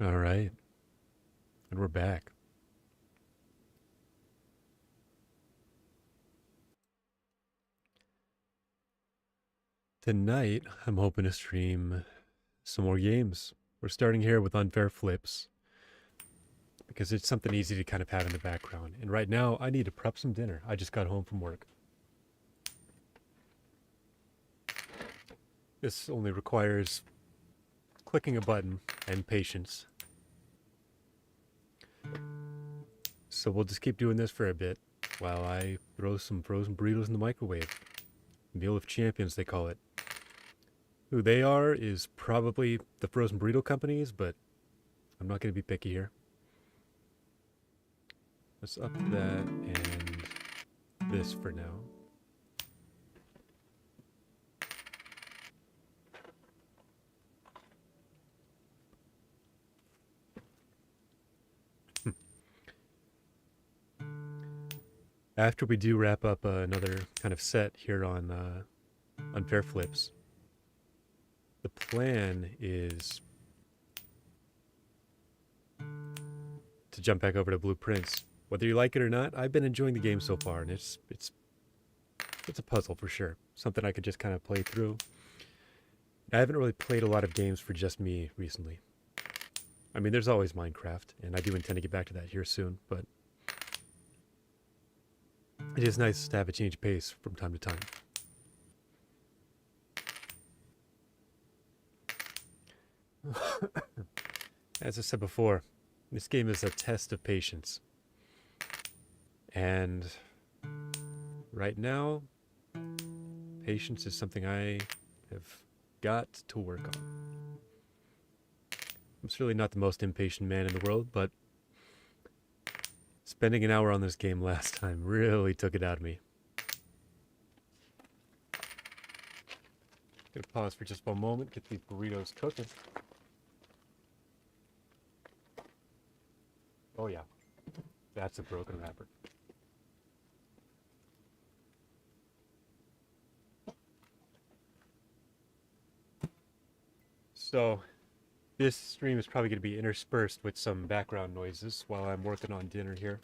All right. And we're back. Tonight, I'm hoping to stream some more games. We're starting here with Unfair Flips because it's something easy to kind of have in the background. And right now, I need to prep some dinner. I just got home from work. This only requires clicking a button and patience. So we'll just keep doing this for a bit while I throw some frozen burritos in the microwave. Meal of Champions, they call it. Who they are is probably the frozen burrito companies, but I'm not going to be picky here. Let's up that and this for now. After we do wrap up another kind of set here on Unfair Flips, the plan is to jump back over to Blueprints. Whether you like it or not, I've been enjoying the game so far, and it's a puzzle for sure. Something I could just kind of play through. I haven't really played a lot of games for just me recently. I mean, there's always Minecraft, and I do intend to get back to that here soon, but it is nice to have a change of pace from time to time. As I said before, this game is a test of patience. And right now, patience is something I have got to work on. I'm certainly not the most impatient man in the world, but spending an hour on this game last time really took it out of me. Gonna pause for just one moment, get these burritos cooking. Oh yeah, that's a broken wrapper. So, this stream is probably going to be interspersed with some background noises while I'm working on dinner here.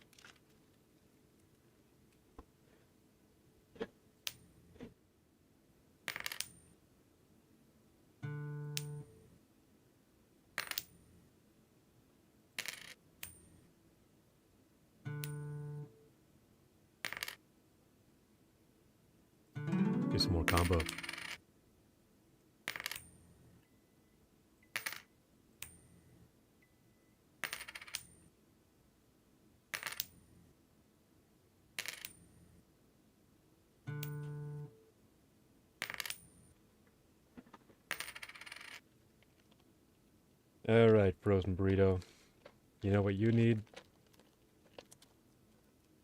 Do some more combo. Alright, frozen burrito. You know what you need?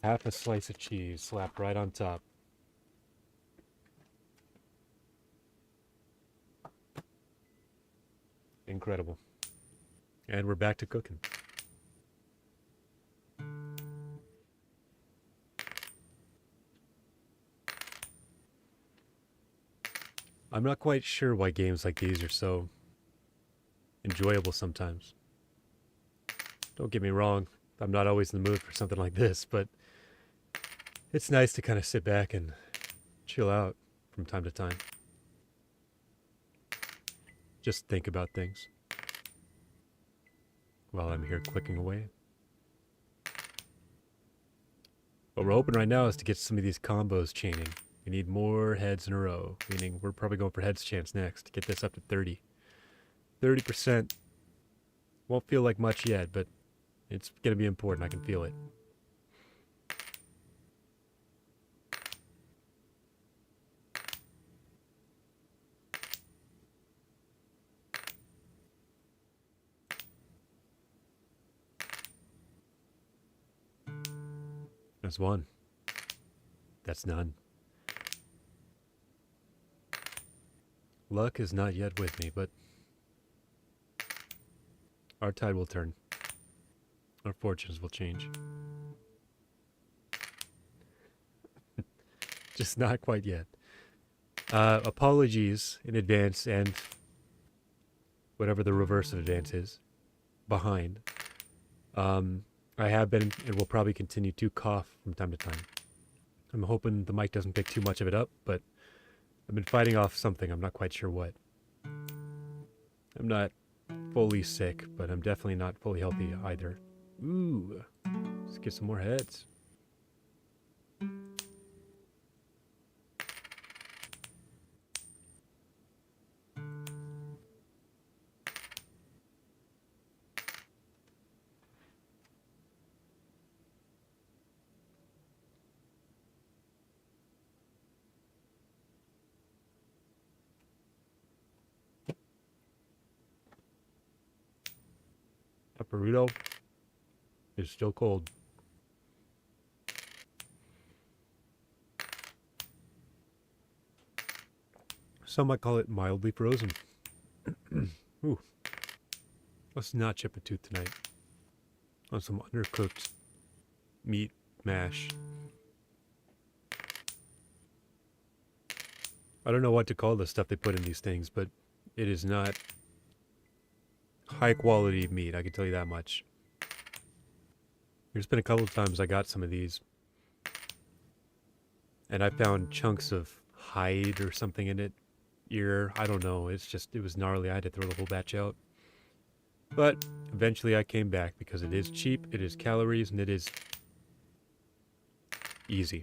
Half a slice of cheese slapped right on top. Incredible. And we're back to cooking. I'm not quite sure why games like these are so enjoyable sometimes. Don't get me wrong, I'm not always in the mood for something like this, but it's nice to kind of sit back and chill out from time to time. Just think about things while I'm here clicking away. What we're hoping right now is to get some of these combos chaining. We need more heads in a row, meaning we're probably going for heads chance next to get this up to 30. 30% won't feel like much yet, but it's going to be important. I can feel it. That's one. That's none. Luck is not yet with me, but our tide will turn. Our fortunes will change. Just not quite yet. Apologies in advance and whatever the reverse of advance is. behind. I have been and will probably continue to cough from time to time. I'm hoping the mic doesn't pick too much of it up, but I've been fighting off something. I'm not quite sure what. I'm not fully sick, but I'm definitely not fully healthy either. Ooh, let's get some more heads. A burrito is still cold. Some might call it mildly frozen. Ooh, let's not chip a tooth tonight on some undercooked meat mash. I don't know what to call the stuff they put in these things, but it is not high quality meat, I can tell you that much. There's been a couple of times I got some of these, and I found chunks of hide or something in it. Ear, I don't know. It was gnarly. I had to throw the whole batch out. But eventually I came back because it is cheap, it is calories, and it is easy.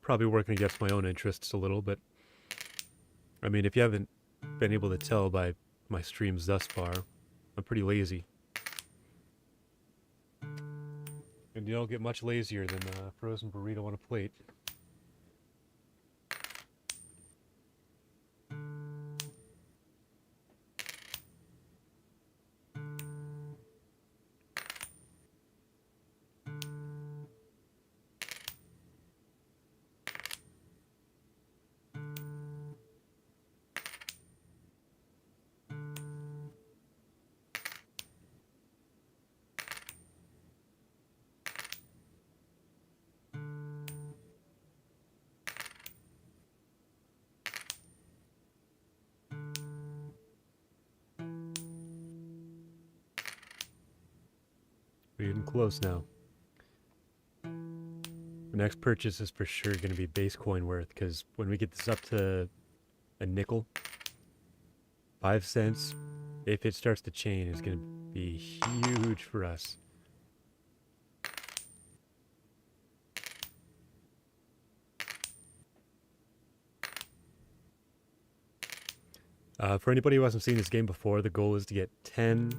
Probably working against my own interests a little, but I mean, if you haven't been able to tell by my streams thus far, I'm pretty lazy. And you don't get much lazier than a frozen burrito on a plate. We're getting close now. The next purchase is for sure going to be base coin worth, because when we get this up to a nickel, 5 cents, if it starts to chain, is going to be huge for us. For anybody who hasn't seen this game before, the goal is to get 10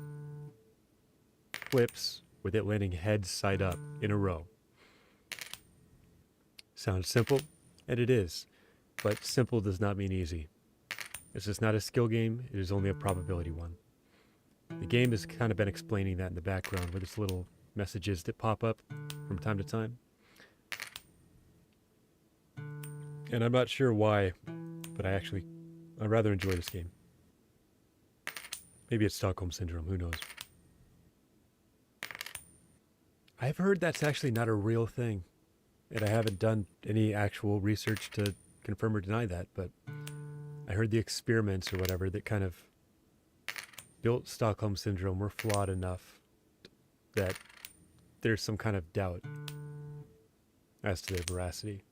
flips with it landing head side up in a row. Sounds simple, and it is, but simple does not mean easy. This is not a skill game, it is only a probability one. The game has kind of been explaining that in the background with its little messages that pop up from time to time. And I'm not sure why, but I rather enjoy this game. Maybe it's Stockholm Syndrome, who knows. I've heard that's actually not a real thing, and I haven't done any actual research to confirm or deny that, but I heard the experiments or whatever that kind of built Stockholm Syndrome were flawed enough that there's some kind of doubt as to their veracity.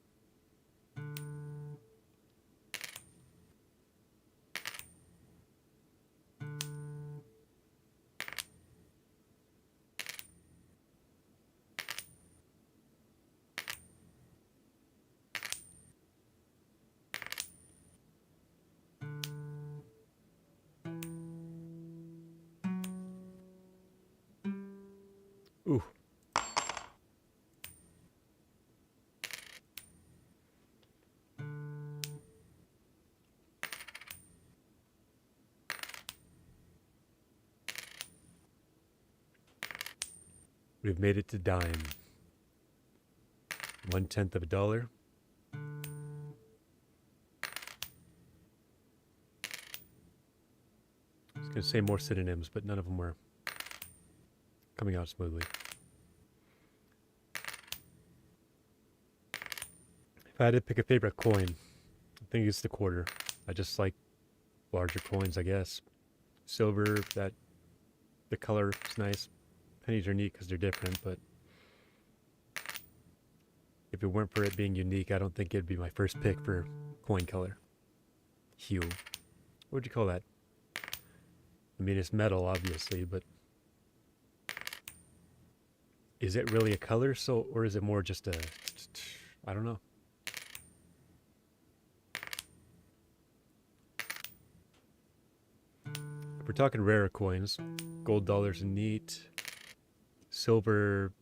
Ooh. We've made it to dime. 1/10 of a dollar. I was going to say more synonyms, but none of them were coming out smoothly. If I had to pick a favorite coin, I think it's the quarter. I just like larger coins, I guess. Silver, that the color is nice. Pennies are neat because they're different, but if it weren't for it being unique, I don't think it'd be my first pick for coin color. Hue. What would you call that? I mean, it's metal, obviously, but is it really a color? So, or is it more just a? I don't know. If we're talking rarer coins, gold dollars are neat. Silver,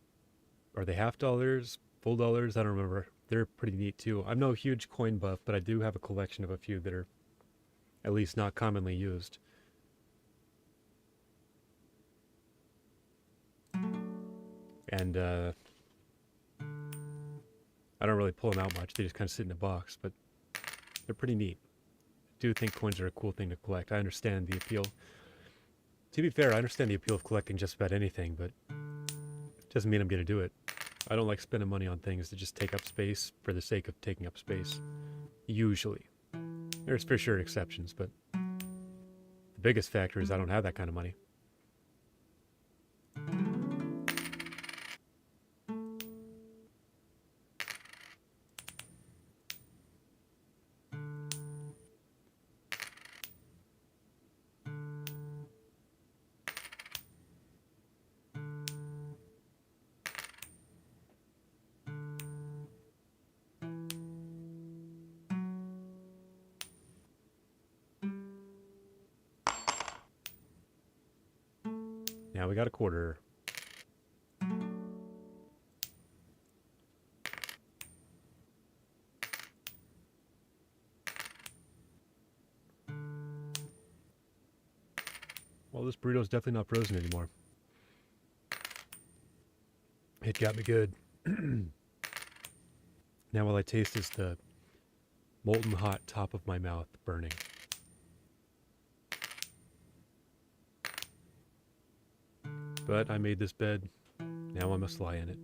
are they half dollars? Full dollars? I don't remember. They're pretty neat too. I'm no huge coin buff, but I do have a collection of a few that are at least not commonly used. And I don't really pull them out much. They just kind of sit in a box, but they're pretty neat. I do think coins are a cool thing to collect. I understand the appeal. To be fair, I understand the appeal of collecting just about anything, but it doesn't mean I'm going to do it. I don't like spending money on things that just take up space for the sake of taking up space. Usually. There's for sure exceptions, but the biggest factor is I don't have that kind of money. Now we got a quarter. Well, this burrito's definitely not frozen anymore. It got me good. Now all I taste is the molten hot top of my mouth burning. But I made this bed. Now I must lie in it.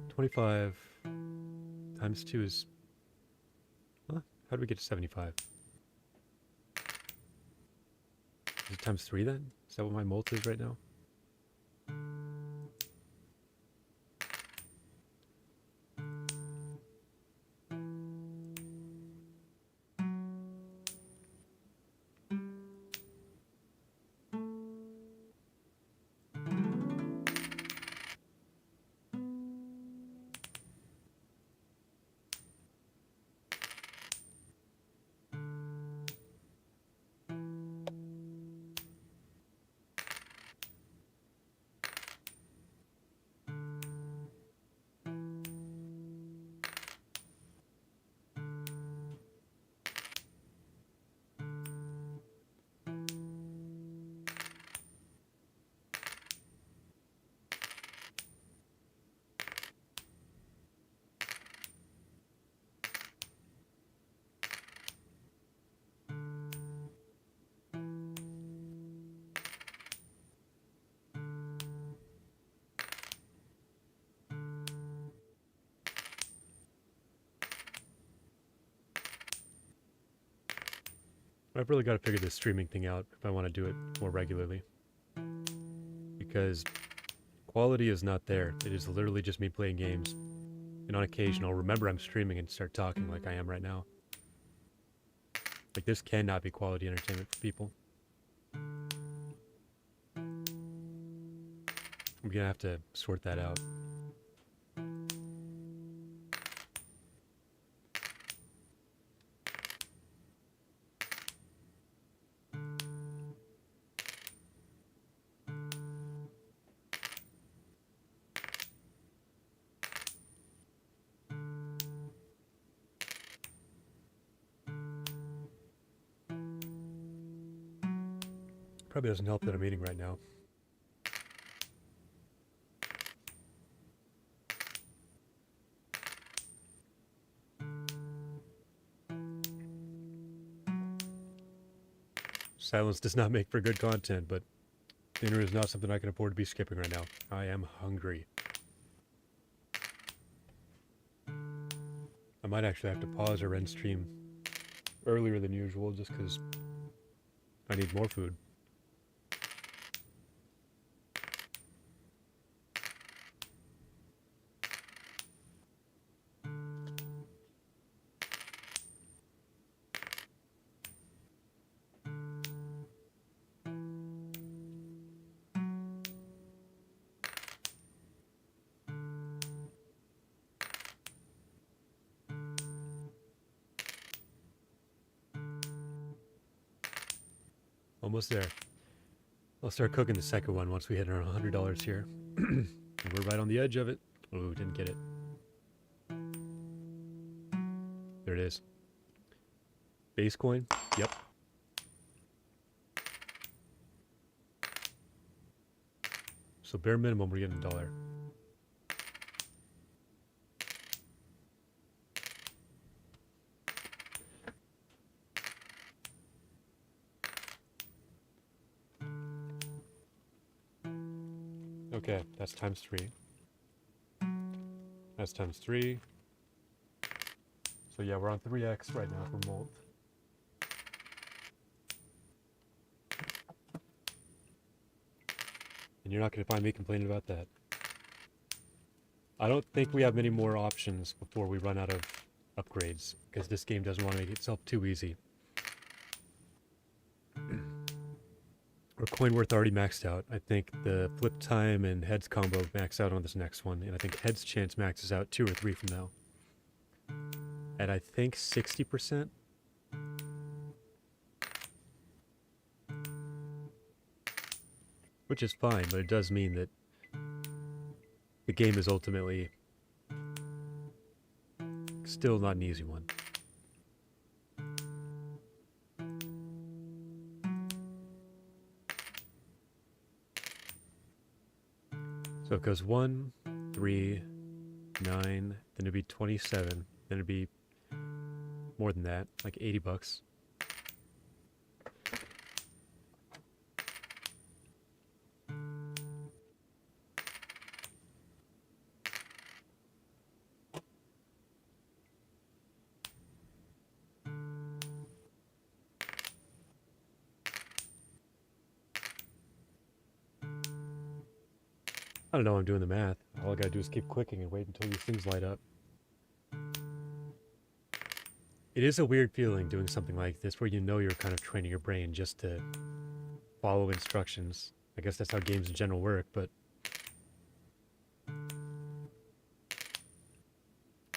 25 times 2 is... Huh? How do we get to 75? Is it times 3 then? Is that what my molt is right now? I've really got to figure this streaming thing out if I want to do it more regularly. Because quality is not there. It is literally just me playing games. And on occasion, I'll remember I'm streaming and start talking like I am right now. Like, this cannot be quality entertainment for people. I'm gonna have to sort that out. Probably doesn't help that I'm eating right now. Silence does not make for good content, but dinner is not something I can afford to be skipping right now. I am hungry. I might actually have to pause or end stream earlier than usual just because I need more food. Almost there. I'll start cooking the second one once we hit our $100 here. And we're right on the edge of it. Oh, didn't get it. There it is. Base coin? Yep. So bare minimum, we're getting $1. Okay, that's times 3. That's times 3. So yeah, we're on 3x right now for Molt. And you're not going to find me complaining about that. I don't think we have many more options before we run out of upgrades, because this game doesn't want to make itself too easy. Our coin worth already maxed out. I think the flip time and heads combo max out on this next one, and I think heads chance maxes out 2 or 3 from now. At I think 60%. Which is fine, but it does mean that the game is ultimately still not an easy one. So it goes 1, 3, 9, then it'd be 27, then it'd be more than that, like $80. I don't know, I'm doing the math. All I gotta do is keep clicking and wait until these things light up. It is a weird feeling doing something like this where you know you're kind of training your brain just to follow instructions. I guess that's how games in general work, but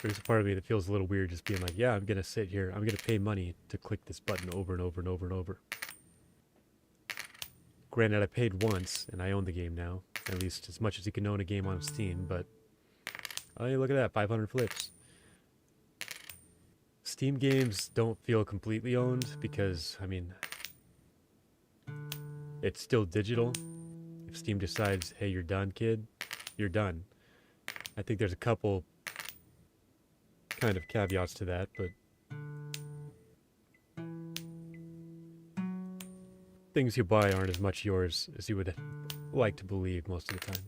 there's a part of me that feels a little weird just being like, yeah, I'm gonna sit here, I'm gonna pay money to click this button over and over and over and over. Granted, I paid once, and I own the game now. At least as much as you can own a game on Steam, but... oh, hey, look at that, 500 flips. Steam games don't feel completely owned because, I mean... it's still digital. If Steam decides, hey, you're done, kid, you're done. I think there's a couple kind of caveats to that, but... things you buy aren't as much yours as you would like to believe most of the time.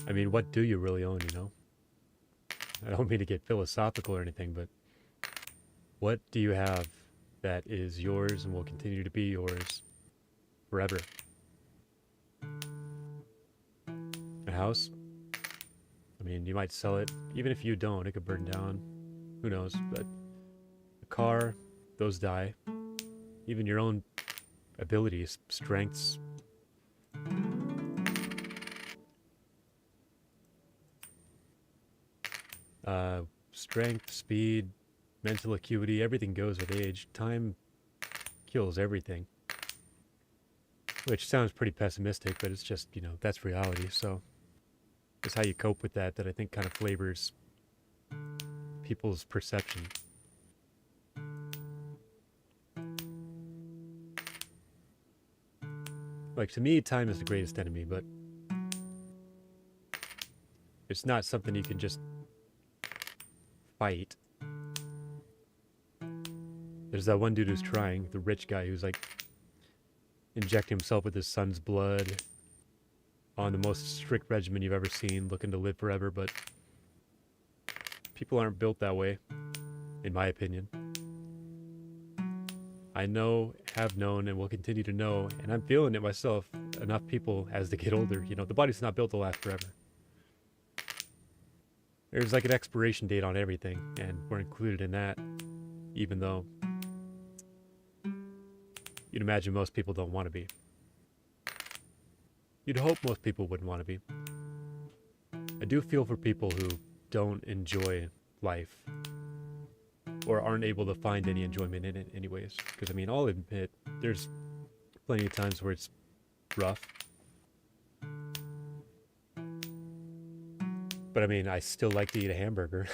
I mean, what do you really own, you know? I don't mean to get philosophical or anything, but what do you have that is yours and will continue to be yours forever? A house? I mean, you might sell it. Even if you don't, it could burn down. Who knows? But a car, those die. Even your own abilities, strengths. Strength, speed, mental acuity, everything goes with age. Time kills everything. Which sounds pretty pessimistic, but it's just, you know, that's reality, so... it's how you cope with that I think kind of flavors people's perception. Like, to me, time is the greatest enemy, but it's not something you can just fight. There's that one dude who's trying, the rich guy who's like injecting himself with his son's blood on the most strict regimen you've ever seen, looking to live forever, but people aren't built that way, in my opinion. I know, have known, and will continue to know, and I'm feeling it myself, enough people as they get older, you know, the body's not built to last forever. There's like an expiration date on everything, and we're included in that, even though you'd imagine most people don't want to be. You'd hope most people wouldn't want to be. I do feel for people who don't enjoy life or aren't able to find any enjoyment in it anyways. Because, I mean, I'll admit, there's plenty of times where it's rough. But, I mean, I still like to eat a hamburger.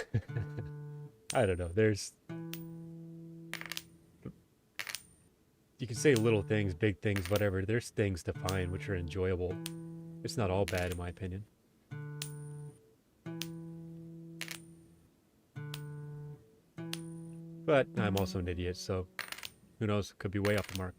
I don't know. You can say little things, big things, whatever. There's things to find which are enjoyable. It's not all bad, in my opinion. But I'm also an idiot, so who knows? Could be way off the mark.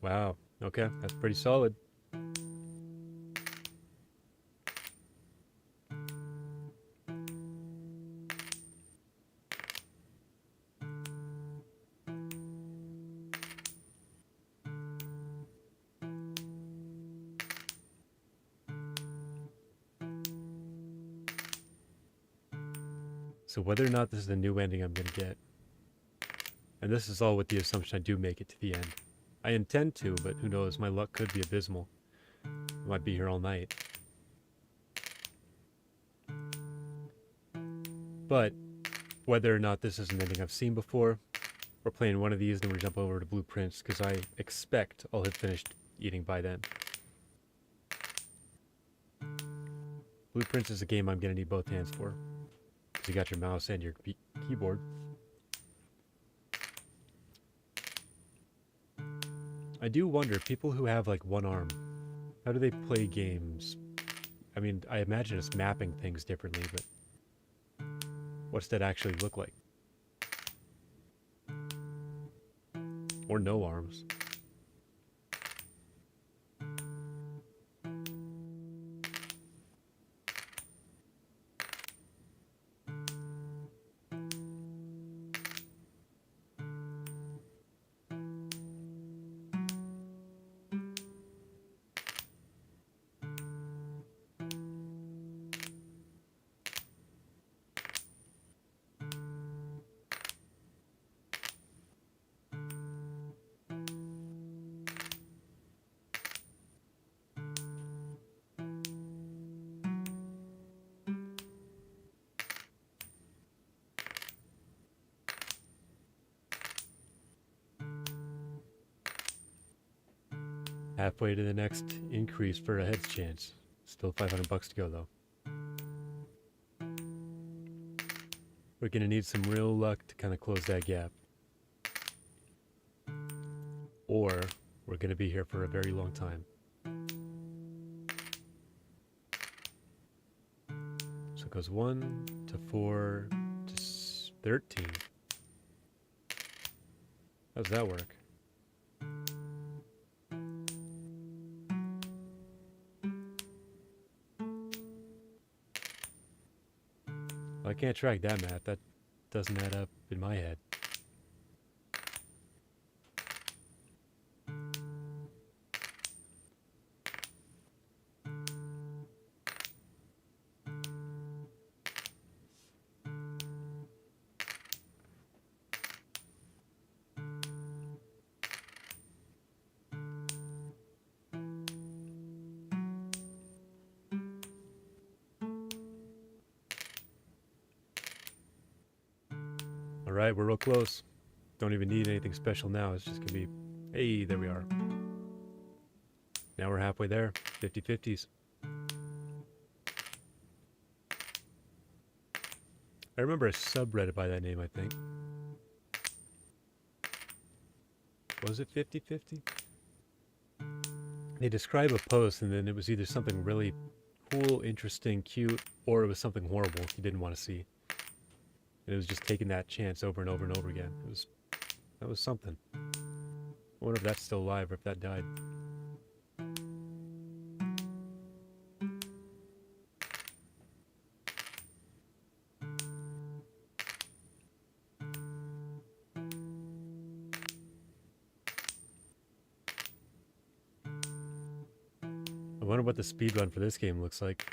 Wow. Okay, that's pretty solid. So whether or not this is the new ending I'm going to get, and this is all with the assumption I do make it to the end. I intend to, but who knows, my luck could be abysmal. I might be here all night. But whether or not this is an ending I've seen before, we're playing one of these, then we jump over to Blueprints, because I expect I'll have finished eating by then. Blueprints is a game I'm going to need both hands for, because you got your mouse and your keyboard. I do wonder, people who have like one arm, how do they play games? I mean, I imagine it's mapping things differently, but what's that actually look like? Or no arms. Halfway to the next increase for a heads chance. Still $500 to go though. We're gonna need some real luck to kind of close that gap. Or we're gonna be here for a very long time. So it goes 1 to 4 to 13. How does that work? I can't track that math. That doesn't add up in my head. Alright, we're real close. Don't even need anything special now. It's just gonna be, hey, there we are. Now we're halfway there. 50-50s. I remember a subreddit by that name, I think. Was it 50/50? They describe a post and then it was either something really cool, interesting, cute, or it was something horrible you didn't want to see. And it was just taking that chance over and over and over again. That was something. I wonder if that's still alive or if that died. I wonder what the speedrun for this game looks like.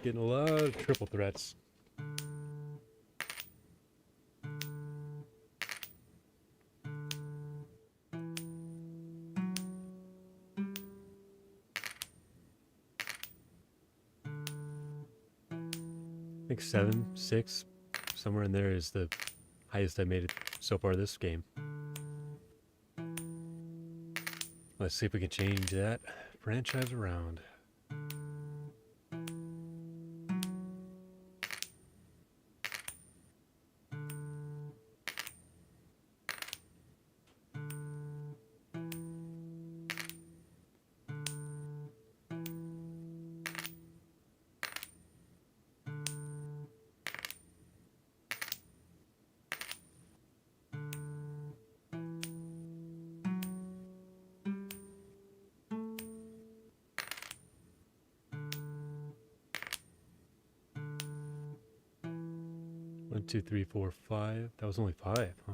Getting a lot of triple threats. I think 7, 6, somewhere in there is the highest I made it so far this game. Let's see if we can change that franchise around. One, two, three, four, 5. That was only 5, huh?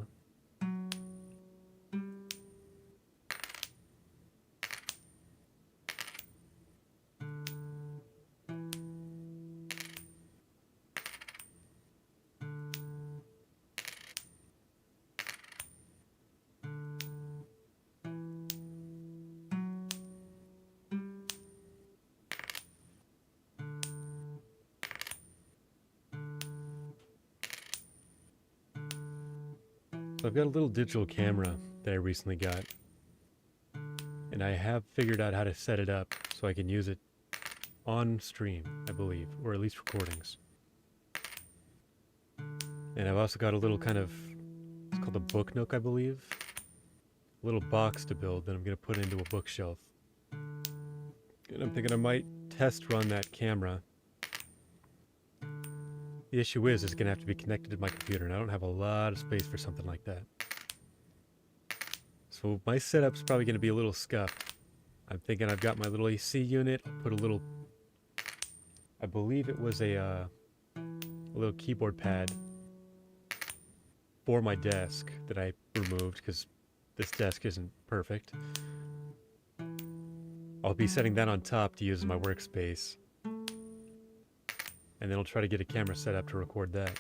So I've got a little digital camera that I recently got. And I have figured out how to set it up so I can use it on stream, I believe, or at least recordings. And I've also got a little kind of, it's called a book nook, I believe. A little box to build that I'm going to put into a bookshelf. And I'm thinking I might test run that camera. The issue is it's going to have to be connected to my computer, and I don't have a lot of space for something like that. So my setup's probably going to be a little scuffed. I'm thinking I've got my little AC unit. I'll put a little, I believe it was a little keyboard pad for my desk that I removed because this desk isn't perfect. I'll be setting that on top to use as my workspace. And then I'll try to get a camera set up to record that.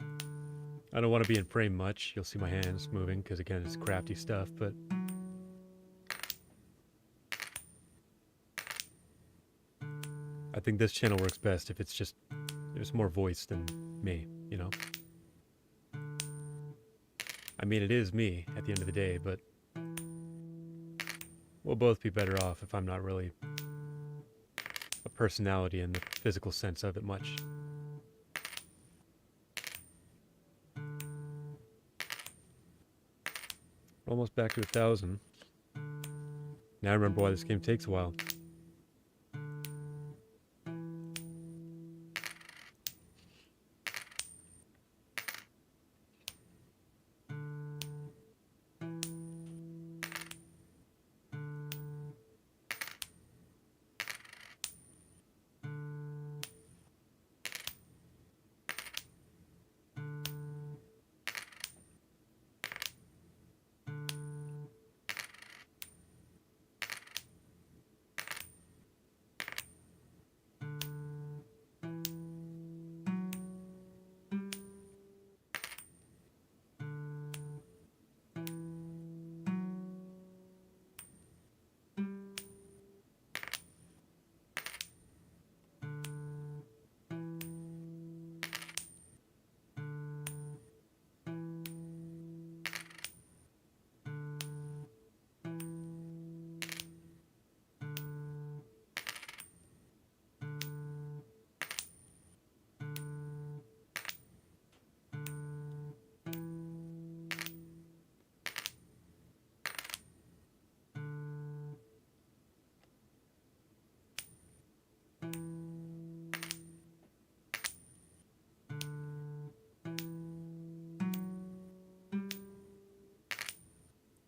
I don't want to be in frame much. You'll see my hands moving because, again, it's crafty stuff, but I think this channel works best if it's more voice than me, you know? I mean, it is me at the end of the day, but we'll both be better off if I'm not really a personality in the physical sense of it much. Almost back to 1,000. Now I remember why this game takes a while.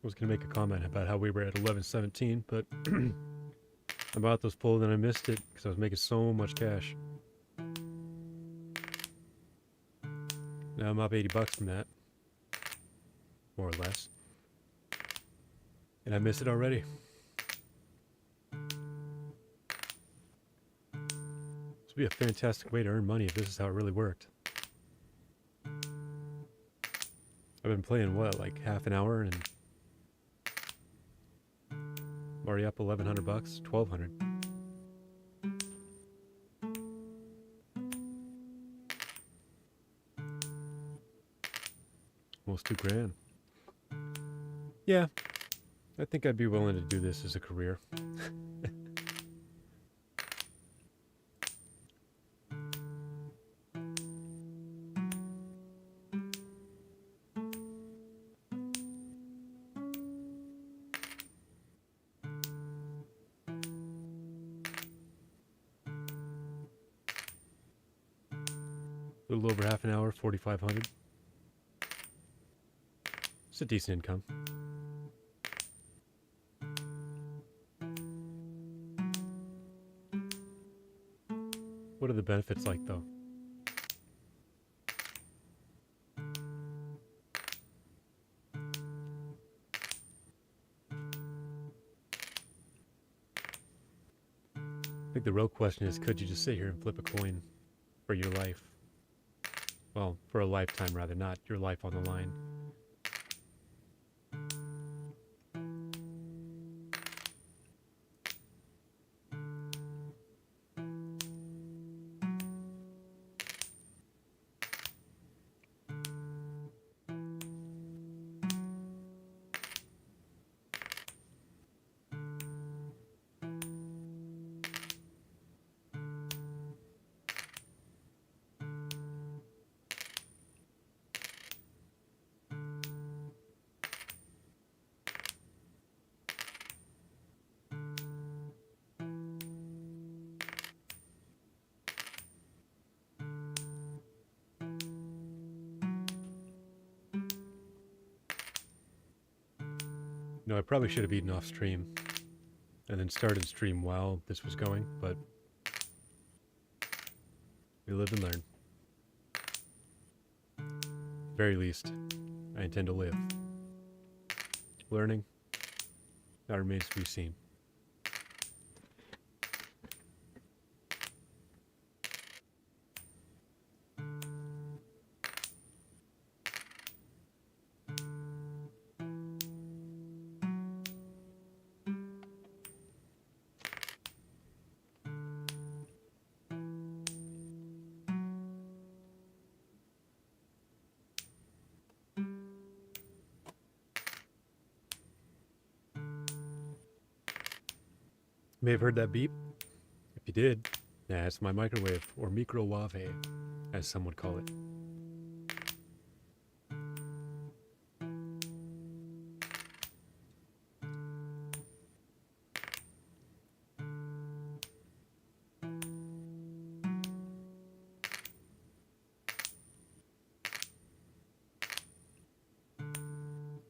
was going to make a comment about how we were at 11:17, but I bought those full, then I missed it because I was making so much cash. Now I'm up $80 from that, more or less, and I missed it already. This would be a fantastic way to earn money if this is how it really worked. I've been playing what, like half an hour, and I'm already up $1,100, $1,200. Almost $2,000. Yeah, I think I'd be willing to do this as a career. A little over half an hour, 4,500. It's a decent income. What are the benefits like, though? I think the real question is, could you just sit here and flip a coin for your life? Well, for a lifetime, rather, not your life on the line. No, I probably should have eaten off stream and then started stream while this was going, but we live and learn. At the very least, I intend to live. Learning, that remains to be seen. You may have heard that beep. If you did, that's my microwave, or microwave, as some would call it.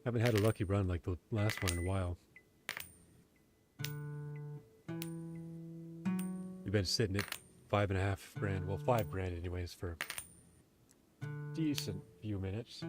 Haven't had a lucky run like the last one in a while. We've been sitting at $5.5 grand, well, $5 grand anyways, for a decent few minutes.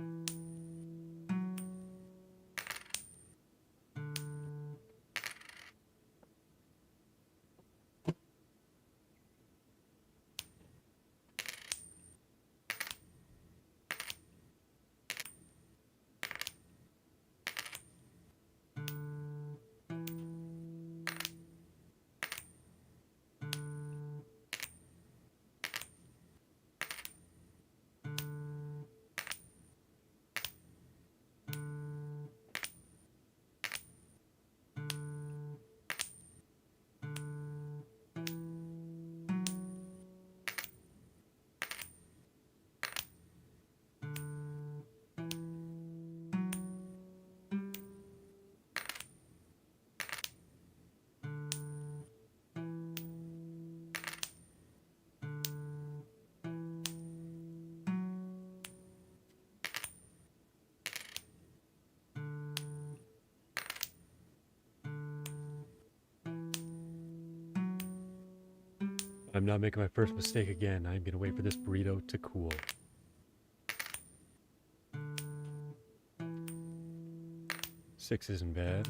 I'm not making my first mistake again. I'm gonna wait for this burrito to cool. Six isn't bad.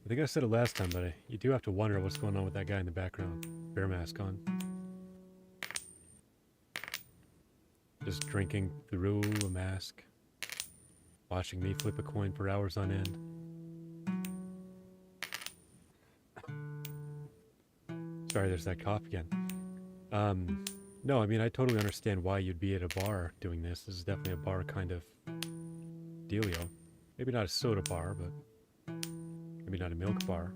I think I said it last time, but you do have to wonder what's going on with that guy in the background. Bear mask on. Just drinking through a mask. Watching me flip a coin for hours on end. Sorry, there's that cough again. No, I mean, I totally understand why you'd be at a bar doing this. This is definitely a bar kind of dealio. Maybe not a soda bar, but maybe not a milk bar.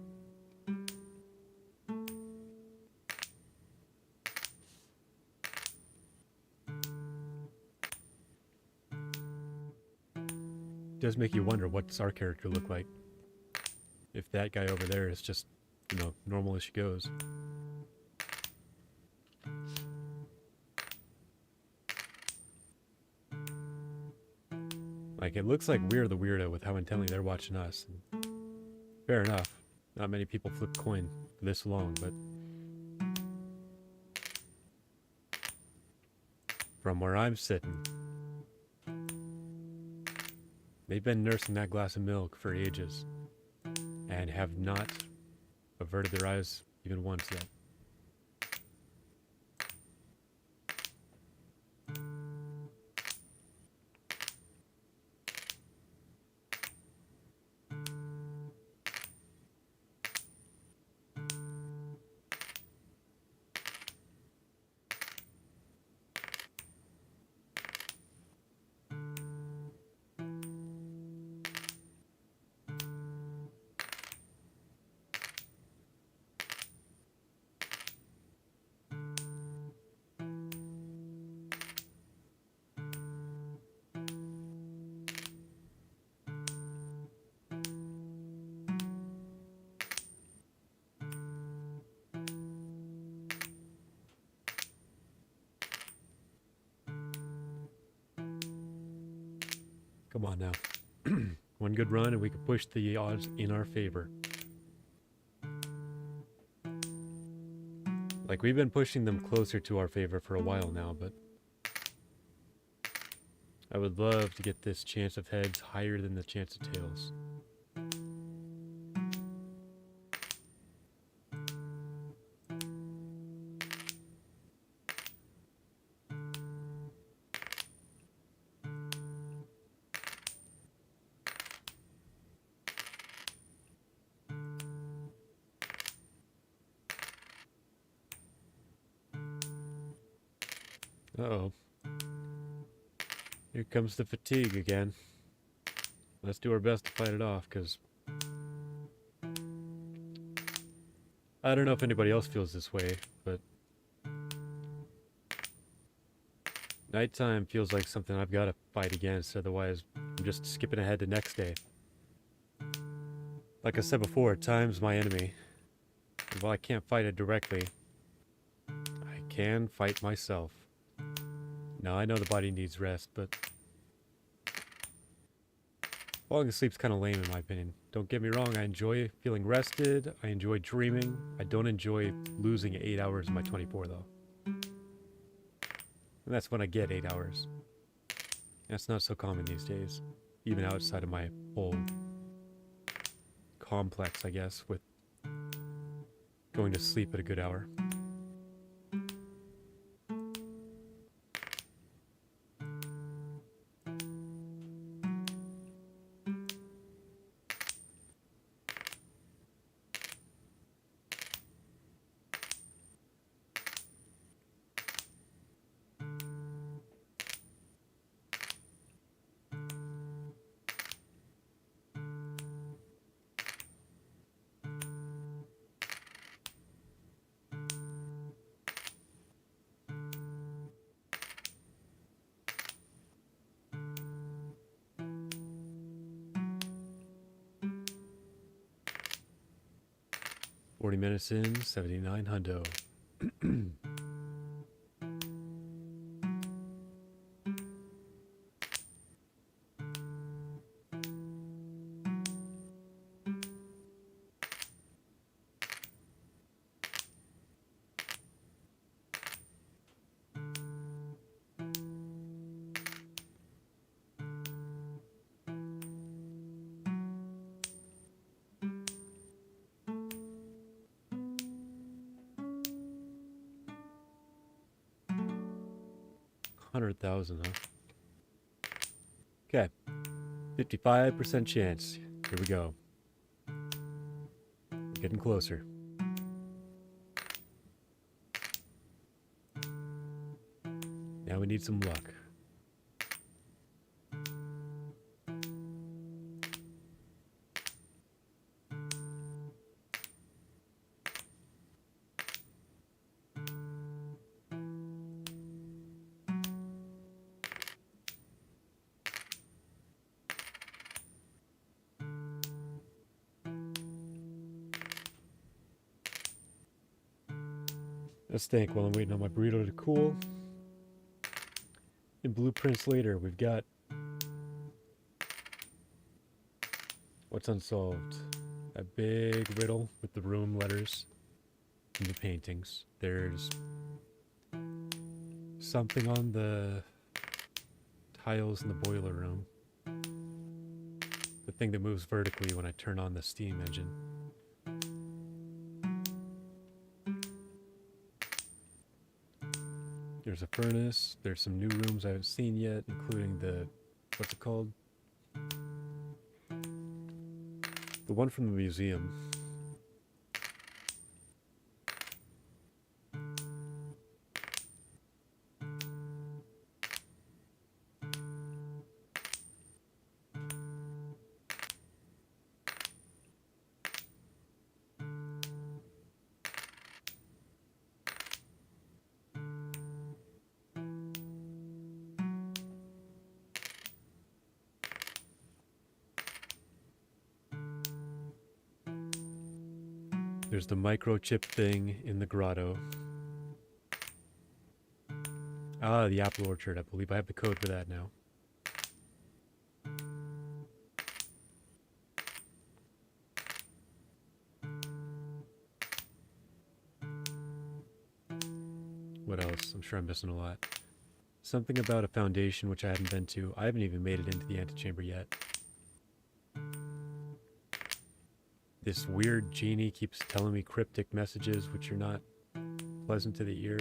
It does make you wonder, what's our character look like? If that guy over there is just, you know, normal as she goes. Like, it looks like we're the weirdo with how intently they're watching us. And fair enough. Not many people flip coin for this long, but from where I'm sitting, they've been nursing that glass of milk for ages and have not averted their eyes even once yet. Come on now. One good run and we can push the odds in our favor. Like, we've been pushing them closer to our favor for a while now, but I would love to get this chance of heads higher than the chance of tails. Uh-oh. Here comes the fatigue again. Let's do our best to fight it off, because I don't know if anybody else feels this way, but nighttime feels like something I've got to fight against, otherwise I'm just skipping ahead to next day. Like I said before, time's my enemy. And while I can't fight it directly, I can fight myself. Now, I know the body needs rest, but falling asleep's kind of lame in my opinion. Don't get me wrong, I enjoy feeling rested, I enjoy dreaming. I don't enjoy losing 8 hours of my 24 though. And that's when I get 8 hours. That's not so common these days, even outside of my whole complex, I guess, with going to sleep at a good hour. 40 minutes in, 79 hundo. 100,000, huh? Okay. 55% chance. Here we go. We're getting closer. Now we need some luck. Let's think while I'm waiting on my burrito to cool. In blueprints later, we've got what's unsolved. A big riddle with the room letters and the paintings. There's something on the tiles in the boiler room. The thing that moves vertically when I turn on the steam engine. There's a furnace. There's some new rooms I haven't seen yet, including the, what's it called? The one from the museum. There's the microchip thing in the grotto. Ah, the apple orchard. I believe I have the code for that now. What else? I'm sure I'm missing a lot. Something about a foundation which I haven't been to. I haven't even made it into the antechamber yet. This weird genie keeps telling me cryptic messages which are not pleasant to the ear.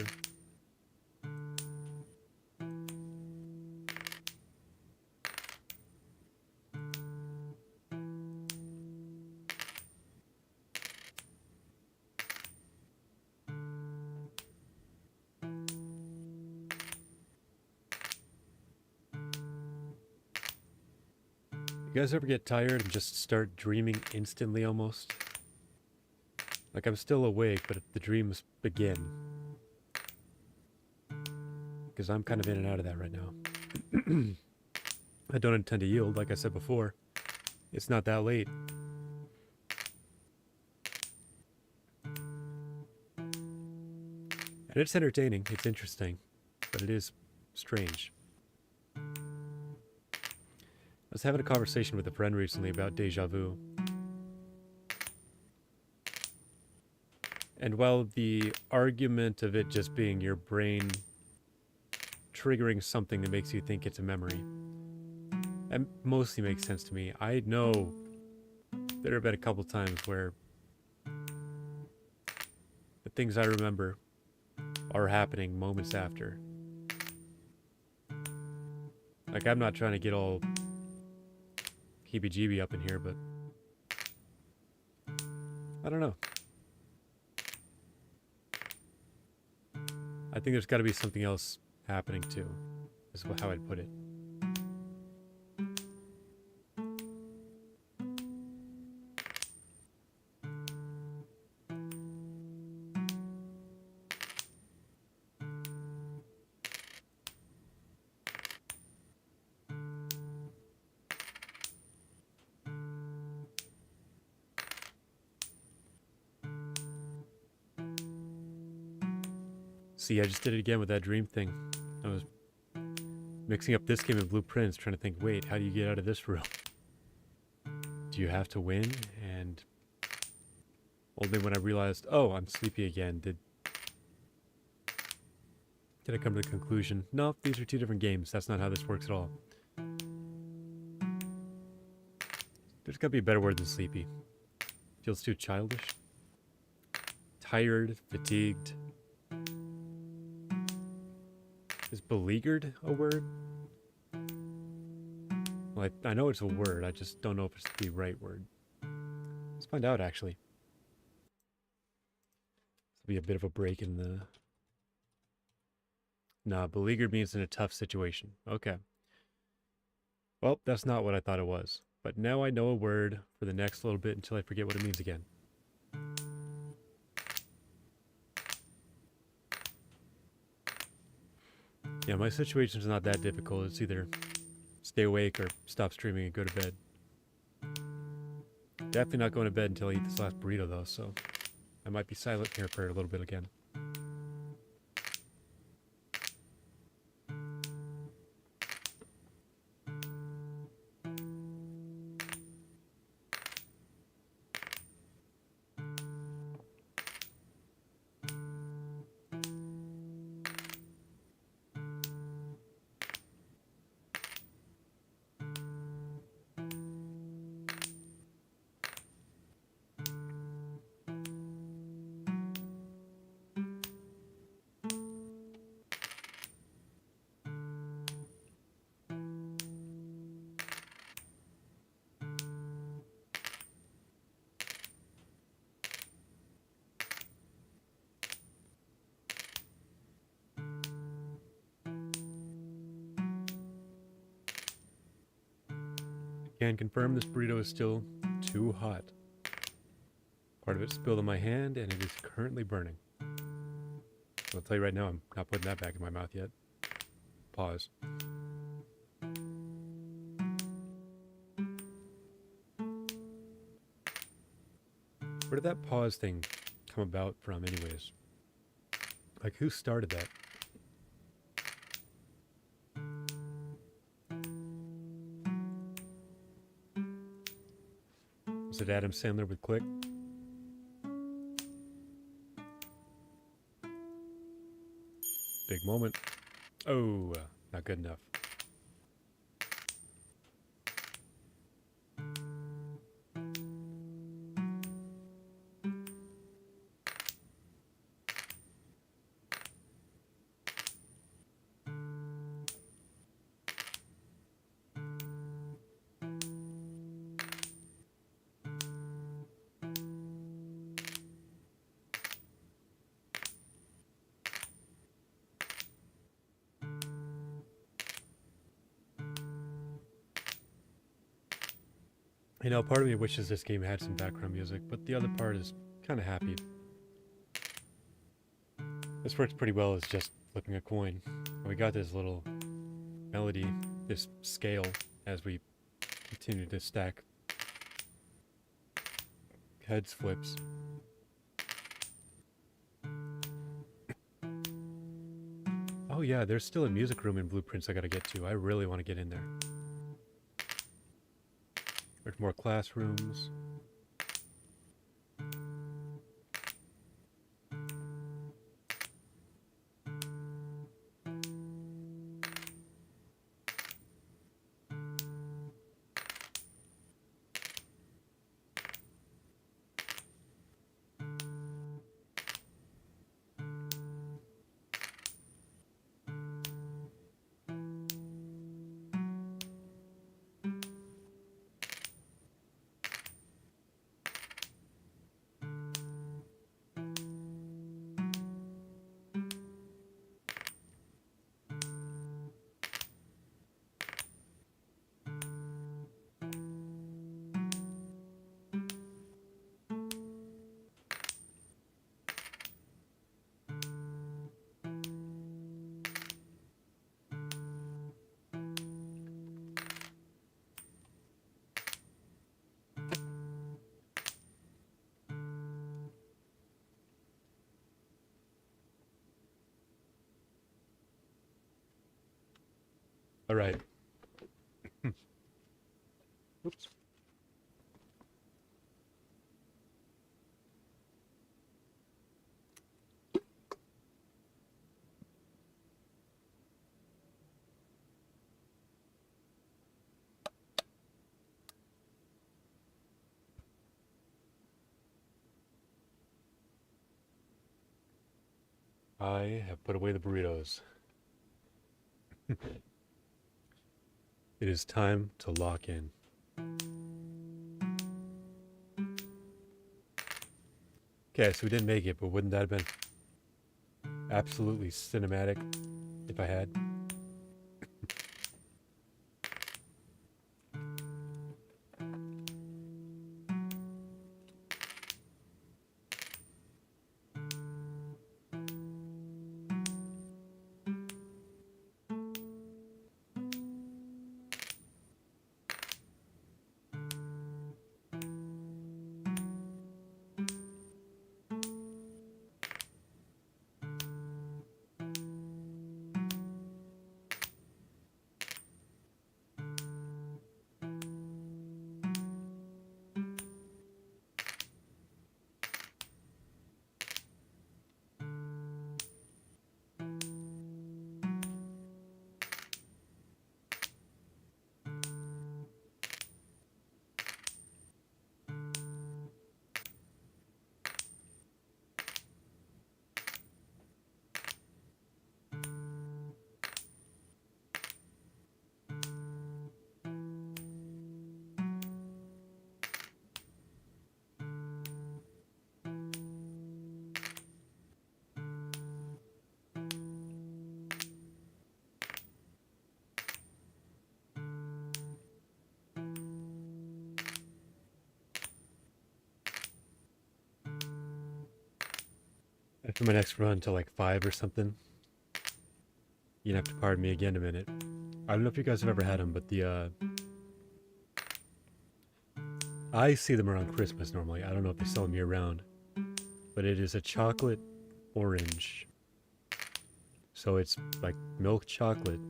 You guys ever get tired and just start dreaming instantly almost? Like I'm still awake, but the dreams begin. Because I'm kind of in and out of that right now. I don't intend to yield, like I said before. It's not that late. And it's entertaining, it's interesting, but it is strange. I was having a conversation with a friend recently about deja vu. And while the argument of it just being your brain triggering something that makes you think it's a memory, that mostly makes sense to me. I know there have been a couple times where the things I remember are happening moments after. Like, I'm not trying to get all heebie-jeebie up in here, but I don't know. I think there's got to be something else happening too, is how I'd put it. See, I just did it again with that dream thing. I was mixing up this game and blueprints, trying to think, wait, how do you get out of this room? Do you have to win? And only when I realized, oh, I'm sleepy again, did I come to the conclusion, no, these are two different games. That's not how this works at all. There's got to be a better word than sleepy. Feels too childish. Tired, fatigued. Is beleaguered a word? Well, I know it's a word. I just don't know if it's the right word. Let's find out, actually. This will be a bit of a break in the... Nah, beleaguered means in a tough situation. Okay. Well, that's not what I thought it was. But now I know a word for the next little bit until I forget what it means again. Yeah, my situation's not that difficult. It's either stay awake or stop streaming and go to bed. Definitely not going to bed until I eat this last burrito, though, so I might be silent here for a little bit again. Can confirm this burrito is still too hot. Part of it spilled on my hand, and it is currently burning. I'll tell you right now, I'm not putting that back in my mouth yet. Pause. Where did that pause thing come about from anyways? Like, who started that? Was it Adam Sandler with Click? Big moment. Oh, not good enough. You know, part of me wishes this game had some background music, but the other part is kind of happy. This works pretty well as just flipping a coin. And we got this little melody, this scale, as we continue to stack heads flips. Oh yeah, there's still a music room in Blueprints I gotta get to. I really want to get in there. There's more classrooms. All right. Oops. I have put away the burritos. It is time to lock in. Okay, so we didn't make it, but wouldn't that have been absolutely cinematic if I had? After my next run to like 5 or something, you're gonna have to pardon me again in a minute. I don't know if you guys have ever had them, but I see them around Christmas normally. I don't know if they sell them year round, but it is a chocolate orange. So it's like milk chocolate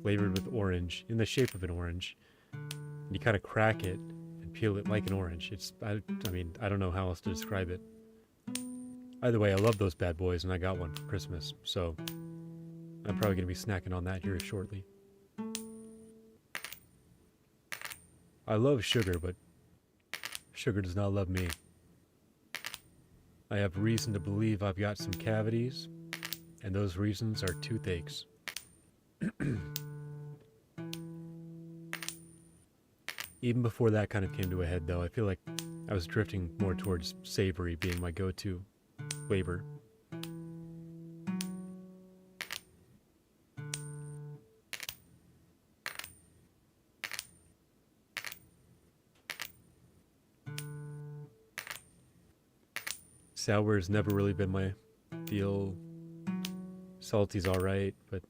flavored with orange in the shape of an orange. And you kind of crack it and peel it like an orange. I mean, I don't know how else to describe it. Either way, I love those bad boys, and I got one for Christmas, so I'm probably going to be snacking on that here shortly. I love sugar, but sugar does not love me. I have reason to believe I've got some cavities, and those reasons are toothaches. Even before that kind of came to a head, though, I feel like I was drifting more towards savory being my go-to flavor. Sour's never really been my deal. Salty's alright, but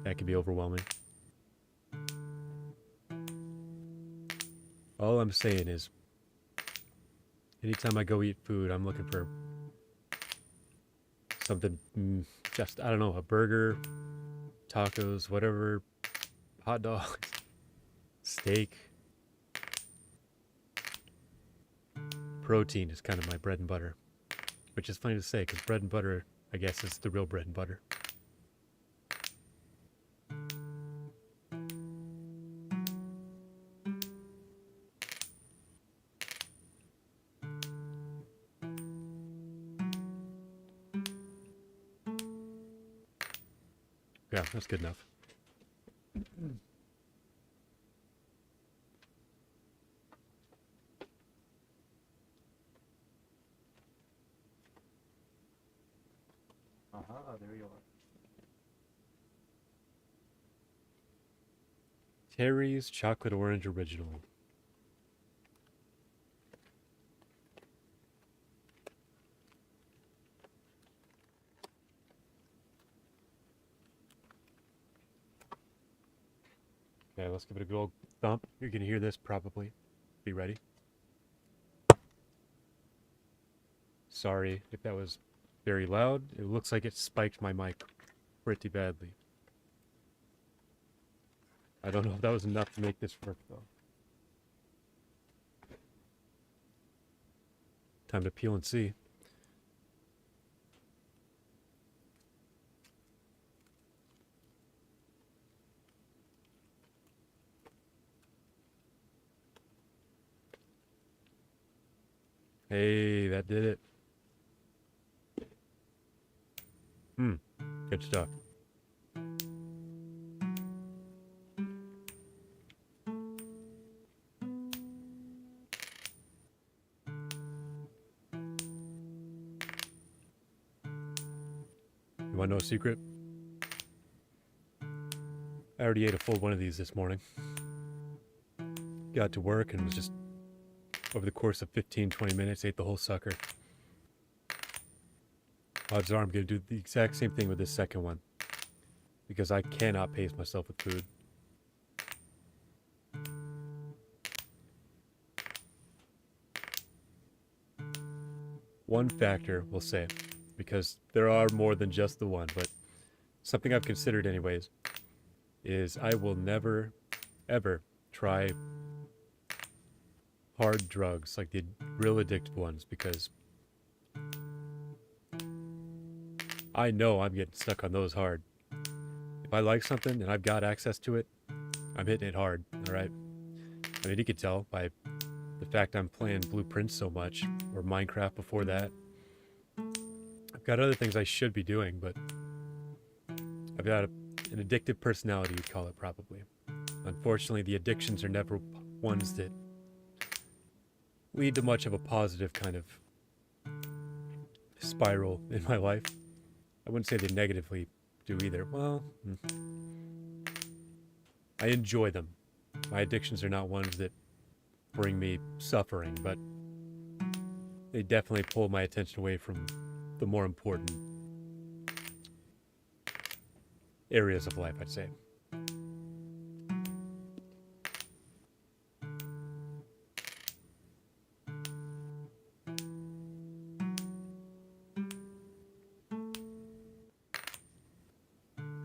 that can be overwhelming. All I'm saying is, anytime I go eat food, I'm looking for something, just, I don't know, a burger, tacos, whatever, hot dogs, steak. Protein is kind of my bread and butter, which is funny to say because bread and butter, I guess, is the real bread and butter. Yeah, that's good enough. There you are. Terry's Chocolate Orange Original. Okay, let's give it a good old thump. You're going to hear this probably. Be ready. Sorry if that was very loud. It looks like it spiked my mic pretty badly. I don't know if that was enough to make this work, though. Time to peel and see. Hey, that did it. Good stuff. You want to know a secret? I already ate a full one of these this morning. Got to work and was just, over the course of 15, 20 minutes, ate the whole sucker. Odds are I'm going to do the exact same thing with this second one, because I cannot pace myself with food. One factor, we'll say, because there are more than just the one, but something I've considered anyways, is I will never, ever try hard drugs, like the real addictive ones, because I know I'm getting stuck on those hard. If I like something and I've got access to it, I'm hitting it hard, alright? I mean, you could tell by the fact I'm playing Blueprints so much, or Minecraft before that. I've got other things I should be doing, but I've got an addictive personality, you'd call it, probably. Unfortunately, the addictions are never ones that lead to much of a positive kind of spiral in my life. I wouldn't say they negatively do either. Well, I enjoy them. My addictions are not ones that bring me suffering, but they definitely pull my attention away from the more important areas of life, I'd say.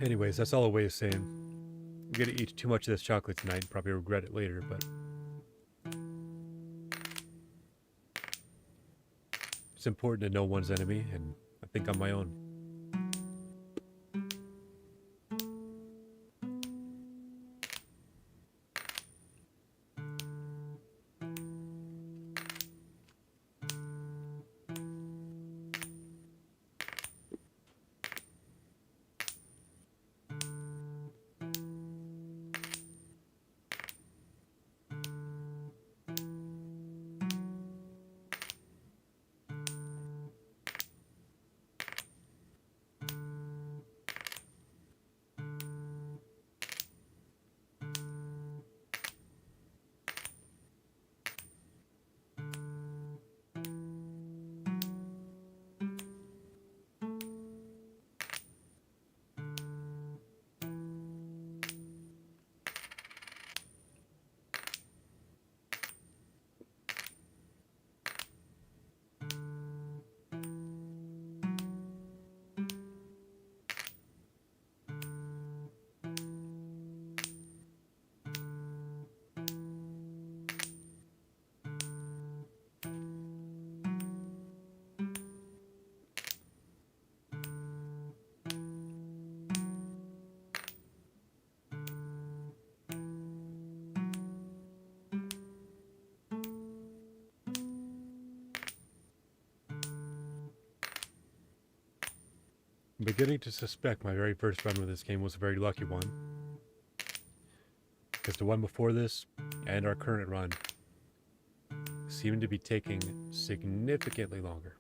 Anyways, that's all a way of saying I'm gonna eat too much of this chocolate tonight and probably regret it later, but it's important to know one's enemy, and I think I'm my own. I'm beginning to suspect my very first run with this game was a very lucky one, because the one before this and our current run seem to be taking significantly longer.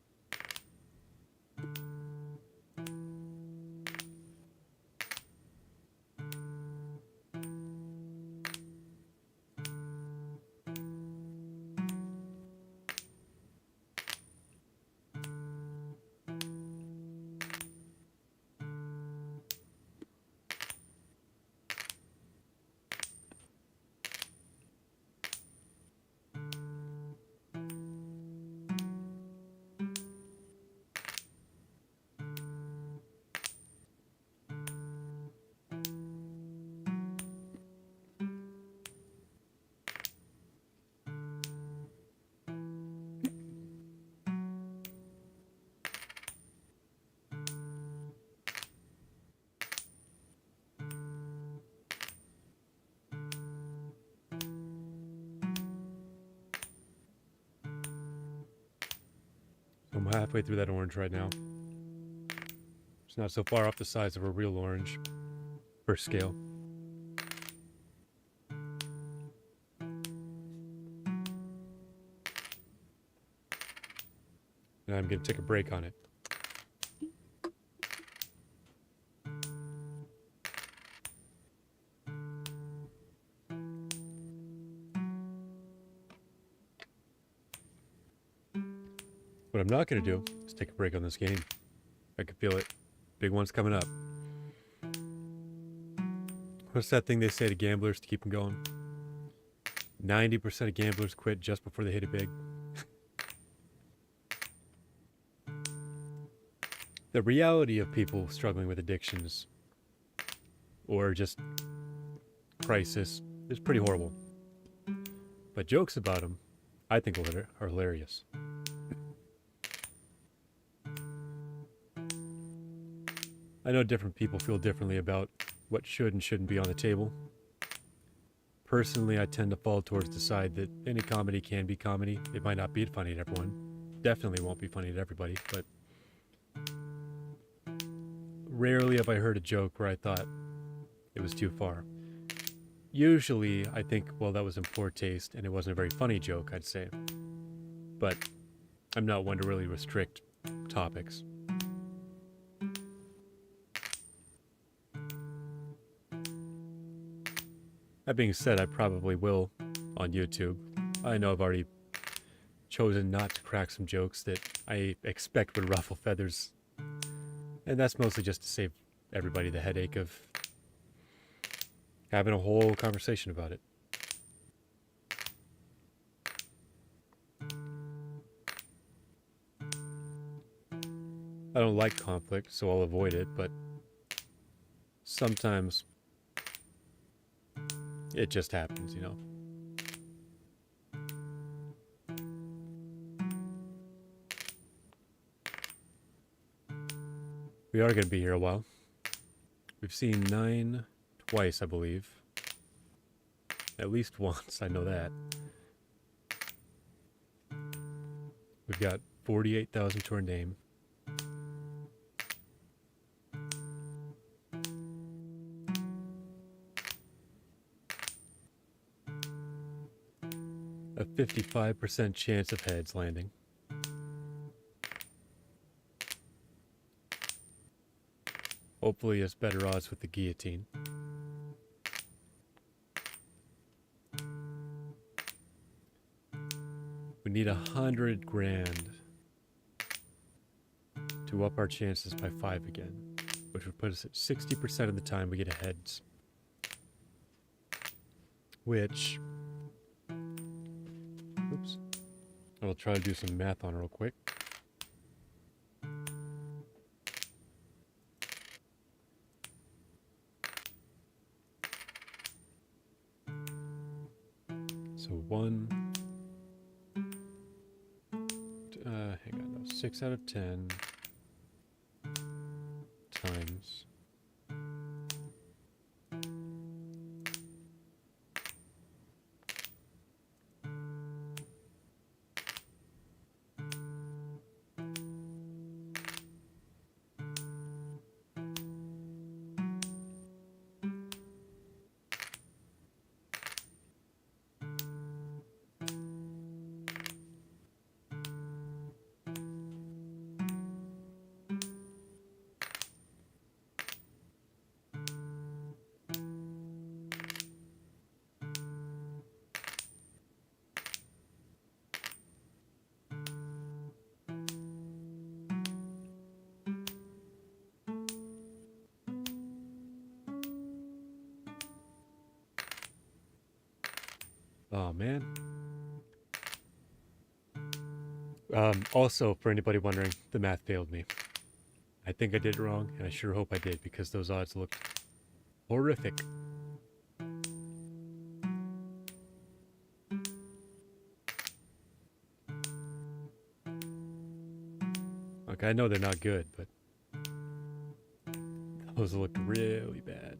halfway through that orange right now. It's not so far off the size of a real orange per scale. And I'm going to take a break on it. What I'm not going to do is take a break on this game. I can feel it. Big one's coming up. What's that thing they say to gamblers to keep them going? 90% of gamblers quit just before they hit it big. The reality of people struggling with addictions or just crisis is pretty horrible. But jokes about them, I think, are hilarious. I know different people feel differently about what should and shouldn't be on the table. Personally, I tend to fall towards the side that any comedy can be comedy. It might not be funny to everyone. Definitely won't be funny to everybody, but rarely have I heard a joke where I thought it was too far. Usually, I think, well, that was in poor taste and it wasn't a very funny joke, I'd say. But I'm not one to really restrict topics. That being said, I probably will on YouTube. I know I've already chosen not to crack some jokes that I expect would ruffle feathers. And that's mostly just to save everybody the headache of having a whole conversation about it. I don't like conflict, so I'll avoid it, but sometimes it just happens, you know. We are going to be here a while. We've seen 9 twice, I believe. At least once, I know that. We've got 48,000 to our name. A 55% chance of heads landing. Hopefully it's better odds with the guillotine. We need 100 grand to up our chances by 5 again, which would put us at 60% of the time we get a heads. Which, oops, I'll try to do some math on it real quick. So 6 out of 10 times oh man. Also, for anybody wondering, the math failed me. I think I did it wrong, and I sure hope I did, because those odds look horrific. Like, I know they're not good, but those look really bad.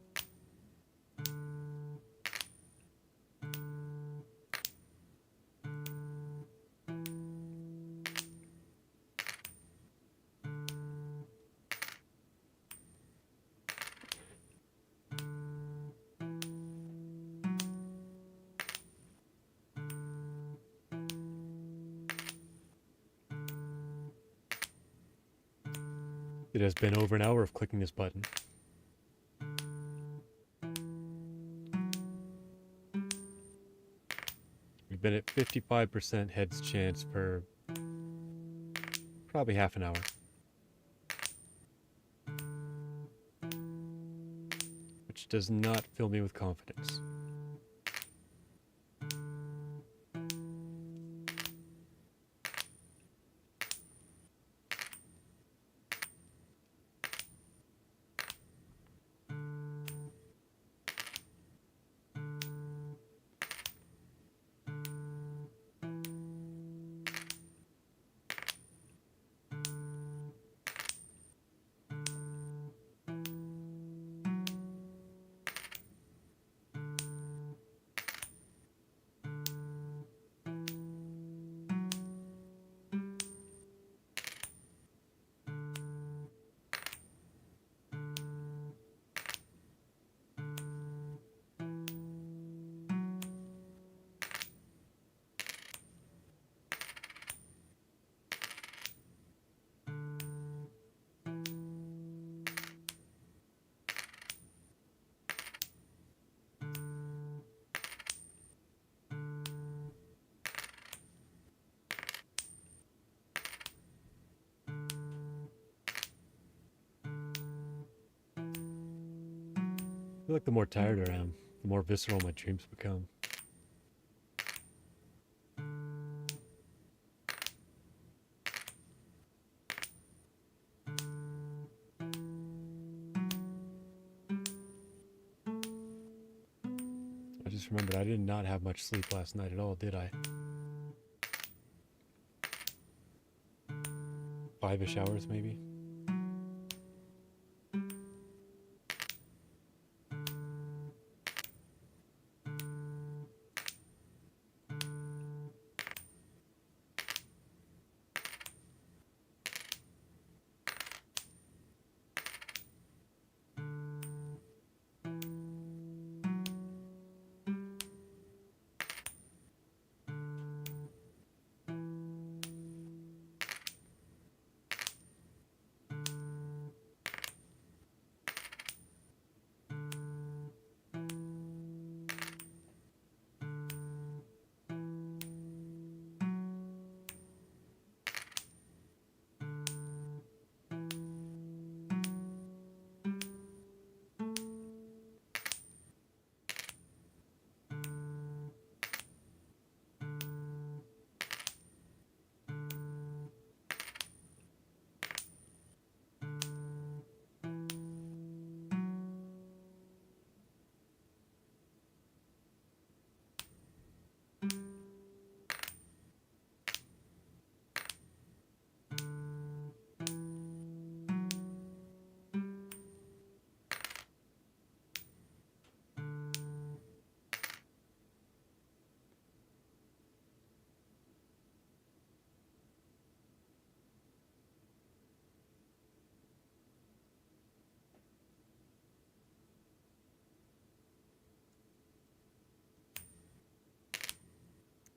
It has been over an hour of clicking this button. We've been at 55% heads chance for probably half an hour. Which does not fill me with confidence. I feel like the more tired I am, the more visceral my dreams become. I just remembered I did not have much sleep last night at all, did I? 5-ish hours, maybe?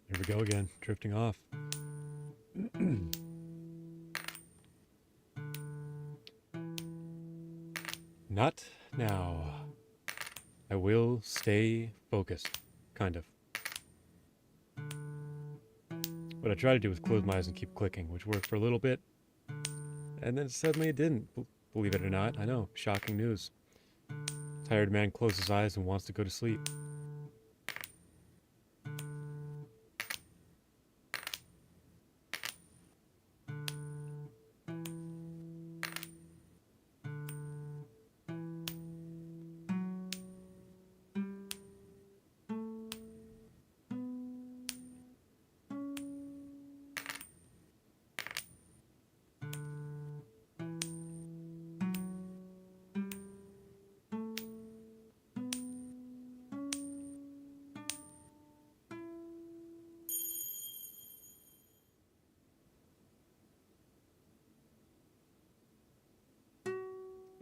Here we go again, drifting off. Not now. I will stay focused, kind of. What I try to do is close my eyes and keep clicking, which worked for a little bit. And then suddenly it didn't, believe it or not. I know, shocking news. Tired man closes his eyes and wants to go to sleep.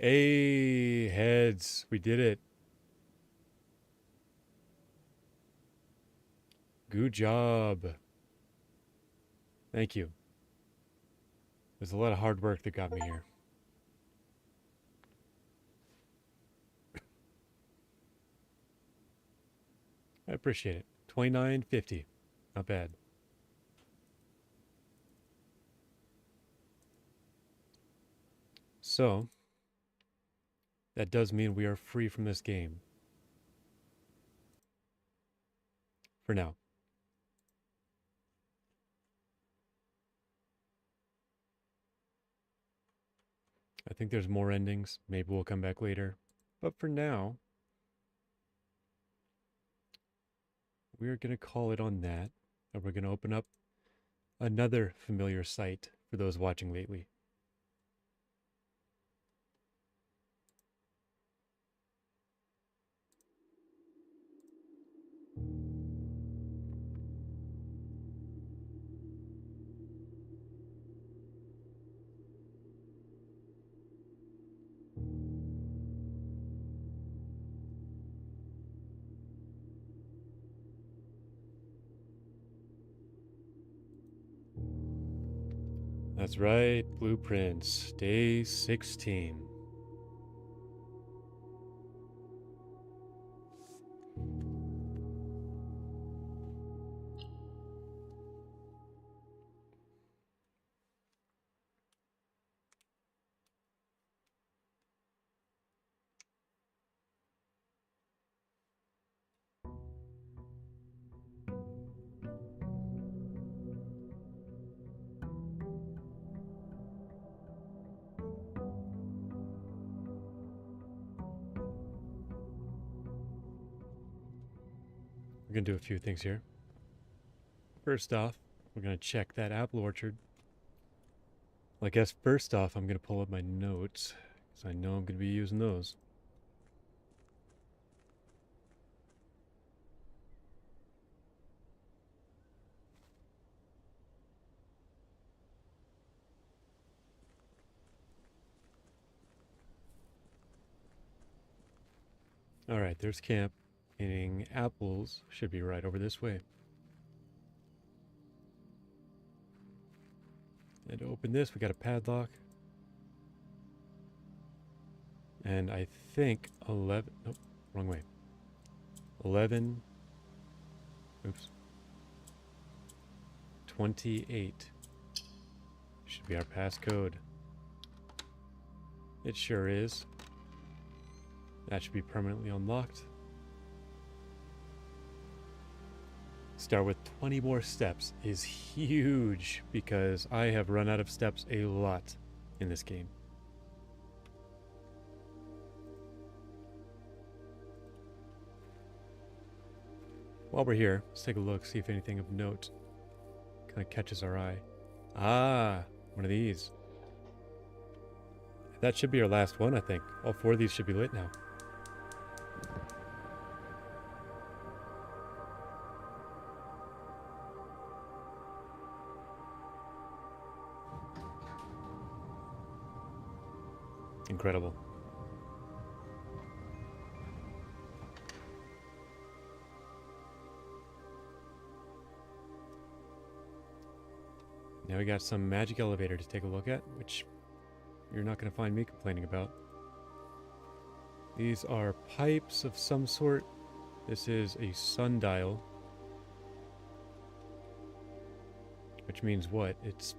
Hey, heads, we did it. Good job. Thank you. There's a lot of hard work that got me here. I appreciate it. $29.50. Not bad. So, that does mean we are free from this game. For now. I think there's more endings. Maybe we'll come back later. But for now, we're going to call it on that. And we're going to open up another familiar site for those watching lately. That's right, Blueprints, day 16. We're going to do a few things here. First off, we're going to check that apple orchard. Well, I guess first off, I'm going to pull up my notes, because I know I'm going to be using those. Alright, there's camp, meaning apples should be right over this way. And to open this, we got a padlock. And I think 11, nope, wrong way. 11, oops, 28 should be our passcode. It sure is. That should be permanently unlocked. Start with 20 more steps is huge because I have run out of steps a lot in this game. While we're here, let's take a look, see if anything of note kind of catches our eye. Ah, one of these. That should be our last one, I think. All 4 of these should be lit now. Incredible. Now we got some magic elevator to take a look at, which you're not going to find me complaining about. These are pipes of some sort. This is a sundial. Which means what? It's...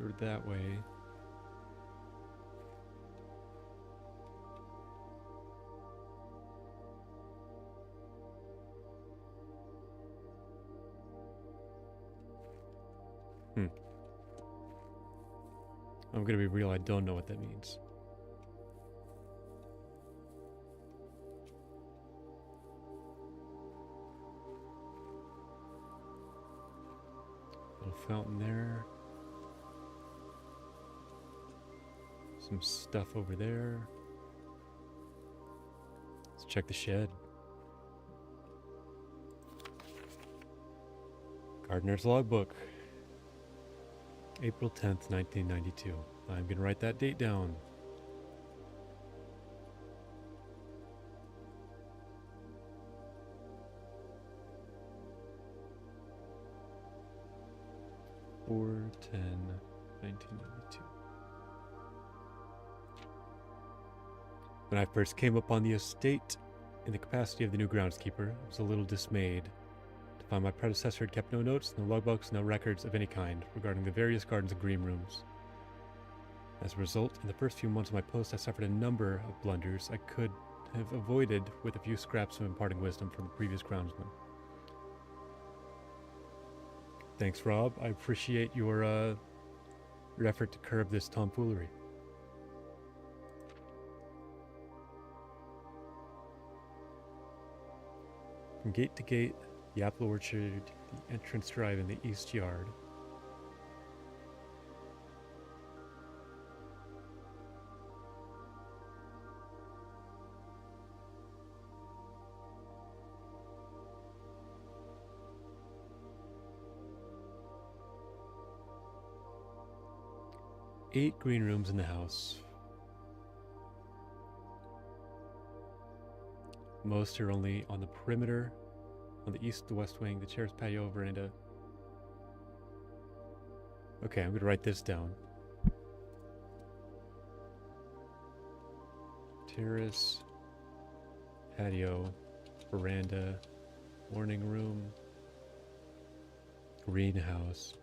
Or that way. I'm gonna be real, I don't know what that means. Little fountain there. Some stuff over there. Let's check the shed. Gardener's logbook. April 10th, 1992. I'm going to write that date down. Or 10, 1992. When I first came upon the estate in the capacity of the new groundskeeper, I was a little dismayed to find my predecessor had kept no notes, no logbooks, no records of any kind regarding the various gardens and green rooms. As a result, in the first few months of my post, I suffered a number of blunders I could have avoided with a few scraps of imparting wisdom from the previous groundsman. Thanks, Rob. I appreciate your effort to curb this tomfoolery. From gate to gate, the apple orchard, the entrance drive in the east yard. Eight green rooms in the house. Most are only on the perimeter, on the east, the west wing, the terrace, patio, veranda. Okay, I'm going to write this down. Terrace, patio, veranda, morning room, greenhouse,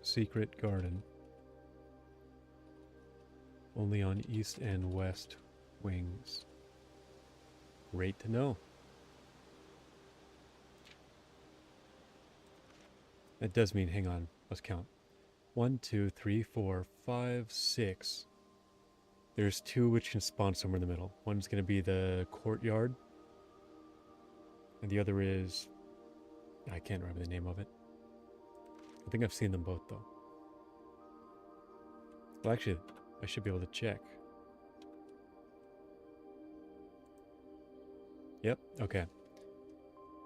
secret garden. Only on east and west wings. Great to know. That does mean, hang on, let's count. 1, 2, 3, 4, 5, 6. There's 2 which can spawn somewhere in the middle. One's going to be the courtyard. And the other is... I can't remember the name of it. I think I've seen them both, though. Well, actually, I should be able to check. Yep, okay.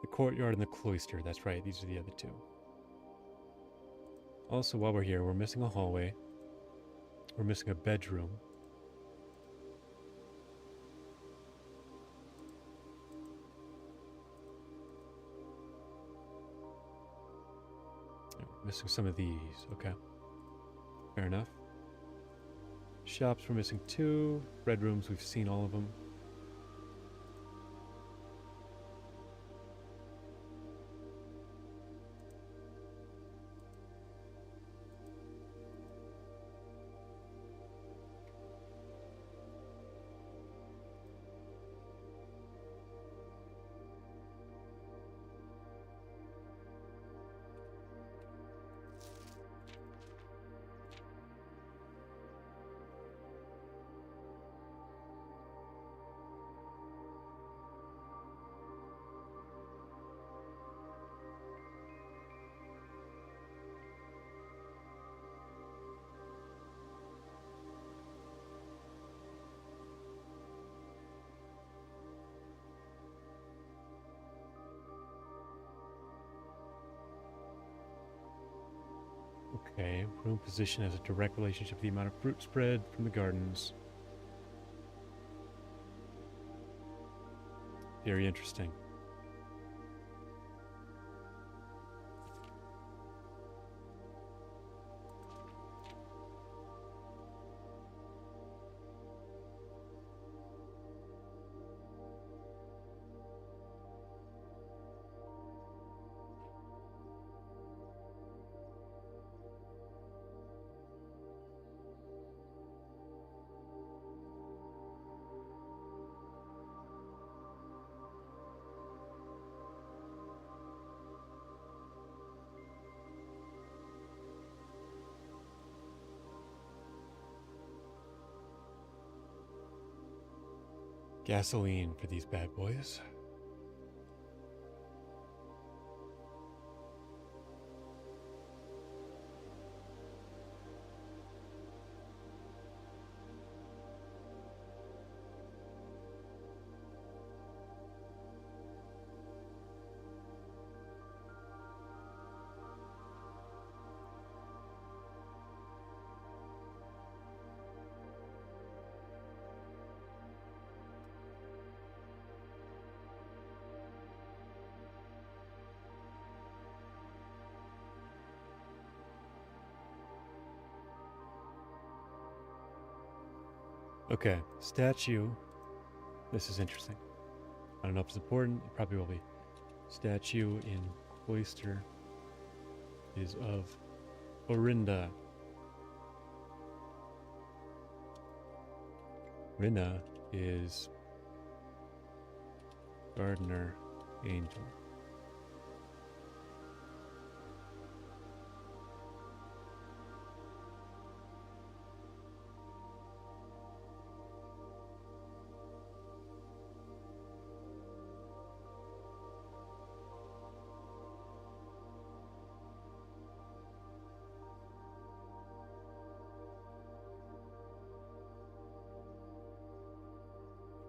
The courtyard and the cloister, that's right, these are the other 2. Also, while we're here, we're missing a hallway. We're missing a bedroom. Missing some of these, okay. Fair enough. Shops, we're missing 2. Red rooms, we've seen all of them. Okay, room position has a direct relationship to the amount of fruit spread from the gardens. Very interesting. Gasoline for these bad boys. Okay, statue. This is interesting. I don't know if it's important. It probably will be. Statue in cloister is of Orinda. Rinna is gardener angel.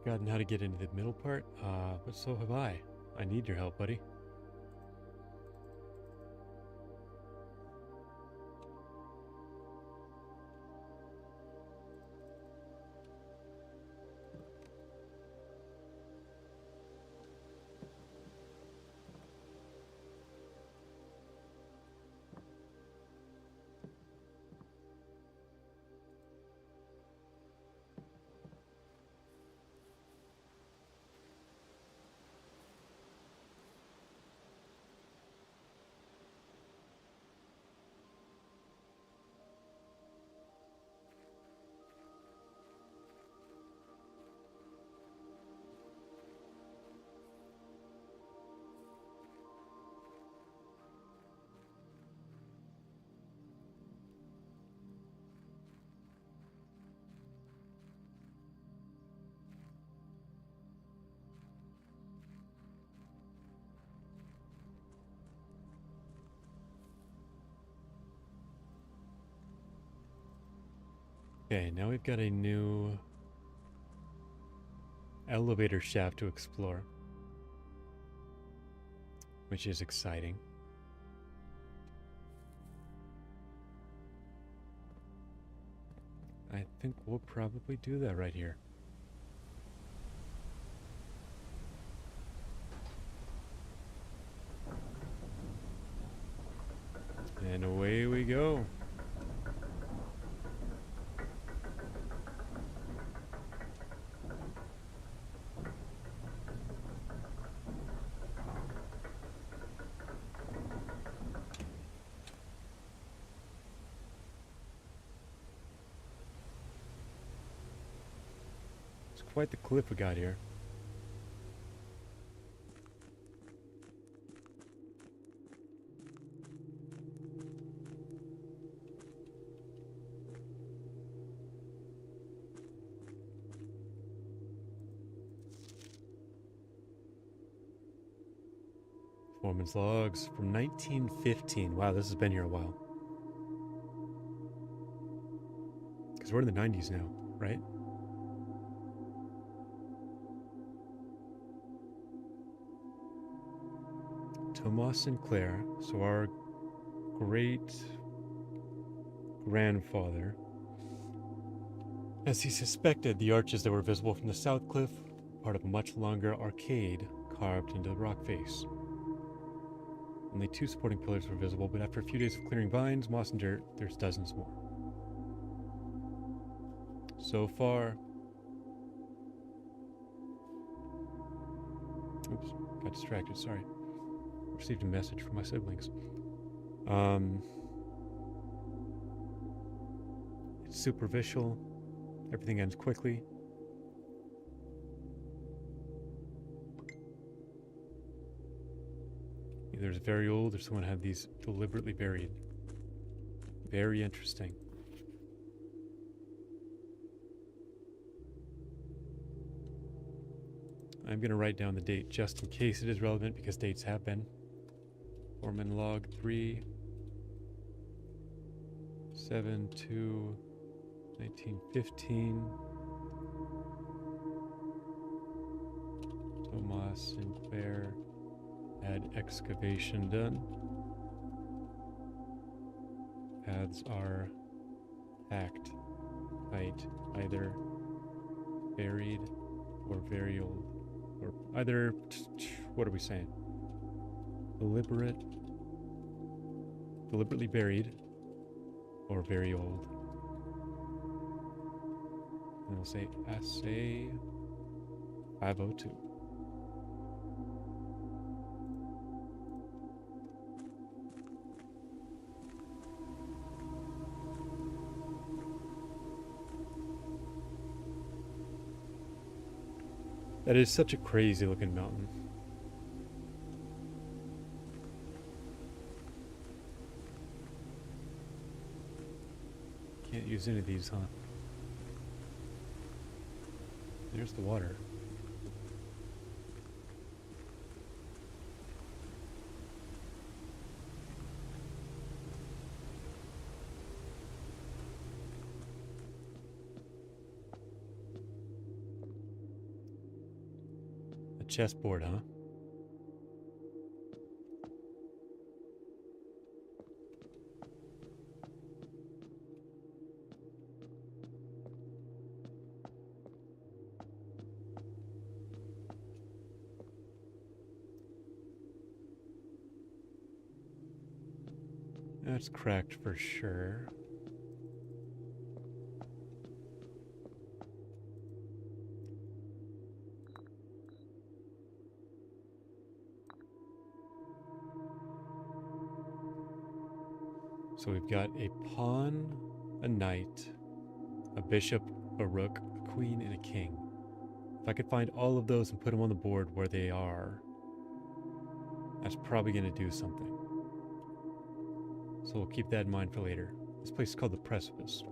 Forgotten how to get into the middle part? But so have I. I need your help, buddy. Okay, now we've got a new elevator shaft to explore, which is exciting. I think we'll probably do that right here. And away we go. It's quite the cliff we got here. Performance logs from 1915. Wow, this has been here a while. Because we're in the 90s now, right? Thomas Sinclair, so our great grandfather, as he suspected, the arches that were visible from the south cliff, part of a much longer arcade carved into the rock face. Only 2 supporting pillars were visible, but after a few days of clearing vines, moss and dirt, there's dozens more. So far... Oops, got distracted, sorry. Received a message from my siblings. It's superficial. Everything ends quickly. Either it's very old or someone had these deliberately buried. Very interesting. I'm going to write down the date just in case it is relevant, because dates have been. Foreman log 3 7/2/1915. Thomas Sinclair had excavation done. Paths are packed tight, either buried or very old. Or either, what are we saying? Deliberately buried, or very old. And we'll say assay 502. That is such a crazy looking mountain. Can't use any of these, huh? There's the water. A chessboard, huh? That's cracked for sure. So we've got a pawn, a knight, a bishop, a rook, a queen, and a king. If I could find all of those and put them on the board where they are, that's probably going to do something. So we'll keep that in mind for later. This place is called the Precipice.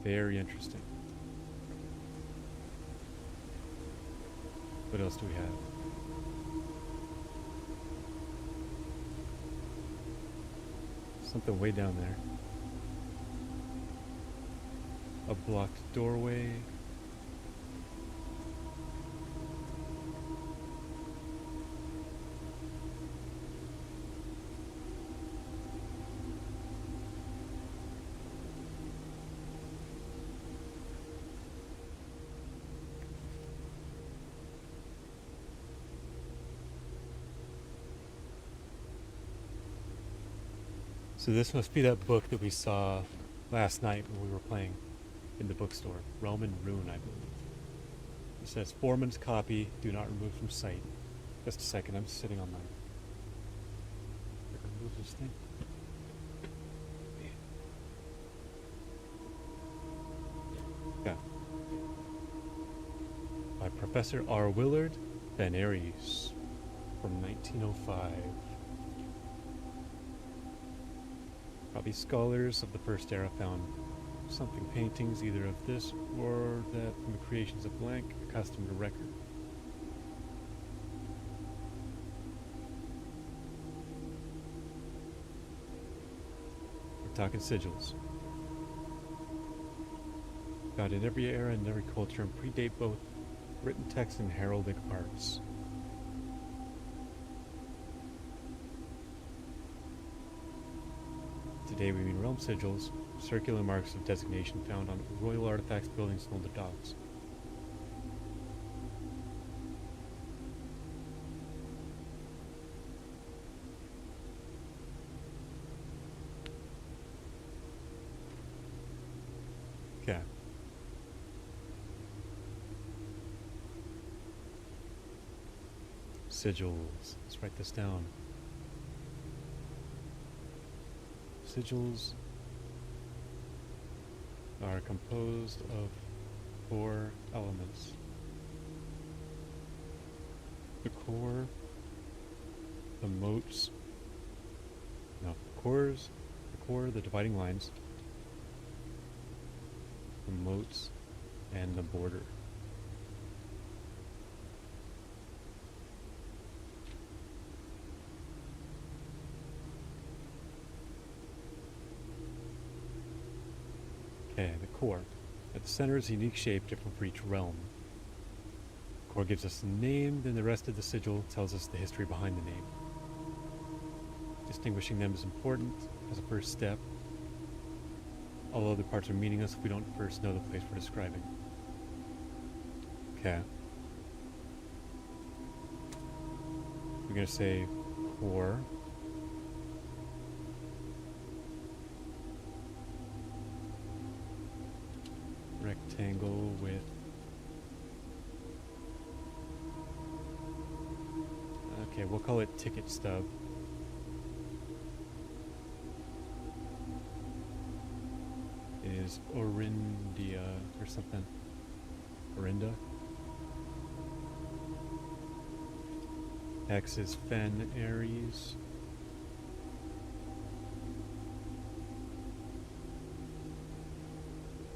Very interesting. What else do we have? Something way down there. A blocked doorway. So this must be that book that we saw last night when we were playing in the bookstore. Roman Rune, I believe. It says, Foreman's copy, do not remove from sight. Just a second, I'm sitting on my... Remove this thing. Yeah. By Professor R. Willard Van Aries from 1905. Probably scholars of the first era found something paintings either of this or that from the creations of blank accustomed to record. We're talking sigils. Found in every era and every culture and predate both written text and heraldic arts. Today we mean realm sigils, circular marks of designation found on royal artifacts, buildings, and older docks. Okay. Sigils. Let's write this down. Sigils are composed of 4 elements. The core, the moats, the core, the dividing lines, the moats, and the border. Okay, the core. At the center is a unique shape different for each realm. The core gives us a name, then the rest of the sigil tells us the history behind the name. Distinguishing them is important as a first step. All other parts are meaningless if we don't first know the place we're describing. Okay. We're going to say core. rectangle with... Okay, we'll call it ticket stub. Is Orindia or something. Orinda. X is Fen Aries.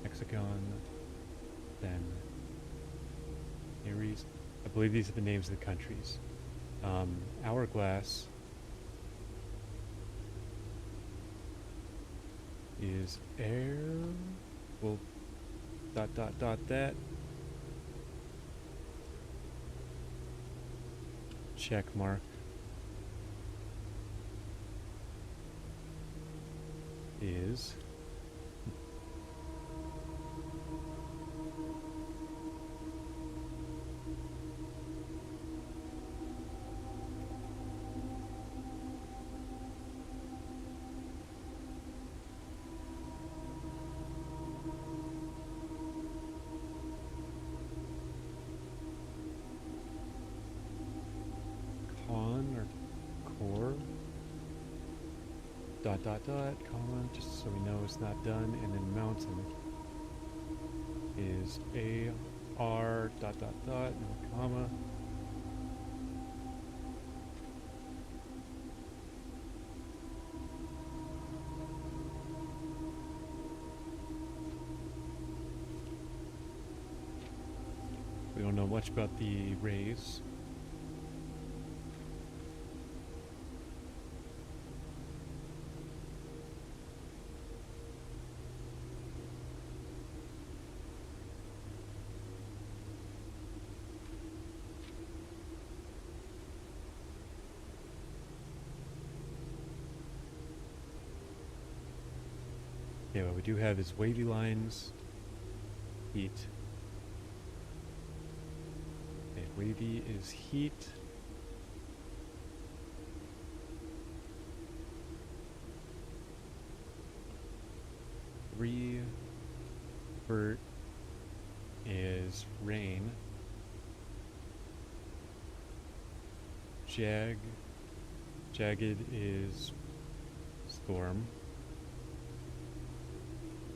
Hexagon. Fen Aries. I believe these are the names of the countries. Hourglass is air. We'll dot that. Check mark is dot, colon, just so we know it's not done, and then mountain is AR dot, no comma. We don't know much about the rays. Yeah, what we do have is wavy lines, heat. Okay, wavy is heat. Revert is rain. Jagged is storm.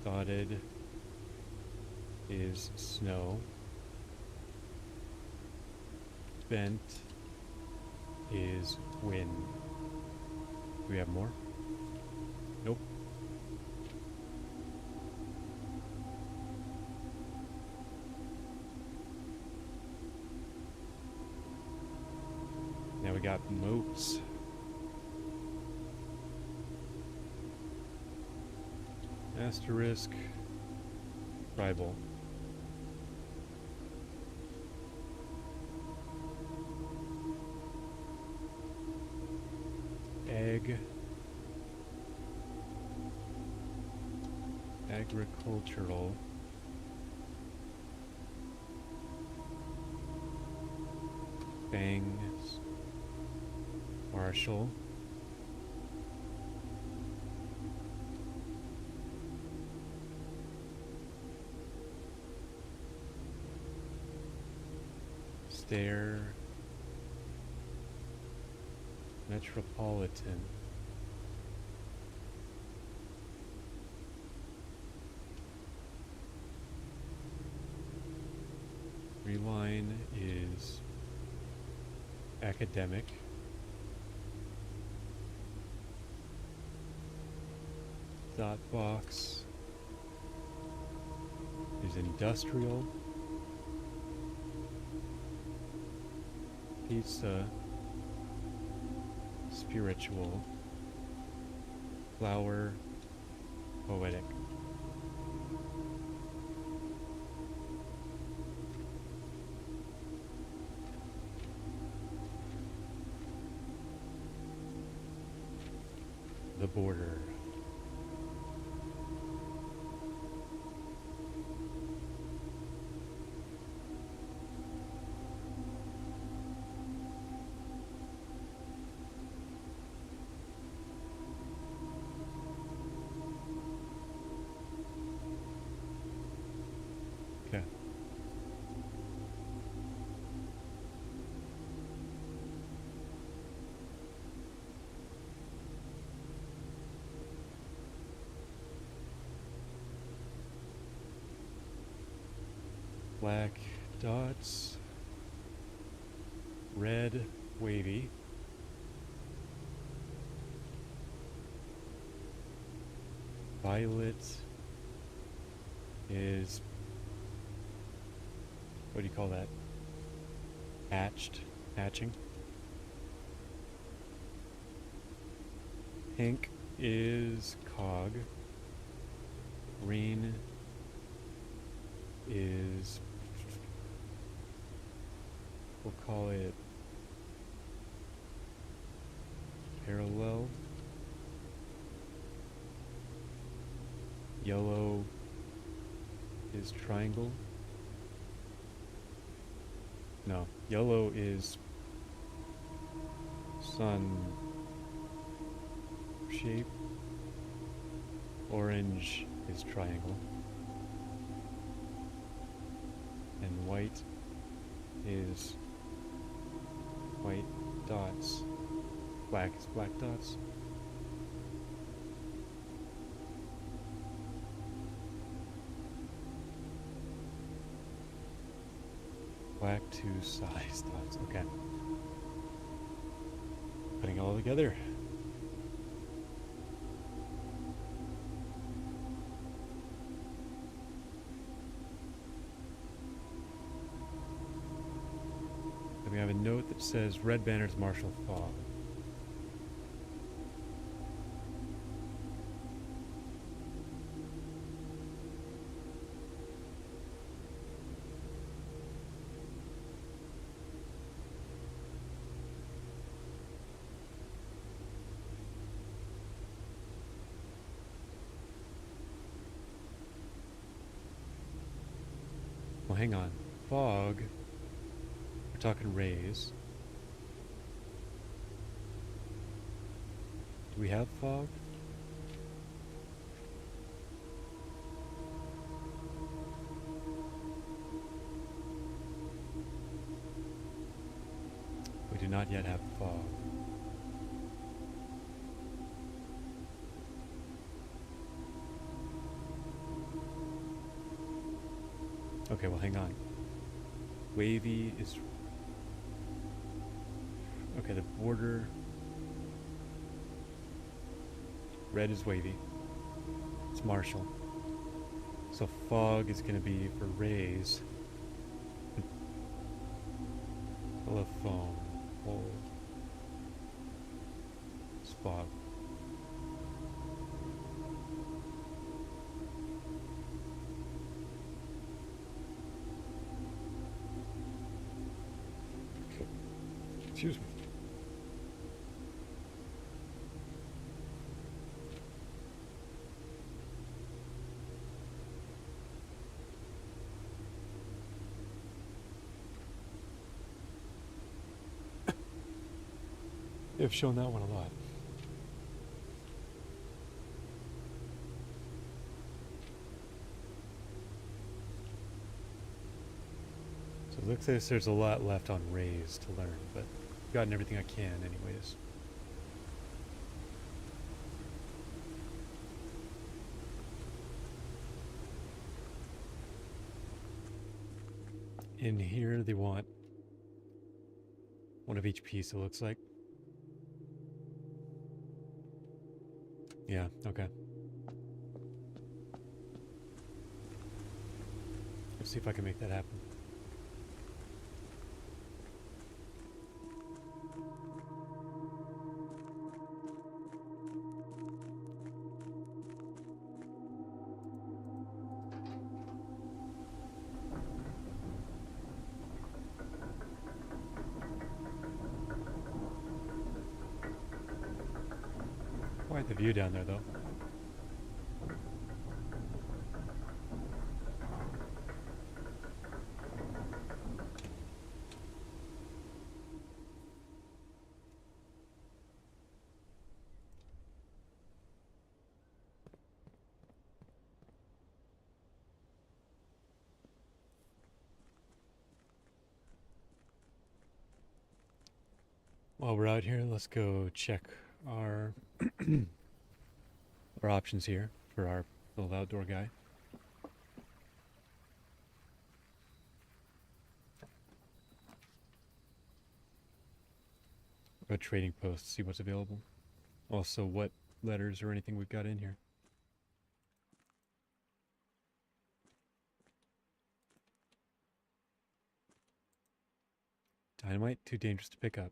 Dotted is snow. Bent is wind. Do we have more? Nope. Now we got moats. Asterisk. Tribal. Egg. Agricultural. Bangs. Marshall. Stair. Metropolitan. Reline is academic. Dot box is industrial. Pizza, spiritual. Flower, poetic. The border. Black dots. Red wavy. Violet is, what do you call that? Hatching. Pink is cog. Green is, we'll call it parallel. Yellow is triangle. No, yellow is sun shape. Orange is triangle. And white is white dots. Black is black dots. Black two size dots. Okay. Putting it all together. Then we have a note that says red banners marshal fog. Well, hang on. Fog. We're talking rays. Do we have fog? We do not yet have fog. Okay, well, hang on. Wavy is... Okay, the border... Red is wavy. It's martial. So fog is going to be for rays. Telephone pole. It's fog. Excuse me. They've shown that one a lot. So it looks like there's a lot left on rays to learn, but I've gotten everything I can anyways. In here they want one of each piece, it looks like. Yeah, okay. Let's see if I can make that happen. Quite the view down there, though. While we're out here, let's go check our our options here for our little outdoor guy. Go trading post, see what's available. Also, what letters or anything we've got in here. Dynamite, too dangerous to pick up.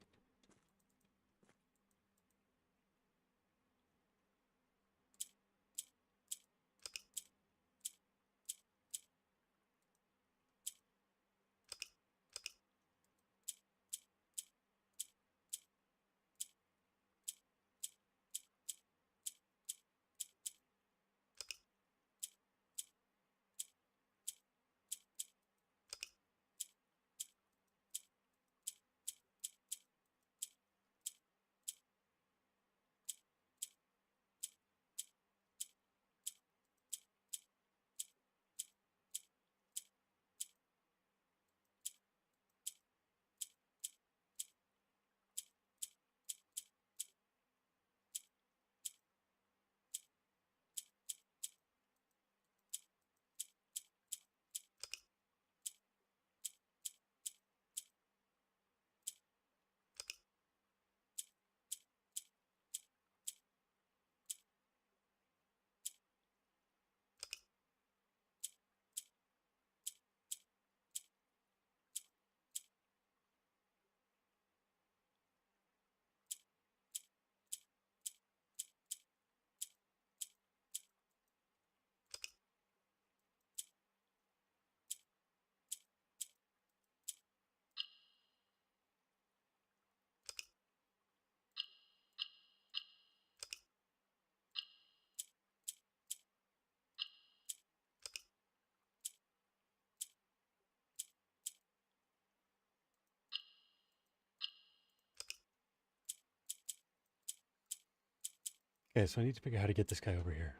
Okay, so I need to figure out how to get this guy over here.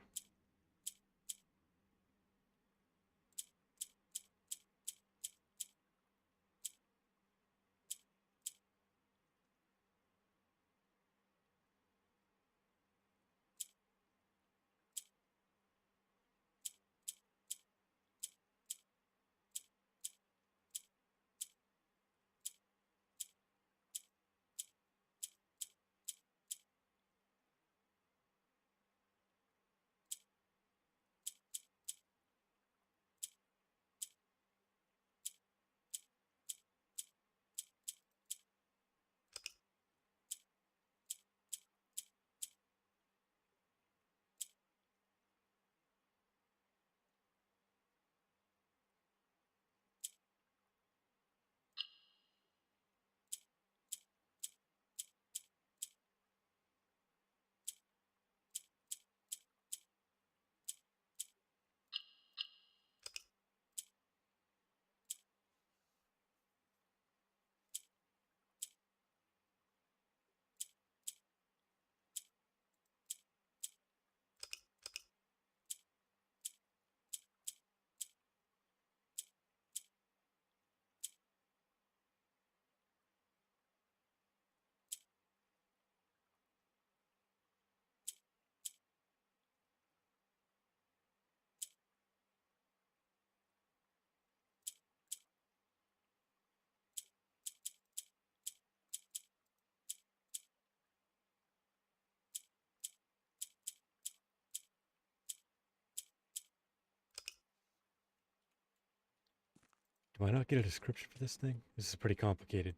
Do I not get a description for this thing? This is pretty complicated.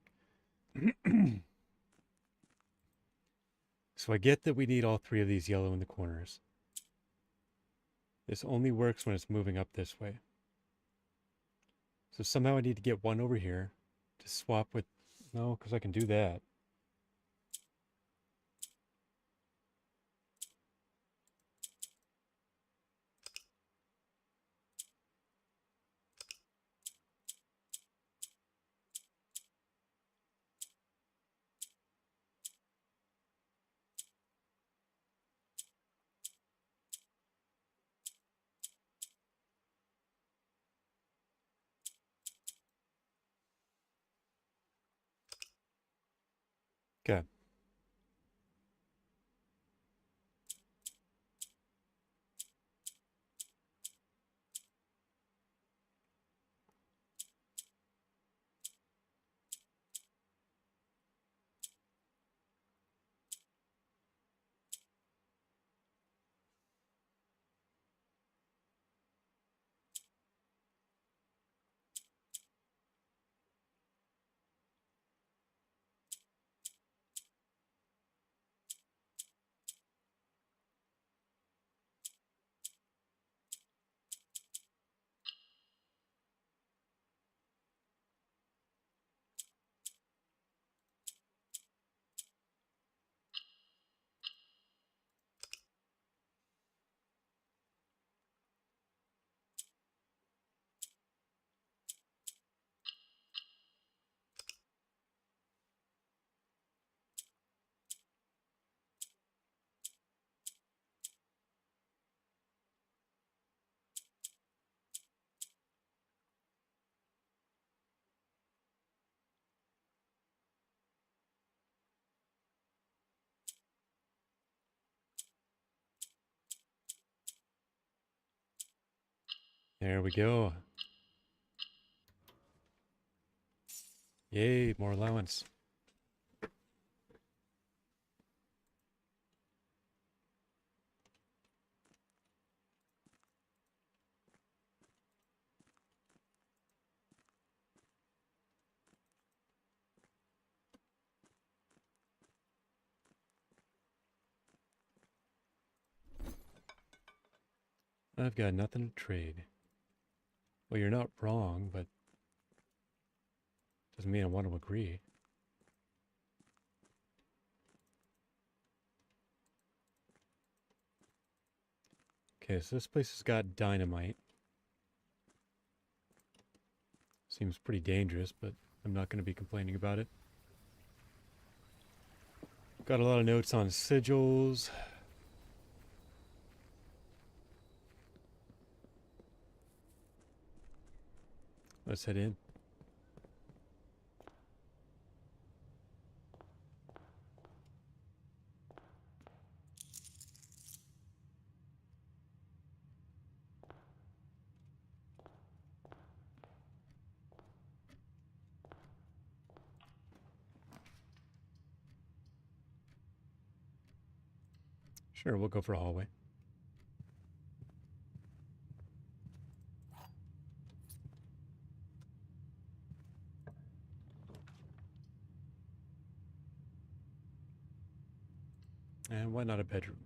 So I get that we need all three of these yellow in the corners. This only works when it's moving up this way. So somehow I need to get one over here to swap with... No, because I can do that. Okay. There we go. Yay, more allowance. I've got nothing to trade. Well, you're not wrong, but doesn't mean I want to agree. Okay, so this place has got dynamite. Seems pretty dangerous, but I'm not going to be complaining about it. Got a lot of notes on sigils. Let's head in. Sure, we'll go for a hallway. And why not a bedroom?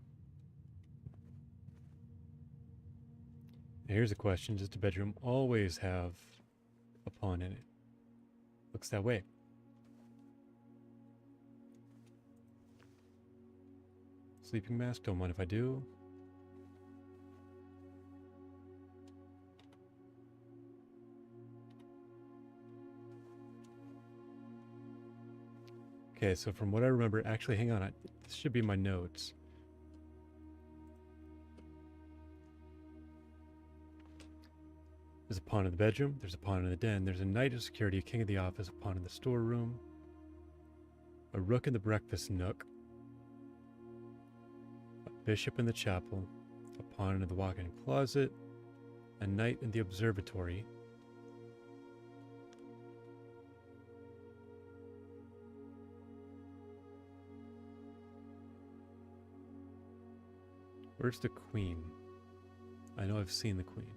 Here's a question. Does the bedroom always have a pawn in it? Looks that way. Sleeping mask, don't mind if I do. Okay, so from what I remember, actually, hang on, this should be my notes. There's a pawn in the bedroom, there's a pawn in the den, there's a knight of security, a king of the office, a pawn in the storeroom, a rook in the breakfast nook, a bishop in the chapel, a pawn in the walk-in closet, a knight in the observatory, where's the queen? I know I've seen the queen.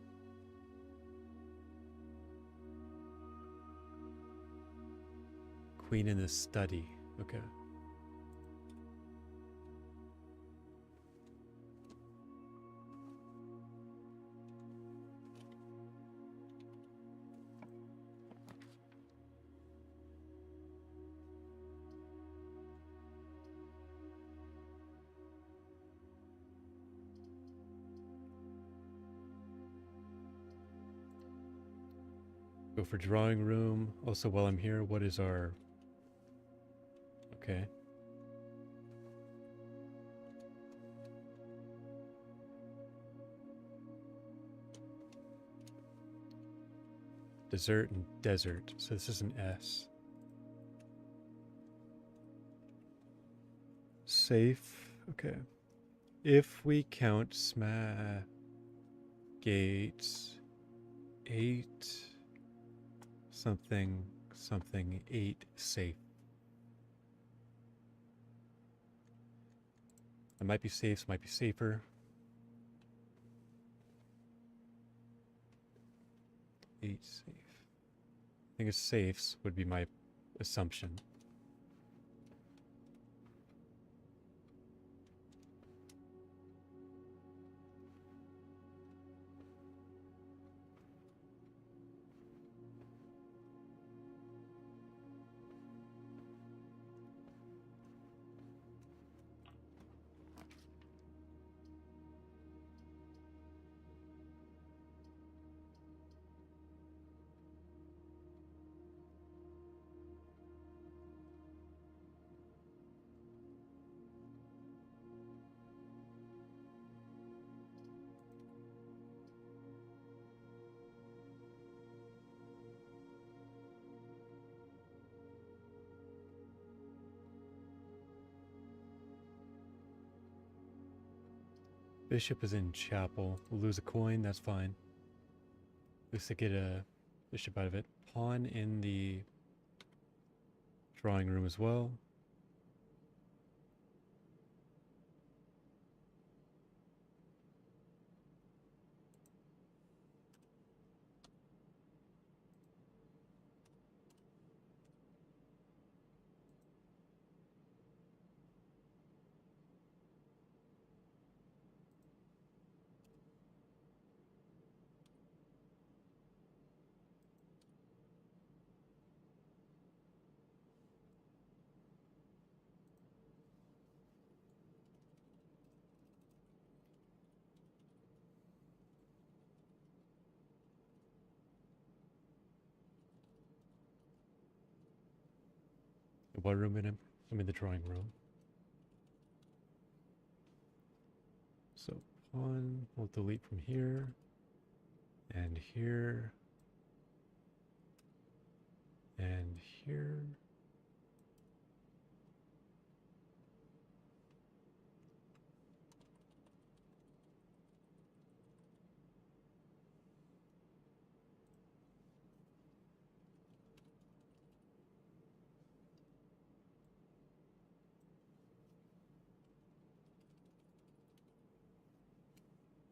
Queen in the study. Okay. Go for drawing room. Also, while I'm here, what is our... Okay. Dessert and desert. So this is an S. Safe. Okay. If we count gates 8 something 8 safe. It might be safe, might be safer. 8 safe. I think it's safes would be my assumption. Bishop is in chapel. We'll lose a coin, that's fine. At least I get a bishop out of it. Pawn in the drawing room as well. What room in him? I'm in the drawing room. So pawn, we'll delete from here and here and here.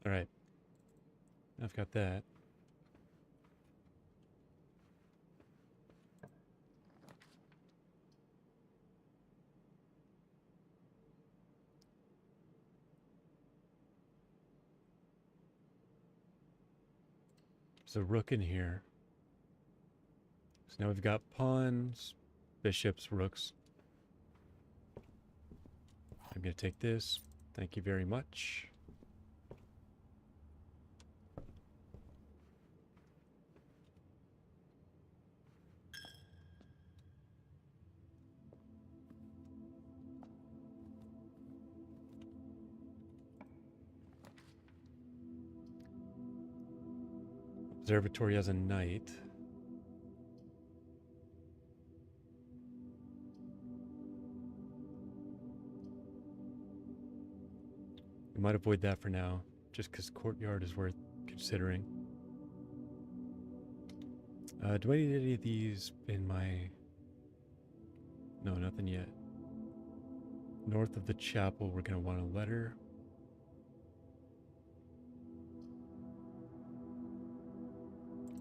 All right, I've got that. There's a rook in here. So now we've got pawns, bishops, rooks. I'm going to take this. Thank you very much. Observatory has a knight. We might avoid that for now, just because courtyard is worth considering. Do I need any of these in my... No, nothing yet. North of the chapel, we're going to want a letter.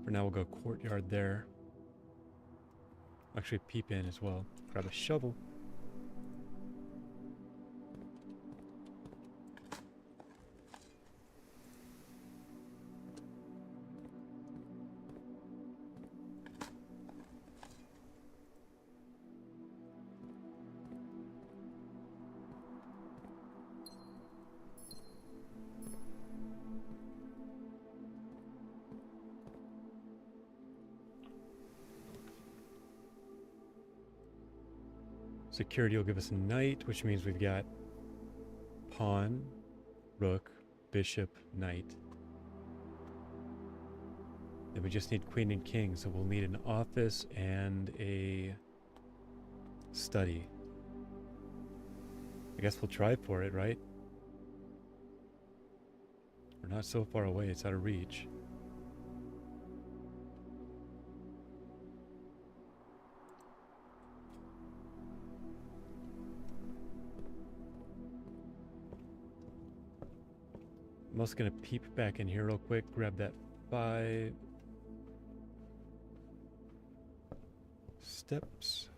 For now, we'll go courtyard there. Actually, peep in as well. Grab a shovel. Security will give us a knight, which means we've got pawn, rook, bishop, knight. Then we just need queen and king, so we'll need an office and a study. I guess we'll try for it, right? We're not so far away, it's out of reach. I'm also going to peep back in here real quick, grab that 5 steps.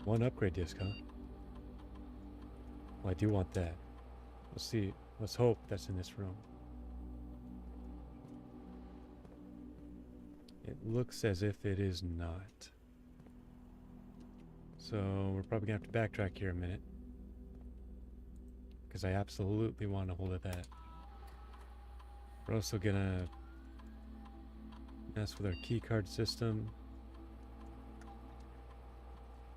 One upgrade disc, huh? Well, I do want that. Let's see. Let's hope that's in this room. It looks as if it is not. So we're probably gonna have to backtrack here a minute, because I absolutely want a hold of that. We're also gonna mess with our keycard system.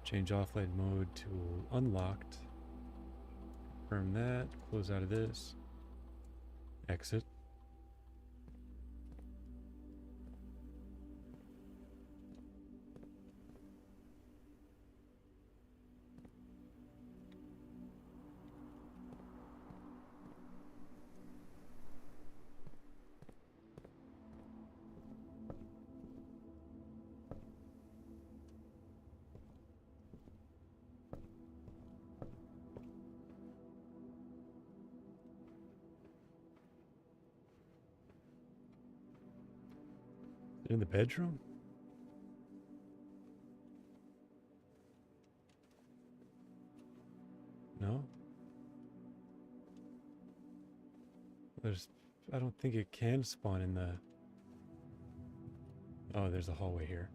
Change offline mode to unlocked. Confirm that. Close out of this. Exit. In the bedroom? No? There's... I don't think it can spawn in the... Oh, there's a hallway here.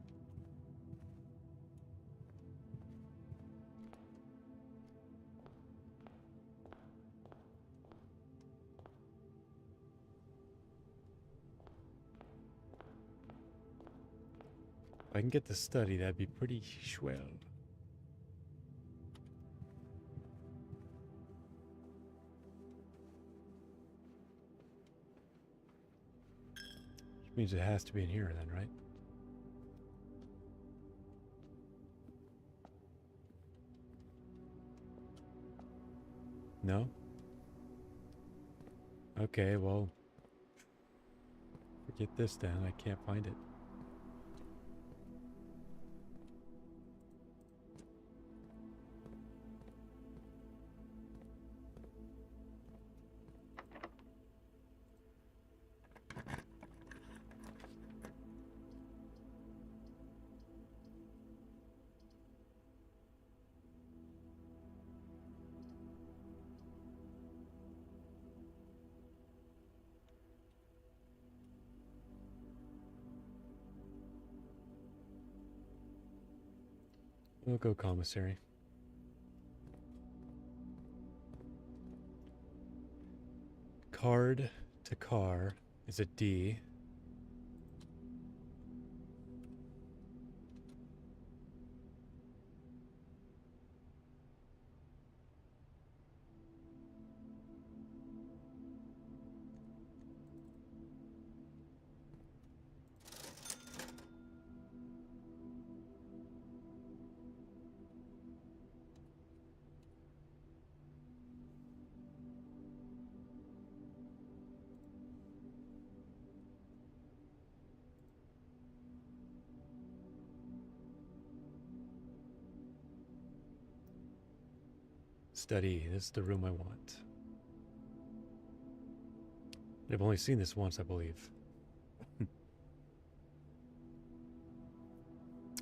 If I can get the study, that'd be pretty swell. Which means it has to be in here then, right? No? Okay, well... forget this then, I can't find it. We'll go commissary. Card to car is a D. Study, this is the room I want. I've only seen this once, I believe.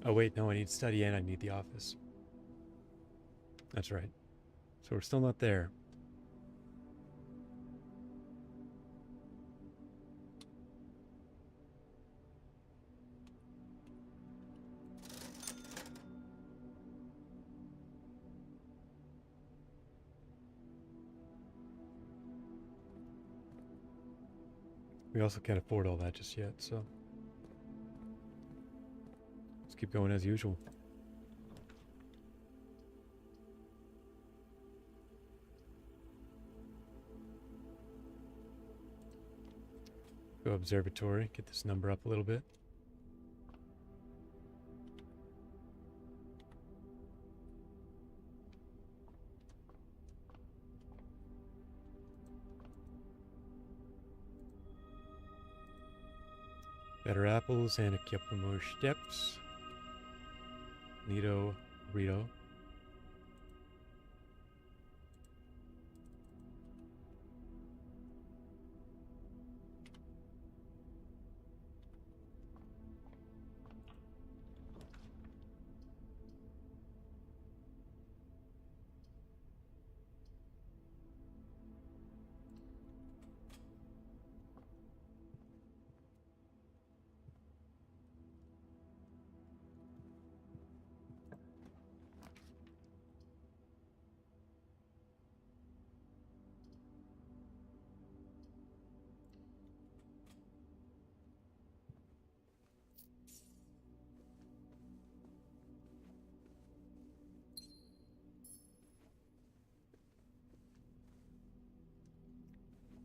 Oh wait, no, I need study and I need the office. That's right. So we're still not there. We also can't afford all that just yet, so let's keep going as usual. Go observatory, get this number up a little bit. Better apples and a couple more steps. Nito, Rito.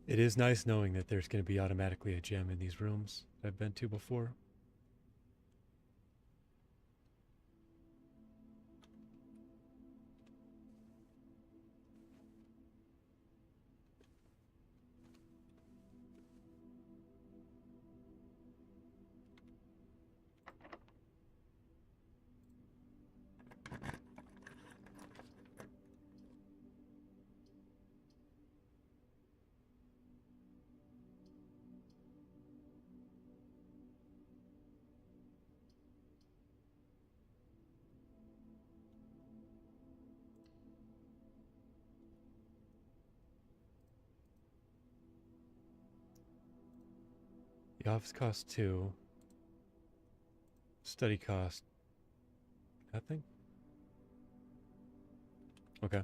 It is nice knowing that there's going to be automatically a gem in these rooms I've been to before. The office costs 2. Study cost nothing? Okay.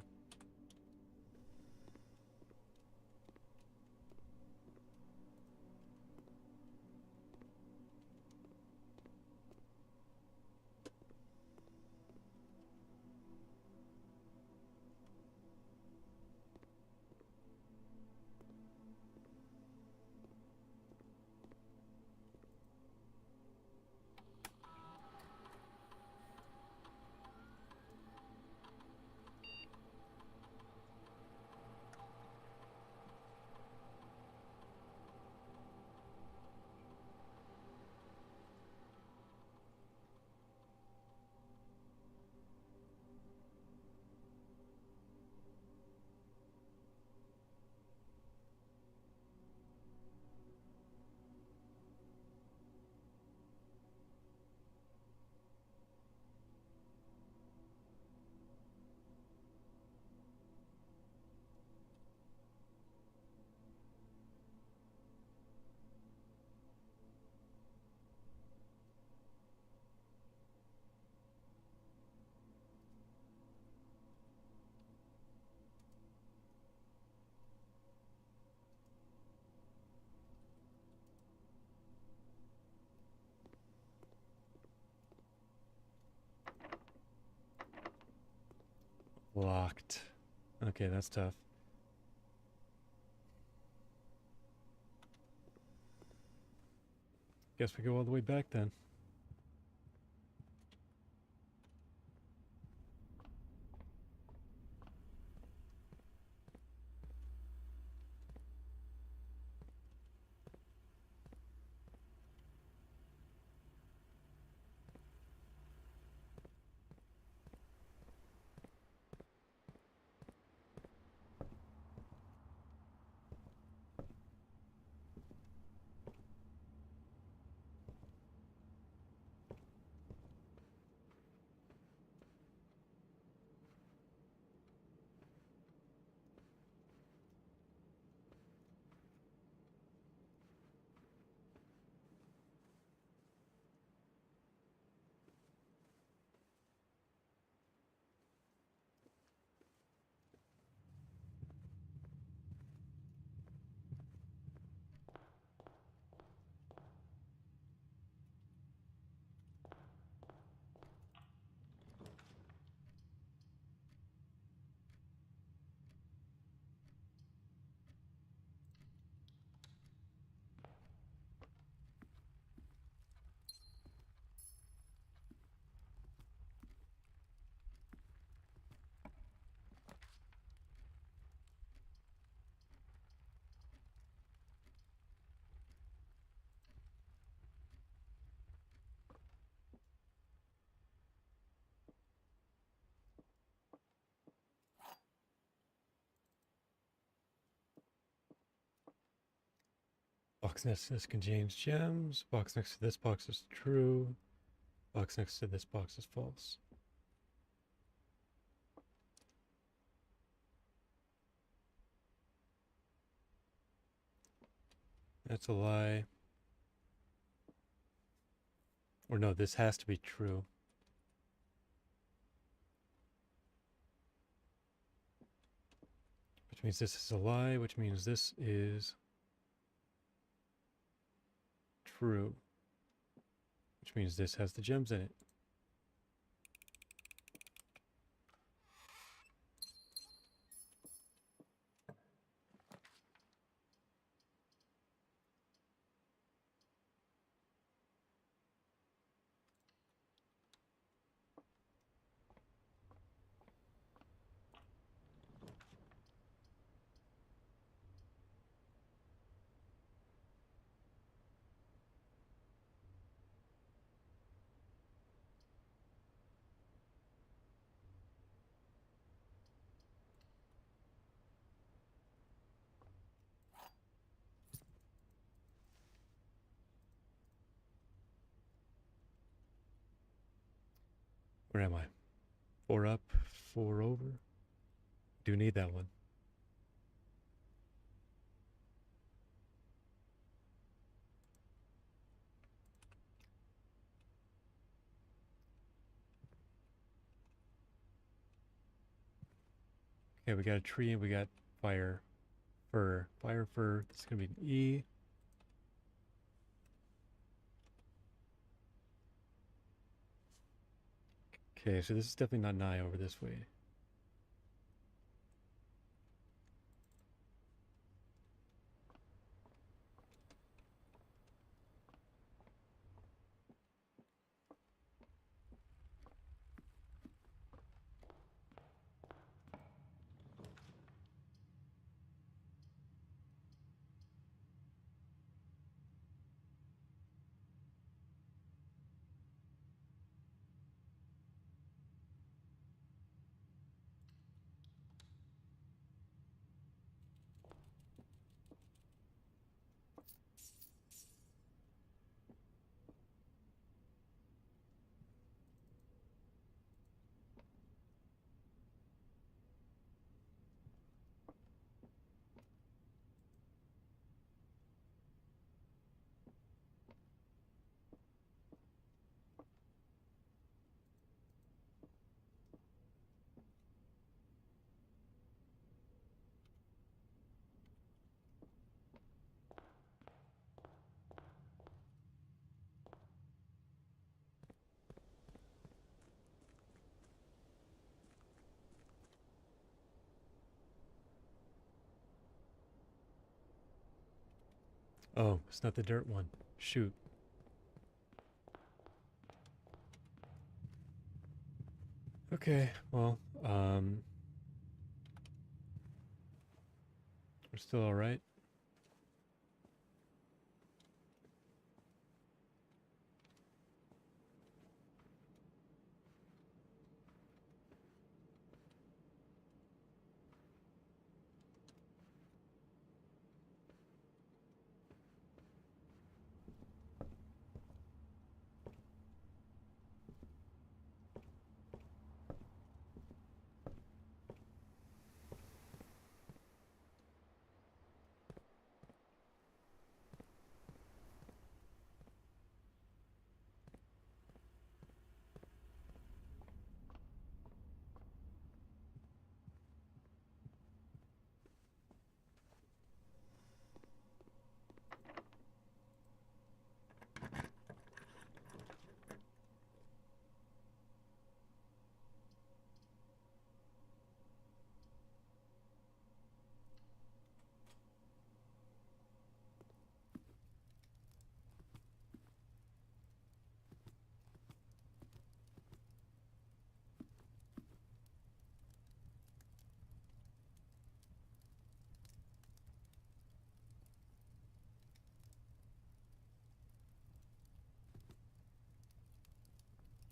Locked. Okay, that's tough. Guess we go all the way back then. Box next to this contains gems. Box next to this box is true. Box next to this box is false. That's a lie. Or no, this has to be true. Which means this is a lie, which means this is true. Which means this has the gems in it. Where am I? 4 up, 4 over. Do need that one. Okay, we got a tree and we got fire. Fur. Fire, fur. This is going to be an E. Okay, so this is definitely not nigh over this way. Oh, it's not the dirt one. Shoot. Okay, well, we're still all right.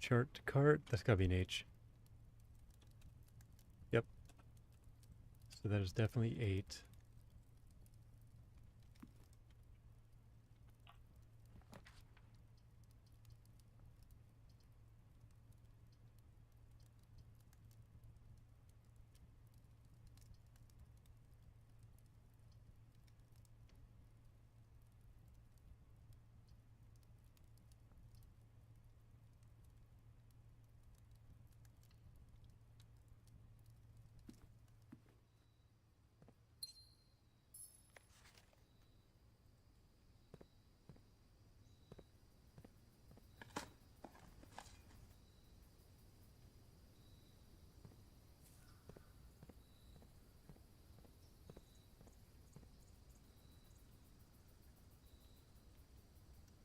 Chart to cart. That's gotta be an H. Yep. So that is definitely 8.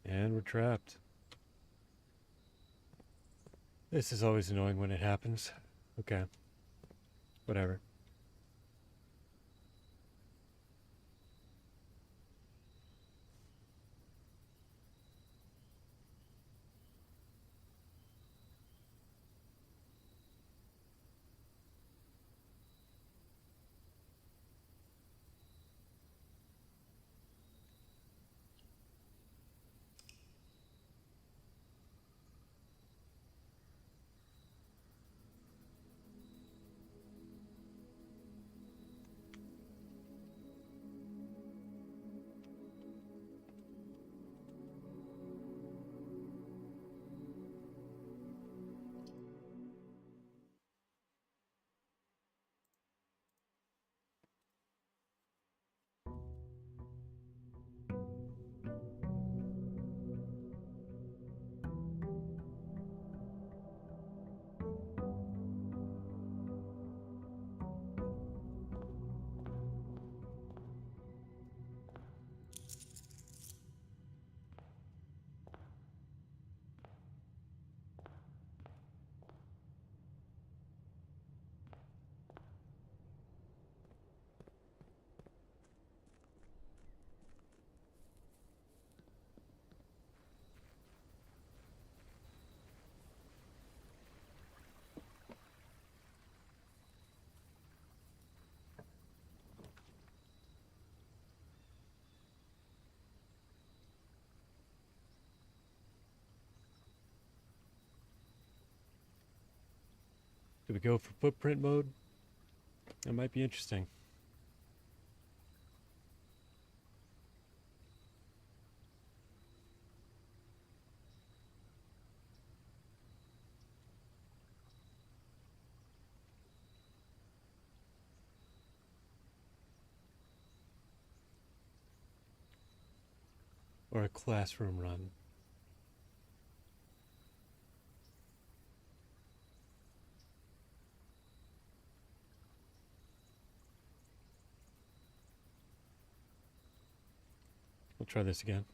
And we're trapped. This is always annoying when it happens. Okay. Whatever. Do we go for footprint mode? That might be interesting. Or a classroom run. We'll try this again.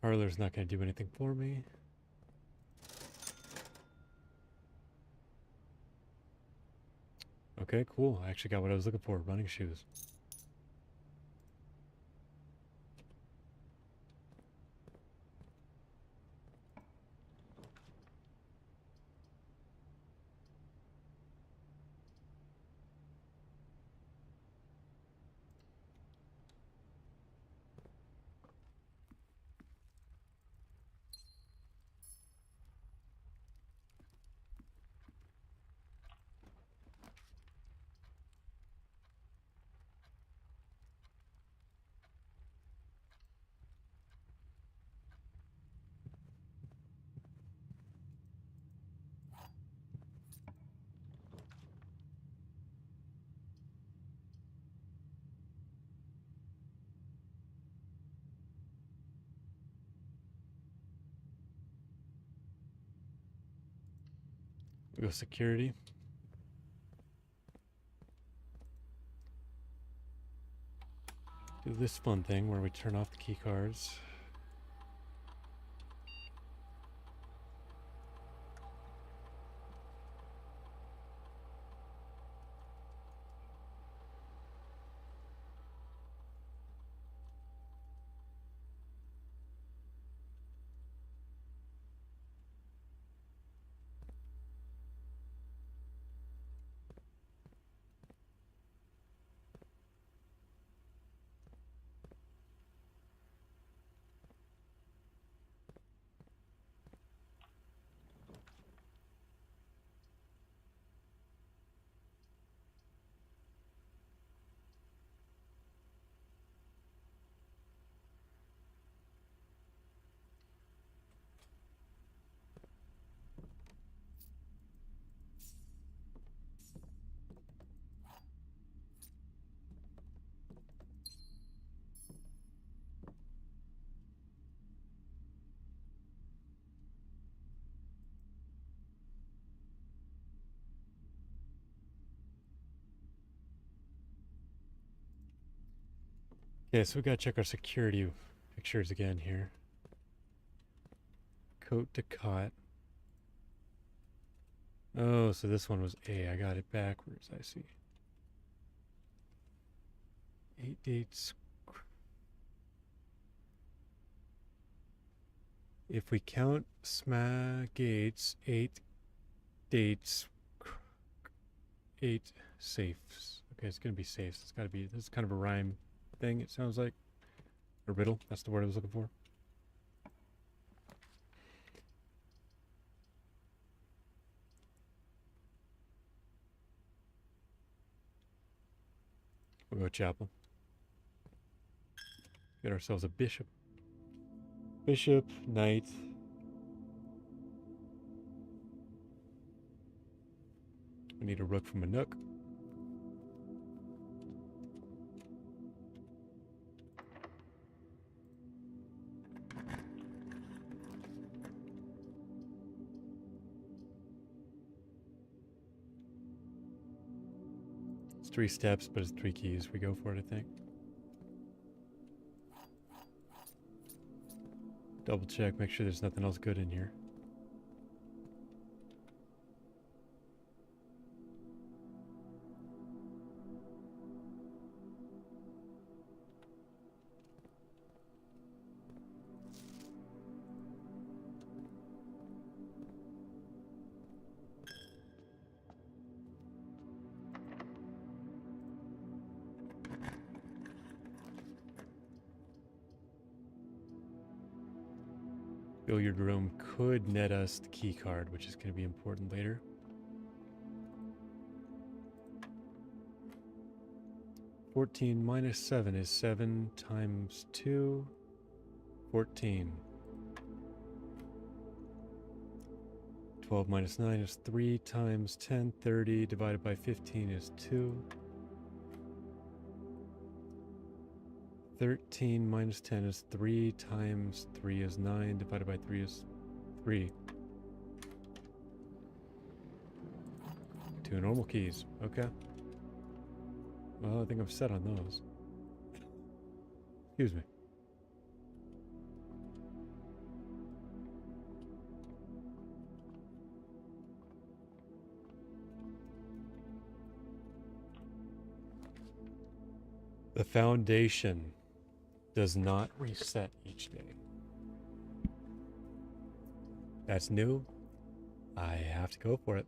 Parlor's not going to do anything for me. Okay, cool. I actually got what I was looking for, running shoes. We go security. Do this fun thing where we turn off the key cards. Yeah, so we gotta check our security pictures again here. Coat to cot. Oh, so this one was A. I got it backwards, I see. 8 dates. If we count gates, 8 dates, 8 safes. Okay, it's gonna be safes. It's gotta be, this is kind of a rhyme thing, it sounds like. A riddle, that's the word I was looking for. We'll go chapel. Get ourselves a bishop. Bishop, knight. We need a rook from a nook. It's 3 steps, but it's 3 keys. We go for it, I think. Double check, make sure there's nothing else good in here. Billiard room could net us the key card, which is going to be important later. $14 minus 7 is 7 times 2. 14. 12 minus 9 is 3 times 10. 30 divided by 15 is 2. 13 minus 10 is 3 times 3 is 9. Divided by 3 is 3. 2 normal keys. Okay. Well, I think I'm set on those. Excuse me. The foundation does not reset each day. That's new. I have to go for it.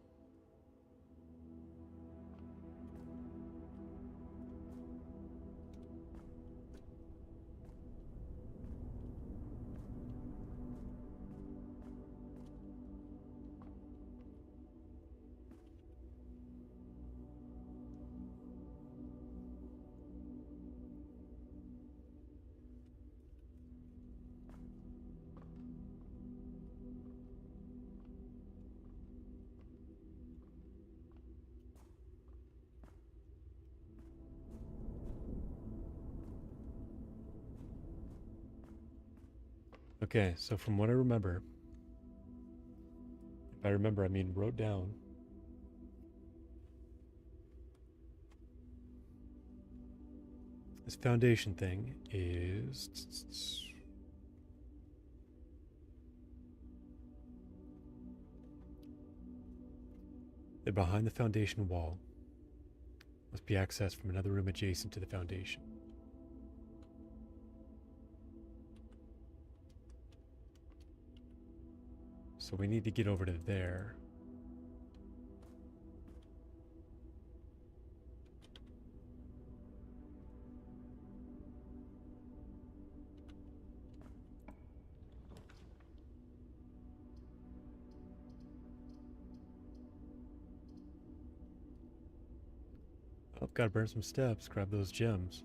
Okay, so from what I remember, if I remember, I mean wrote down, this foundation thing is that behind the foundation wall must be accessed from another room adjacent to the foundation. So we need to get over to there. Oh, gotta burn some steps, grab those gems.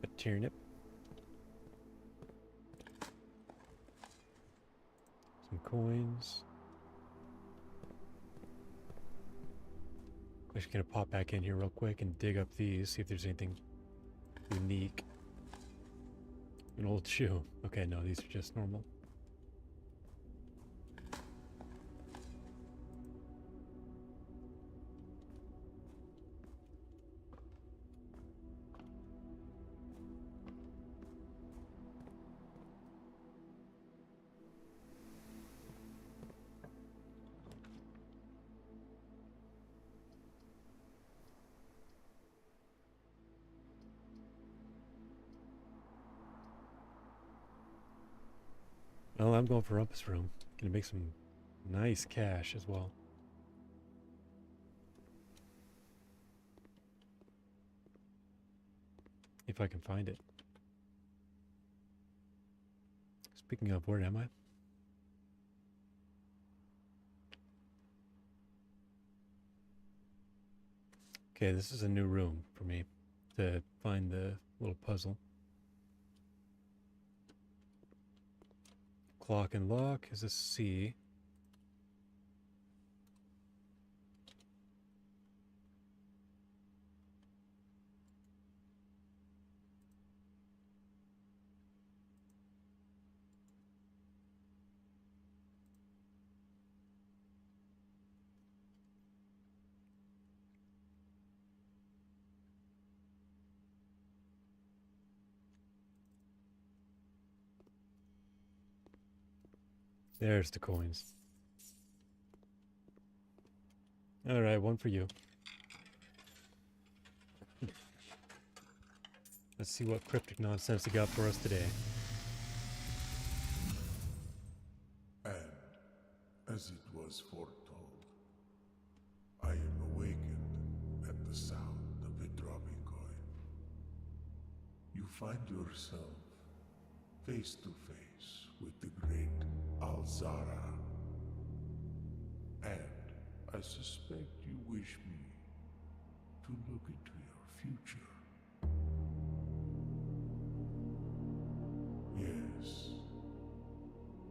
A turnip. Some coins. I'm just gonna pop back in here real quick and dig up these, see if there's anything unique. An old shoe. Okay, no, these are just normal. Well, I'm going for Rumpus Room. Gonna make some nice cash as well. If I can find it. Speaking of, where am I? Okay, this is a new room for me to find the little puzzle. Clock and lock is a C. There's the coins. Alright, one for you. Let's see what cryptic nonsense you got for us today. And, as it was foretold, I am awakened at the sound of a dropping coin. You find yourself face to face with the great Alzara. And I suspect you wish me to look into your future. Yes,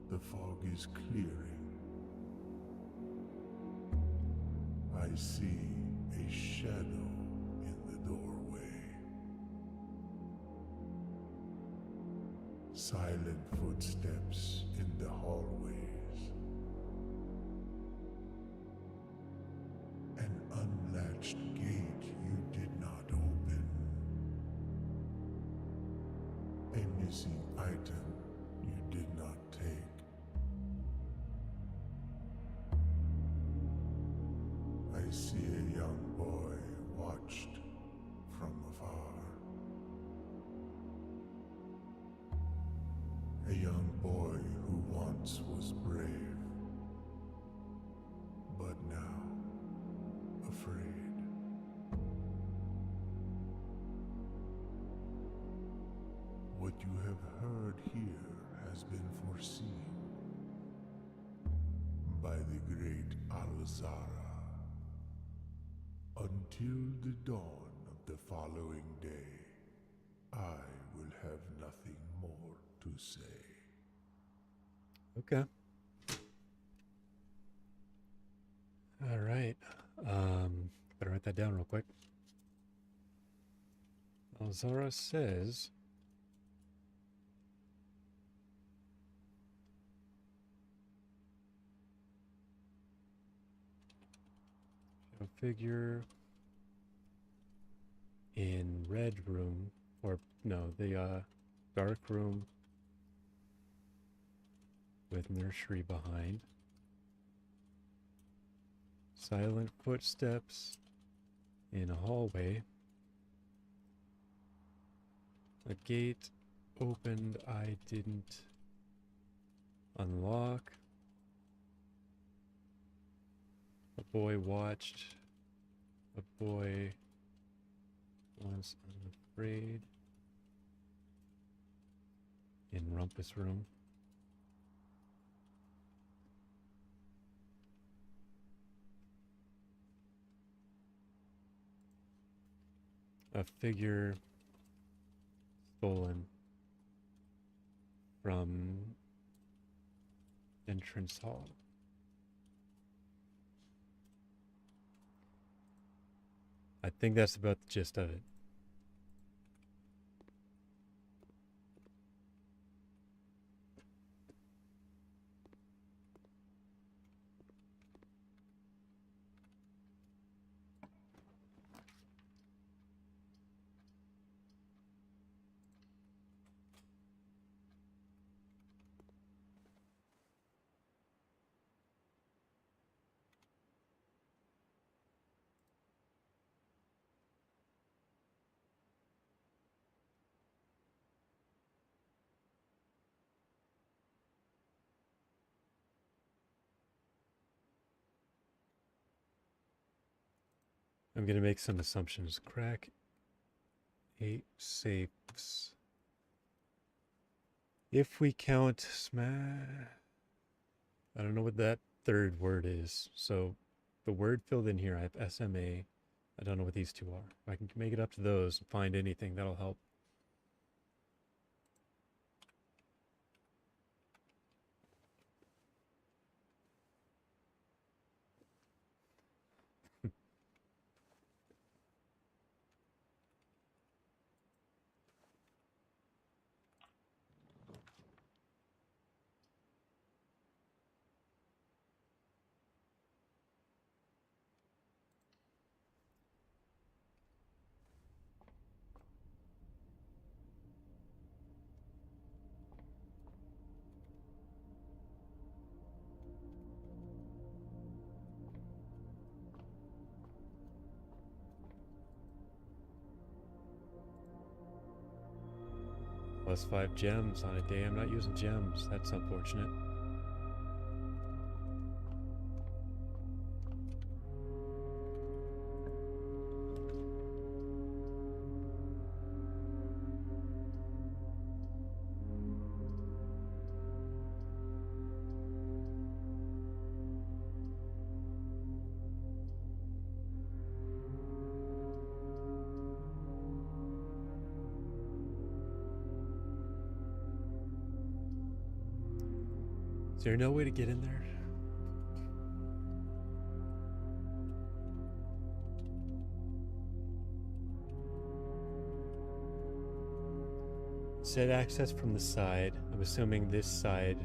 the fog is clearing. I see a shadow in the doorway. Silent footsteps in the hallways. An unlatched gate you did not open. A missing item you did not take. I see a young boy watched from afar. A young boy who once was brave, but now afraid. What you have heard here has been foreseen by the great Alzara. Until the dawn of the following day, I will have nothing more to say. Okay. Alright. Better write that down real quick. Alzara says... Shadow figure in red room, or no, the dark room with nursery behind. Silent footsteps in a hallway. A gate opened I didn't unlock. A boy watched. A boy was unafraid. In Rumpus room. A figure stolen from entrance hall. I think that's about the gist of it. I'm going to make some assumptions. Crack 8 safes If we count I don't know what that third word is. So the word filled in here, I have SMA. I don't know what these two are. If I can make it up to those and find anything, that'll help. Plus 5 gems on a day I'm not using gems. That's unfortunate. Is there no way to get in there? It said access from the side. I'm assuming this side,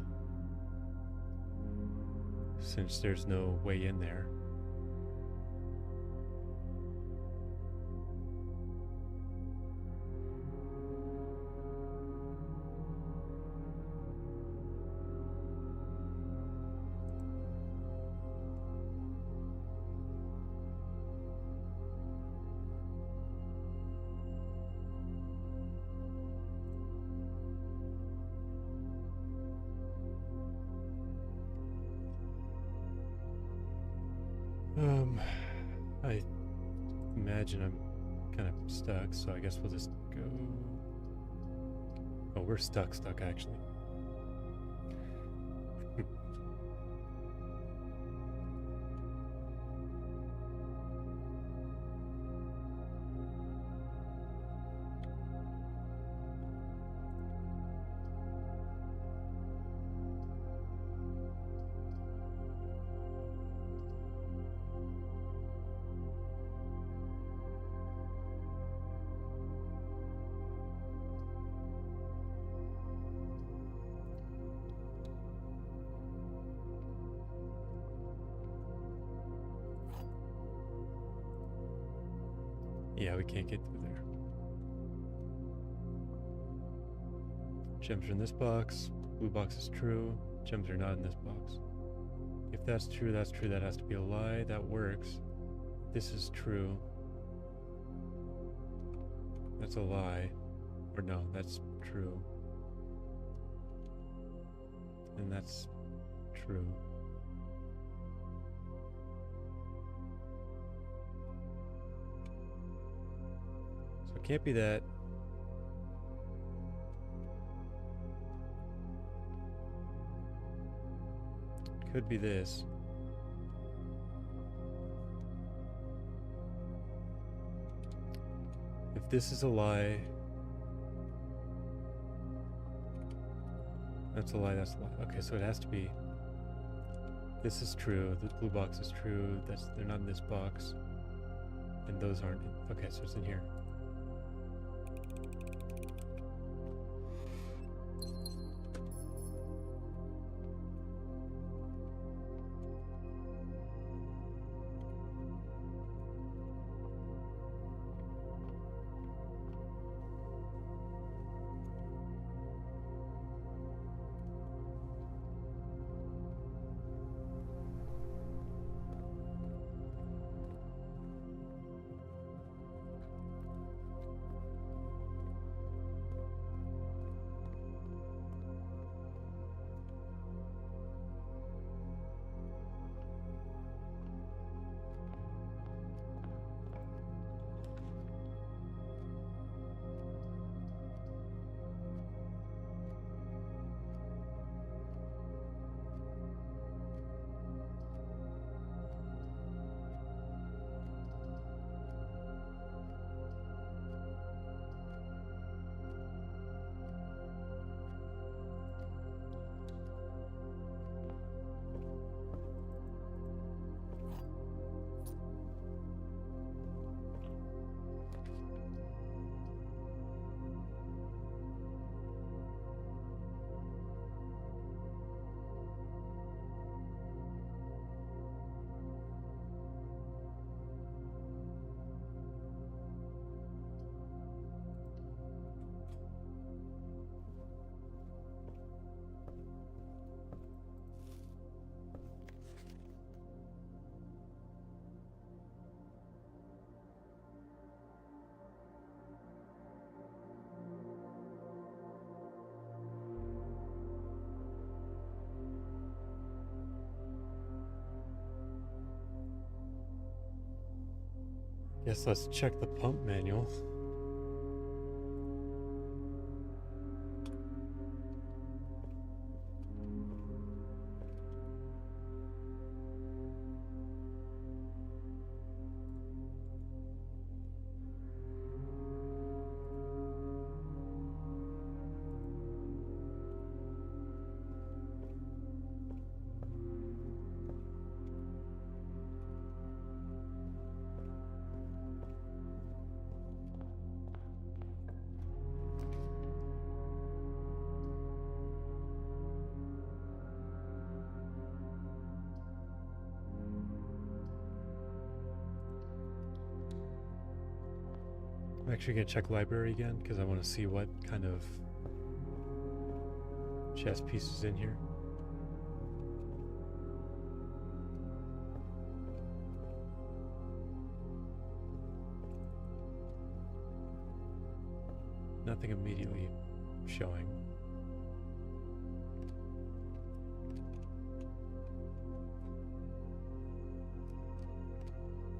since there's no way in there. I imagine I'm kind of stuck, so I guess we'll just go. Oh, we're stuck actually. Yeah, we can't get through there. Gems are in this box. Blue box is true. Gems are not in this box. If that's true, that's true. That has to be a lie. That works. This is true. That's a lie. Or no, that's true. And that's true. So it can't be that. Could be this. If this is a lie, that's a lie, that's a lie. Okay, so it has to be. This is true. The blue box is true. They're not in this box. And those aren't. Okay, so it's in here. Guess let's check the pump manual. I'm actually gonna check library again because I want to see what kind of chess pieces in here. Nothing immediately showing.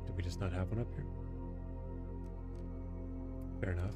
Did we just not have one up here? Fair enough.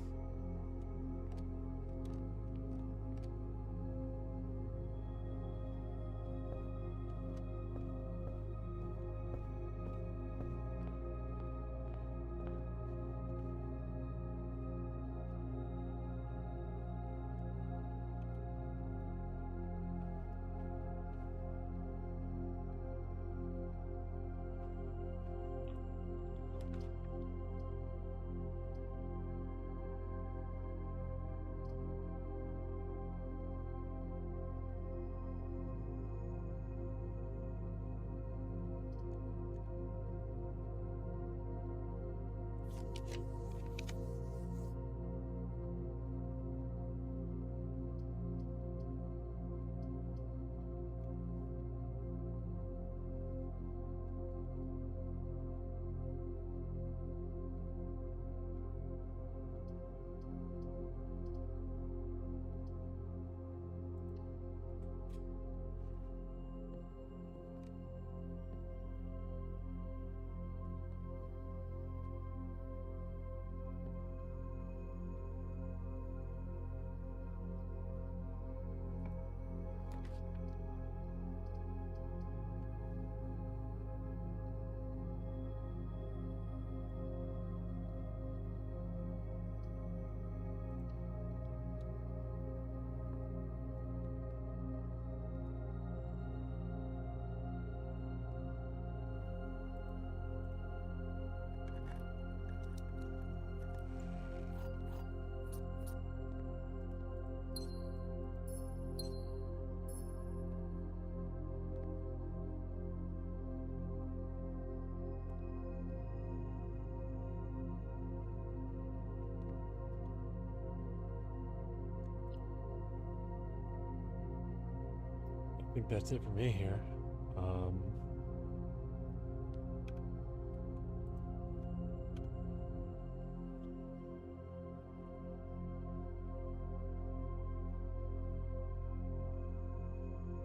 I think that's it for me here.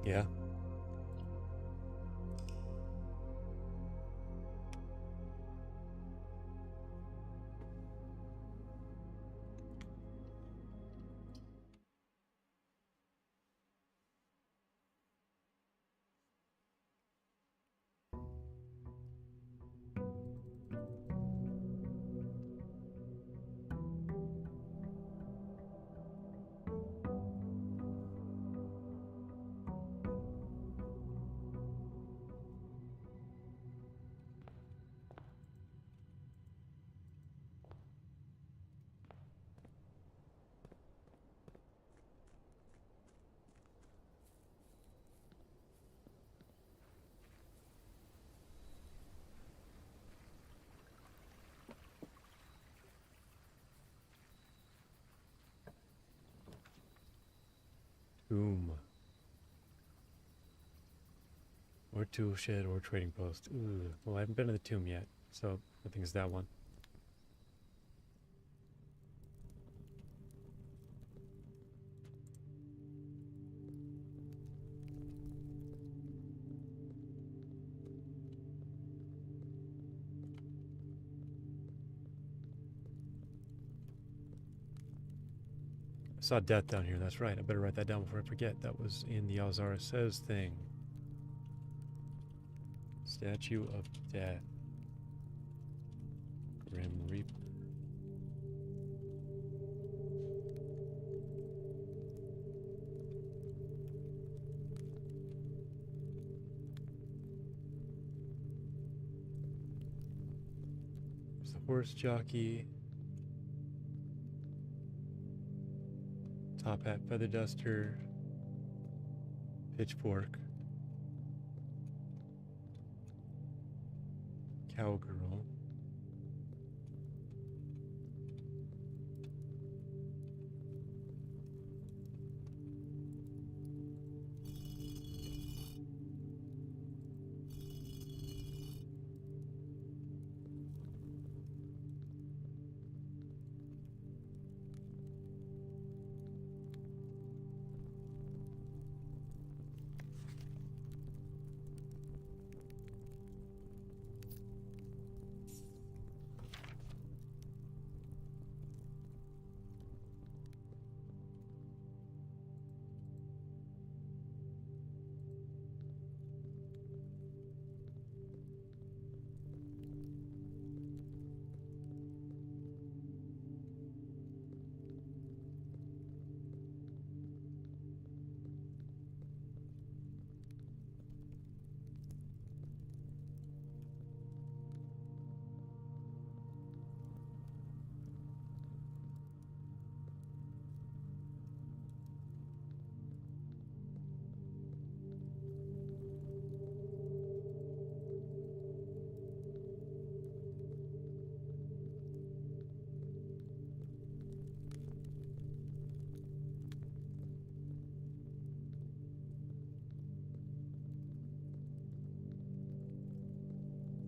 Yeah. Tomb. Or tool shed or trading post. Ooh. Well, I haven't been to the tomb yet, so I think it's that one. Saw death down here, that's right. I better write that down before I forget. That was in the Alzara Says thing. Statue of Death. Grim Reaper. There's the horse jockey. Top hat, feather duster, pitchfork, cowgirl.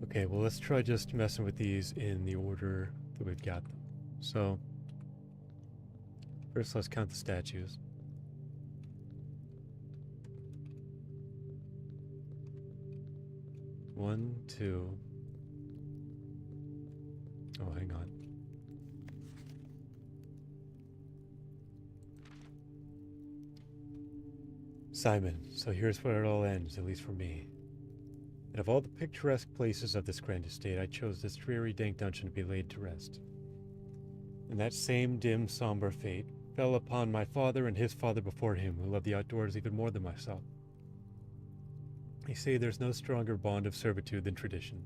Okay, well, let's try just messing with these in the order that we've got them. So, first let's count the statues. One, two. Oh, hang on. Simon, so here's where it all ends, at least for me. And of all the picturesque places of this grand estate, I chose this dreary, dank dungeon to be laid to rest. And that same dim, somber fate fell upon my father and his father before him, who loved the outdoors even more than myself. They say there's no stronger bond of servitude than tradition,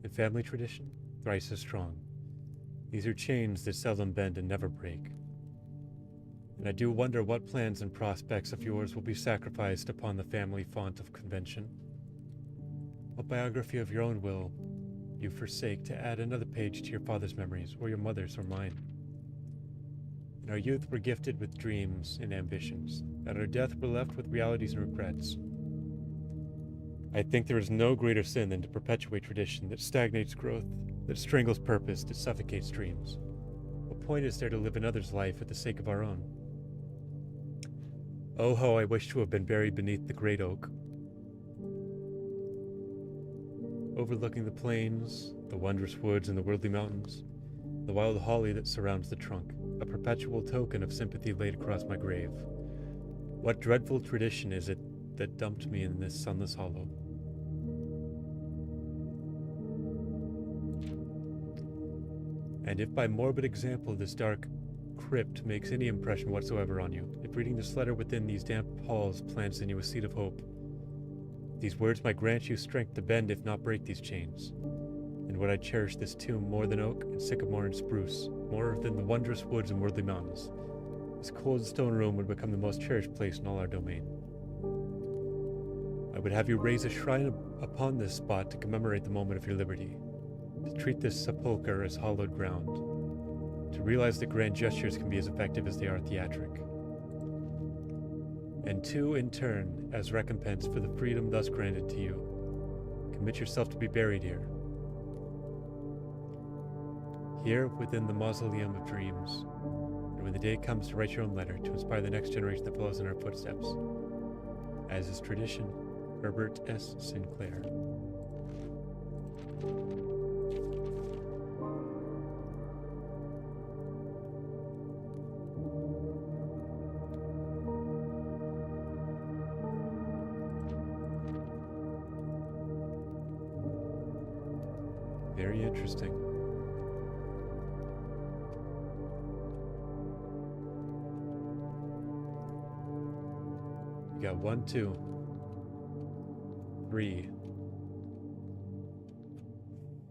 and family tradition, thrice as strong. These are chains that seldom bend and never break. And I do wonder what plans and prospects of yours will be sacrificed upon the family font of convention. What biography of your own will you forsake to add another page to your father's memories, or your mother's, or mine? In our youth we're gifted with dreams and ambitions. At our death we're left with realities and regrets. I think there is no greater sin than to perpetuate tradition that stagnates growth, that strangles purpose, that suffocates dreams. What point is there to live another's life for the sake of our own? Oh, how I wish to have been buried beneath the great oak, overlooking the plains, the wondrous woods and the worldly mountains, the wild holly that surrounds the trunk, a perpetual token of sympathy laid across my grave. What dreadful tradition is it that dumped me in this sunless hollow? And if by morbid example this dark crypt makes any impression whatsoever on you, if reading this letter within these damp halls plants in you a seed of hope, these words might grant you strength to bend if not break these chains. And would I cherish this tomb more than oak and sycamore and spruce, more than the wondrous woods and worldly mountains, this cold stone room would become the most cherished place in all our domain. I would have you raise a shrine upon this spot to commemorate the moment of your liberty, to treat this sepulchre as hallowed ground, to realize that grand gestures can be as effective as they are theatric. And to, in turn, as recompense for the freedom thus granted to you, commit yourself to be buried here. Here, within the mausoleum of dreams, and when the day comes to write your own letter to inspire the next generation that follows in our footsteps. As is tradition, Herbert S. Sinclair. Interesting. You got 1, 2, 3,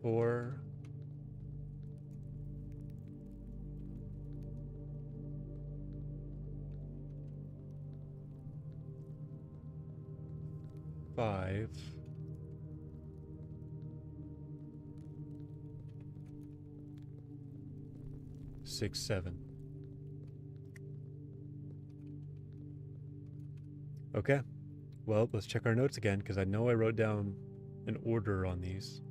4. Five. 6, 7. Okay. Well, let's check our notes again, because I know I wrote down an order on these.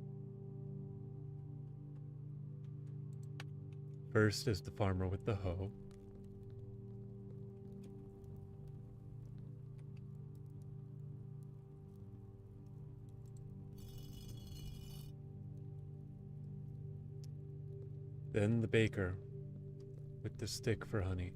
First is the farmer with the hoe. Then the baker with the stick for honey.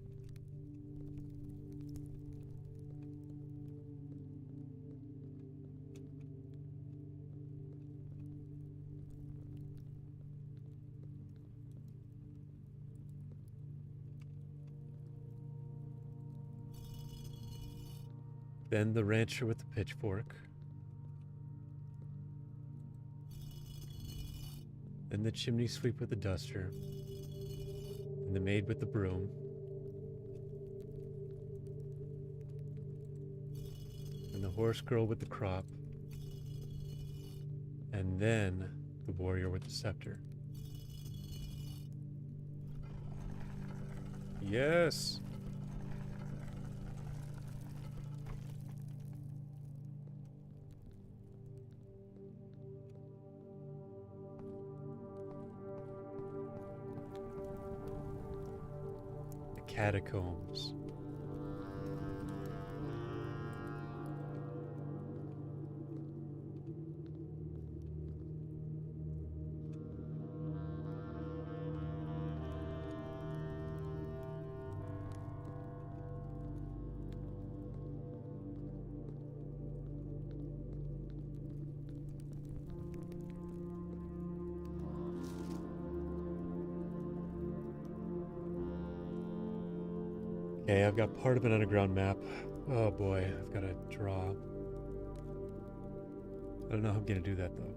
Then the rancher with the pitchfork. Then the chimney sweep with the duster. And the maid with the broom. And the horse girl with the crop. And then the warrior with the scepter. Yes! Catacombs. Okay, I've got part of an underground map. Oh boy, I've got to draw. I don't know how I'm going to do that though.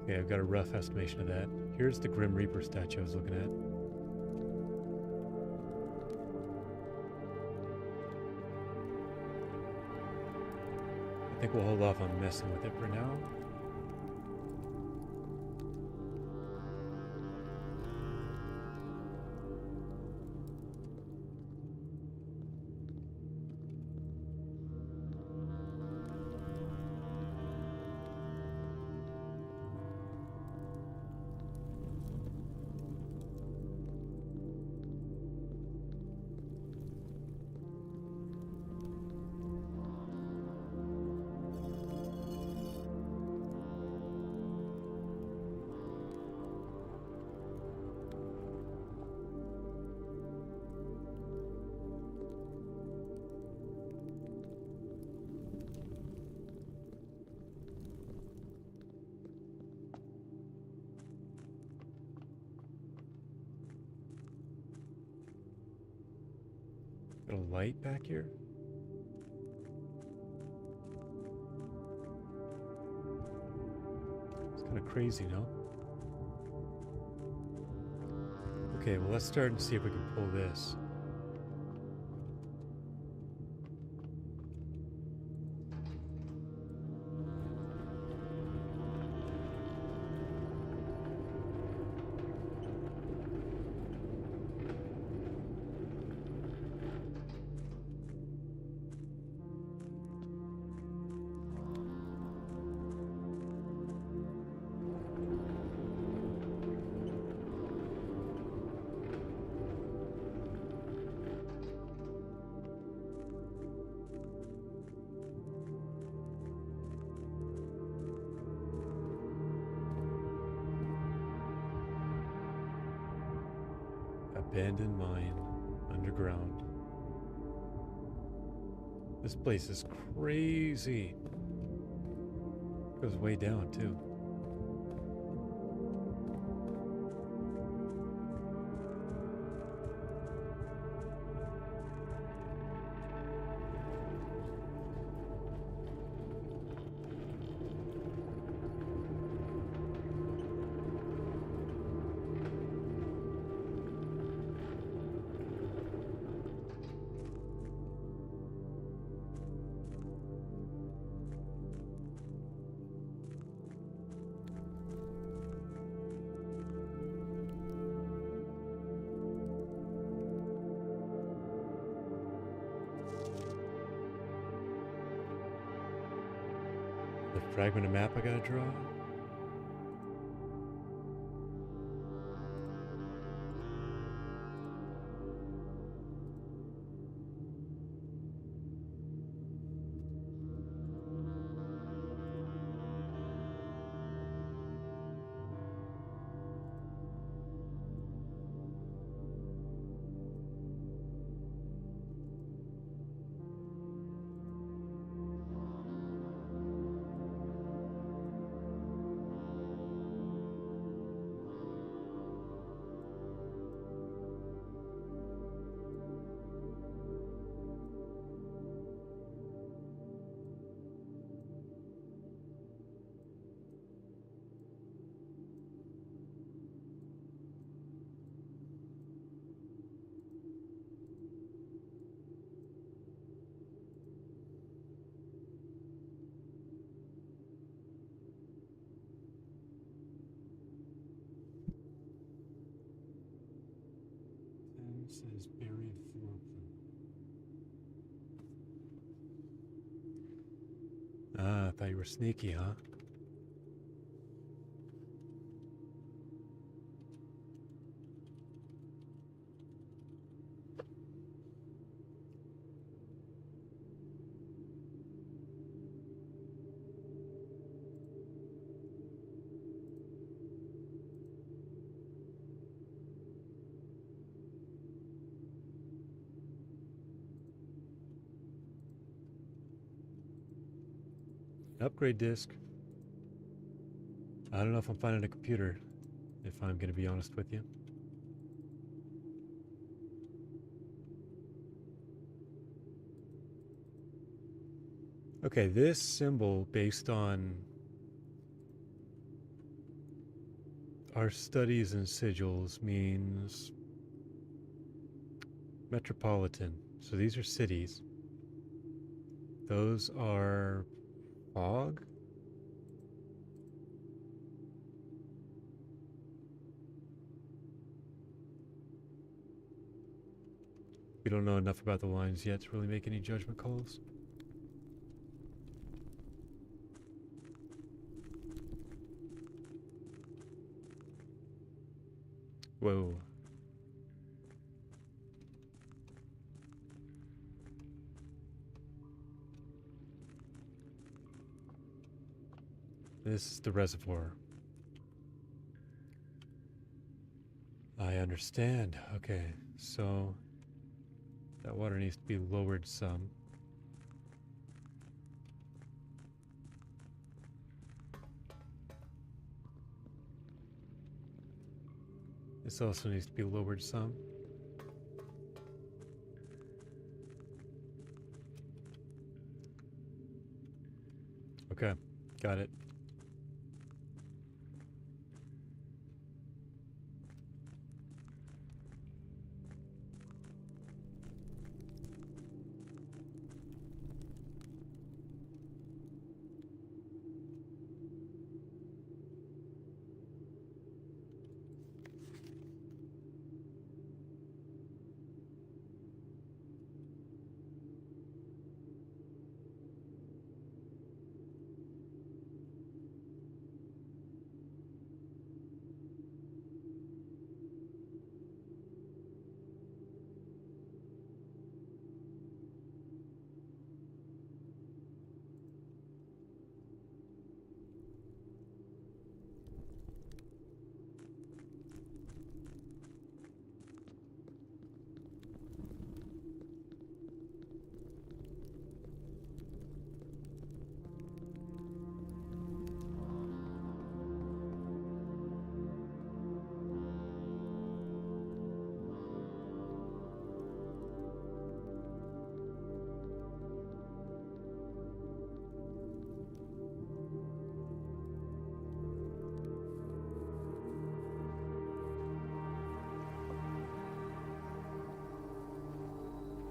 Okay, I've got a rough estimation of that. Here's the Grim Reaper statue I was looking at. I think we'll hold off on messing with it for now. Got a light back here? It's kind of crazy, no? Okay, well let's start and see if we can pull this. Abandoned mine underground. This place is crazy. Goes way down too. The fragment of map I gotta draw. It says buried through. Ah, I thought you were sneaky, huh? Upgrade disk. I don't know if I'm finding a computer, if I'm going to be honest with you. Okay, this symbol, based on our studies and sigils, means metropolitan. So these are cities. Those are fog? We don't know enough about the lines yet to really make any judgment calls. Whoa. This is the reservoir. I understand. Okay, so that water needs to be lowered some. This also needs to be lowered some. Okay, got it.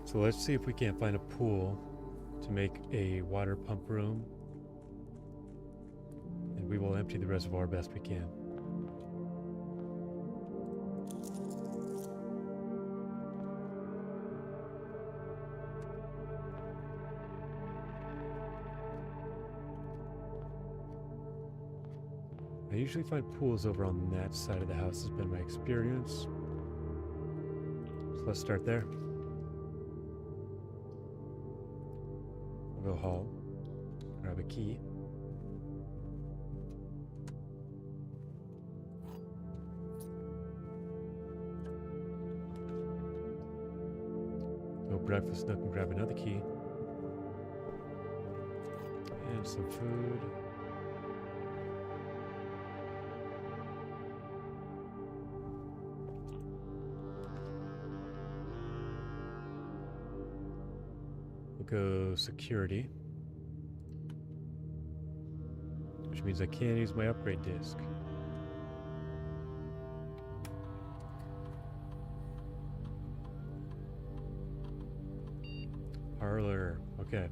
So let's see if we can't find a pool to make a water pump room. And we will empty the reservoir best we can. I usually find pools over on that side of the house, has been my experience. So let's start there. We'll go hall, grab a key. Go breakfast nook and grab another key. And some food. Go security, which means I can't use my upgrade disc. Parlor, okay.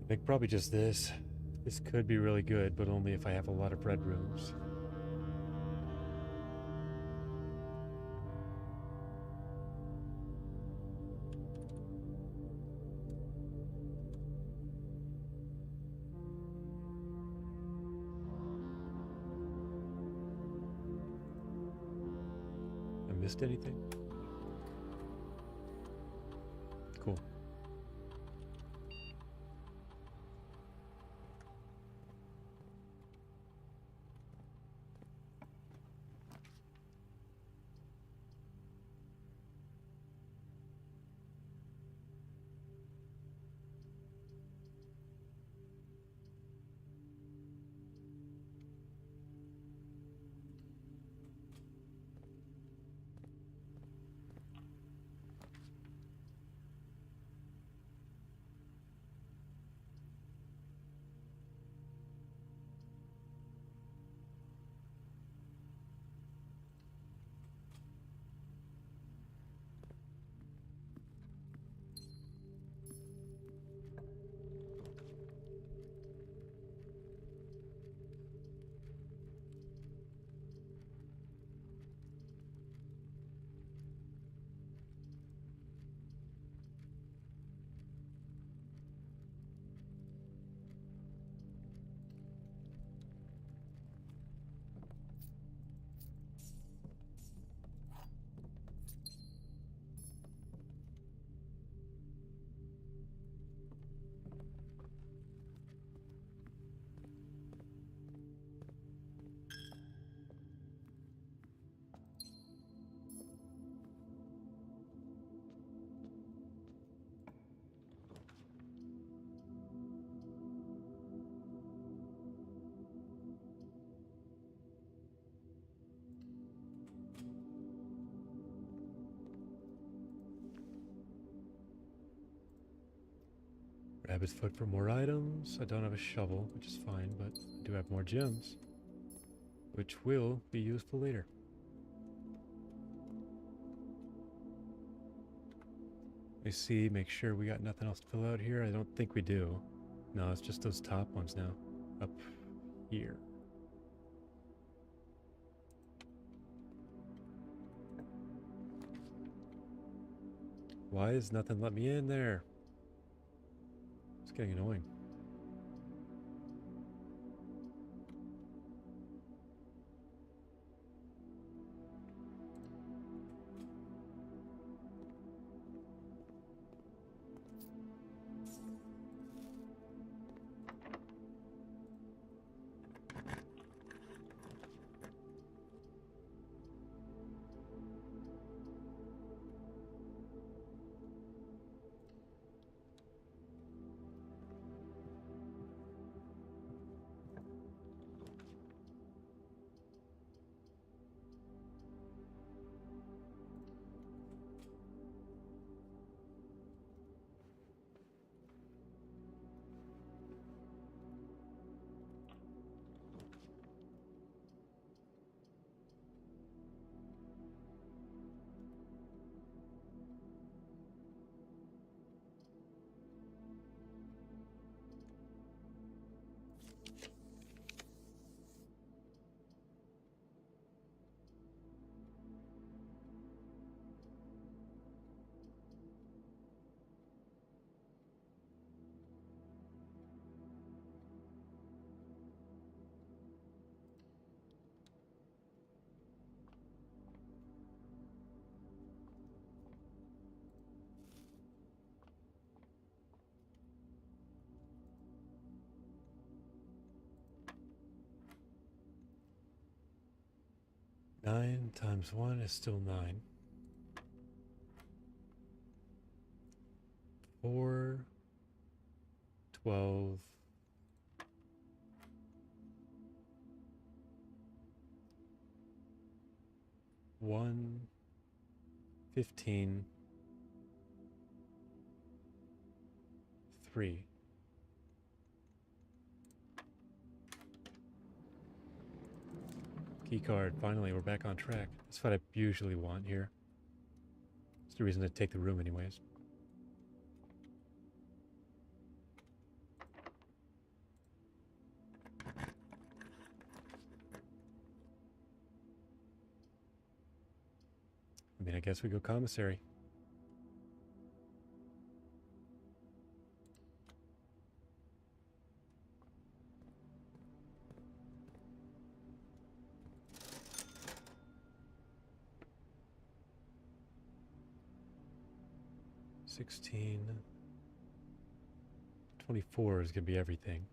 I think probably just this. This could be really good, but only if I have a lot of red rooms. I missed anything? Cool. Rabbit's foot for more items. I don't have a shovel, which is fine, but I do have more gems, which will be useful later. Let me see, make sure we got nothing else to fill out here. I don't think we do. No, it's just those top ones now. Up here. Why is nothing let me in there? It's getting annoying. 9 times 1 is still 9. 4, 12, 1, 15, 3. Key card. Finally, we're back on track. That's what I usually want here. It's the reason to take the room anyways. I mean, I guess we go commissary. $16. 24 is going to be everything.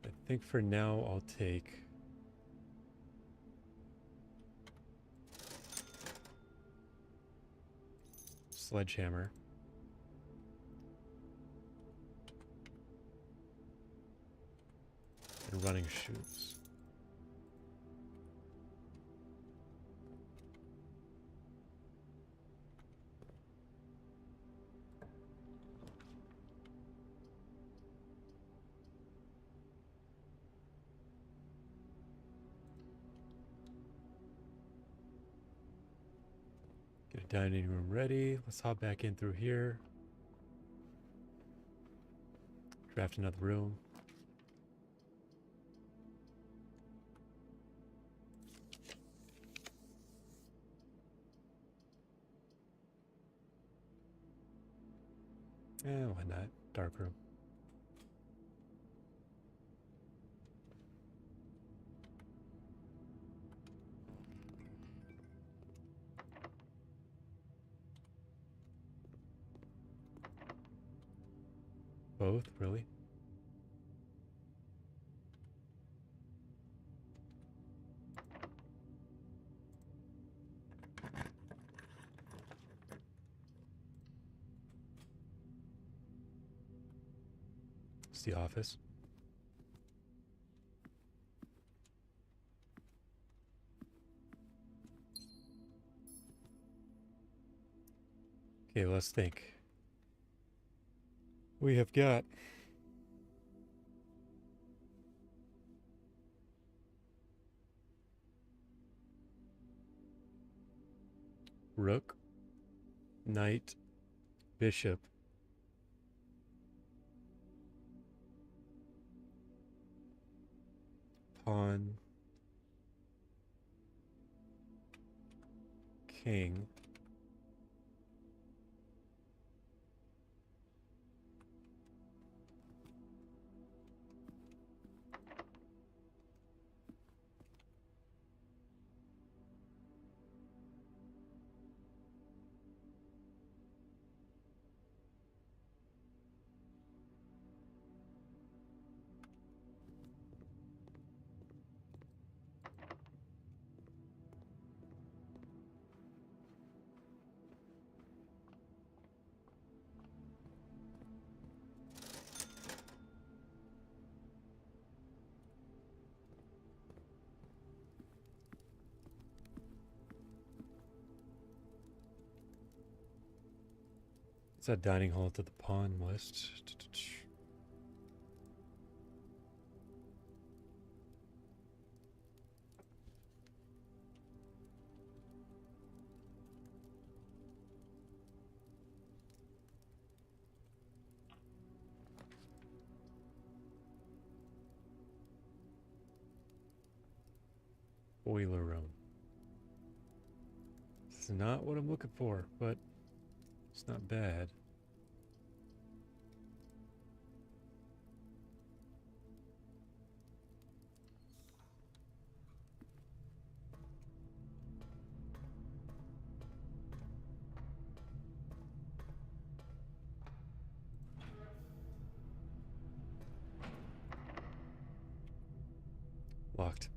I think for now I'll take sledgehammer. And running shoes. Get a dining room ready. Let's hop back in through here. Draft another room. Why not? Dark room. Both, really? It's the office. Okay, let's think. We have got rook, knight, bishop, pawn, king, it's a dining hall to the pawn list. Boiler room. This is not what I'm looking for, but it's not bad. Locked.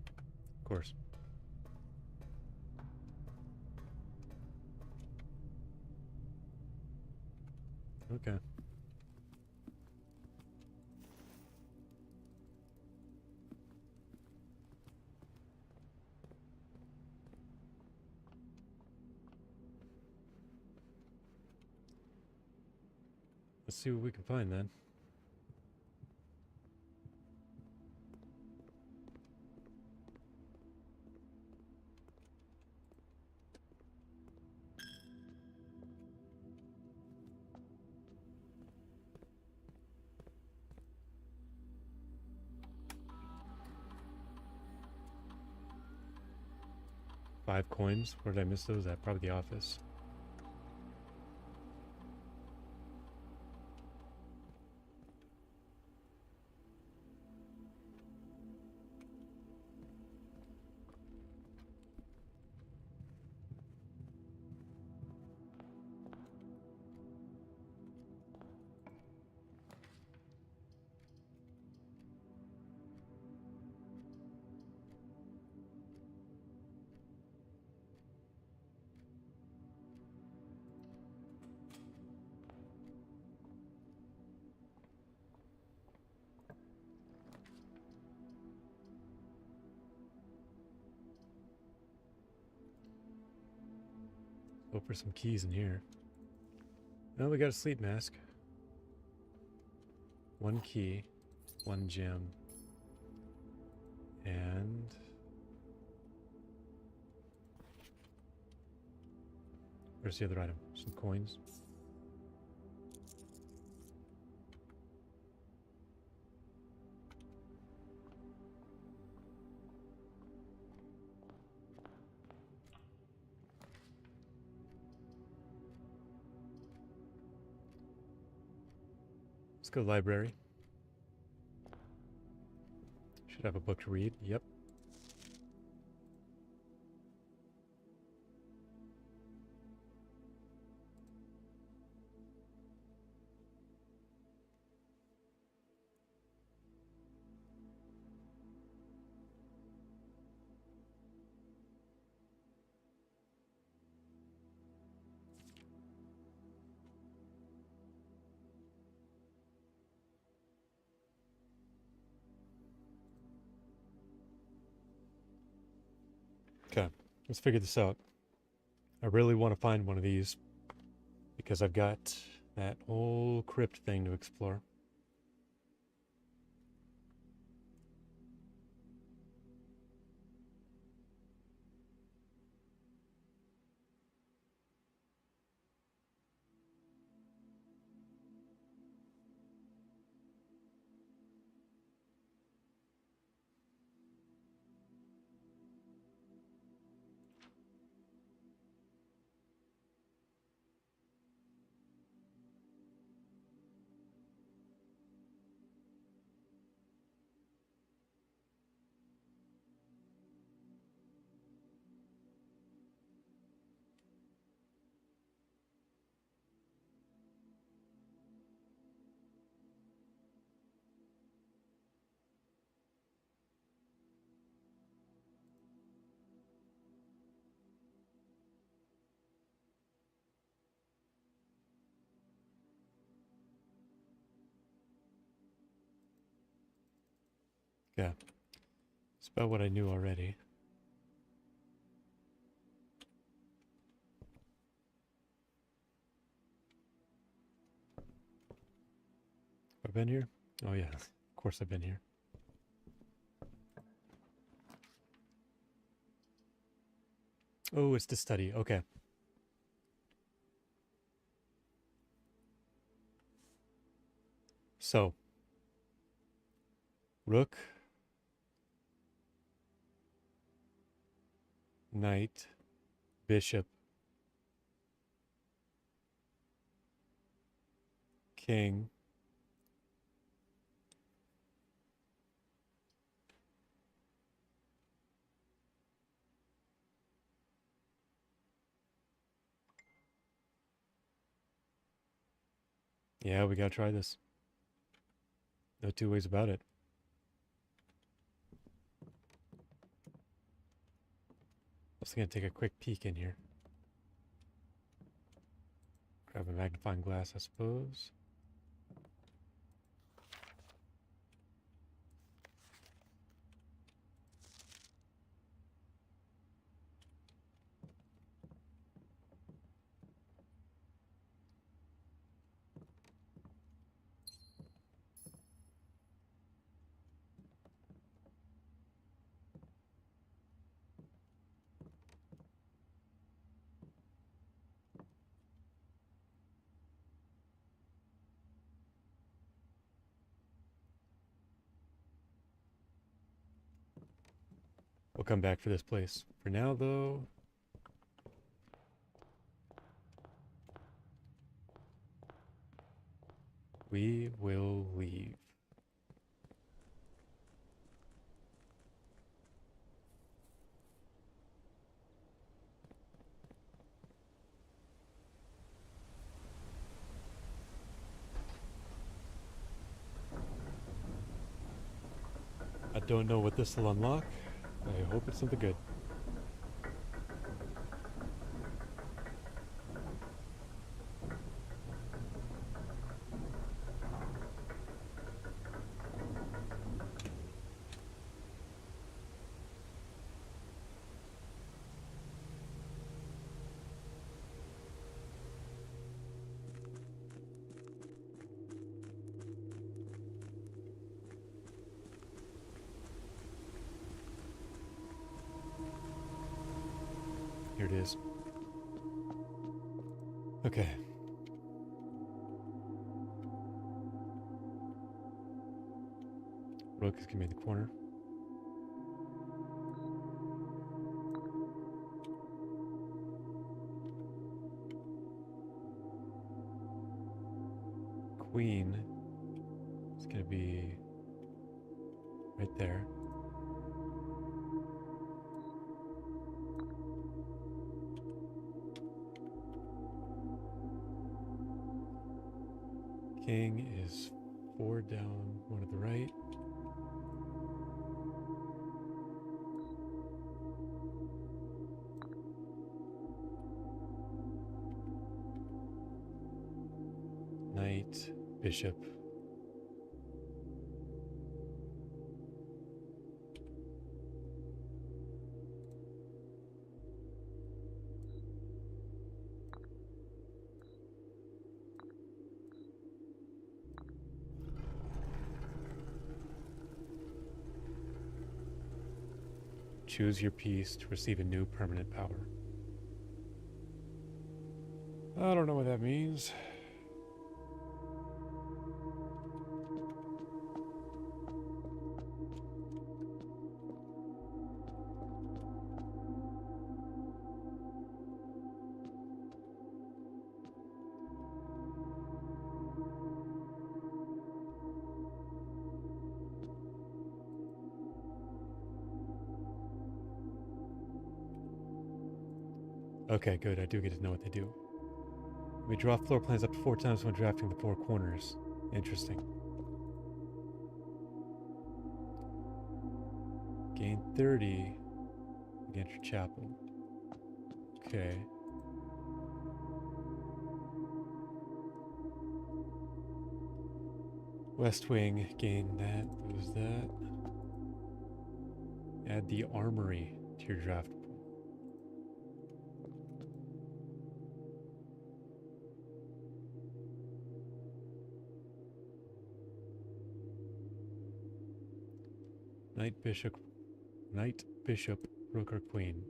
Of course. Okay. Let's see what we can find then. Five coins. Where did I miss those at? Probably the office. Look for some keys in here. Oh, we got a sleep mask. One key. One gem. And... where's the other item? Some coins. Let's go library. Should have a book to read. Yep. Okay, let's figure this out. I really want to find one of these because I've got that whole crypt thing to explore. Yeah, it's about what I knew already. Have I been here? Oh yeah, of course I've been here. Oh, it's to study. Okay. So, rook, knight, bishop, king, yeah, we gotta try this. No two ways about it. Also gonna take a quick peek in here. Grab a magnifying glass, I suppose. We'll come back for this place. For now, though, we will leave. I don't know what this will unlock. I hope it's something good. Here it is. Okay. Rook is gonna be in the corner. Queen is gonna be right there. King is 4 down, 1 to the right. Knight, bishop. Choose your piece to receive a new permanent power. I don't know what that means. Okay, good. I do get to know what they do. We draw floor plans up to 4 times when drafting the 4 corners. Interesting. Gain 30 against your chapel. Okay. West Wing, gain that. Lose that. Add the armory to your draft pool. Knight, bishop, rook, or queen.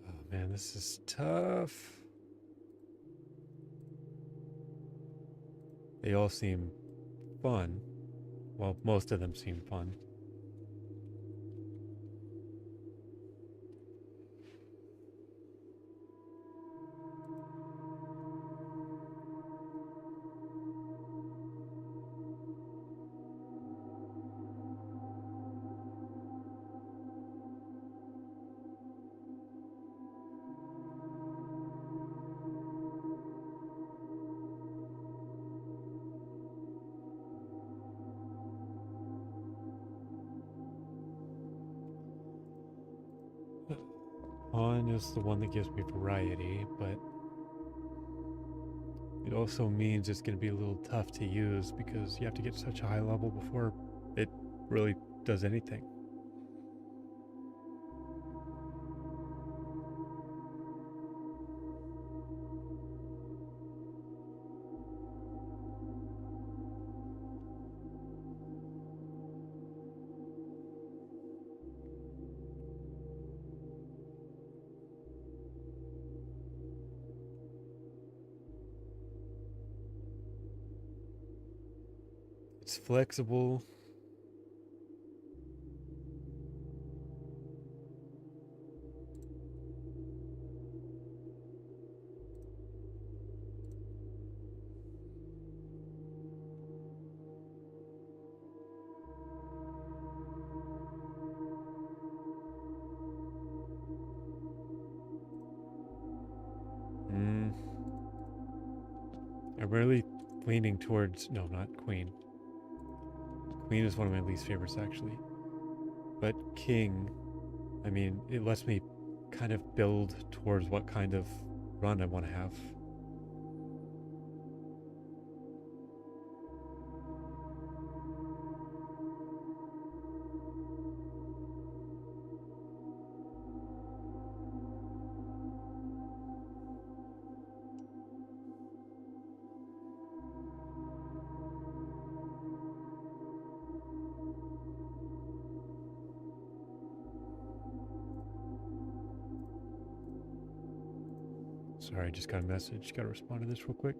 Oh man, this is tough. They all seem fun. Well, most of them seem fun. Pawn is the one that gives me variety, but it also means it's going to be a little tough to use because you have to get such a high level before it really does anything. It's flexible. I'm really leaning towards, no, not queen. Queen is one of my least favorites, actually. But king, I mean, it lets me kind of build towards what kind of run I want to have. Sorry, I just got a message. Got to respond to this real quick.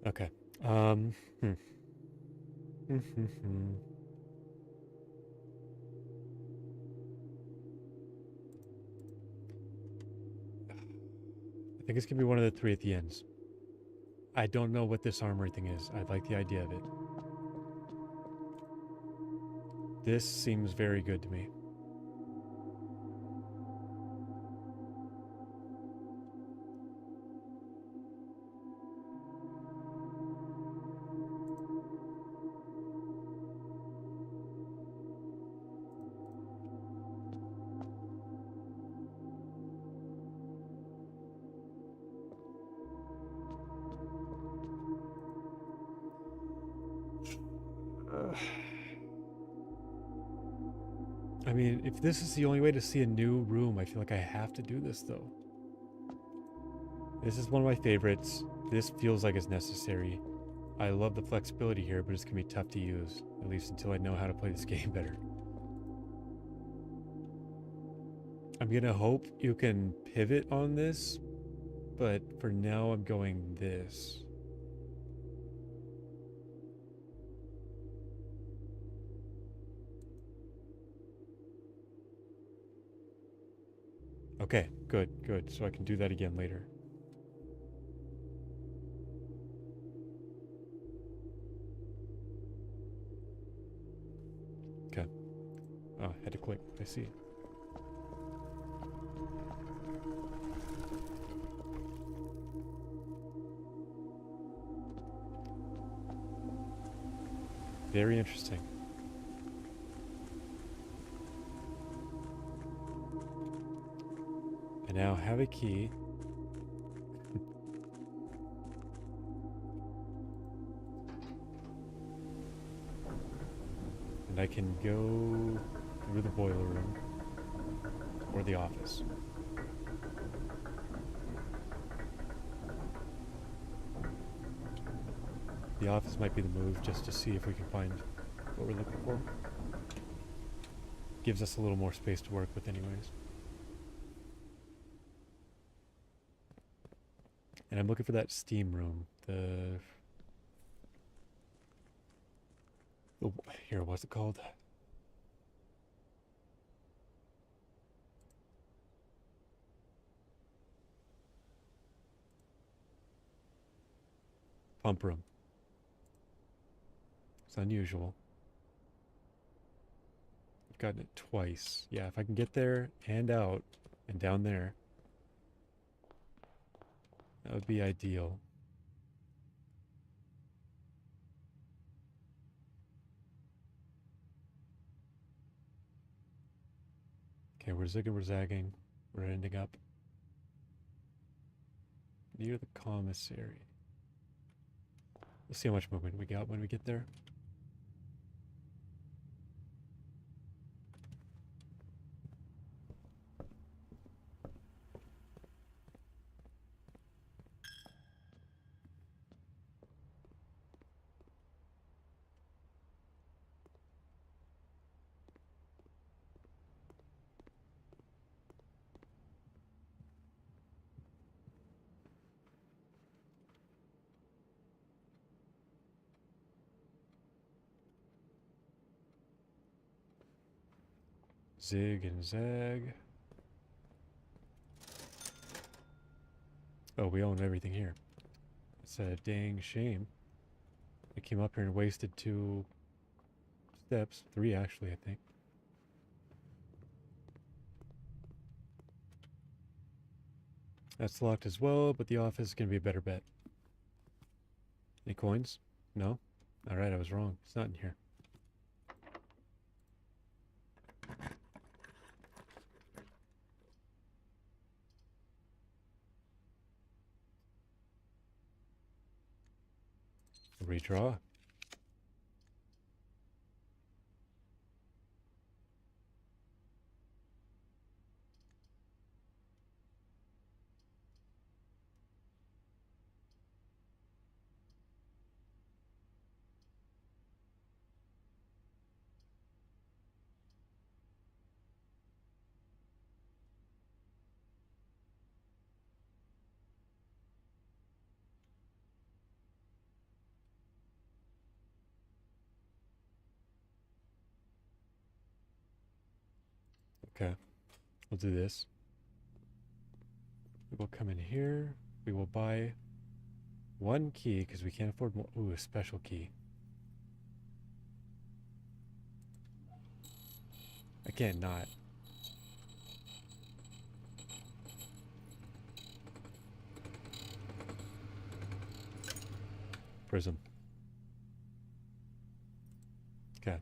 Okay. I think it's gonna be one of the three at the ends. I don't know what this armory thing is. I like the idea of it. This seems very good to me. I mean, if this is the only way to see a new room, I feel like I have to do this, though. This is one of my favorites. This feels like it's necessary. I love the flexibility here, but it's going to be tough to use, at least until I know how to play this game better. I'm going to hope you can pivot on this, but for now I'm going this. Okay, good, good. So I can do that again later. Okay. Oh, had to click. I see. Very interesting. I now have a key. And I can go through the boiler room or the office. The office might be the move just to see if we can find what we're looking for. Gives us a little more space to work with anyways. And I'm looking for that steam room. The here, what's it called? Pump room. It's unusual. I've gotten it twice. Yeah, if I can get there and out and down there, that would be ideal. Okay, we're zigging, we're zagging. We're ending up near the commissary. Let's see how much movement we got when we get there. Zig and zag. Oh, we own everything here. It's a dang shame. I came up here and wasted 2 steps. 3 actually, I think. That's locked as well, but the office is going to be a better bet. Any coins? No? Alright, I was wrong. It's not in here. Redraw. Okay, we'll do this. We will come in here. We will buy 1 key because we can't afford more. Ooh, a special key. I can't not. Prism. Okay.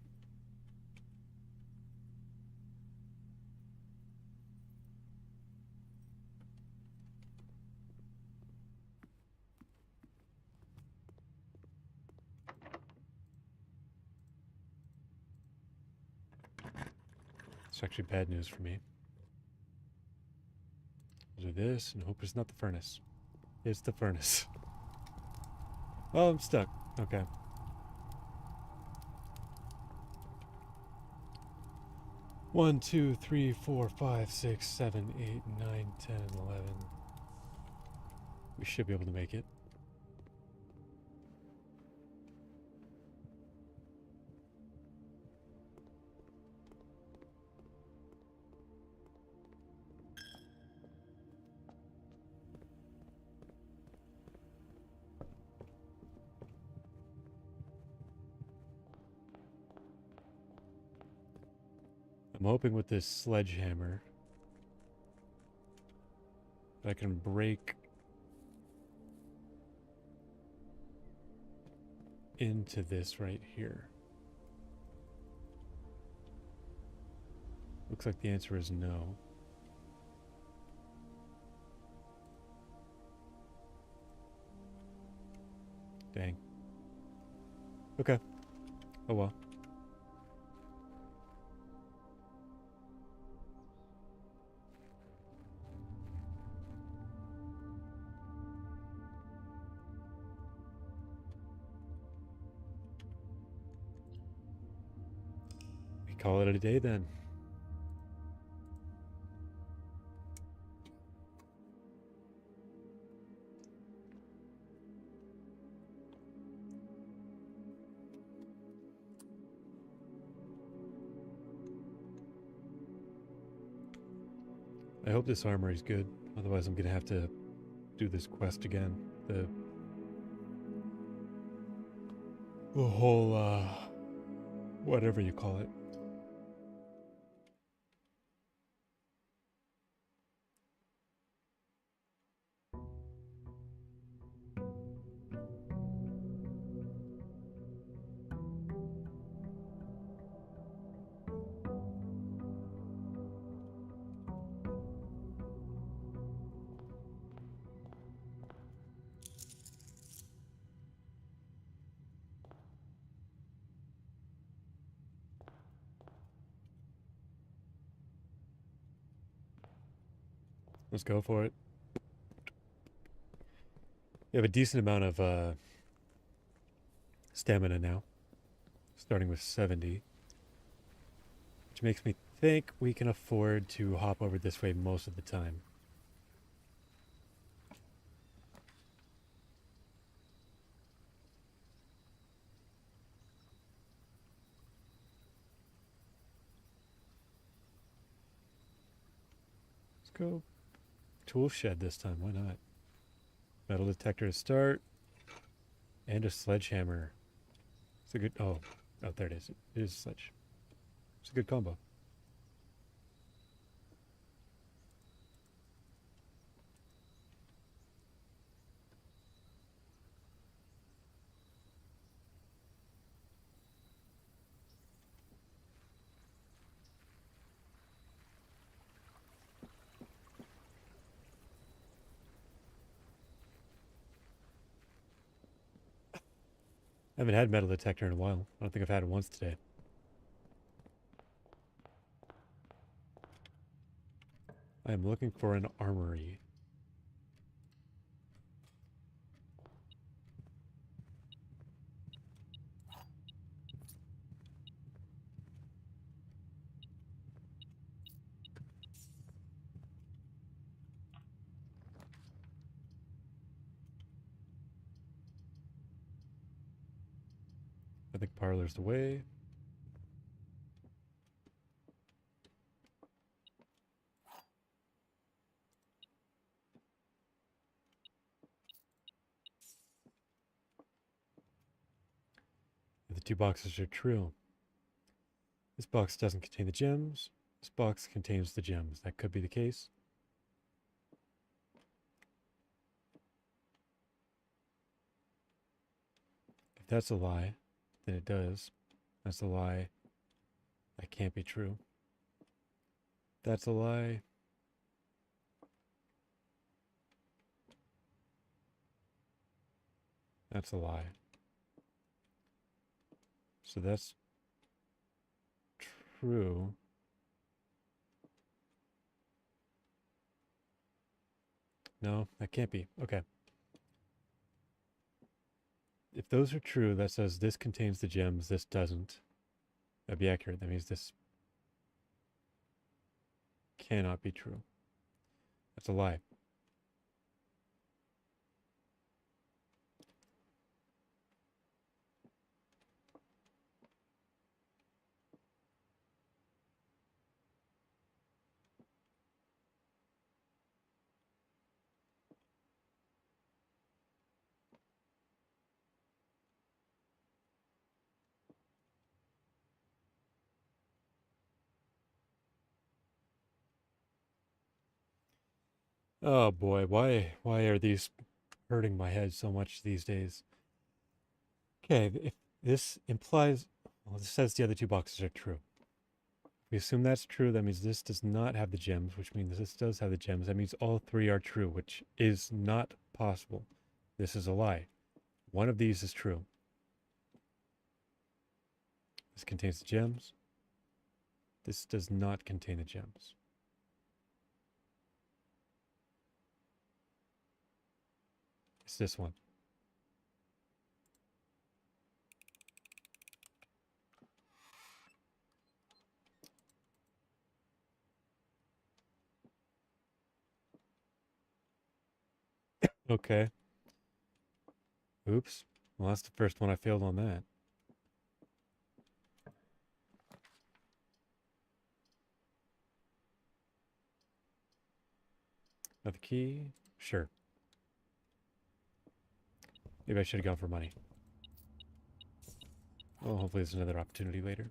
It's actually bad news for me. We'll do this and hope it's not the furnace. It's the furnace. Oh, I'm stuck. Okay. One, 2, 3, 4, 5, 6, 7, 8, 9, 10, 11. We should be able to make it. I'm hoping with this sledgehammer that I can break into this right here. Looks like the answer is no. Dang. Okay. Oh well. We call it a day then. I hope this armory is good. Otherwise, I'm gonna have to do this quest again. The whole whatever you call it. Let's go for it. We have a decent amount of stamina now, starting with 70, which makes me think we can afford to hop over this way most of the time. Let's go tool shed this time. Why not? Metal detector to start, and a sledgehammer. It's a good. Oh, there it is. It is a sledge. It's a good combo. I haven't had metal detector in a while. I don't think I've had it once today. I am looking for an armory. I think parlor's the way. The two boxes are true. This box doesn't contain the gems. This box contains the gems. That could be the case. If that's a lie, then it does. That's a lie. That can't be true. That's a lie. That's a lie. So that's true. No, that can't be. Okay. If those are true, that says this contains the gems, this doesn't. That'd be accurate. That means this cannot be true. That's a lie. Oh boy, why are these hurting my head so much these days? Okay, if this implies, well, this says the other two boxes are true. If we assume that's true, that means this does not have the gems, which means this does have the gems. That means all three are true, which is not possible. This is a lie. One of these is true. This contains the gems. This does not contain the gems. It's this one. Okay. Oops. Well, that's the first one I failed on that. Another key? Sure. Maybe I should have gone for money. Well, hopefully there's another opportunity later.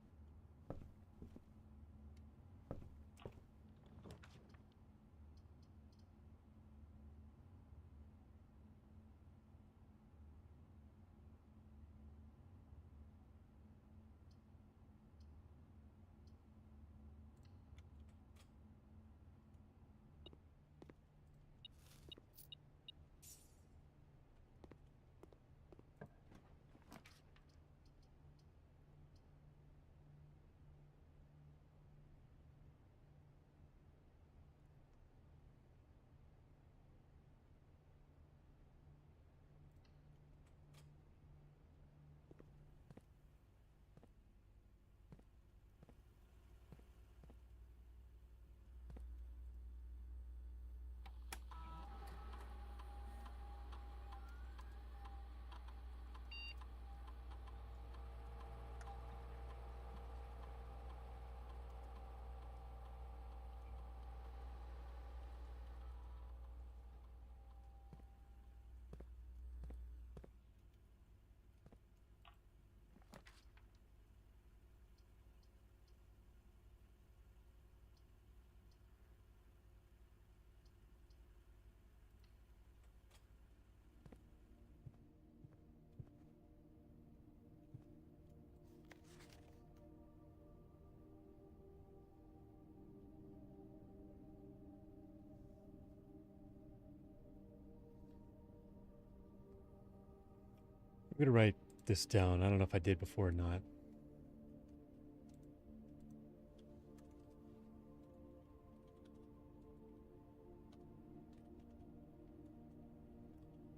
I'm gonna write this down. I don't know if I did before or not.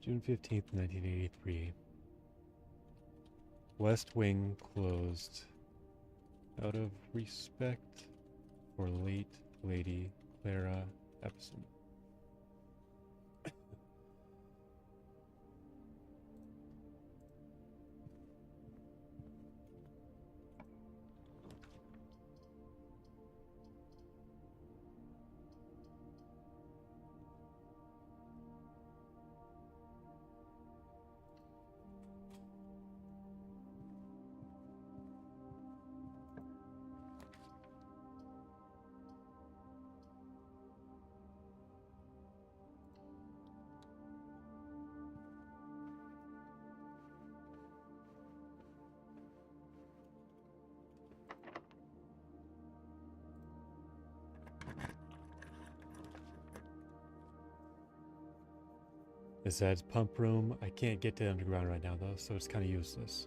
June 15th, 1983. West Wing closed out of respect for late Lady Clara Epson. This adds pump room. I can't get to the underground right now though, so it's kind of useless.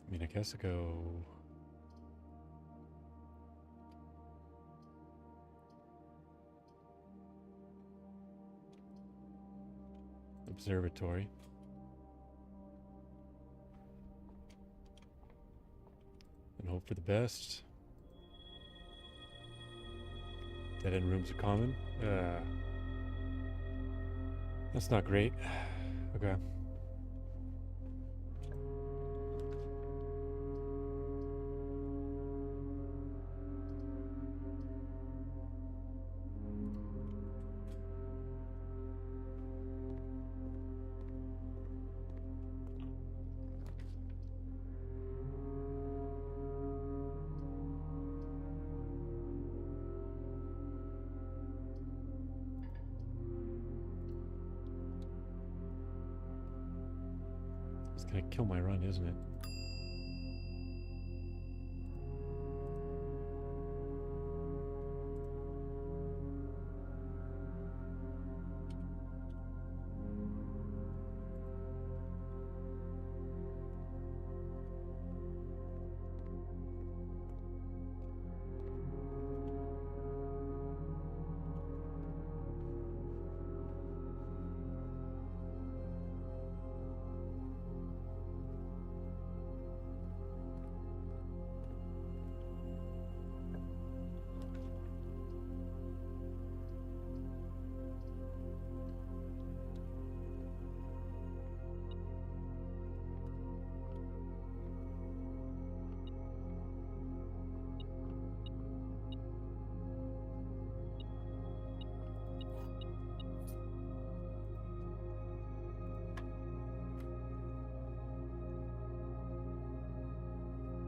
I mean, I guess I go... Observatory. And hope for the best. Dead end rooms are common. That's not great. Okay. It's gonna kill my run, isn't it?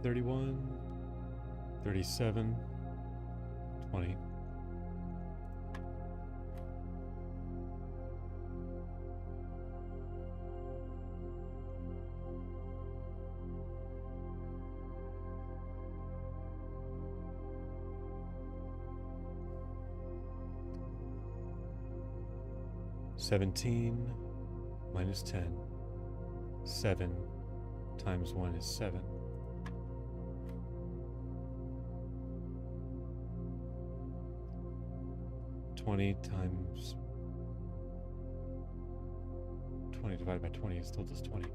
31, 37, 20. $17 minus 10. 7 times 1 is 7. 20 times 20 divided by 20 is still just 20.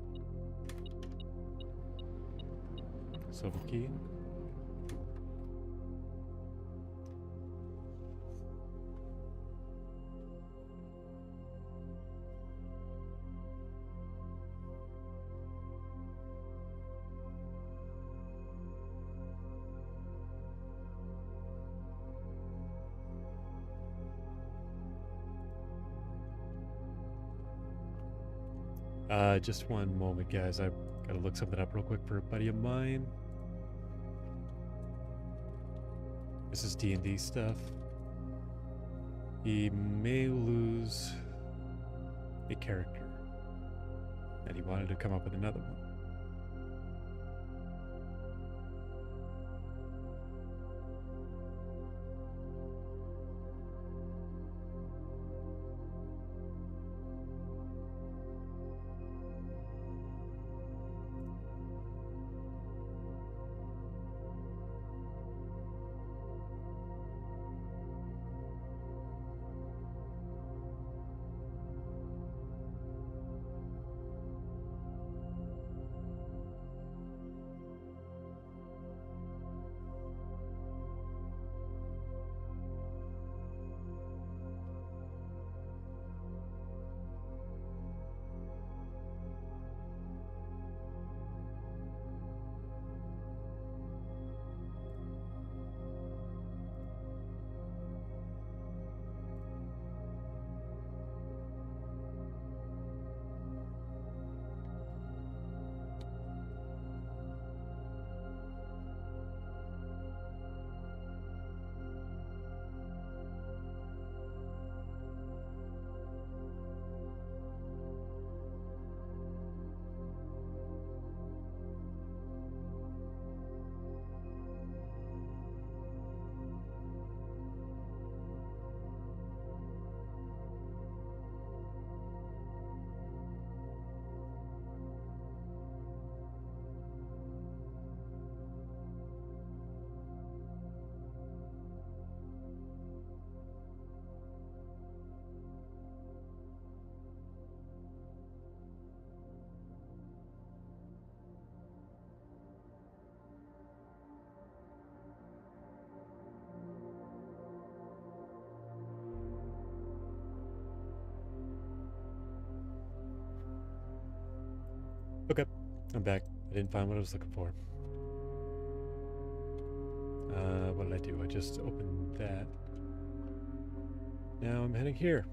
Silver key. Just one moment, guys. I've got to look something up real quick for a buddy of mine. This is D&D stuff. He may lose a character, and he wanted to come up with another one. Okay, I'm back. I didn't find what I was looking for. What did I do? I just opened that. Now I'm heading here.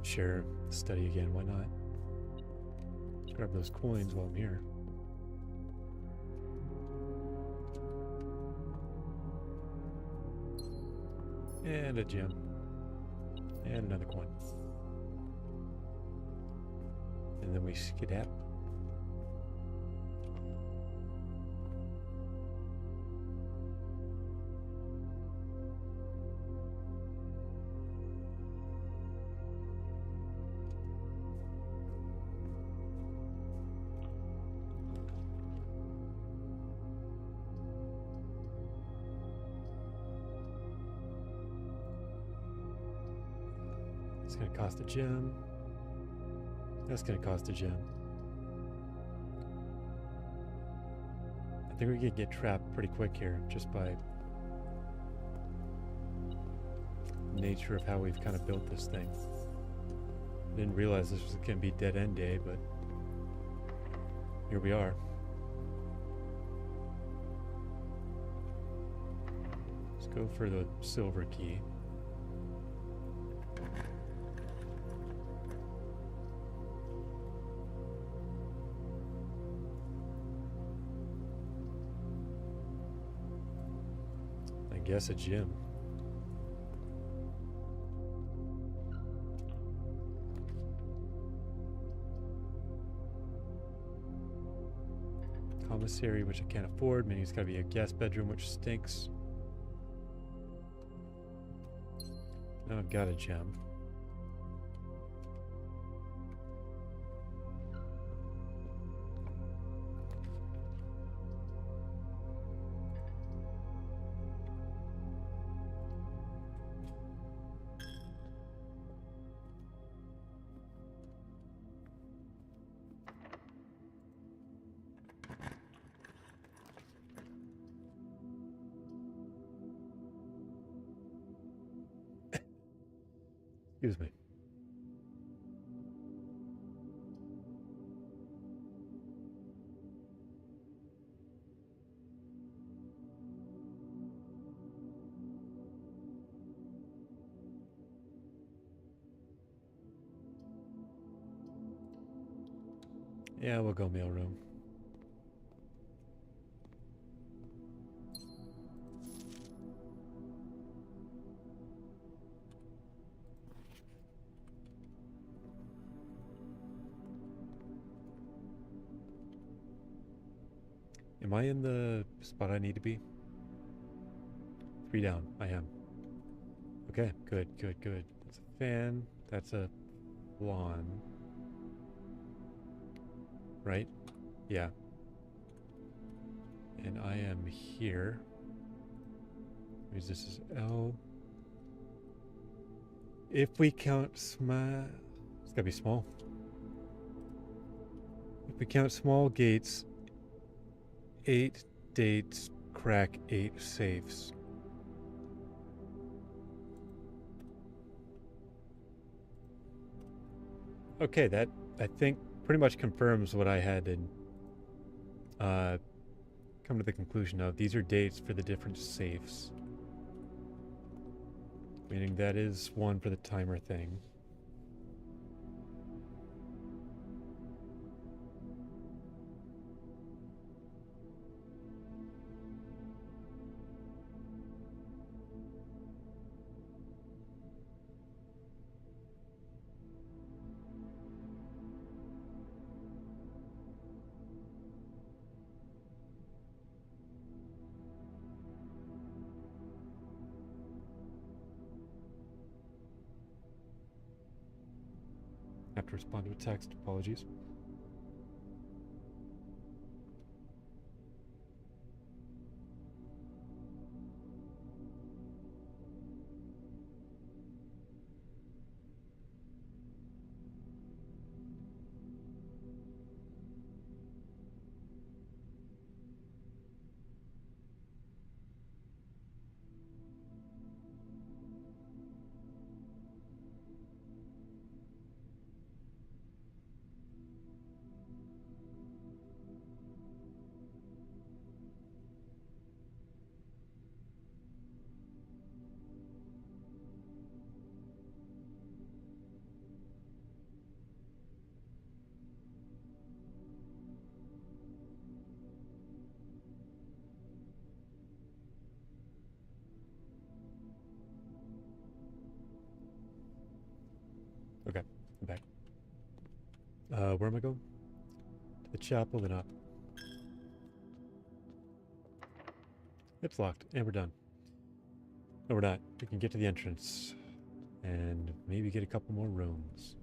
Sure, study again, why not? Grab those coins while I'm here. And a gem. And another coin. And then we skedaddle. It's gonna cost a gem. That's gonna cost a gem. I think we could get trapped pretty quick here just by nature of how we've kind of built this thing. Didn't realize this was gonna be dead end day, but here we are. Let's go for the silver key. I guess a gem. Commissary, which I can't afford, meaning it's gotta be a guest bedroom, which stinks. Now I've got a gem. Excuse me. Yeah, we'll go mailroom. Am I in the spot I need to be? 3 down. I am. Okay, good, good, good. That's a fan. That's a lawn. Right? Yeah. And I am here. Means this is L. If we count small, it's gotta be small. If we count small gates, 8 dates crack 8 safes. Okay, that I think pretty much confirms what I had in come to the conclusion of. These are dates for the different safes. Meaning that is one for the timer thing. Have to respond to a text. Apologies. Okay, I'm back. Where am I going? To the chapel, then up. It's locked, and we're done. No, we're not. We can get to the entrance. And maybe get a couple more rooms.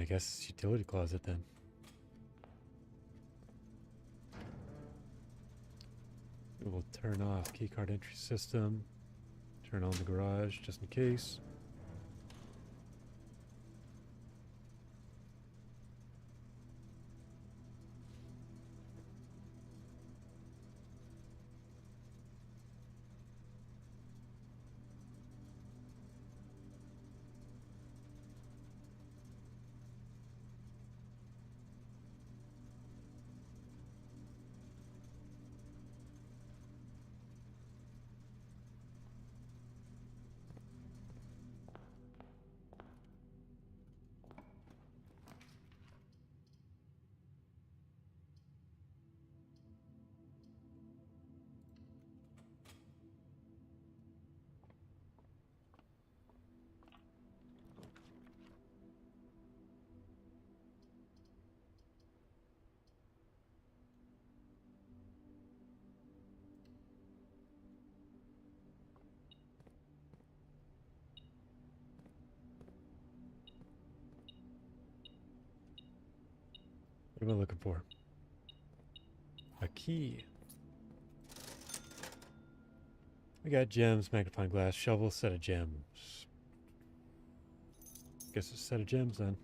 I guess it's utility closet then. We'll turn off keycard entry system. Turn on the garage just in case. What am I looking for? A key. We got gems, magnifying glass, shovel, set of gems. Guess it's a set of gems then.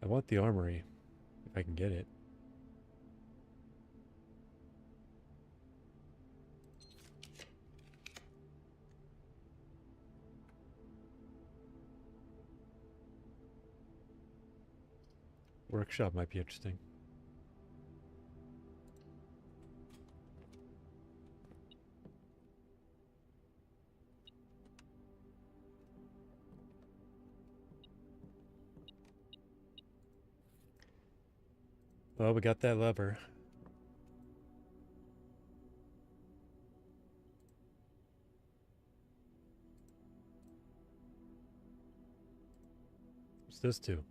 I want the armory, if I can get it. Workshop might be interesting. Well, we got that lever. What's this do?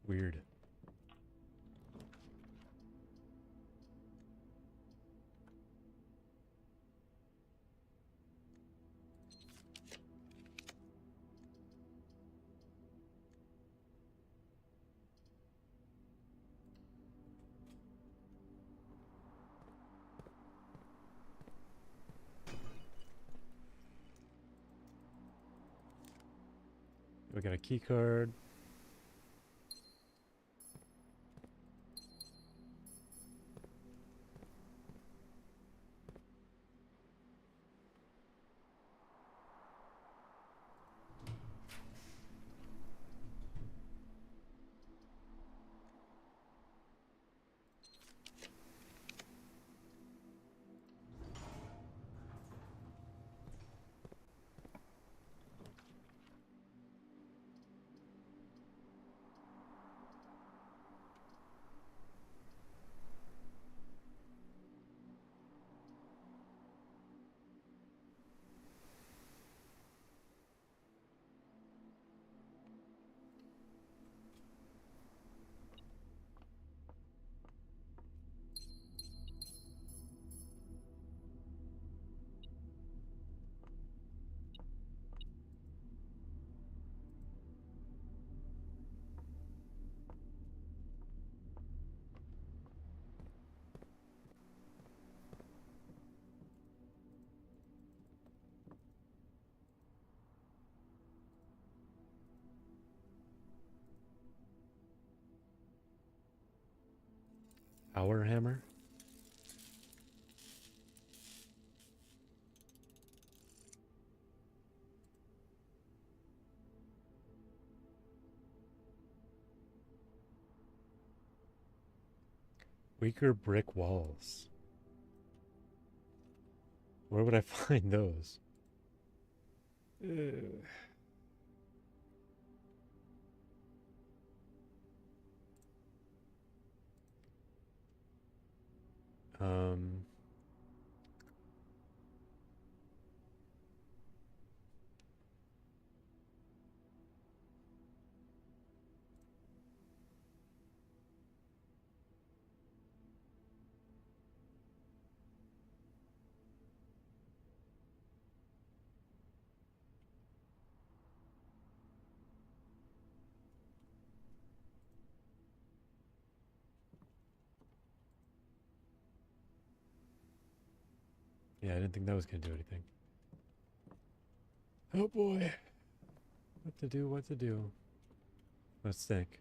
Weird. We got a key card. Power hammer. Weaker brick walls. Where would I find those? Um, yeah, I didn't think that was gonna do anything. Oh boy. What to do, what to do. Let's think.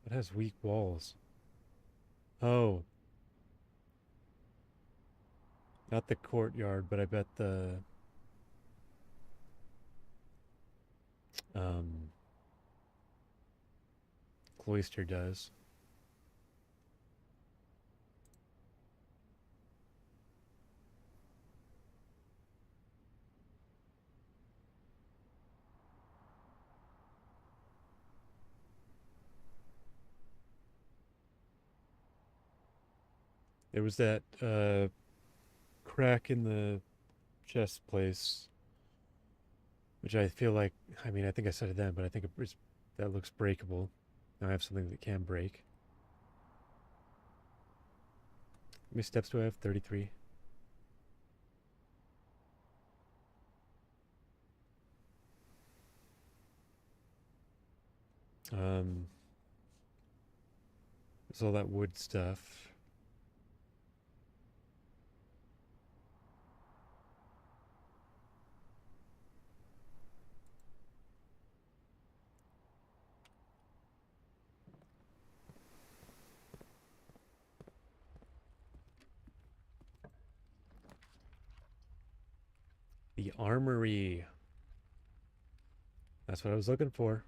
What has weak walls? Oh, not the courtyard, but I bet the um cloister does. There was that crack in the chest place, which I feel like, I mean, I think I said it then, but I think that looks breakable. Now I have something that can break. How many steps do I have? 33. Um, there's all that wood stuff. The armory. That's what I was looking for.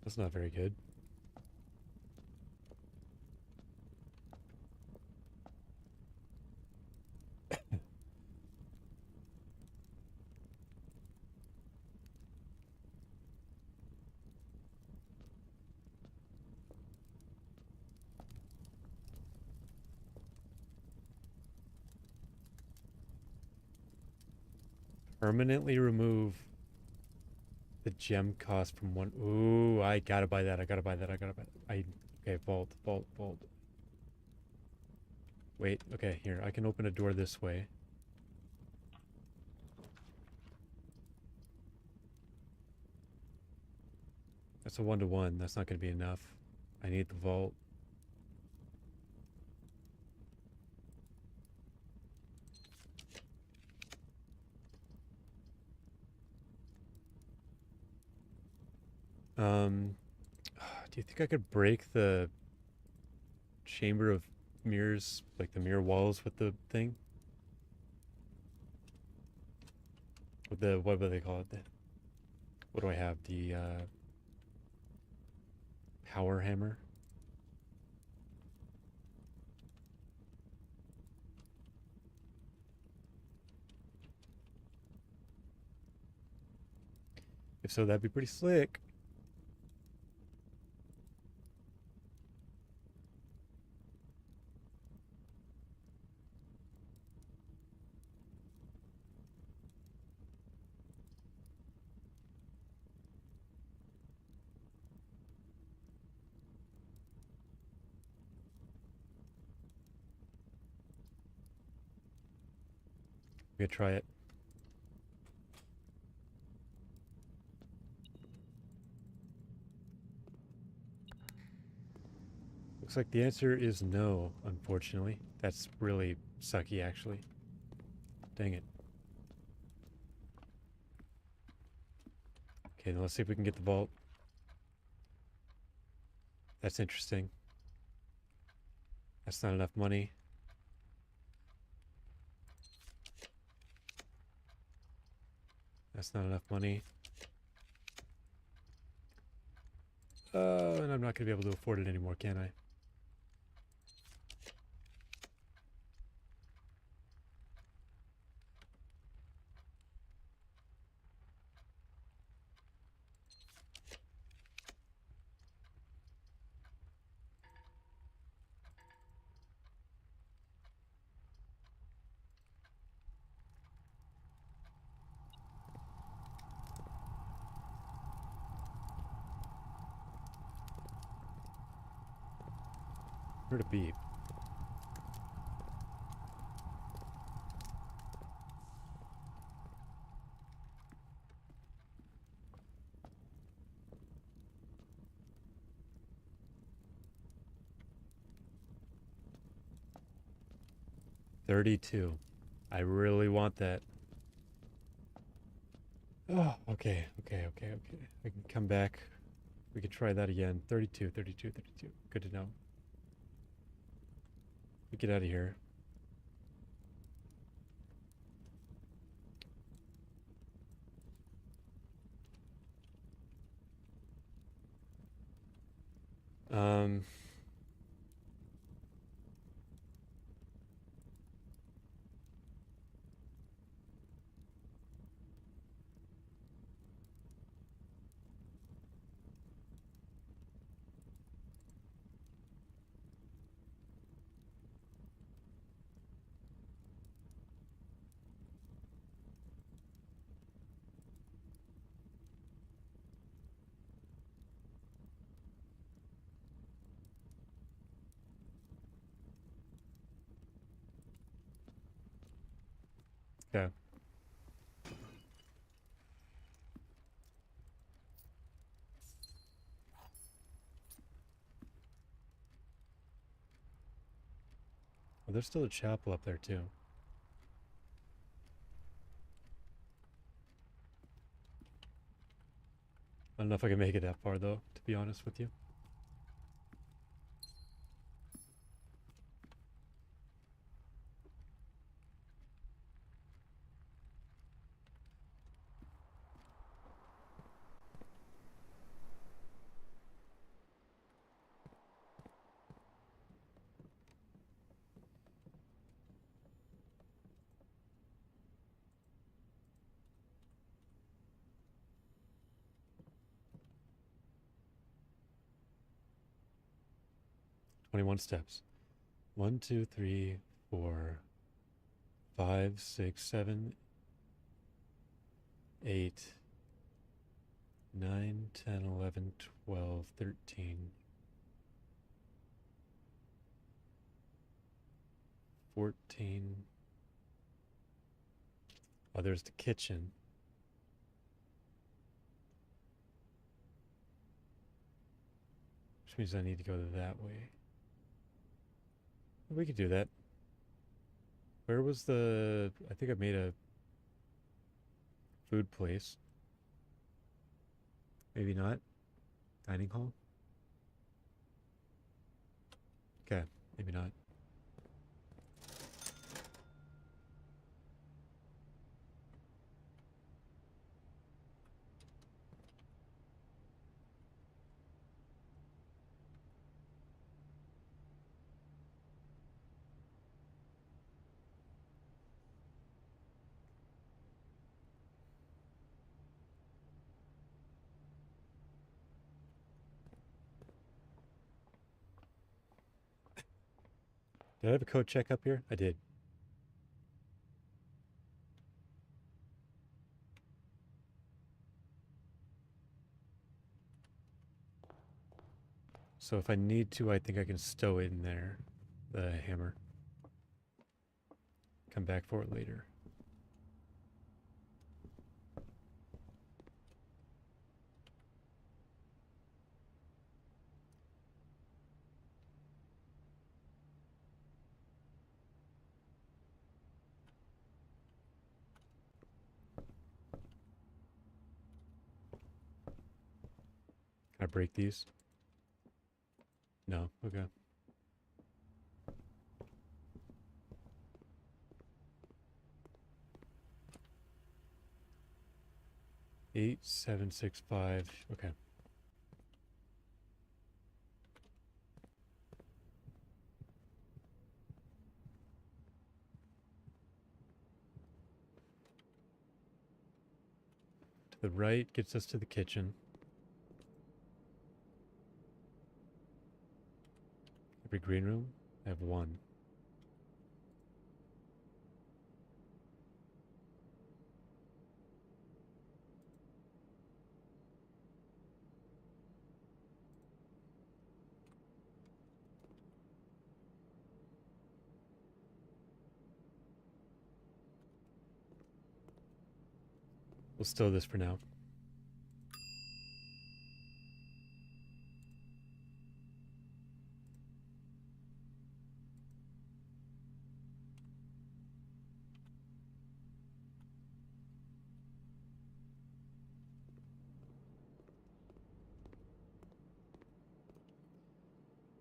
That's not very good. Permanently remove the gem cost from one. Ooh, I gotta buy that. I gotta buy that. I gotta buy that. Okay, vault, vault, vault. Wait, okay, here. I can open a door this way. That's a 1-to-1. That's not gonna be enough. I need the vault. Um, do you think I could break the chamber of mirrors, like the mirror walls with the thing? With the, what do they call it? What do I have? The power hammer? If so, that'd be pretty slick. I'm gonna try it. Looks like the answer is no, unfortunately. That's really sucky, actually. Dang it. Okay, then let's see if we can get the vault. That's interesting. That's not enough money. That's not enough money. And I'm not going to be able to afford it anymore, can I? Where'd it be? $32. I really want that. Oh, okay. I can come back. We can try that again. 32. Good to know. We get out of here. Um, 'kay. Well, there's still a chapel up there, too. I don't know if I can make it that far, though, to be honest with you. "21 steps. 1, 2, 3, 4, 5, 6, 7, 8, 9, 10, 11, 12, 13, 14. Oh, there's the kitchen. Which means I need to go that way. We could do that. Where was the... I think I made a food place. Maybe not. Dining hall? Okay, maybe not. Did I have a code check up here? I did. So if I need to, I think I can stow it in there. The hammer. Come back for it later. I break these? No. Okay. Eight, 7, 6, 5. Okay. To the right gets us to the kitchen. Every green room, I have one. We'll stow this for now.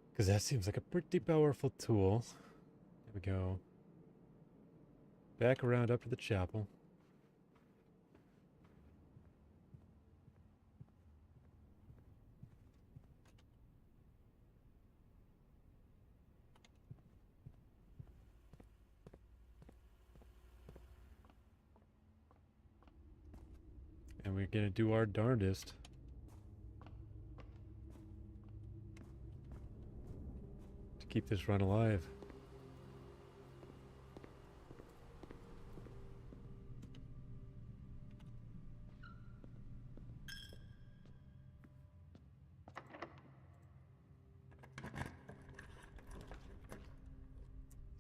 Because that seems like a pretty powerful tool. There we go. Back around up to the chapel. And we're gonna do our darndest. To keep this run alive.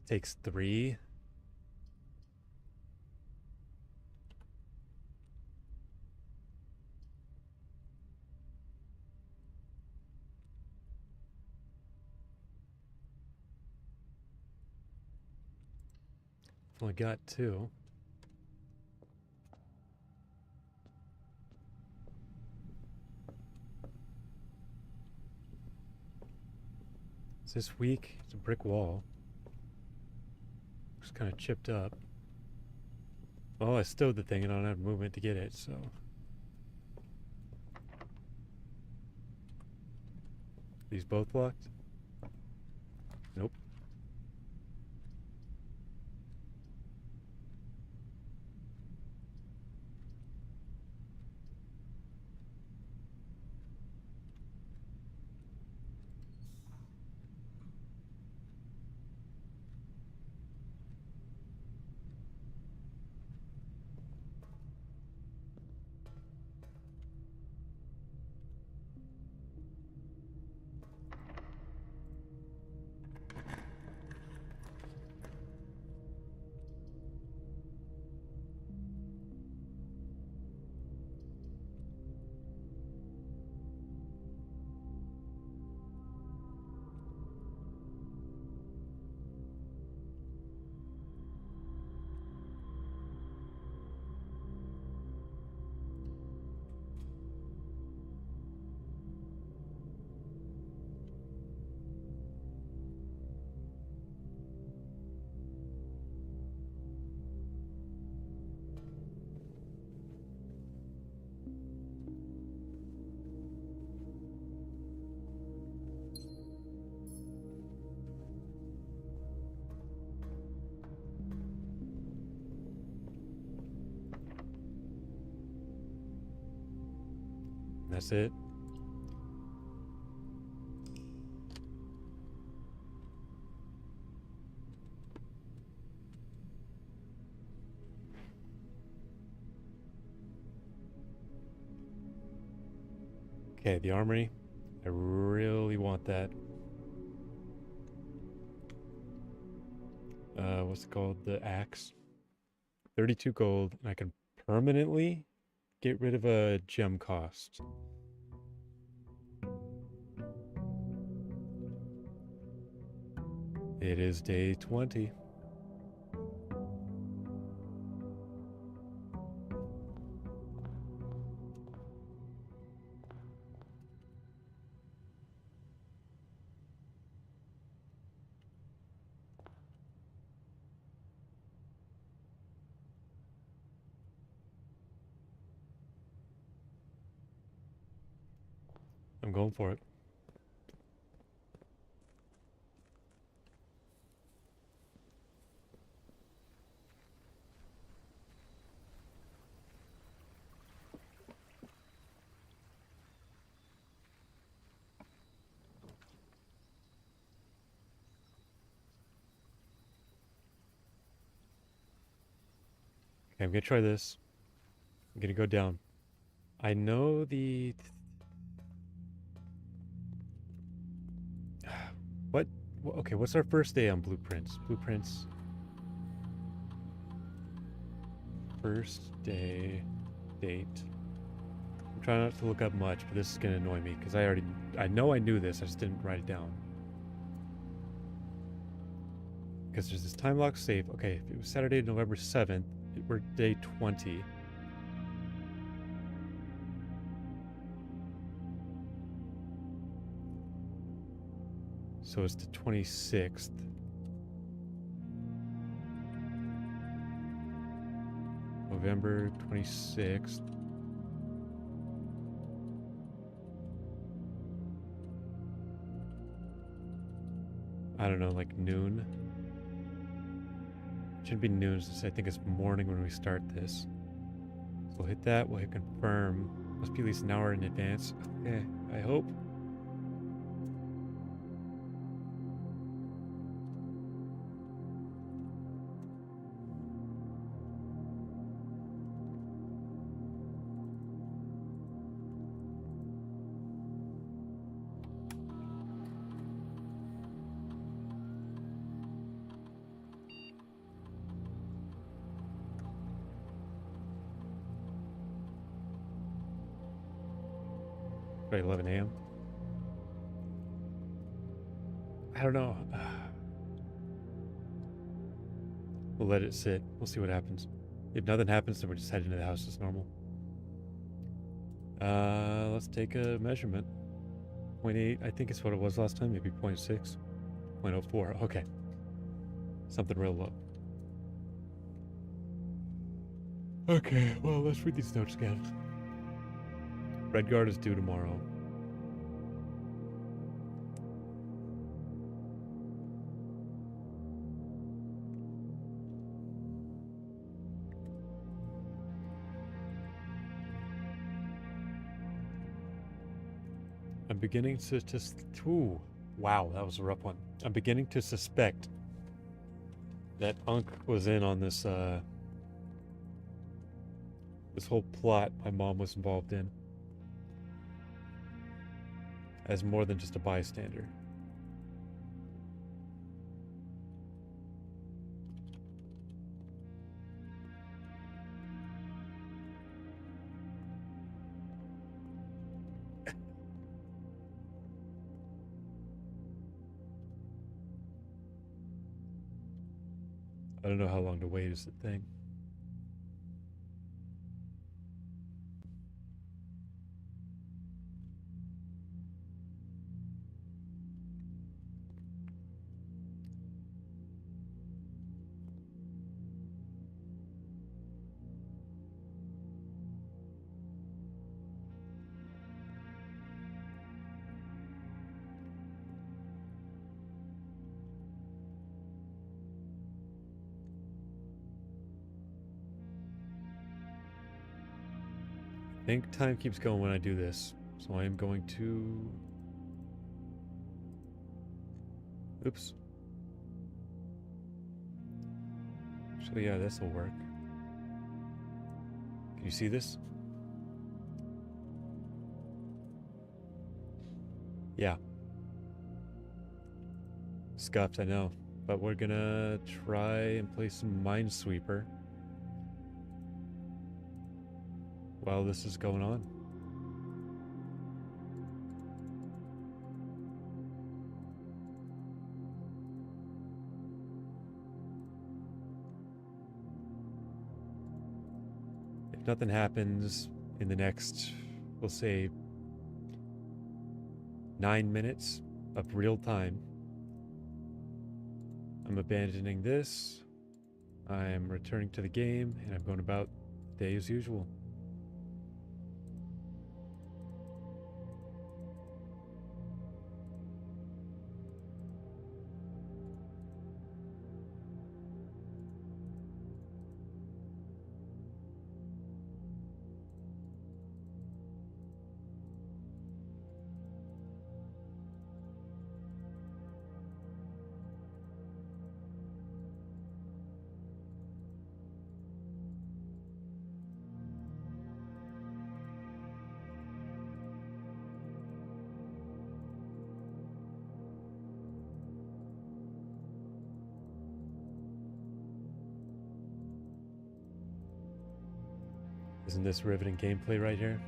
Takes 3. Only got 2. Is this weak? It's a brick wall. Looks kind of chipped up. Oh, I stowed the thing and I don't have movement to get it, so. These both locked? Nope. That's it. Okay, the armory. I really want that. What's it called? The axe. 32 gold, and I can permanently get rid of a gem cost. It is day 20. I'm going for it. Okay, I'm gonna try this. I'm gonna go down. I know the... What? Okay, what's our first day on blueprints? Blueprints. First day date. I'm trying not to look up much, but this is gonna annoy me because I know I knew this, I just didn't write it down. Because there's this time lock save. Okay, if it was Saturday, November 7th, we're day 20. So it's the 26th. November 26th. I don't know, like noon. Should be noon, since I think it's morning when we start this. So we'll hit that, we'll hit confirm. Must be at least an hour in advance. Okay, I hope. By 11 a.m. I don't know. We'll let it sit. We'll see what happens. If nothing happens, then we're just heading to the house as normal. Let's take a measurement. 0.8, I think it's what it was last time. Maybe 0.6, 0.04. Okay. Something real low. Okay, well, let's read these notes again. Redguard is due tomorrow. I'm beginning to just... Ooh, wow, that was a rough one. I'm beginning to suspect that Unk was in on this, this whole plot my mom was involved in. As more than just a bystander. I don't know how long to wait is the thing. I think time keeps going when I do this, so I am going to... Oops. Actually, yeah, this will work. Can you see this? Yeah. Scuffed, I know. But we're gonna try and play some Minesweeper while this is going on. If nothing happens in the next, we'll say, 9 minutes of real time, I'm abandoning this. I'm returning to the game, and I'm going about the day as usual. Isn't this riveting gameplay right here?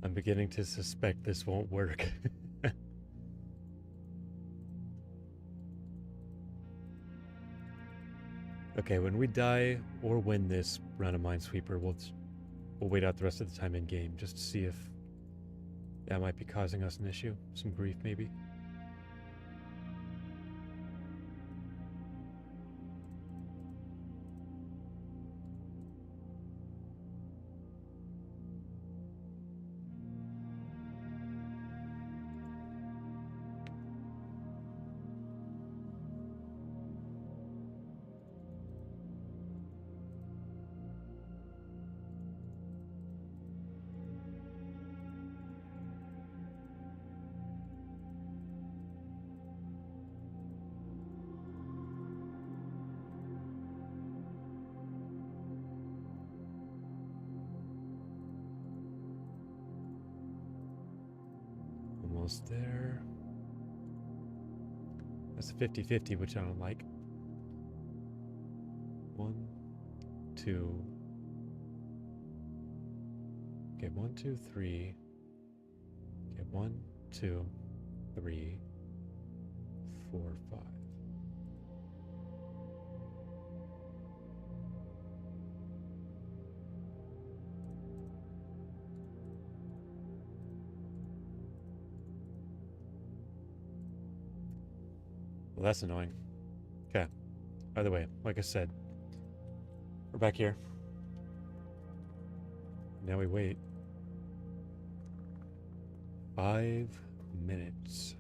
I'm beginning to suspect this won't work. Okay, when we die or win this round of Minesweeper, we'll wait out the rest of the time in game just to see if that might be causing us an issue, some grief maybe. Almost there. That's a 50-50, which I don't like. 1, 2. Okay, 1, 2, 3. Okay, 1, 2, 3, 4, 5. Well, that's annoying. Okay. By the way, like I said, we're back here. Now we wait. 5 minutes.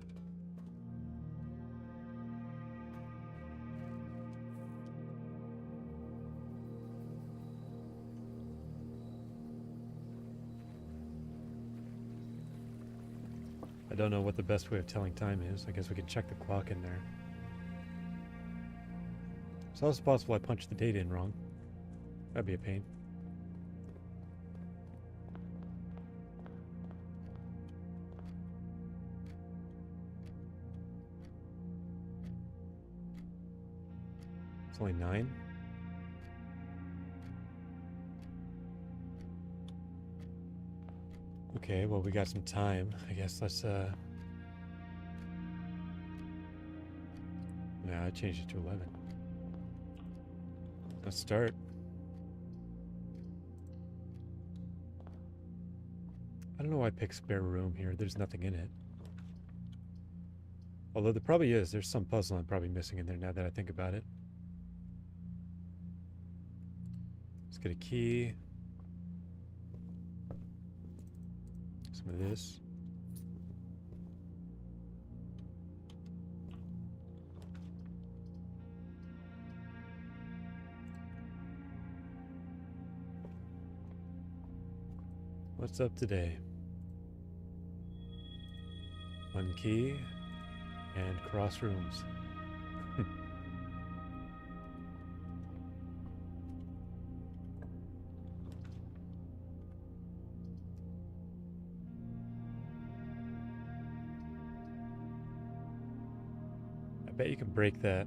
I don't know what the best way of telling time is. I guess we can check the clock in there. It's also possible I punched the date in wrong. That'd be a pain. It's only 9. Okay, well, we got some time. I guess let's, No, I changed it to 11. Let's start. I don't know why I picked spare room here. There's nothing in it. Although there probably is. There's some puzzle I'm probably missing in there now that I think about it. Let's get a key. Some of this. What's up today? 1 key and cross rooms. I bet you can break that.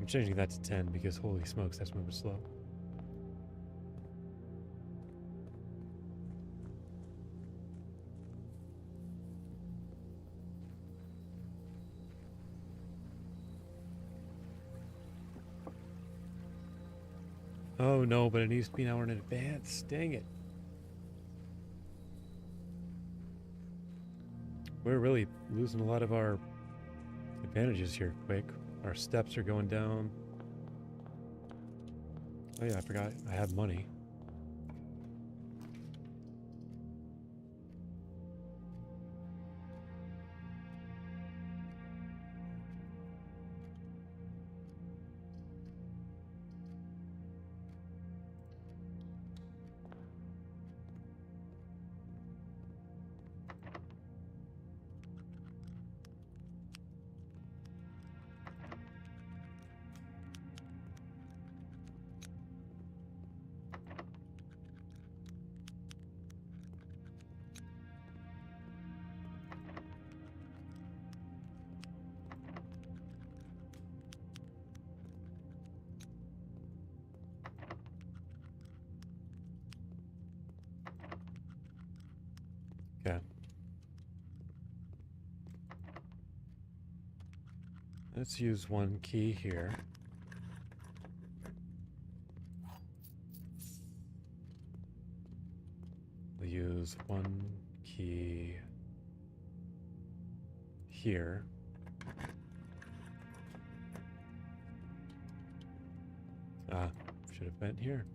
I'm changing that to 10 because holy smokes, that's moving slow. Oh no, but it needs to be an hour in advance. Dang it. We're really losing a lot of our advantages here quick. Our steps are going down. Oh yeah, I forgot I have money. Okay. Let's use one key here. We'll use one key here. Ah, should have been here.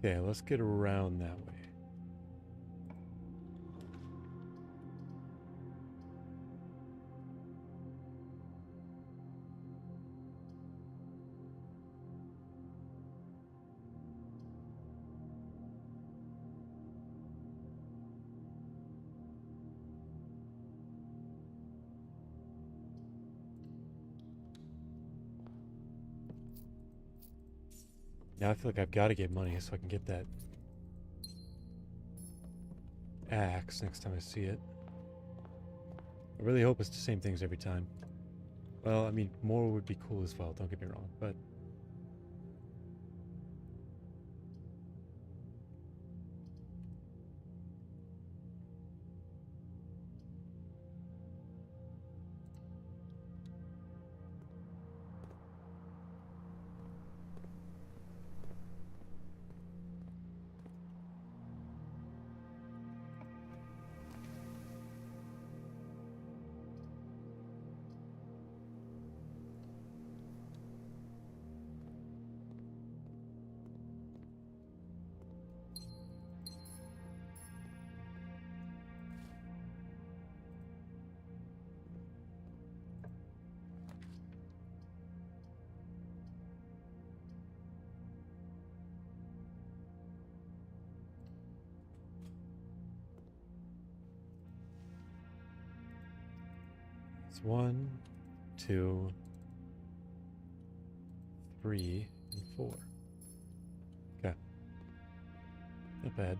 Okay, let's get around that way. Now I feel like I've got to get money so I can get that axe next time I see it. I really hope it's the same things every time. Well, I mean, more would be cool as well, don't get me wrong, but... It's 1, 2, 3, and 4. Okay. Not bad.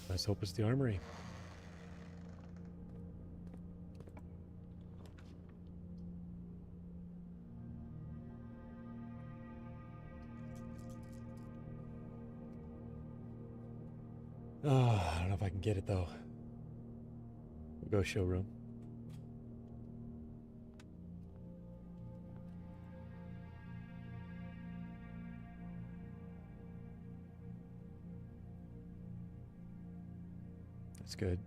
Let's hope it's the armory. Oh, I don't know if I can get it though. We'll go showroom. That's good.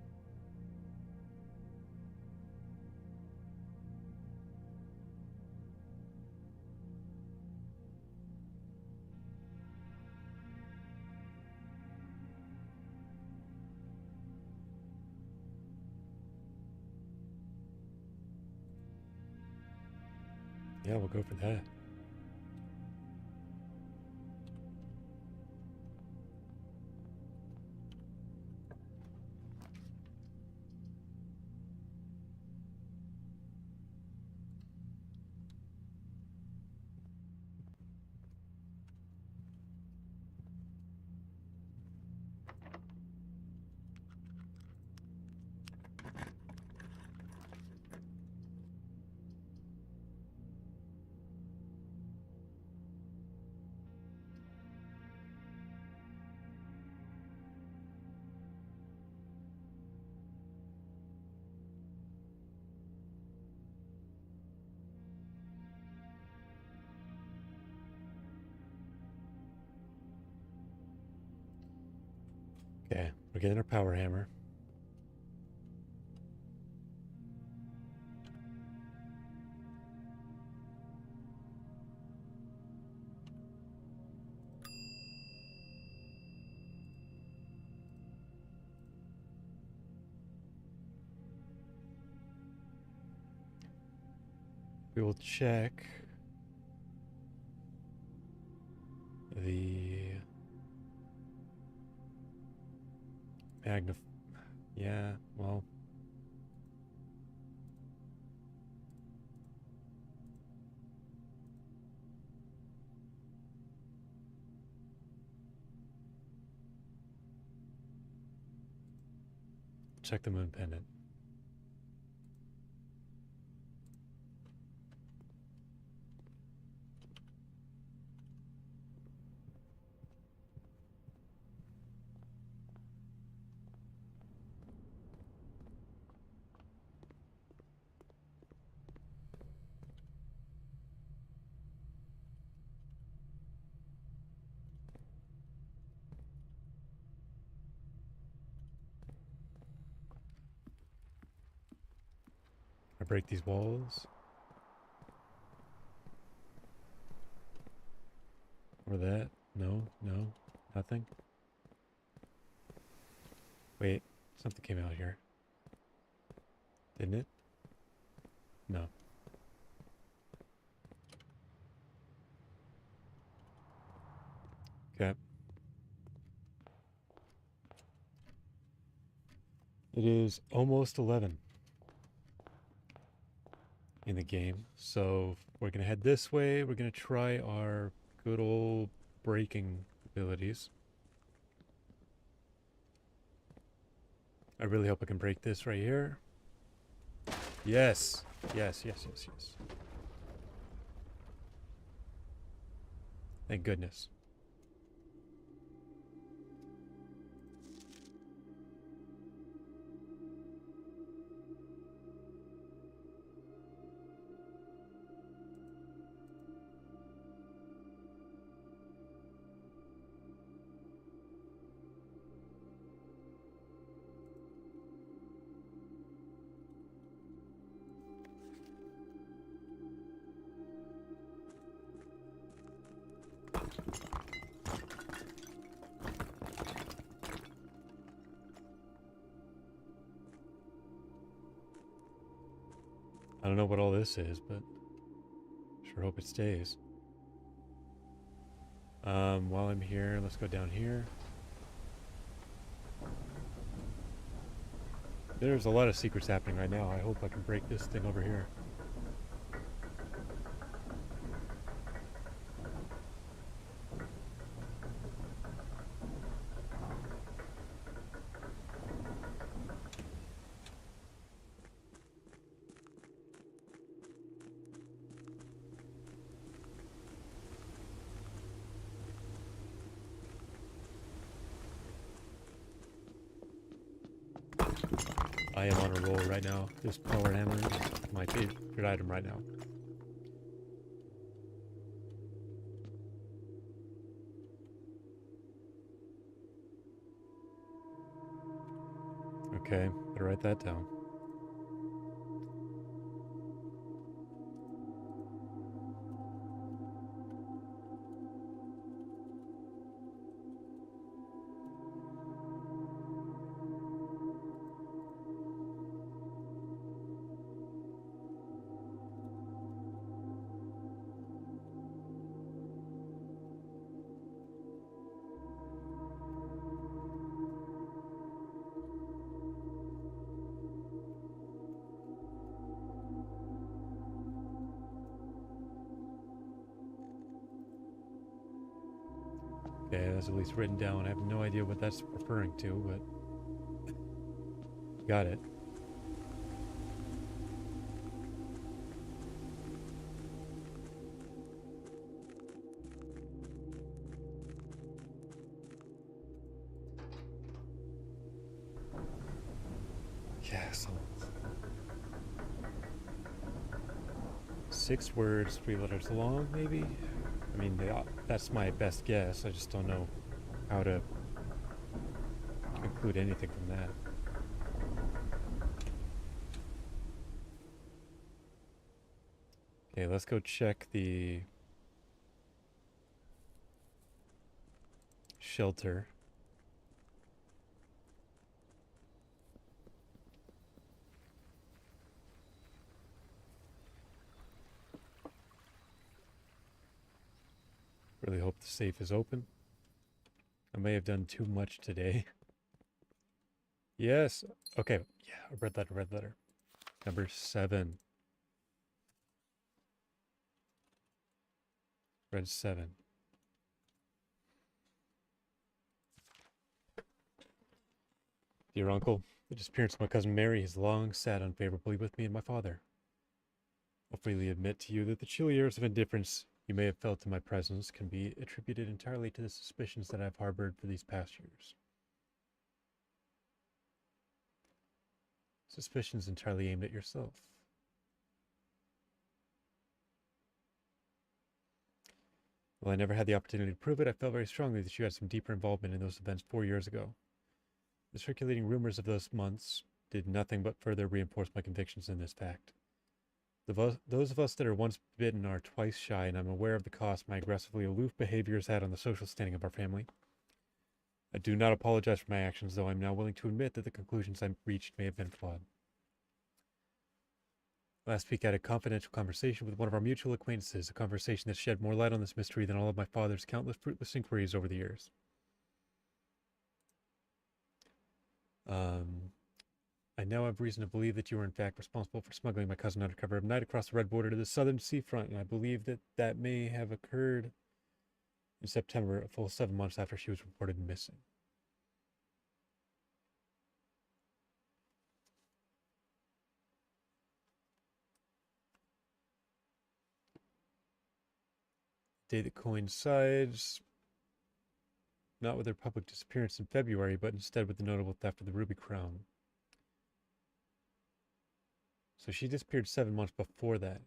Yeah, we'll go for that. Okay, we're getting our power hammer. We will check the yeah, well, check the moon pendant. I break these walls. Or that? No, no, nothing. Wait, something came out here. Didn't it? No. Okay. It is almost 11 in the game, so we're gonna head this way. We're gonna try our good old breaking abilities. I really hope I can break this right here. Yes. Yes, yes, yes, yes. Thank goodness. I don't know what all this is, but sure hope it stays. While I'm here, let's go down here. There's a lot of secrets happening right now. I hope I can break this thing over here. I am on a roll right now. This power hammer is my favorite item right now. Okay, better write that down. Okay, that's at least written down. I have no idea what that's referring to, but got it. Yeah, so 6 words, 3 letters long, maybe? I mean, that's my best guess. I just don't know how to conclude anything from that. Okay, let's go check the shelter. Really hope the safe is open. I may have done too much today. Yes. Okay. Yeah, a red letter, red letter. Number 7. Red 7. Dear uncle, the disappearance of my cousin Mary has long sat unfavorably with me and my father. I'll freely admit to you that the chill years of indifference you may have felt in my presence can be attributed entirely to the suspicions that I've harbored for these past years. Suspicions entirely aimed at yourself. While I never had the opportunity to prove it, I felt very strongly that you had some deeper involvement in those events 4 years ago. The circulating rumors of those months did nothing but further reinforce my convictions in this fact. Those of us that are once bitten are twice shy, and I'm aware of the cost my aggressively aloof behavior has had on the social standing of our family. I do not apologize for my actions, though I'm now willing to admit that the conclusions I reached may have been flawed. Last week I had a confidential conversation with one of our mutual acquaintances, a conversation that shed more light on this mystery than all of my father's countless fruitless inquiries over the years. I now have reason to believe that you were in fact responsible for smuggling my cousin under cover of night across the Red Border to the southern seafront, and I believe that that may have occurred in September, a full 7 months after she was reported missing. Day that coincides not with her public disappearance in February, but instead with the notable theft of the Ruby Crown. So she disappeared 7 months before that.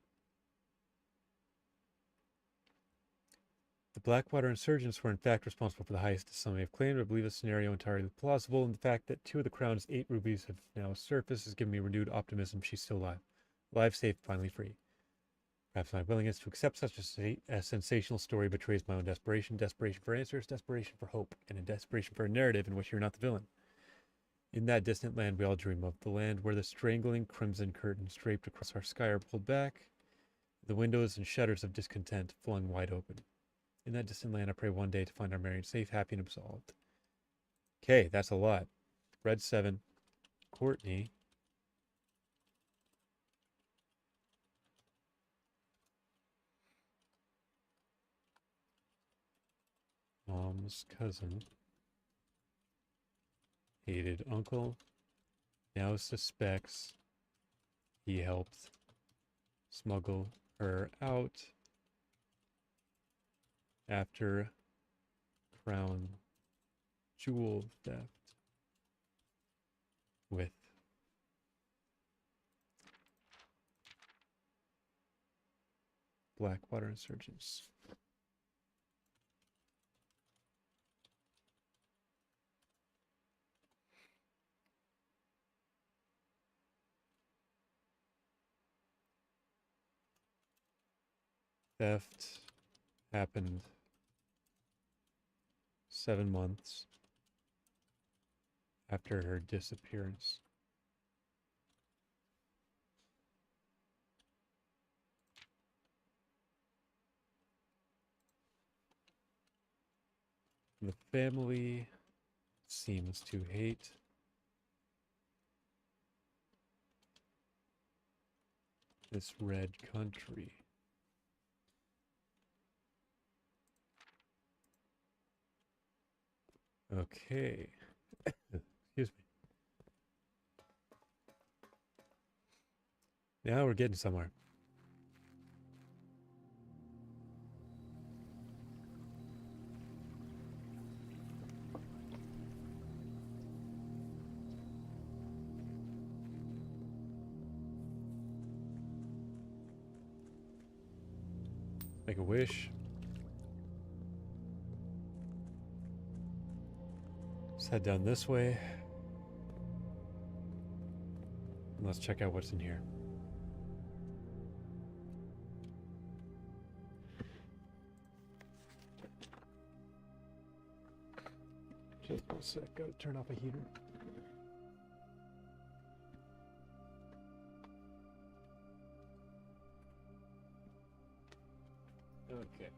The Blackwater insurgents were in fact responsible for the heist, as some may have claimed. I believe the scenario entirely plausible, and the fact that 2 of the Crown's 8 rubies have now surfaced has given me renewed optimism she's still alive. Alive, safe, finally free. Perhaps my willingness to accept such a sensational story betrays my own desperation. Desperation for answers, desperation for hope, and a desperation for a narrative in which you're not the villain. In that distant land we all dream of, the land where the strangling crimson curtains draped across our sky are pulled back, the windows and shutters of discontent flung wide open. In that distant land I pray one day to find our marriage safe, happy, and absolved. Okay, that's a lot. Red 7. Courtney. Mom's cousin. Hated uncle. Now suspects he helped smuggle her out after crown jewel theft with Blackwater insurgents. Theft happened 7 months after her disappearance. The family seems to hate this red country. Okay. Excuse me. Now we're getting somewhere. Make a wish. Let's head down this way. And let's check out what's in here. Just a sec, gotta turn off a heater. Okay.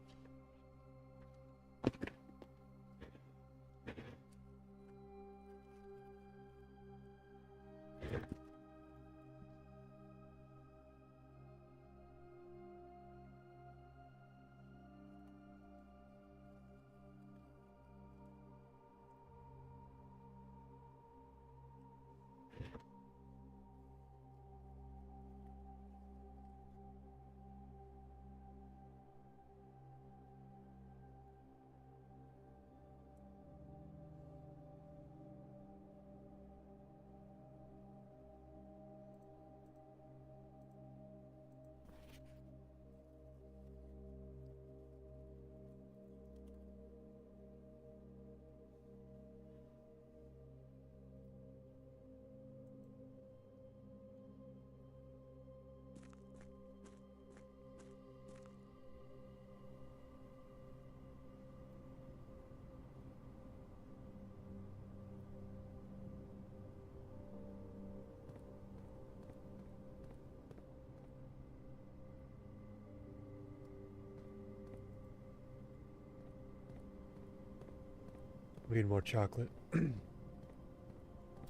We need more chocolate.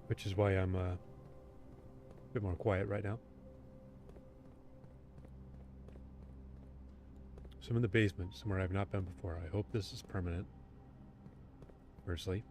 Which is why I'm a bit more quiet right now. So I'm in the basement, somewhere I've not been before. I hope this is permanent. Firstly.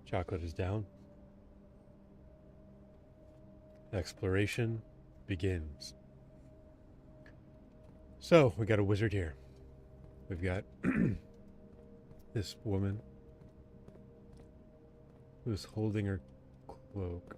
Chocolate is down. Exploration begins. So, we got a wizard here. We've got this woman who's holding her cloak.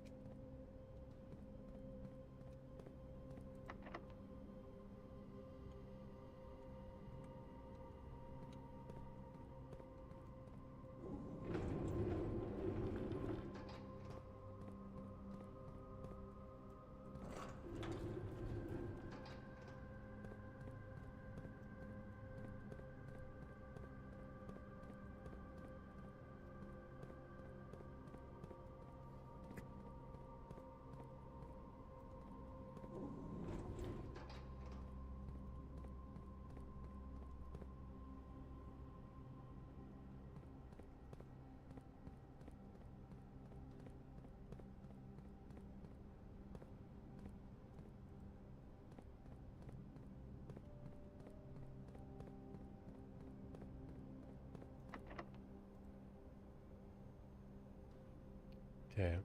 Okay.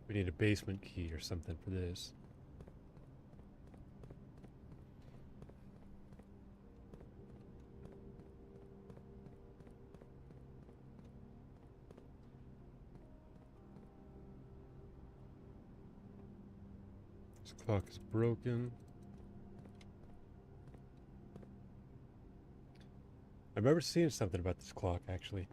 We need a basement key or something for this. This clock is broken. I remember seeing something about this clock, actually.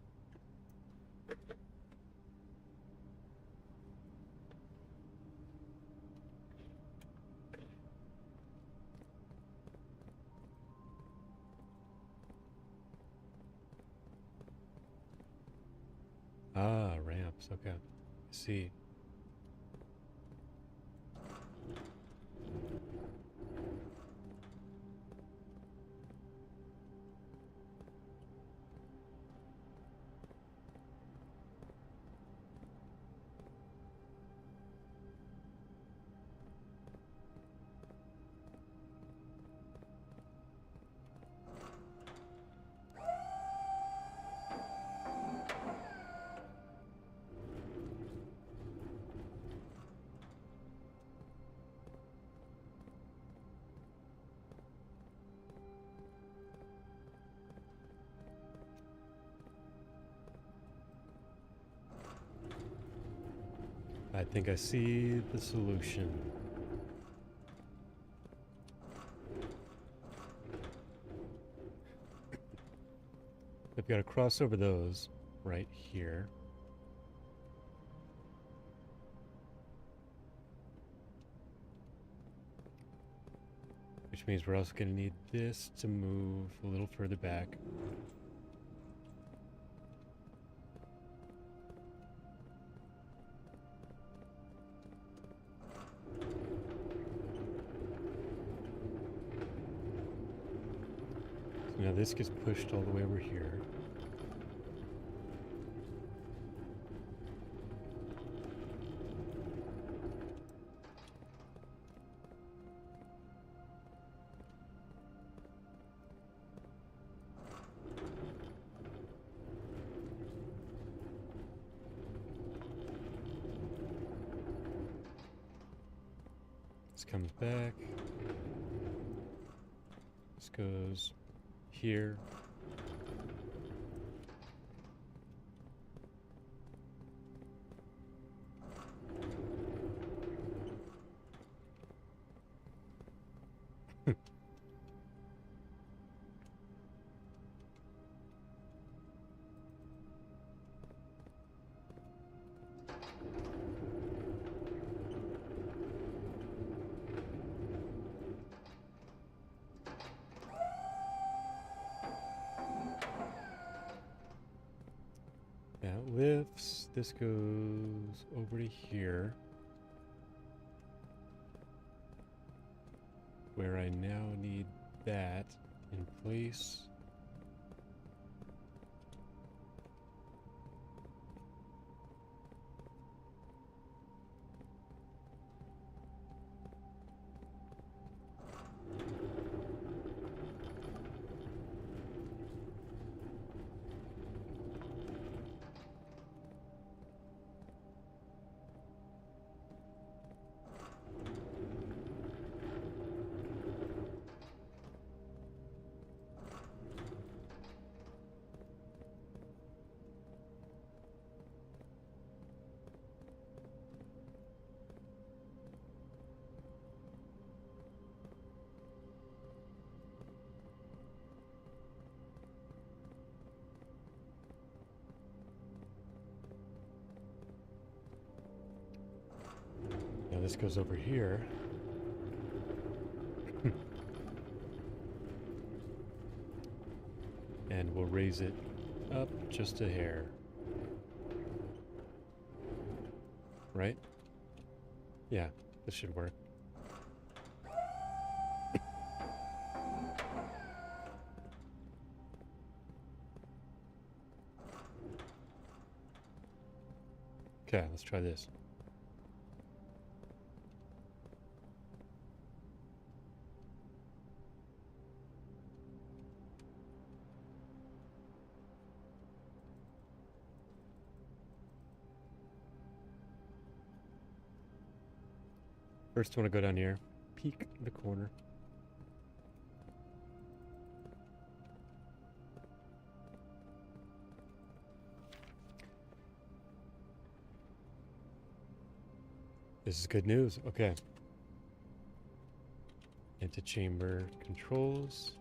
Ah, ramps. Okay. I see. I think I see the solution. I've got to cross over those right here. Which means we're also going to need this to move a little further back. So now this gets pushed all the way over here. This comes back. This goes here. That lifts. This goes over to here, where I now need that in place. this goes over here. And we'll raise it up just a hair. Right? Yeah, this should work. Okay, let's try this. First, I want to go down here, peek in the corner. This is good news. Okay. Antechamber controls.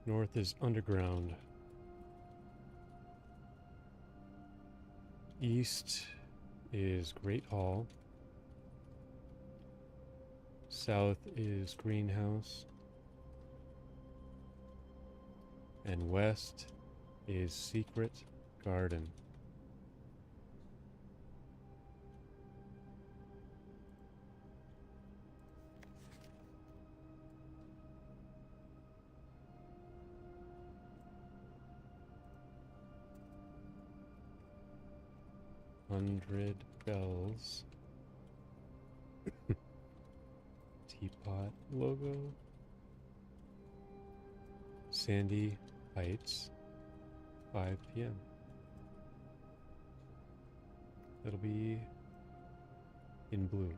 North is underground. East is Great Hall. South is Greenhouse. And west is Secret Garden. $100 bells. Teapot logo. Sandy Heights. 5 p.m. That'll be in blue.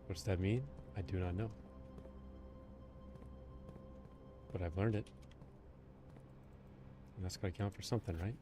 What does that mean? I do not know. But I've learned it. And that's got to count for something, right?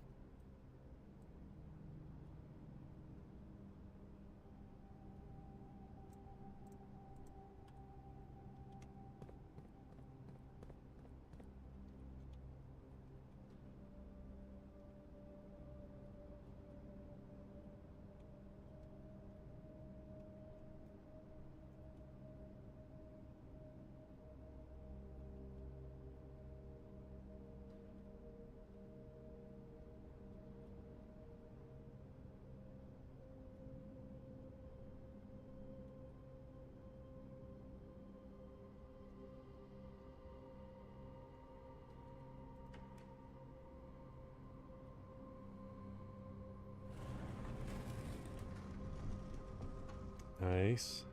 Nice.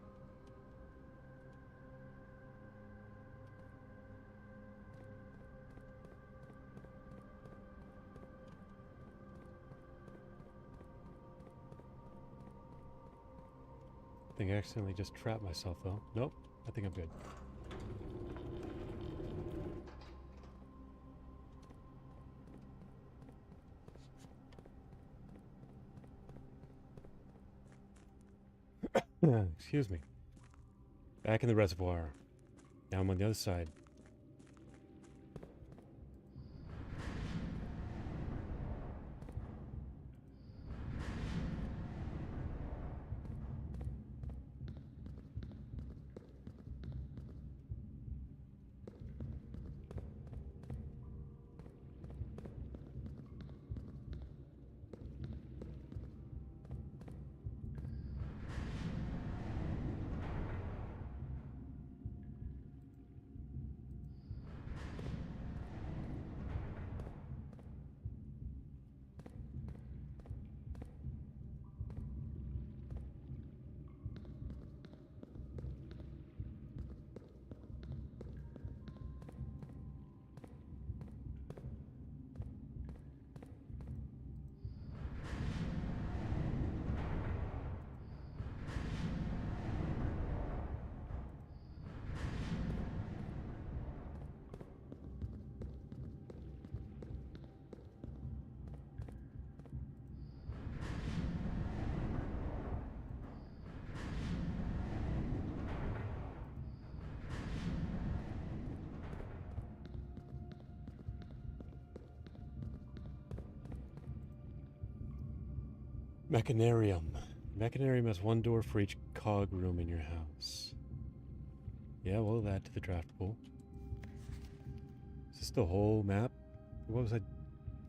I think I accidentally just trapped myself though. Nope, I think I'm good. Excuse me. Back in the reservoir. Now I'm on the other side. Mechanarium. Mechanarium has one door for each cog room in your house. Yeah, we'll add to the draft pool. Is this the whole map? What was I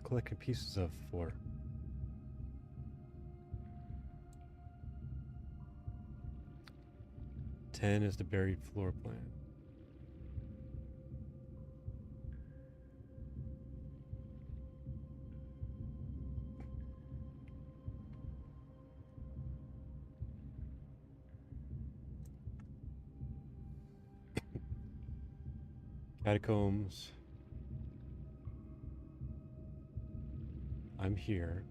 collecting pieces of for? Ten is the buried floor plan. Catacombs. I'm here.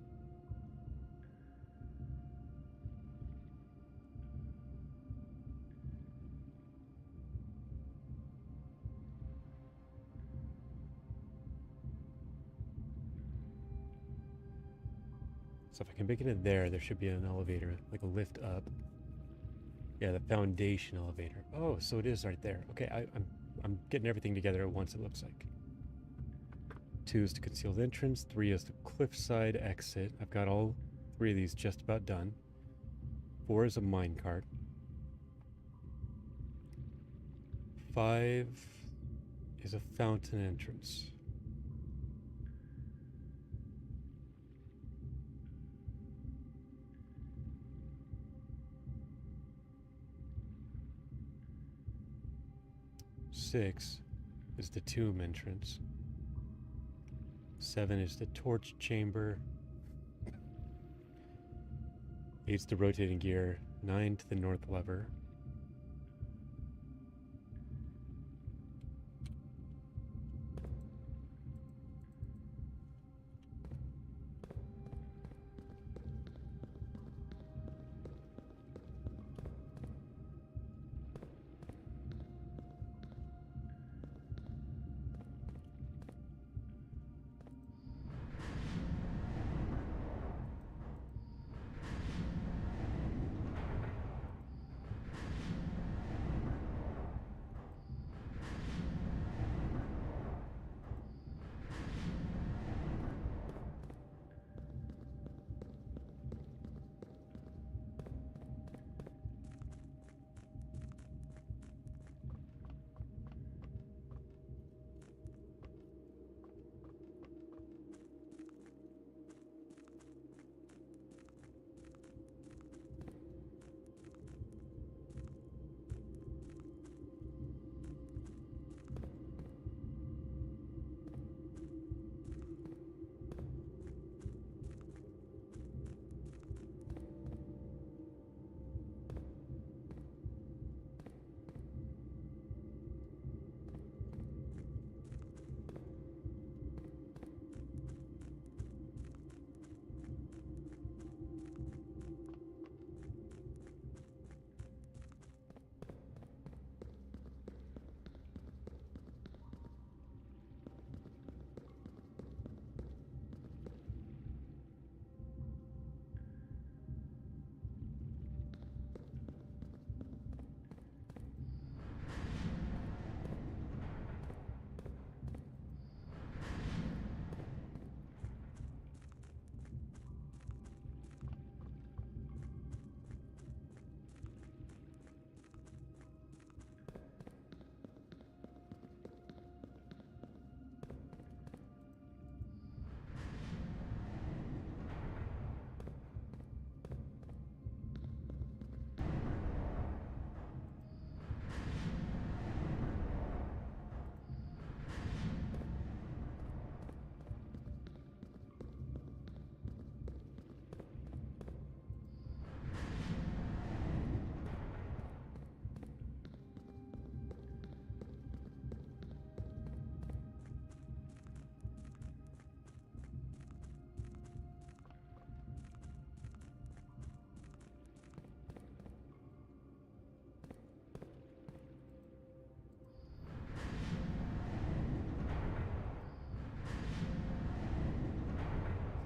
So if I can make it in there, there should be an elevator, like a lift up. Yeah, the foundation elevator. Oh, so it is right there. Okay, I'm getting everything together at once, it looks like. 2 is the concealed entrance. 3 is the cliffside exit. I've got all 3 of these just about done. 4 is a minecart. 5 is a fountain entrance. Six is the tomb entrance. 7 is the torch chamber. 8's the rotating gear. 9 to the north lever.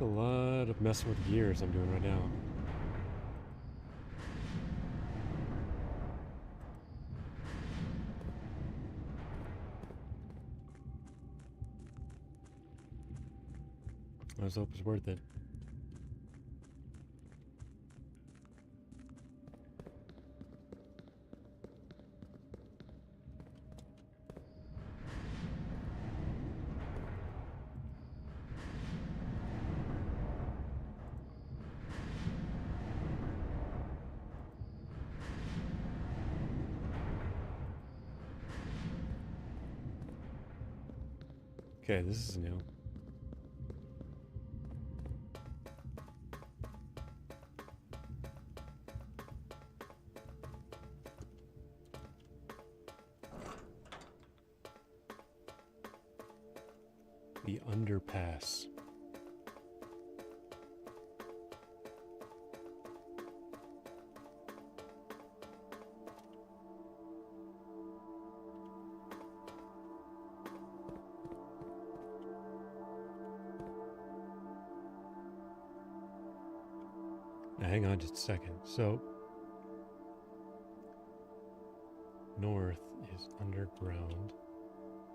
A lot of messing with gears I'm doing right now. I just hope it's worth it. Okay, this is new. The underpass. Now, hang on just a second. So, north is underground.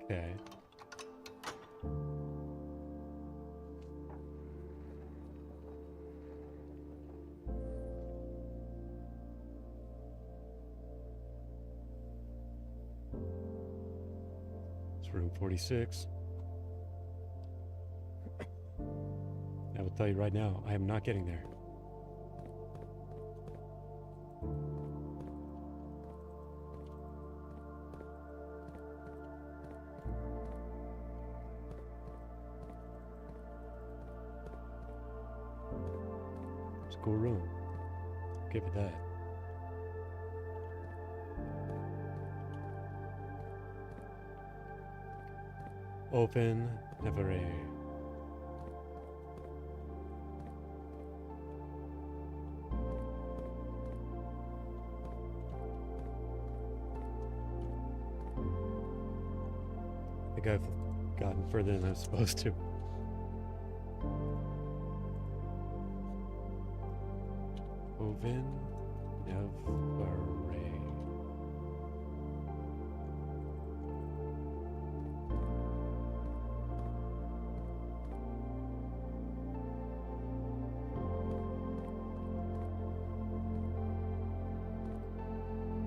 Okay. It's room 46. I will tell you right now, I am not getting there. It's a cool room. Give it that. Open, never a. I think I've gotten further than I'm supposed to. Open, never a.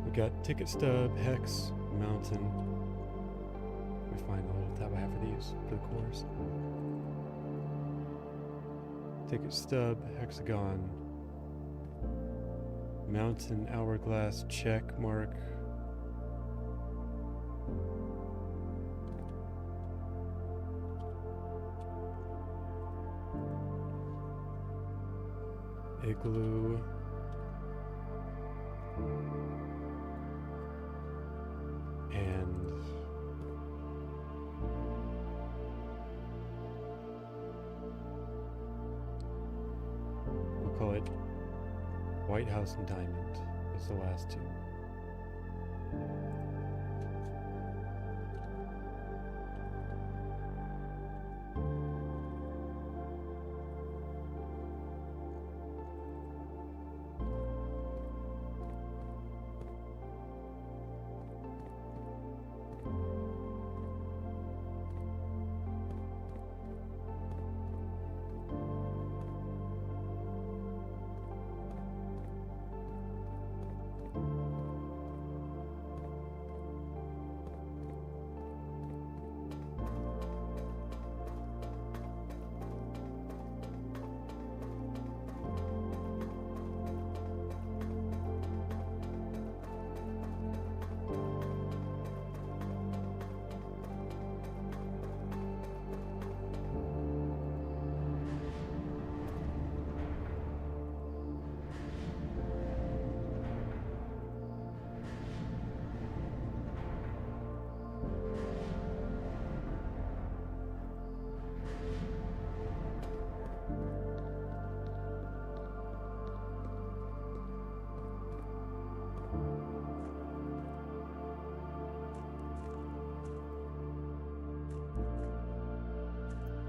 We got ticket stub, hex, mountain. We find a little tab I have for these for the course. Ticket stub, hexagon, mountain, hourglass, check mark. Igloo. And we'll call it White House and Diamond. That's the last two.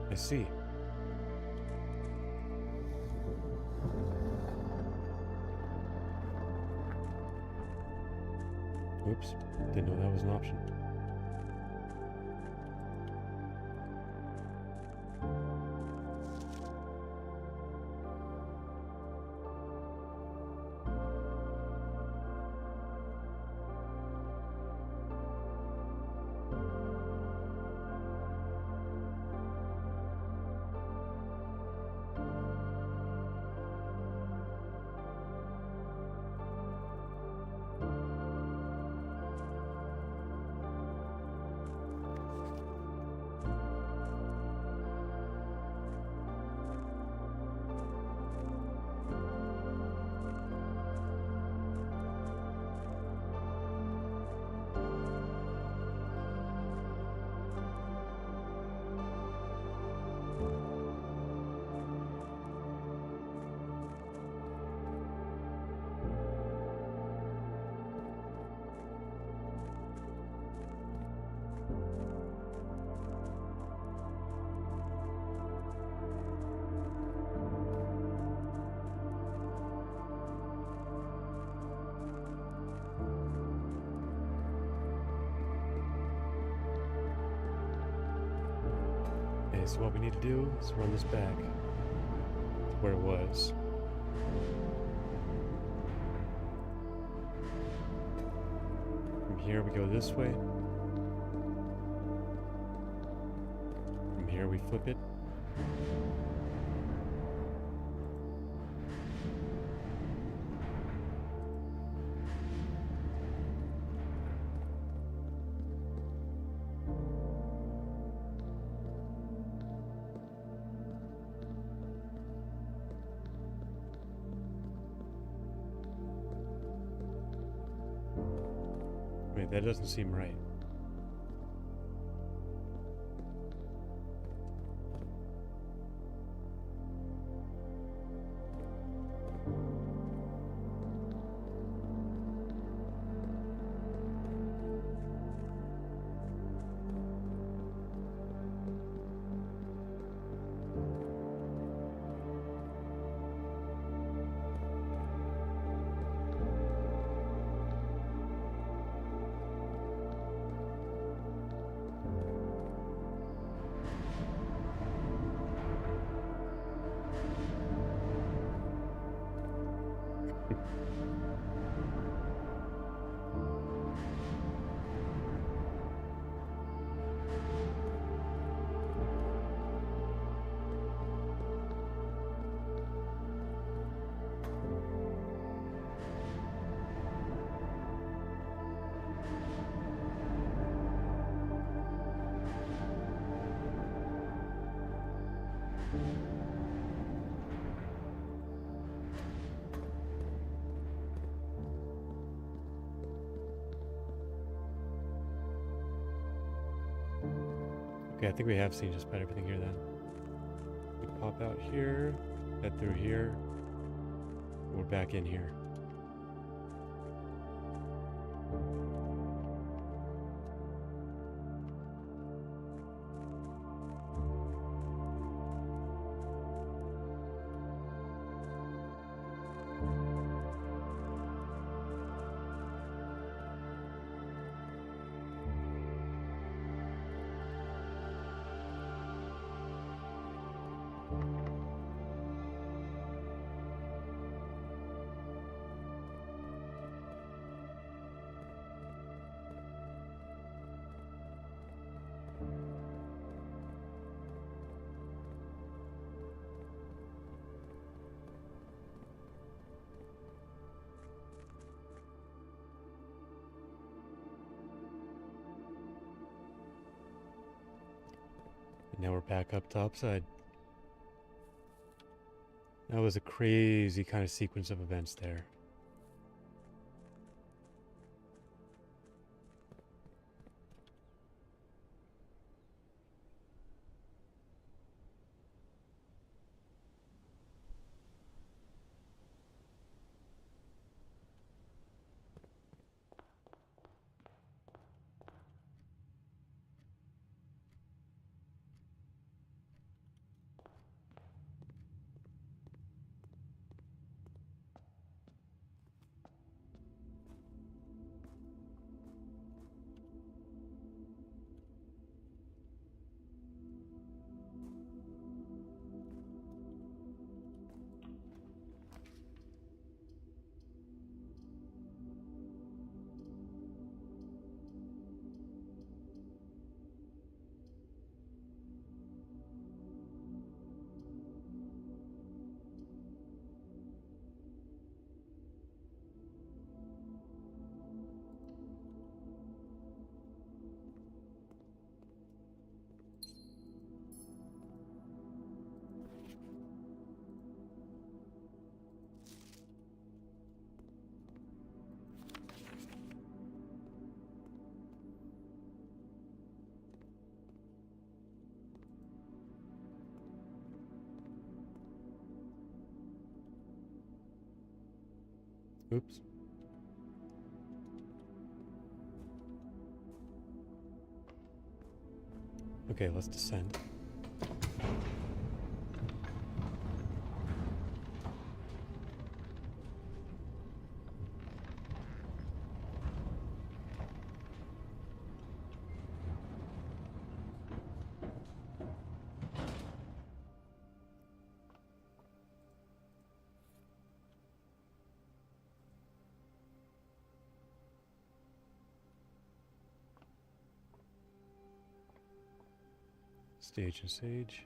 I see. Oops, didn't know that was an option. so what we need to do is roll this back to where it was. From here we go this way. From here we flip it. Wait, that doesn't seem right. Okay, I think we have seen just about everything here then. We pop out here, head through here. We're back in here. And now we're back up topside. That was a crazy kind of sequence of events there. Oops. Okay, let's descend. Stage and sage.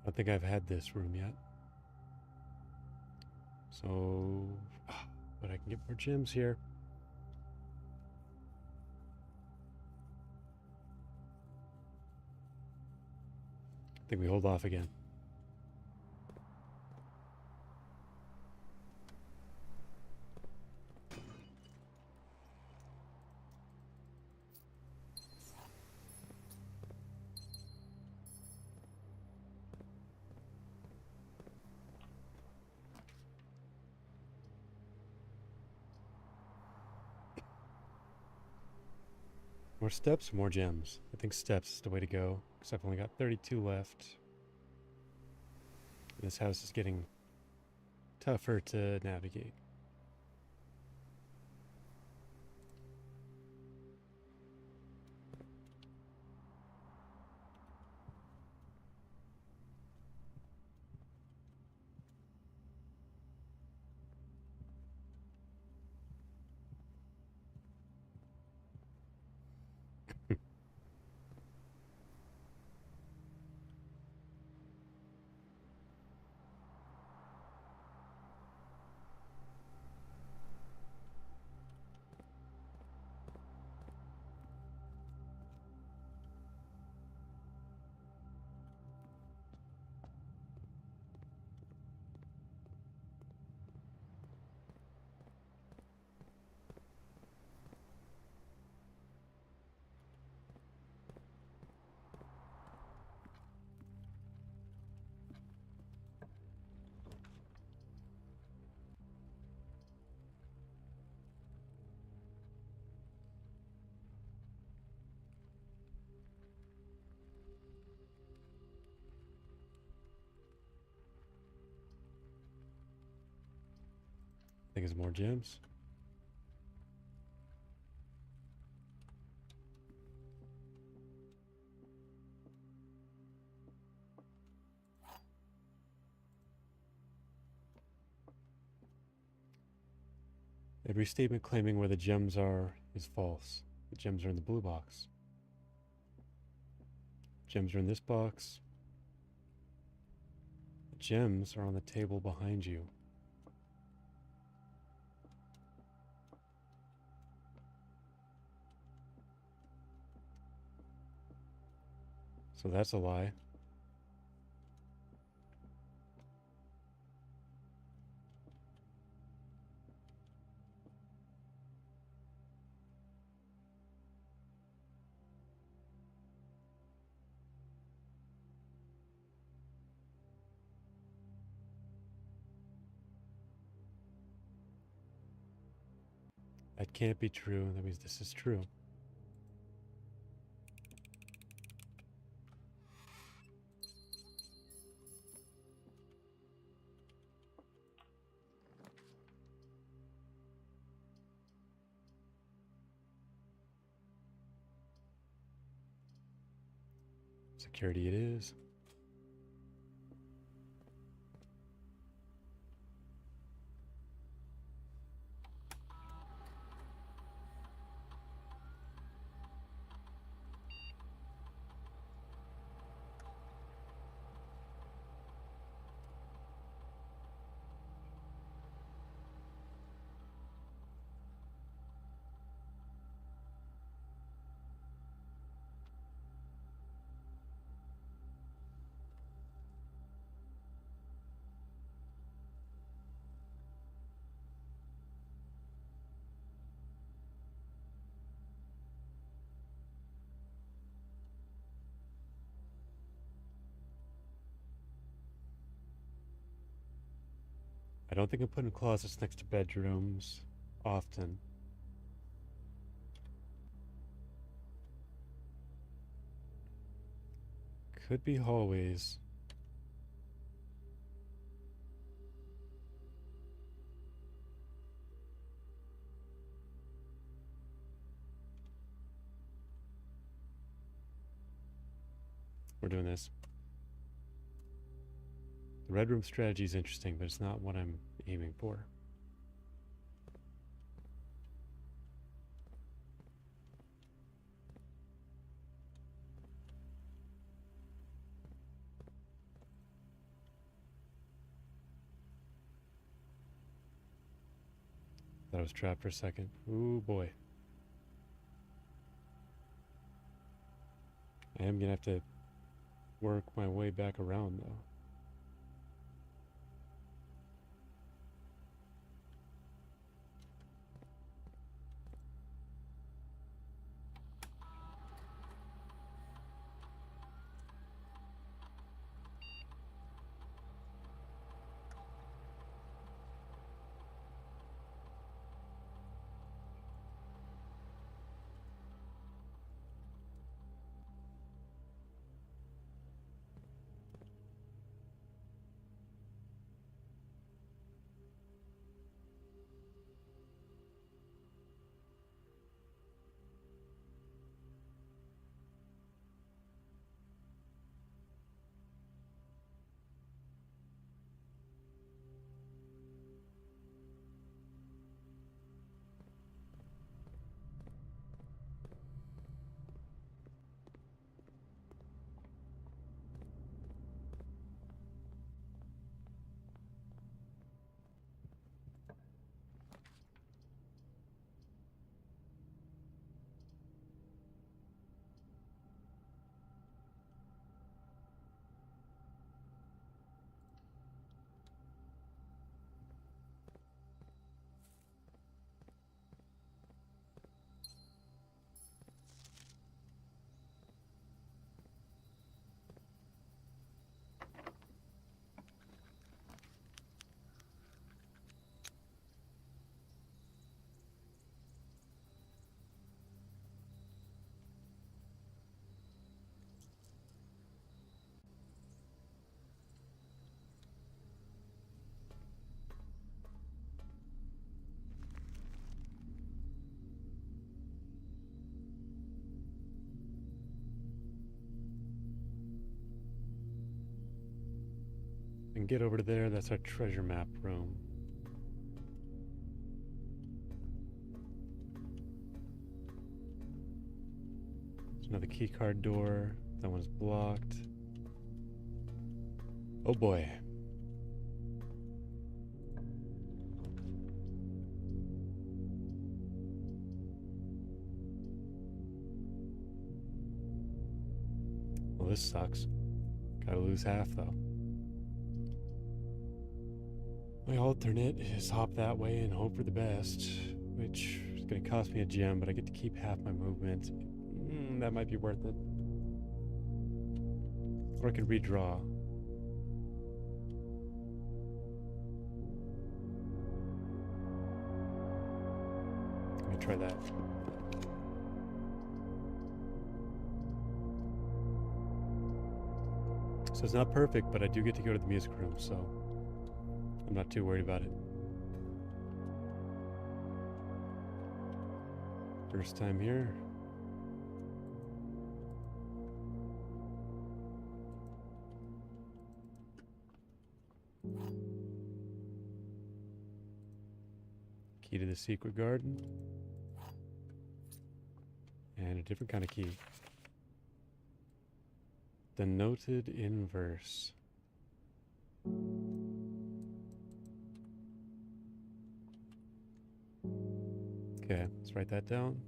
I don't think I've had this room yet. So, but I can get more gems here. I think we hold off again. More steps, more gems. I think steps is the way to go, because I've only got 32 left. This house is getting tougher to navigate. I think it's more gems. Every statement claiming where the gems are is false. The gems are in the blue box. Gems are in this box. The gems are on the table behind you. So that's a lie. That can't be true. That means this is true. Security it is. I don't think I'm putting closets next to bedrooms often. Could be hallways. We're doing this. The red room strategy is interesting, but it's not what I'm aiming for. Thought I was trapped for a second. Ooh boy. I am gonna have to work my way back around though. And get over to there, that's our treasure map room. There's another key card door. That one's blocked. Oh boy. Well, this sucks. Gotta lose half though. My alternate is hop that way and hope for the best, which is going to cost me a gem, but I get to keep half my movement. That might be worth it. Or I could redraw. Let me try that. So it's not perfect, but I do get to go to the music room, so I'm not too worried about it. First time here. Key to the secret garden. And a different kind of key. The noted inverse. Okay, let's write that down.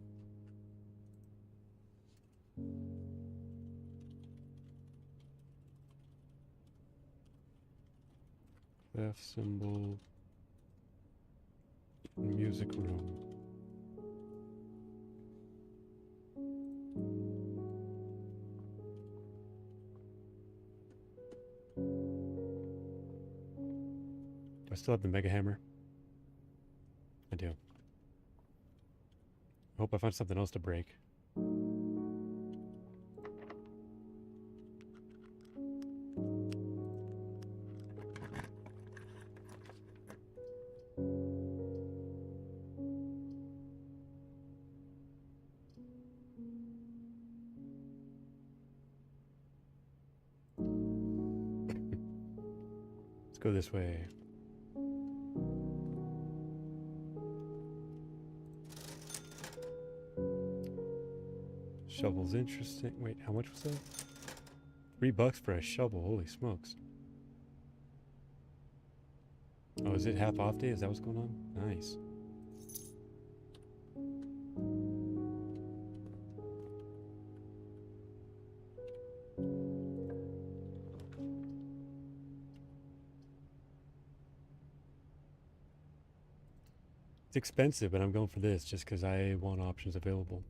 Clef symbol. Music room. I still have the mega hammer. I do. I hope I find something else to break. Let's go this way. Shovel's interesting. Wait, how much was that? $3 for a shovel. Holy smokes. Oh, is it half off day? Is that what's going on? Nice. It's expensive, but I'm going for this just because I want options available.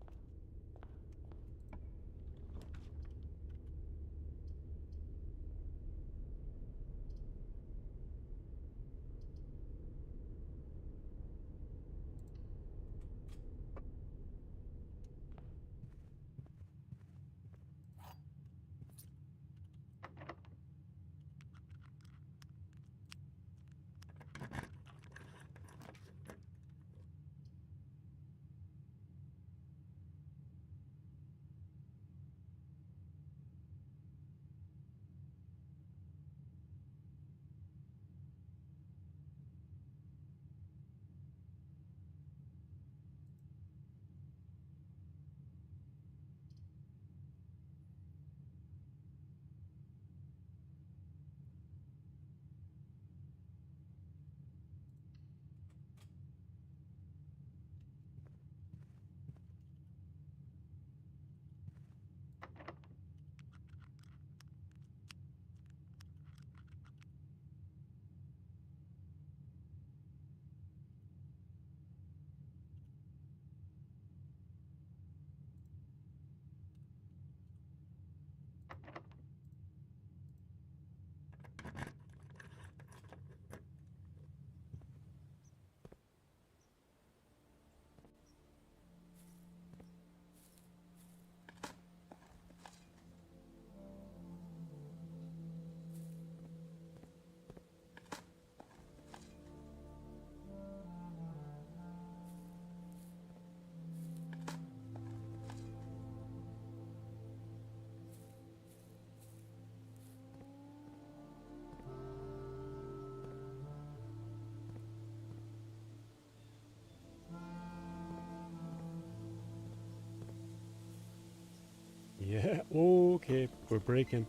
Yeah, okay, we're breaking.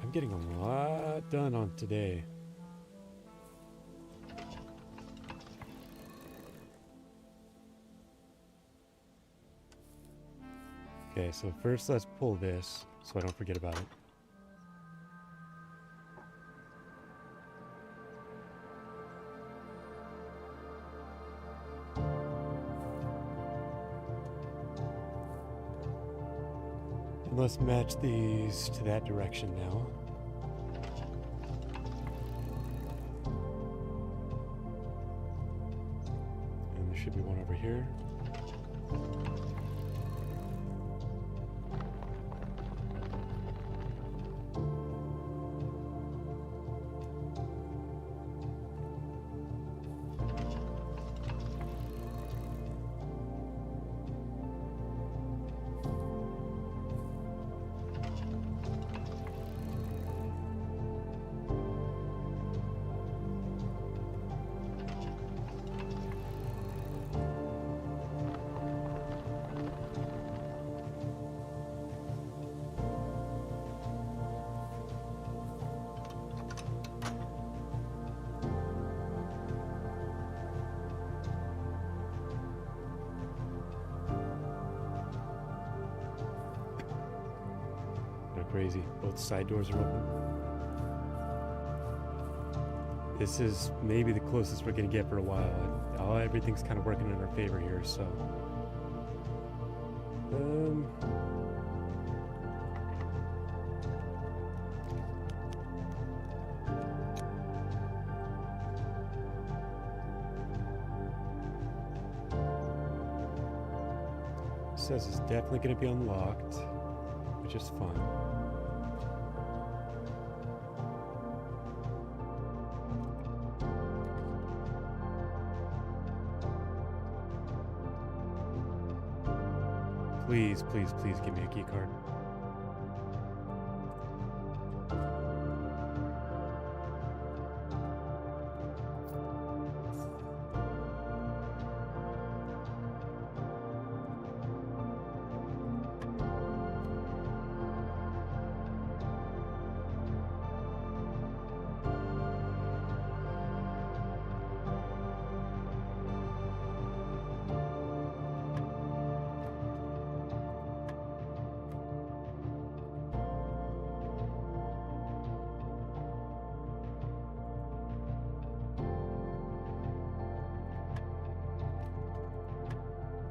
I'm getting a lot done on today. Okay, so first let's pull this so I don't forget about it. And let's match these to that direction now. And there should be one over here. Crazy. Both side doors are open. This is maybe the closest we're gonna get for a while. Everything's kind of working in our favor here, so. says it's definitely going to be unlocked, which is fun. Please, please, please give me a key card.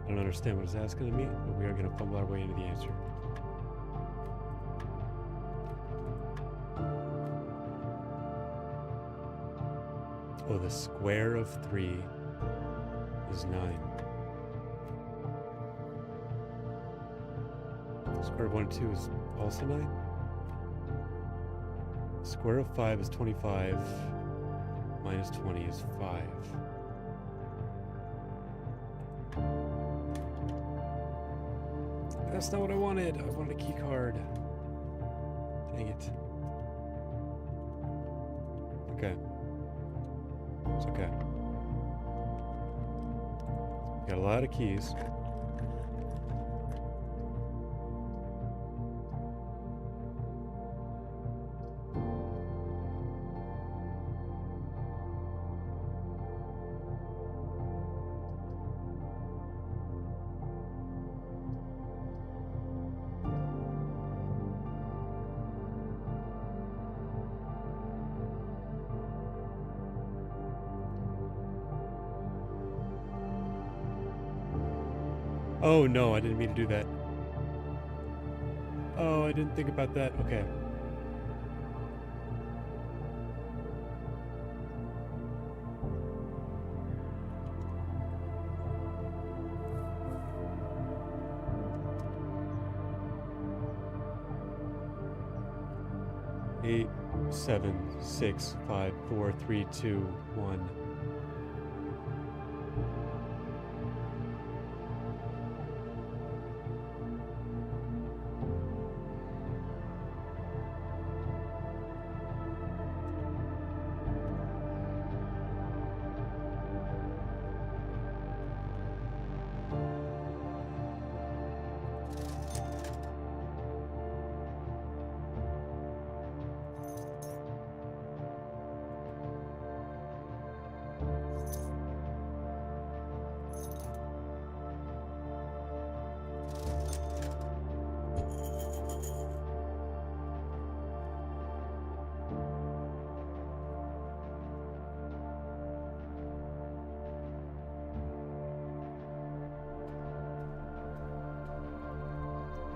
I don't understand what it's asking of me, but we are going to fumble our way into the answer. Oh, the square of 3 is 9. Square of 1 and 2 is also 9. Square of 5 is 25. Minus 20 is 5. That's not what I wanted. I wanted a key card. Dang it. Okay. It's okay. Got a lot of keys. Oh no, I didn't mean to do that. Oh, I didn't think about that. Okay. Eight, 7, 6, 5, 4, 3, 2, 1.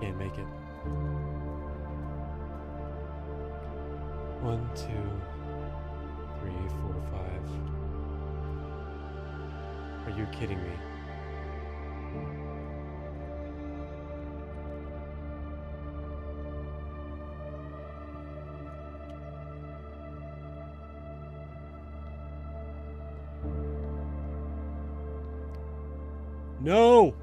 Can't make it. 1, 2, 3, 4, 5. Are you kidding me? No!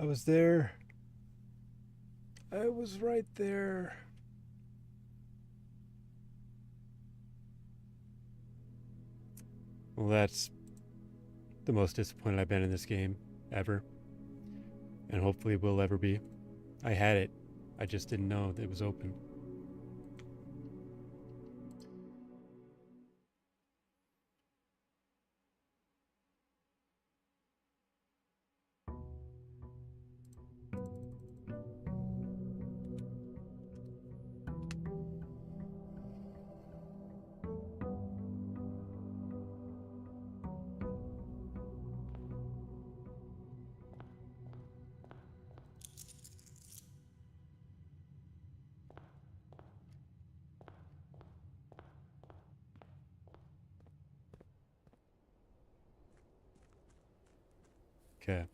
I was there. I was right there. Well, that's the most disappointed I've been in this game ever. And hopefully will ever be. I had it. I just didn't know that it was open. Okay.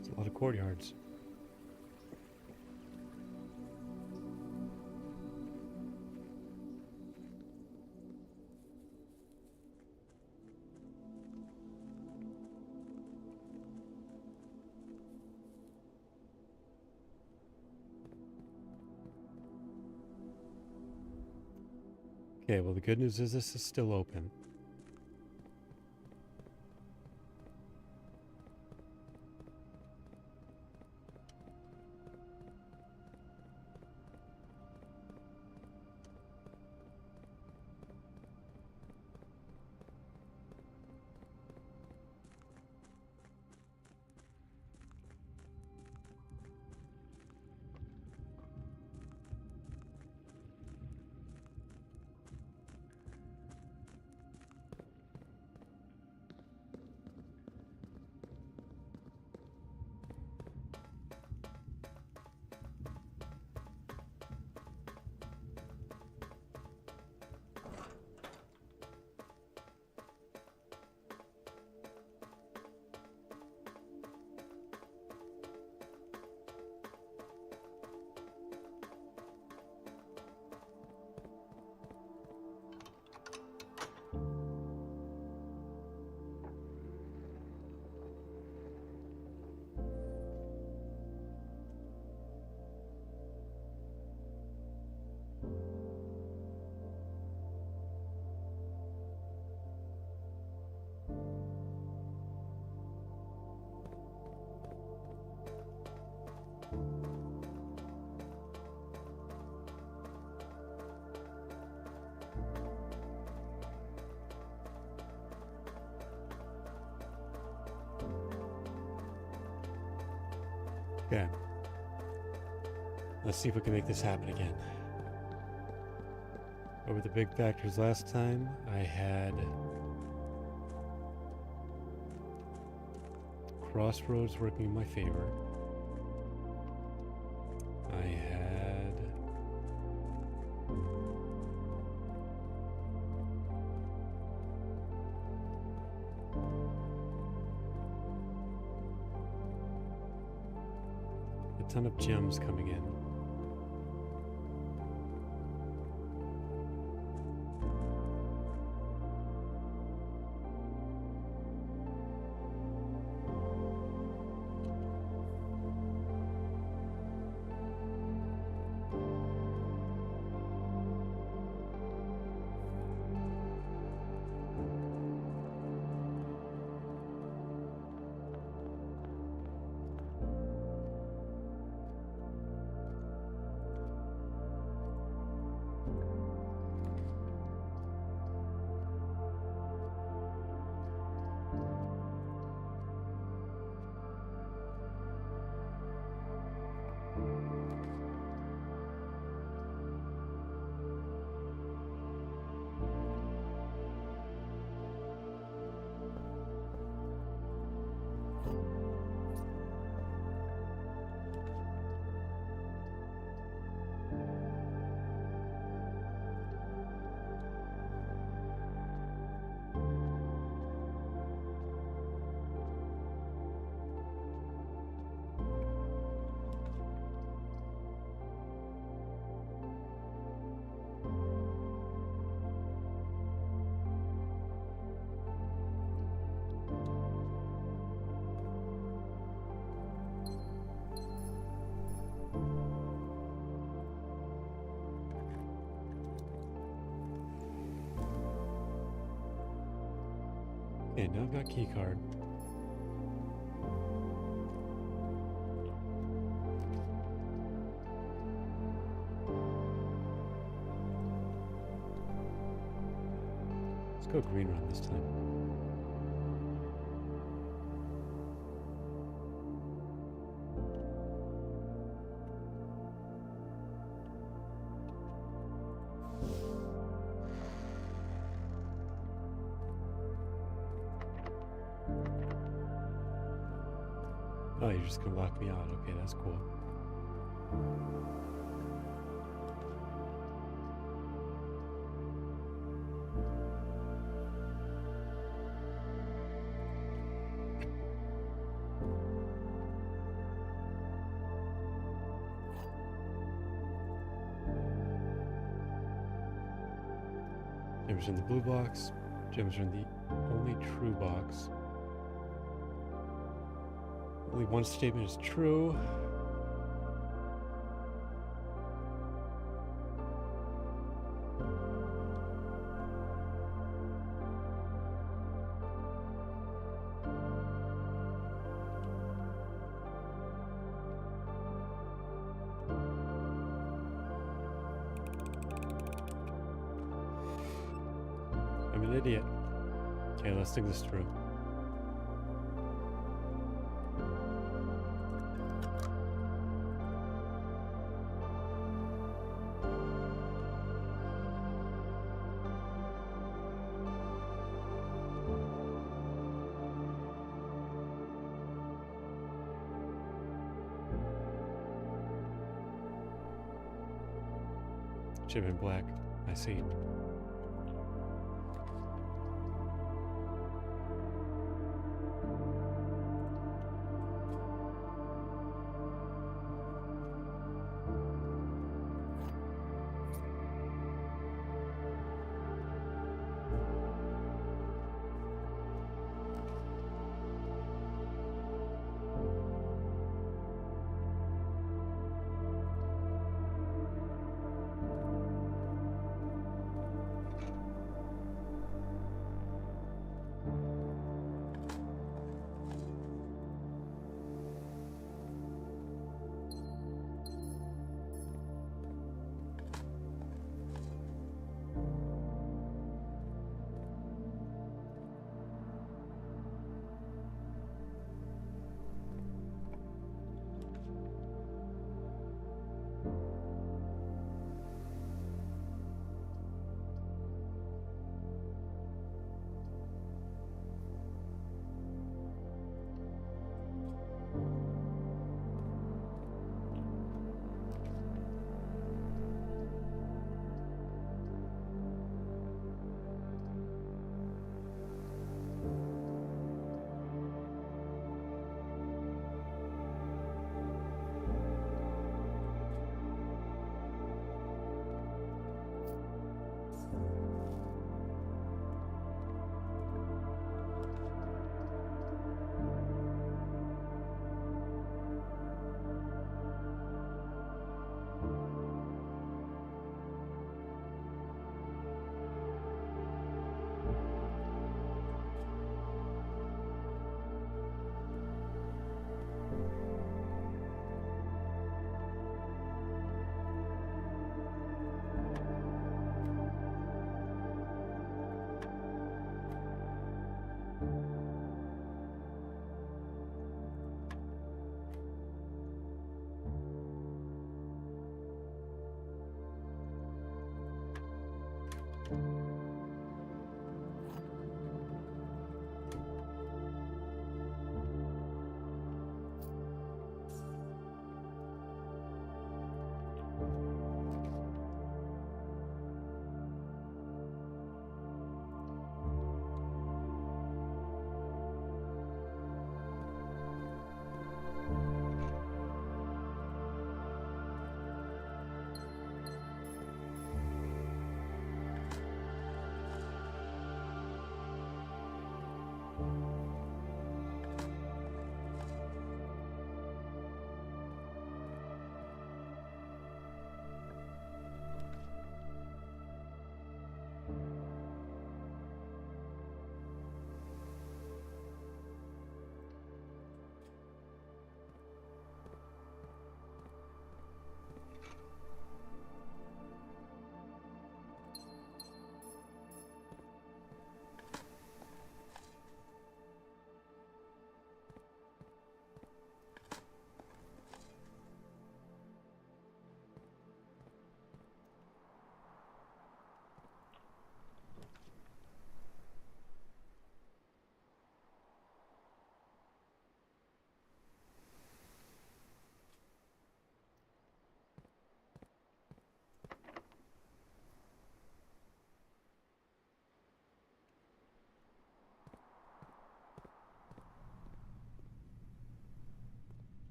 It's a lot of courtyards. Okay, well, the good news is this is still open. Okay. Let's see if we can make this happen again. What were the big factors last time? I had crossroads working in my favor. I had a ton of gems coming in. Okay, now I've got key card. Let's go green run this time. Oh, you're just gonna lock me out. Okay, that's cool. Gems in the blue box. Gems are in the only true box. Only one statement is true. I'm an idiot. Okay, let's think this through. Gem in black. I see.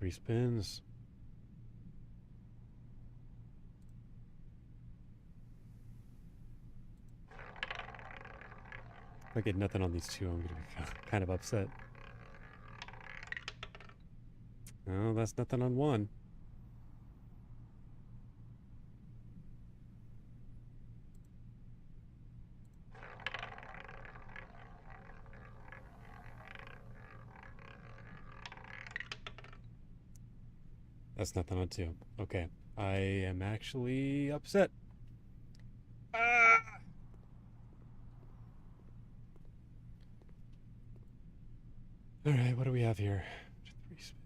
2 spins. If I get nothing on these two, I'm going to be kind of upset. Oh, that's nothing on one. That's nothing on two. Okay. I am actually upset. Ah! All right, what do we have here? 3 spins.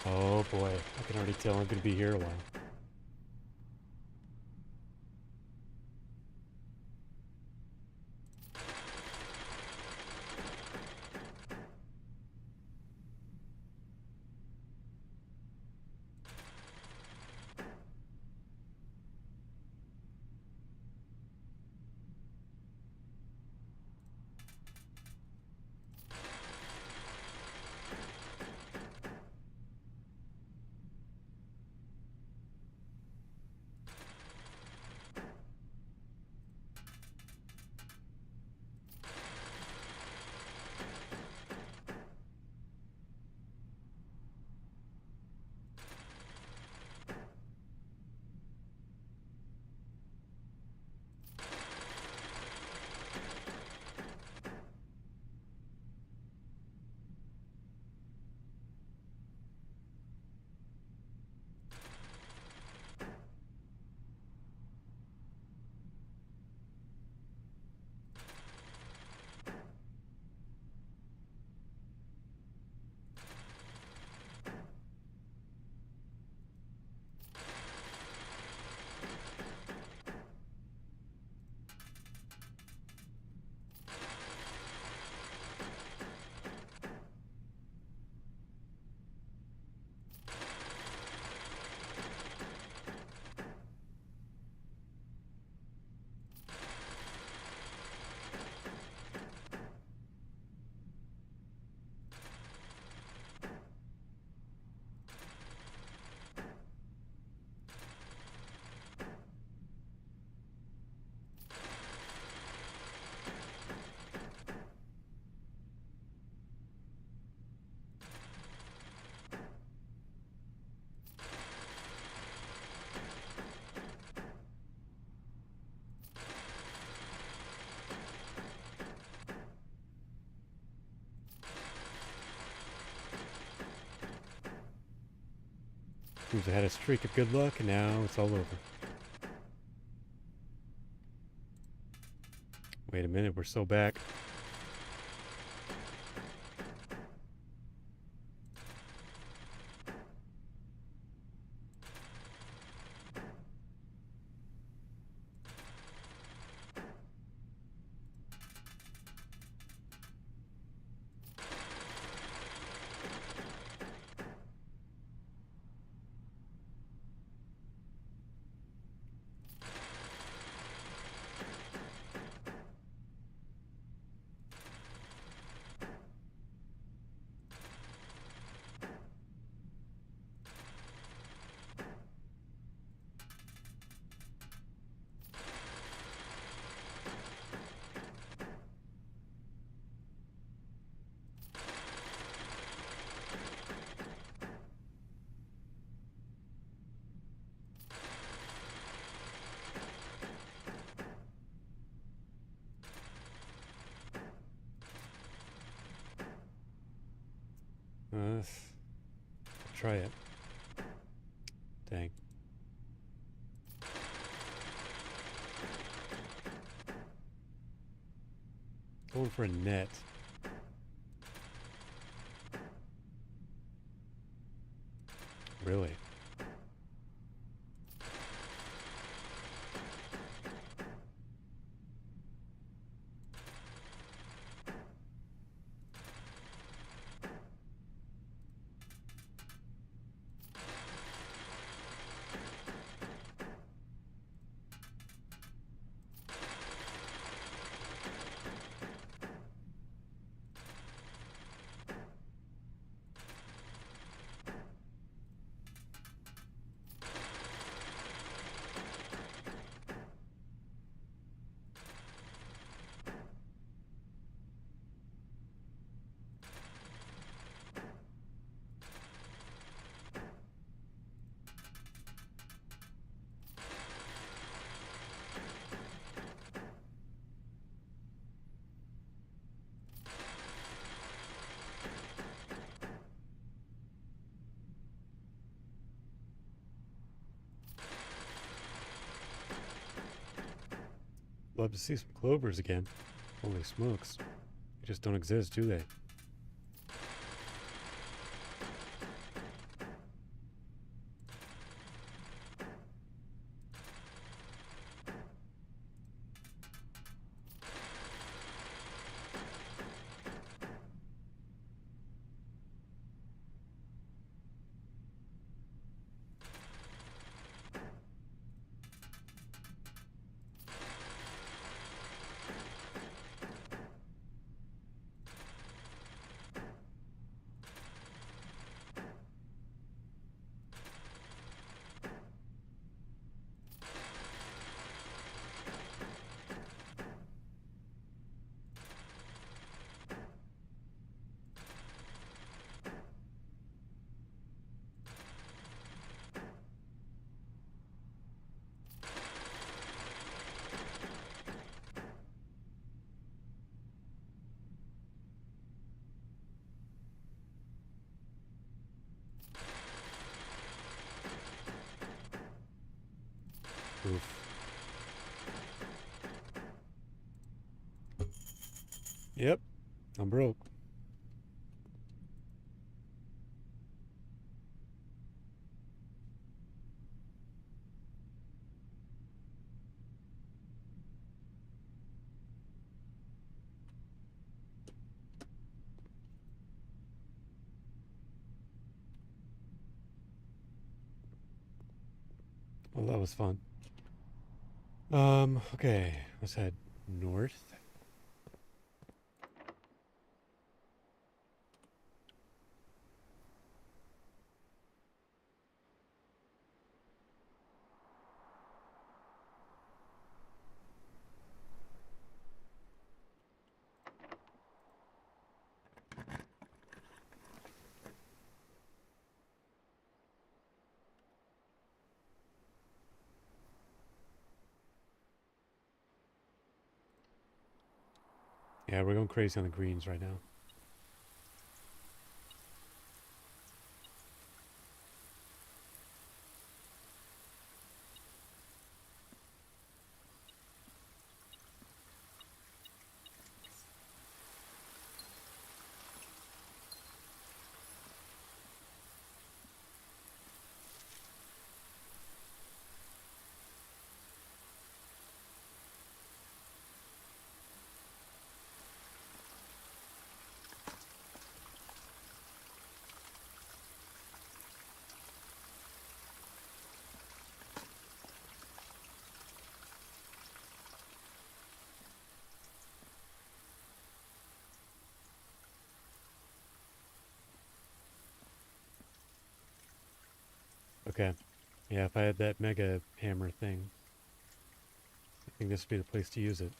Oh boy, I can already tell I'm going to be here a while. Who's had a streak of good luck, and now it's all over. Wait a minute, we're so back. Try it. Dang. Going for a net. Really? Love to see some clovers again. Holy smokes. They just don't exist, do they? Oof. Yep, I'm broke. Well, that was fun. Okay, let's head north. Yeah, we're going crazy on the greens right now. Okay. Yeah, if I had that mega hammer thing, I think this would be the place to use it.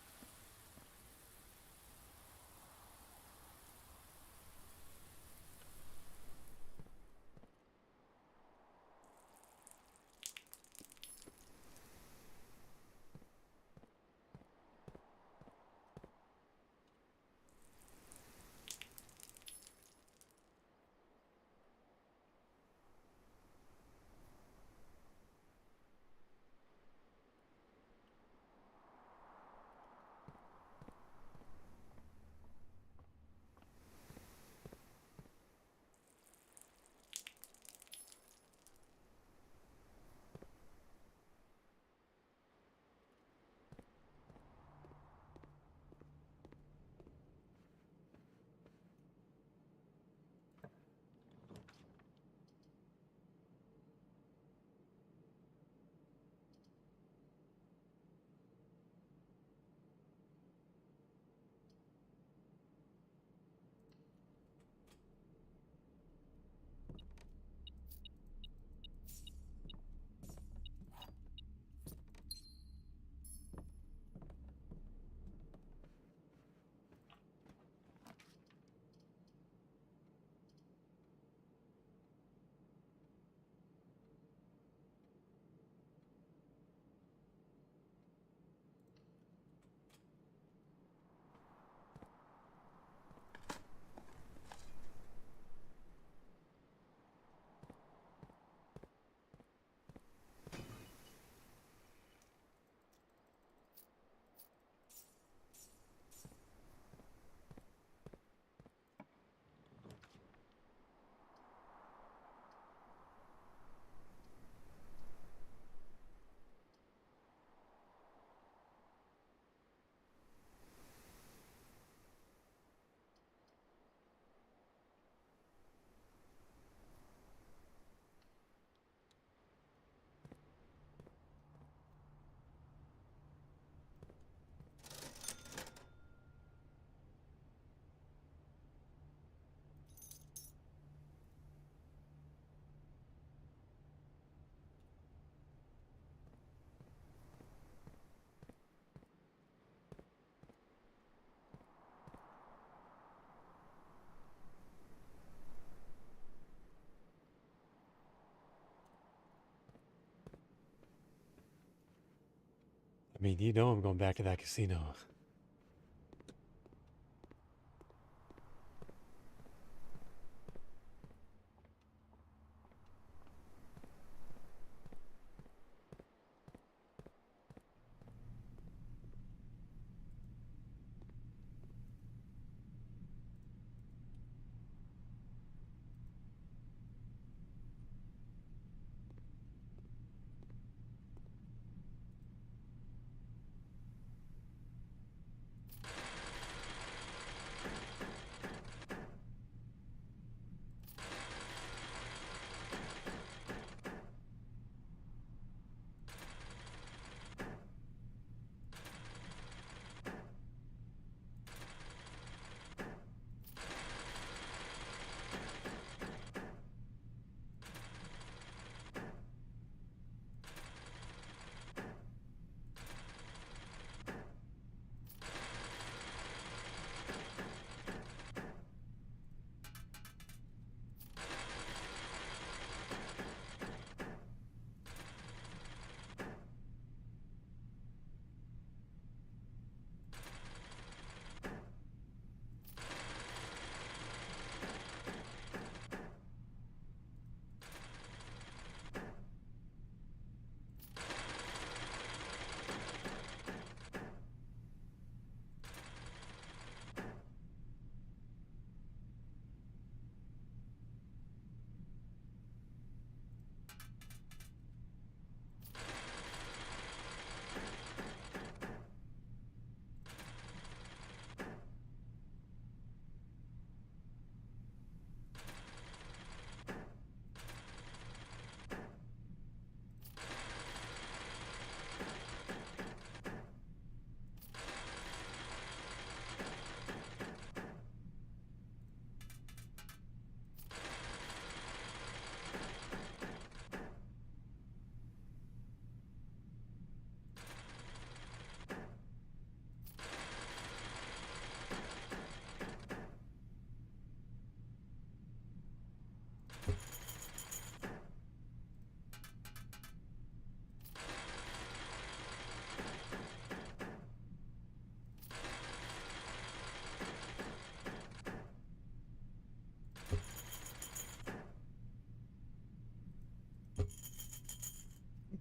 I mean, you know I'm going back to that casino.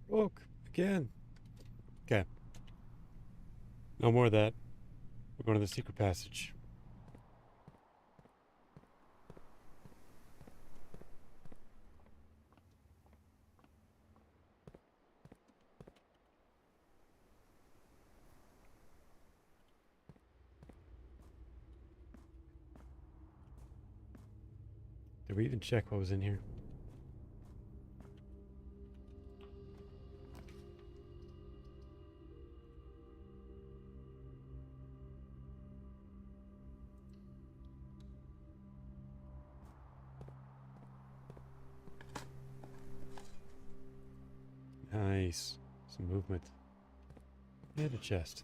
Broke again. Okay. No more of that. We're going to the secret passage. Did we even check what was in here? Nice. Some movement. And a chest.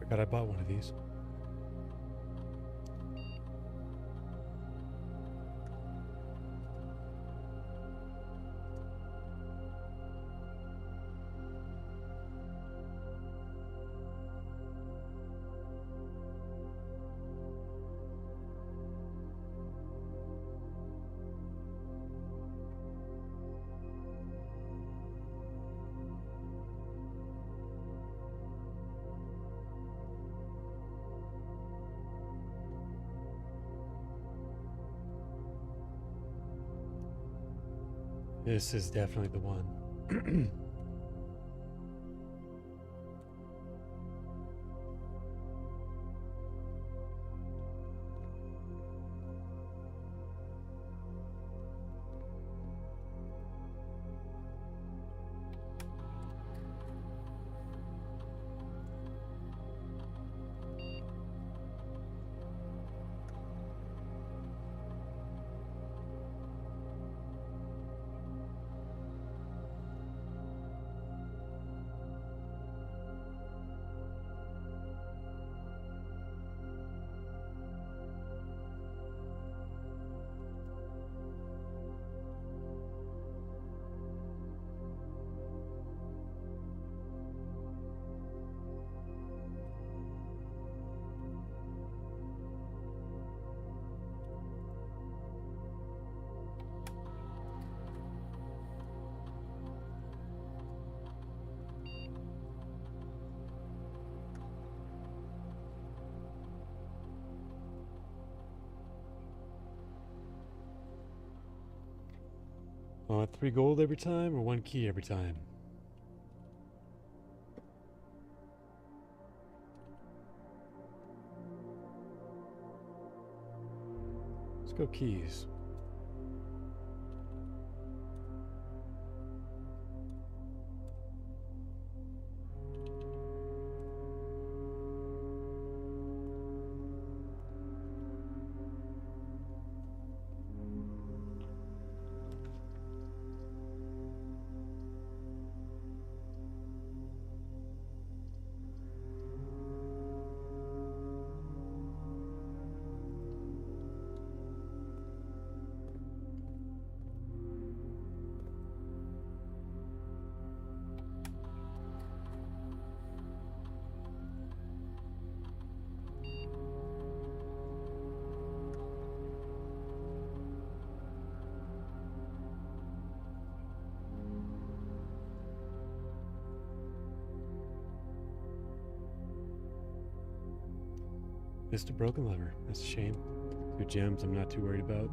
Forgot I bought one of these. This is definitely the one. Want 3 gold every time or 1 key every time? Let's go keys. Missed a broken lever. That's a shame. 2 gems I'm not too worried about.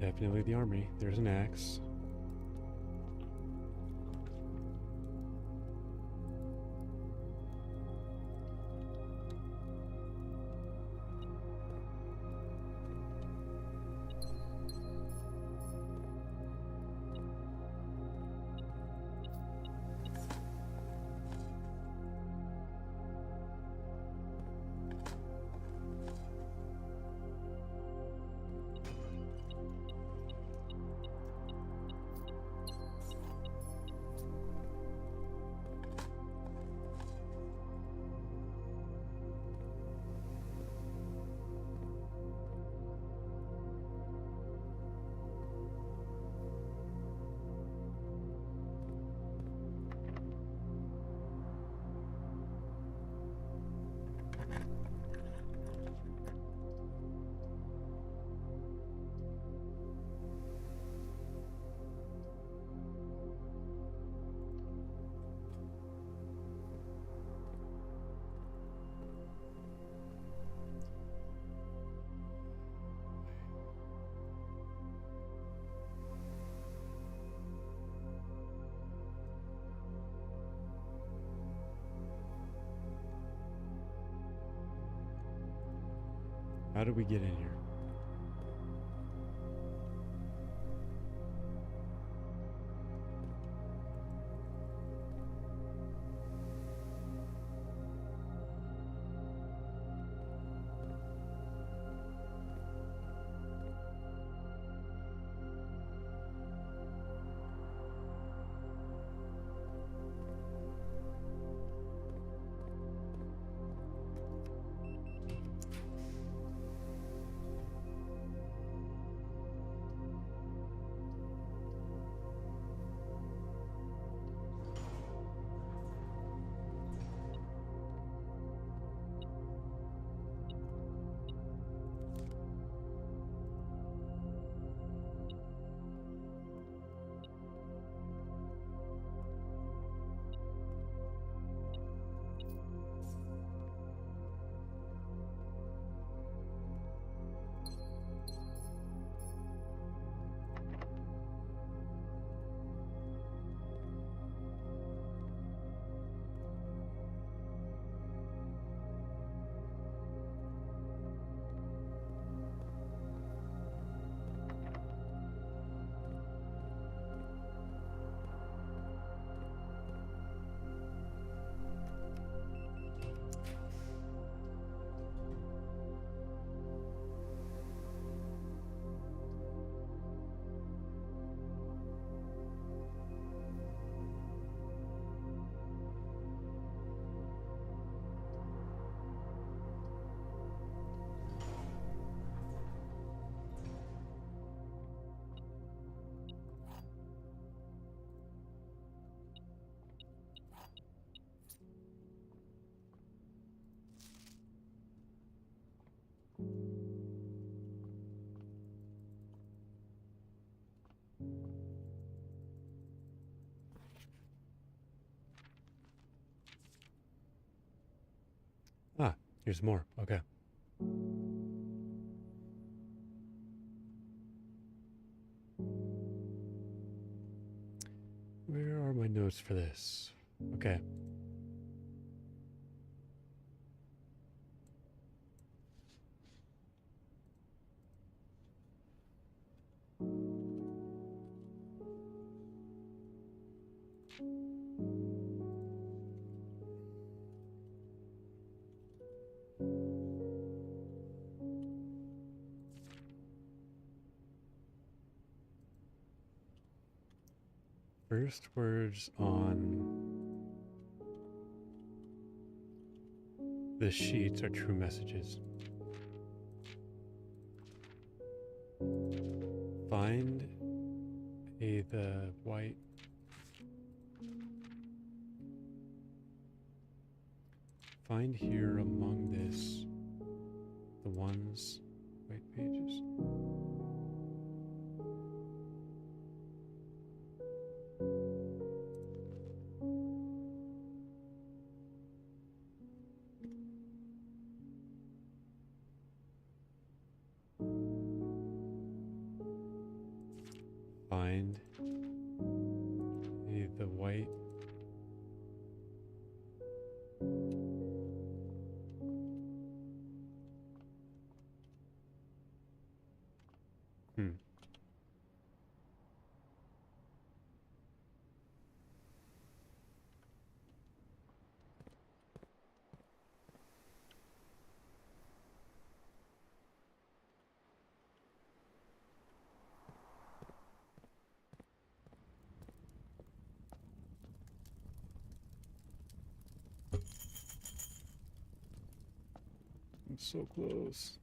Definitely the armory. There's an axe. How did we get in here? Here's more. Okay. Where are my notes for this? Okay. First words on the sheets are true messages. Find the white. Find here among this the ones white pages. Find the white. Hmm. I'm so close.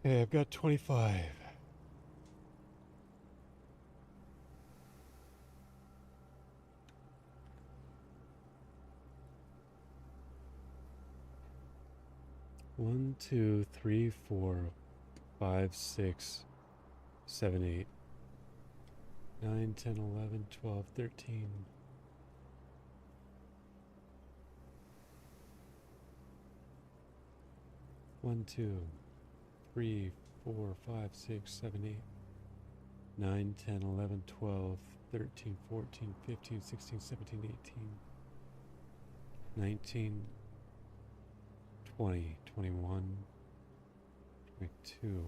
Okay, I've got 25. One, two, three, 4, 5, 6, 7, 8, 9, 10, 11, 12, 13. One, two, 3, 4, 5, 6, 7, 8, 9, 10, 11, 12, 13, 14, 15, 16, 17, 18, 19, 20, 21, 22.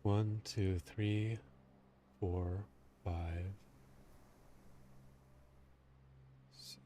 One, two, three, 4, 5, 6.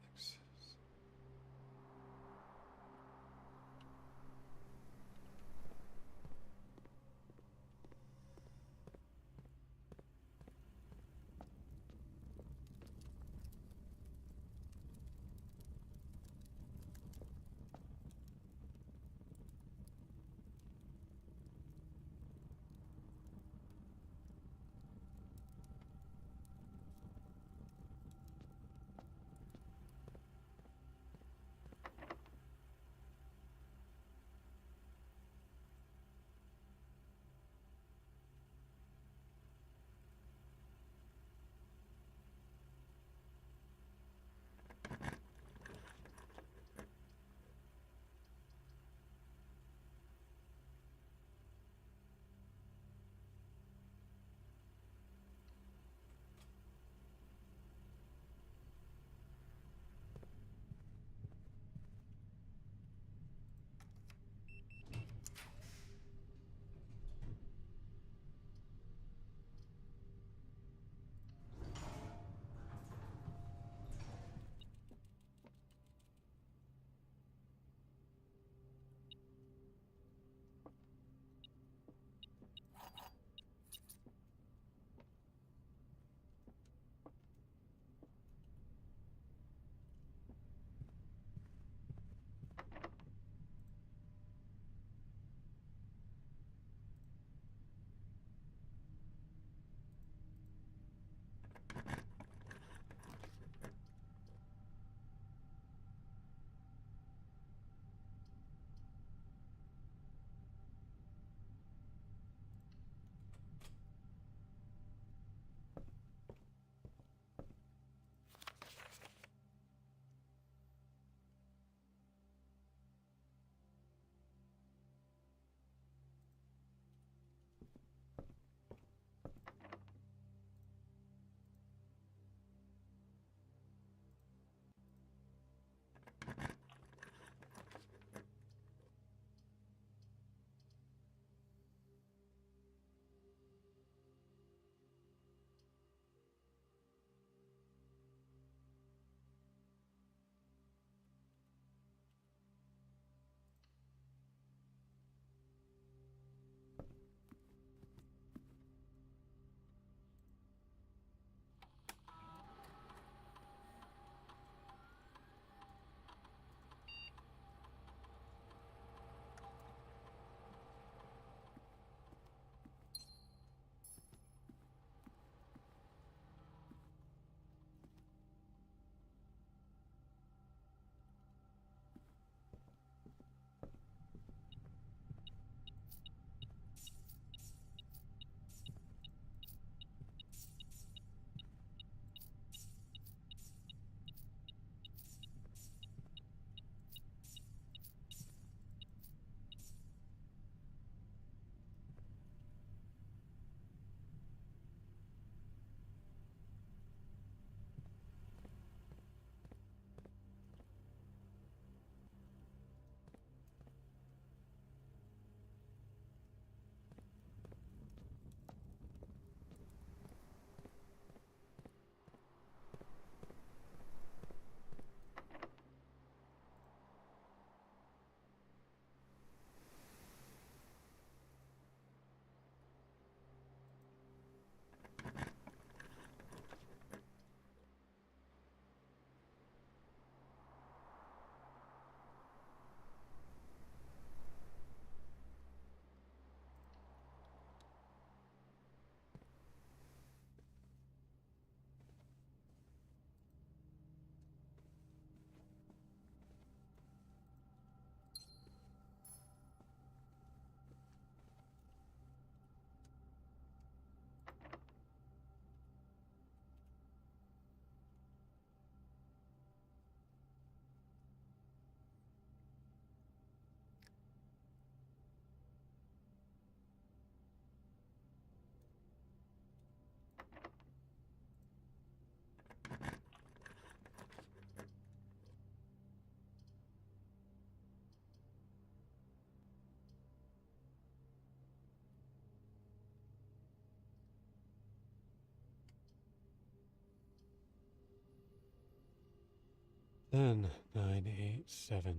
Then 9, 8, 7.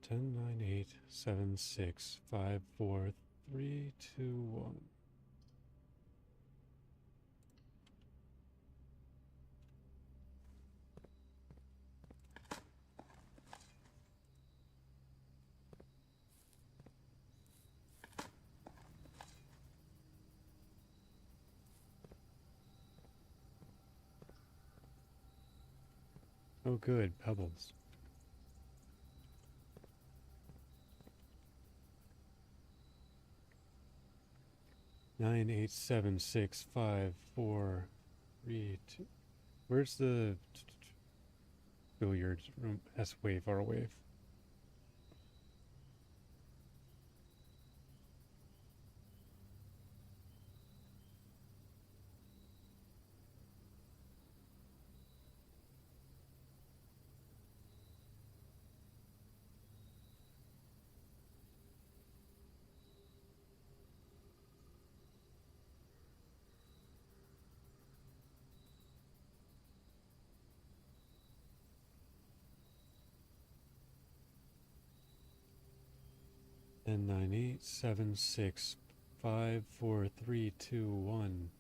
Ten, 9, 8, 7, 6, 5, 4, 3, 2, 1. Oh, good. Pebbles. Nine, 8, 7, 6, 5, 4, 3, 2. Where's the billiard room? S wave, R wave. Then 9, 8, 7, 6, 5, 4, 3, 2, 1,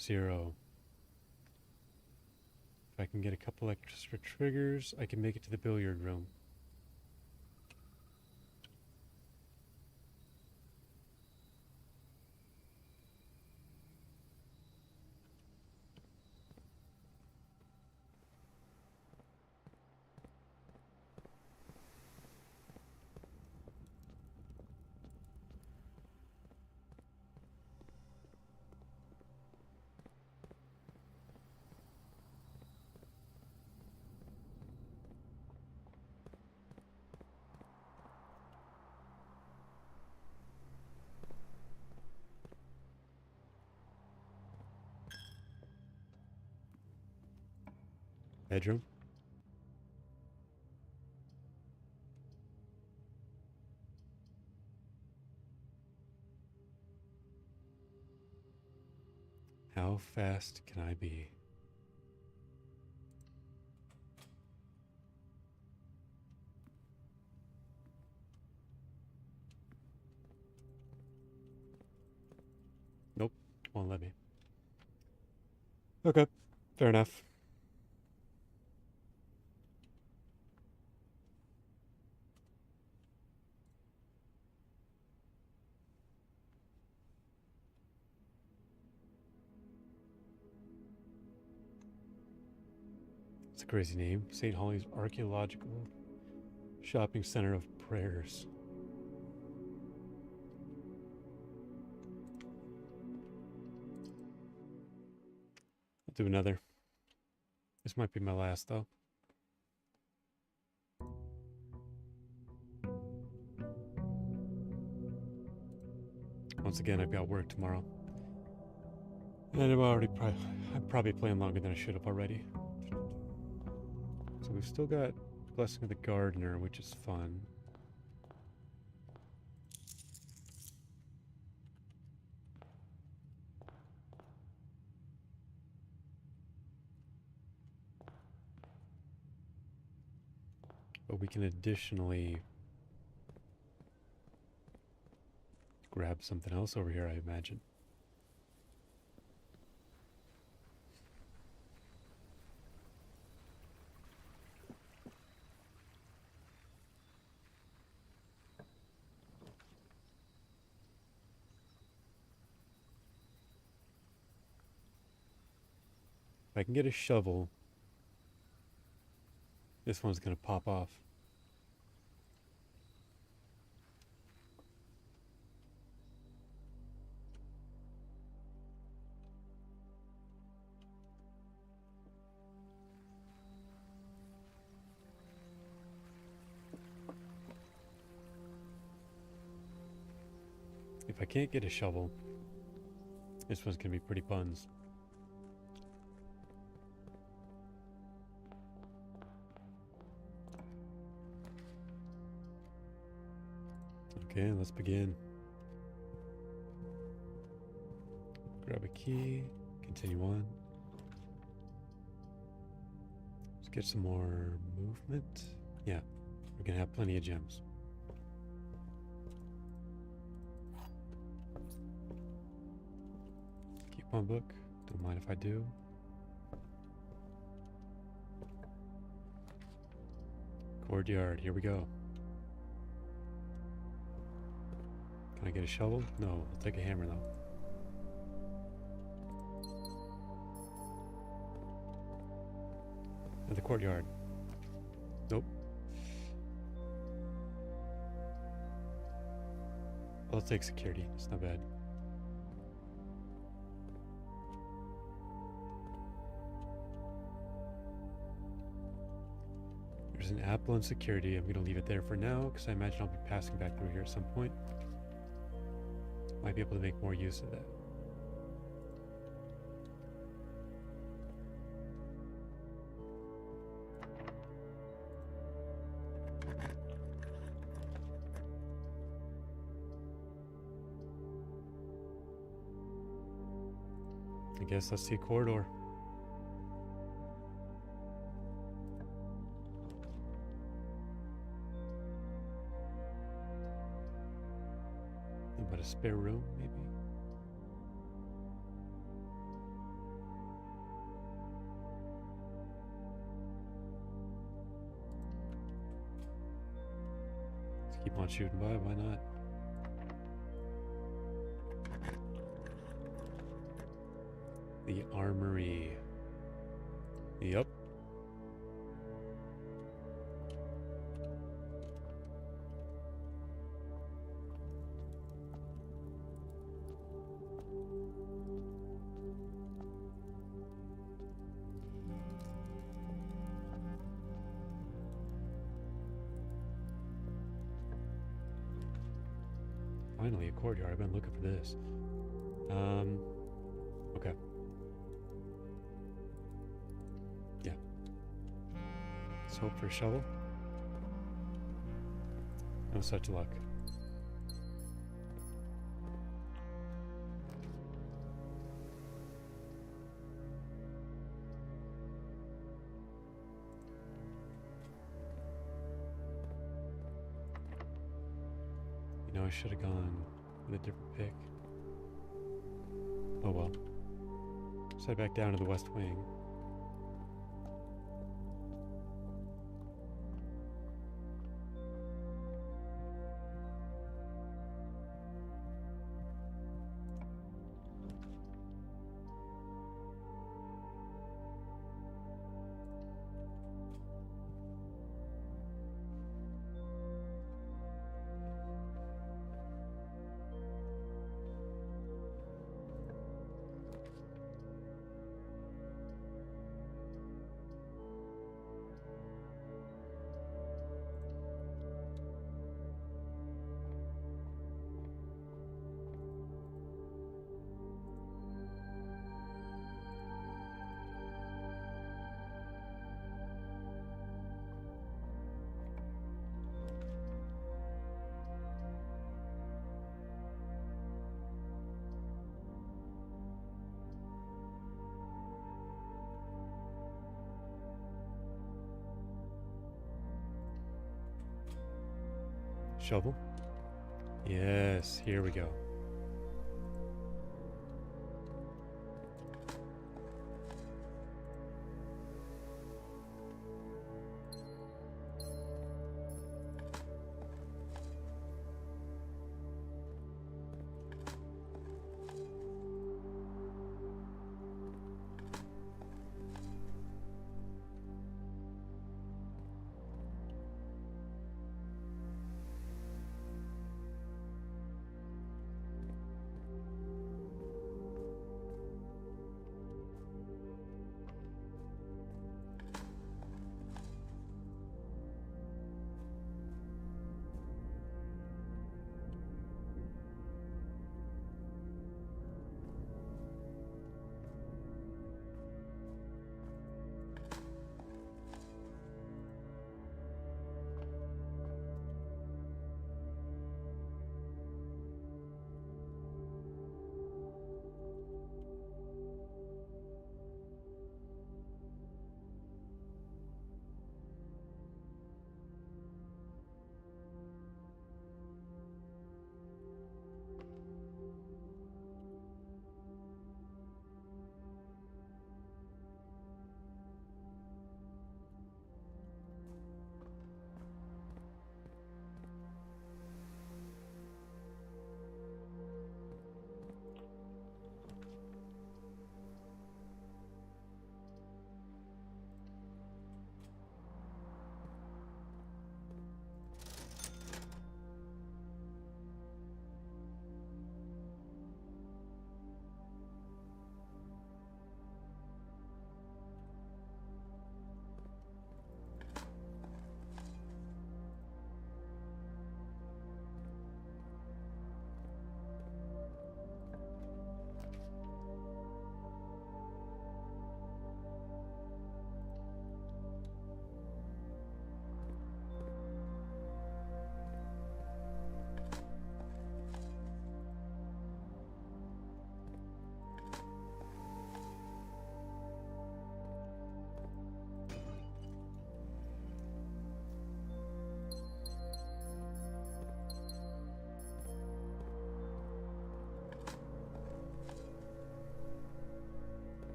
0. If I can get a couple extra triggers, I can make it to the billiard room. Bedroom. How fast can I be? Nope, won't let me. Okay, fair enough. It's a crazy name. St. Holly's Archaeological Shopping Center of Prayers. I'll do another. This might be my last, though. Once again, I've got work tomorrow. And I'm probably playing longer than I should have already. So we've still got Blessing of the Gardener, which is fun. But we can additionally grab something else over here, I imagine. If I can get a shovel, this one's going to pop off. If I can't get a shovel, this one's going to be pretty buns. Okay, let's begin. Grab a key. Continue on. Let's get some more movement. Yeah, we're gonna have plenty of gems. Keep on book. Don't mind if I do. Courtyard. Here we go. Can I get a shovel? No, I'll take a hammer though. At the courtyard. Nope. I'll take security. It's not bad. There's an apple and security. I'm going to leave it there for now because I imagine I'll be passing back through here at some point. Might be able to make more use of that. I guess let's see a corridor. But a spare room, maybe? Let's keep on shooting by, why not? The armory. Yep. Finally, a courtyard. I've been looking for this. Okay. Yeah. Let's hope for a shovel. No such luck. You know, I should have gone with a different pick. Oh well. Let's head back down to the west wing. Shovel? Yes, here we go.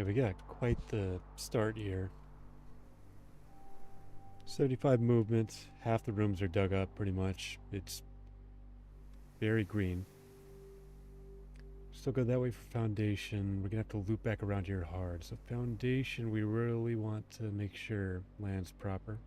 Yeah, we got quite the start here. 75 movement. Half the rooms are dug up pretty much. It's very green. Still go that way for foundation. We're gonna have to loop back around here hard. So foundation, we really want to make sure land's proper.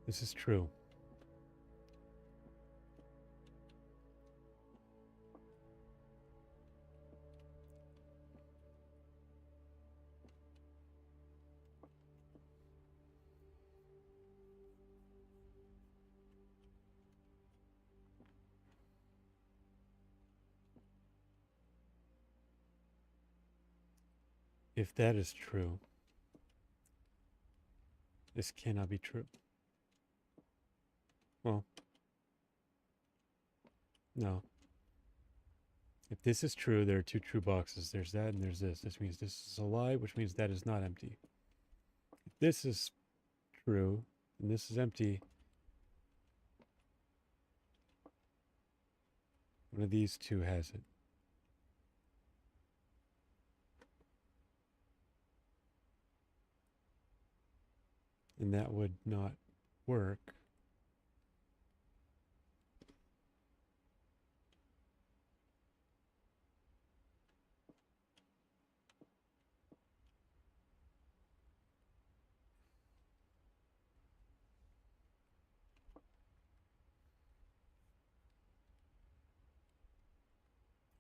This is true. If that is true, this cannot be true. Well, no. If this is true, there are two true boxes. There's that and there's this. This means this is a lie, which means that is not empty. If this is true and this is empty, one of these two has it. And that would not work.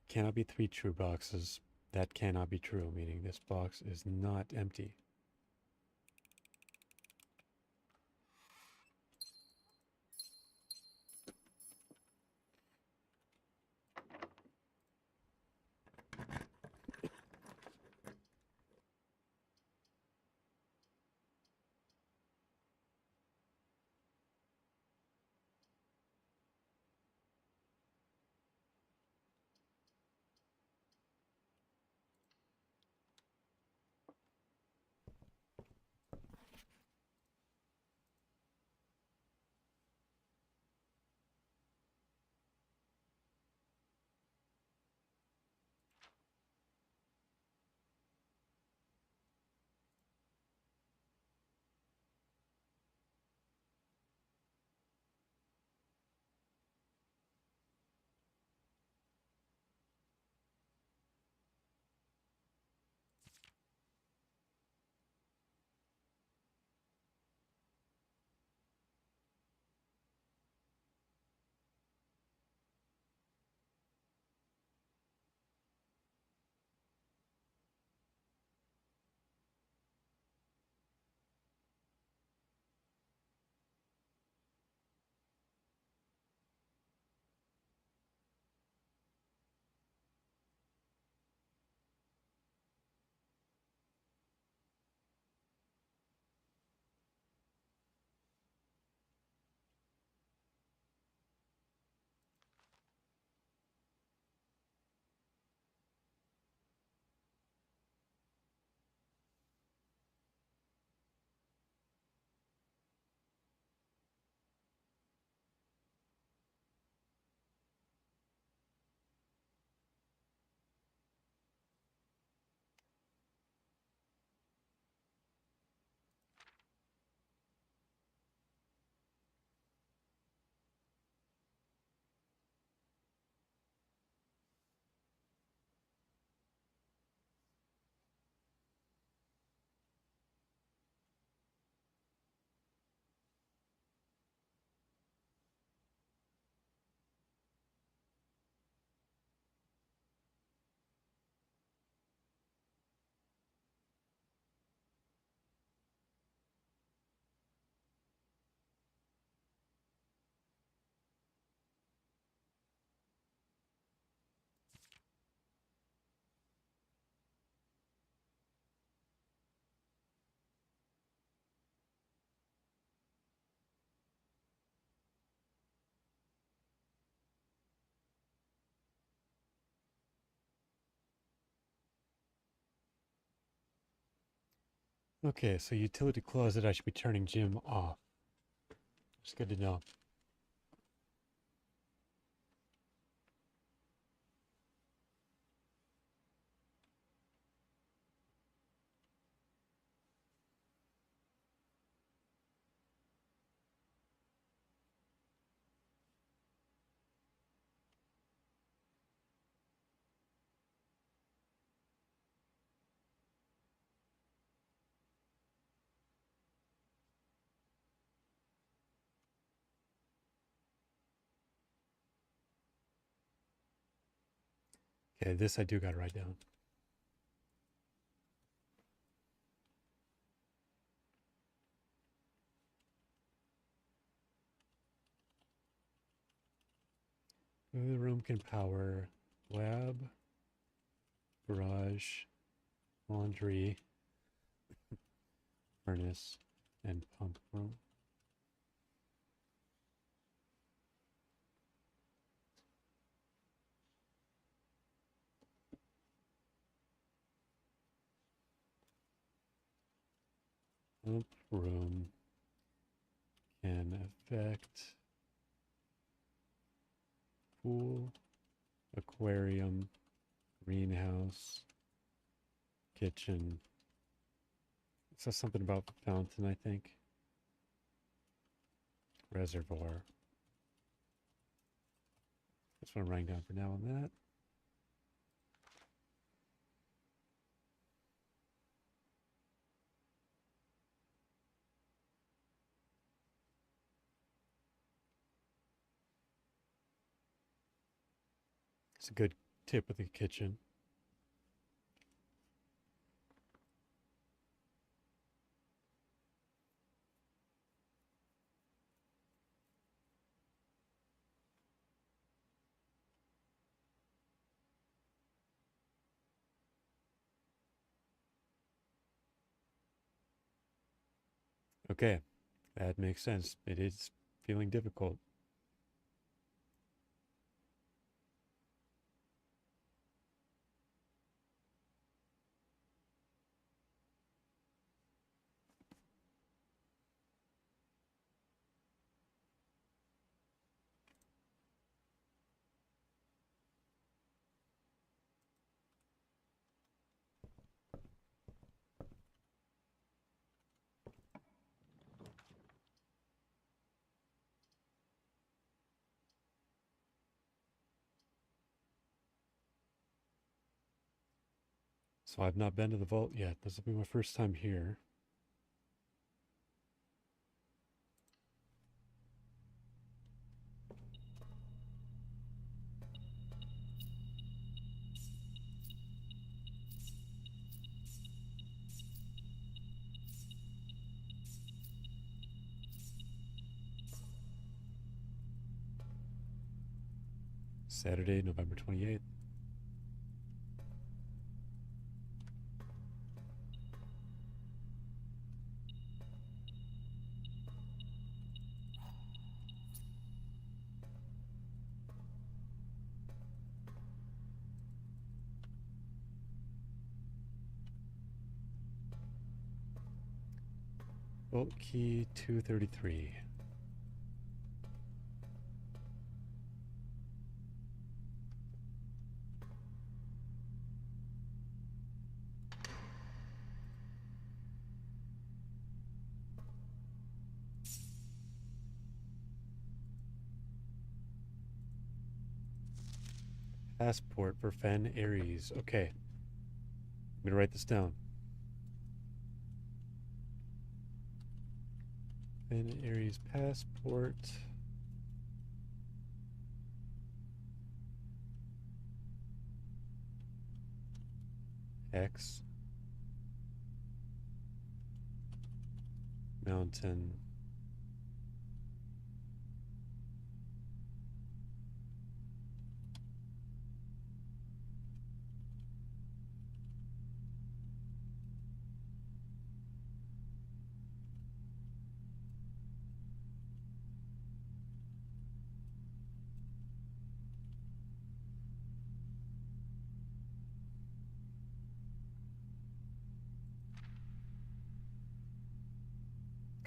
Cannot be three true boxes. That cannot be true, meaning this box is not empty. Okay, so utility closet, I should be turning Jim off. It's good to know. Okay, this I do got to write down. The room can power lab, garage, laundry, furnace, and pump room. Pump room can affect pool, aquarium, greenhouse, kitchen. It says something about fountain, I think. Reservoir. That's what I'm writing down for now on that. It's a good tip with the kitchen. Okay, that makes sense. It is feeling difficult. So I've not been to the vault yet. This will be my first time here. Saturday, November 28th. Vault key 233. Passport for Fen Aries. Okay. I'm going to write this down. Fen Aries passport. X. Mountain.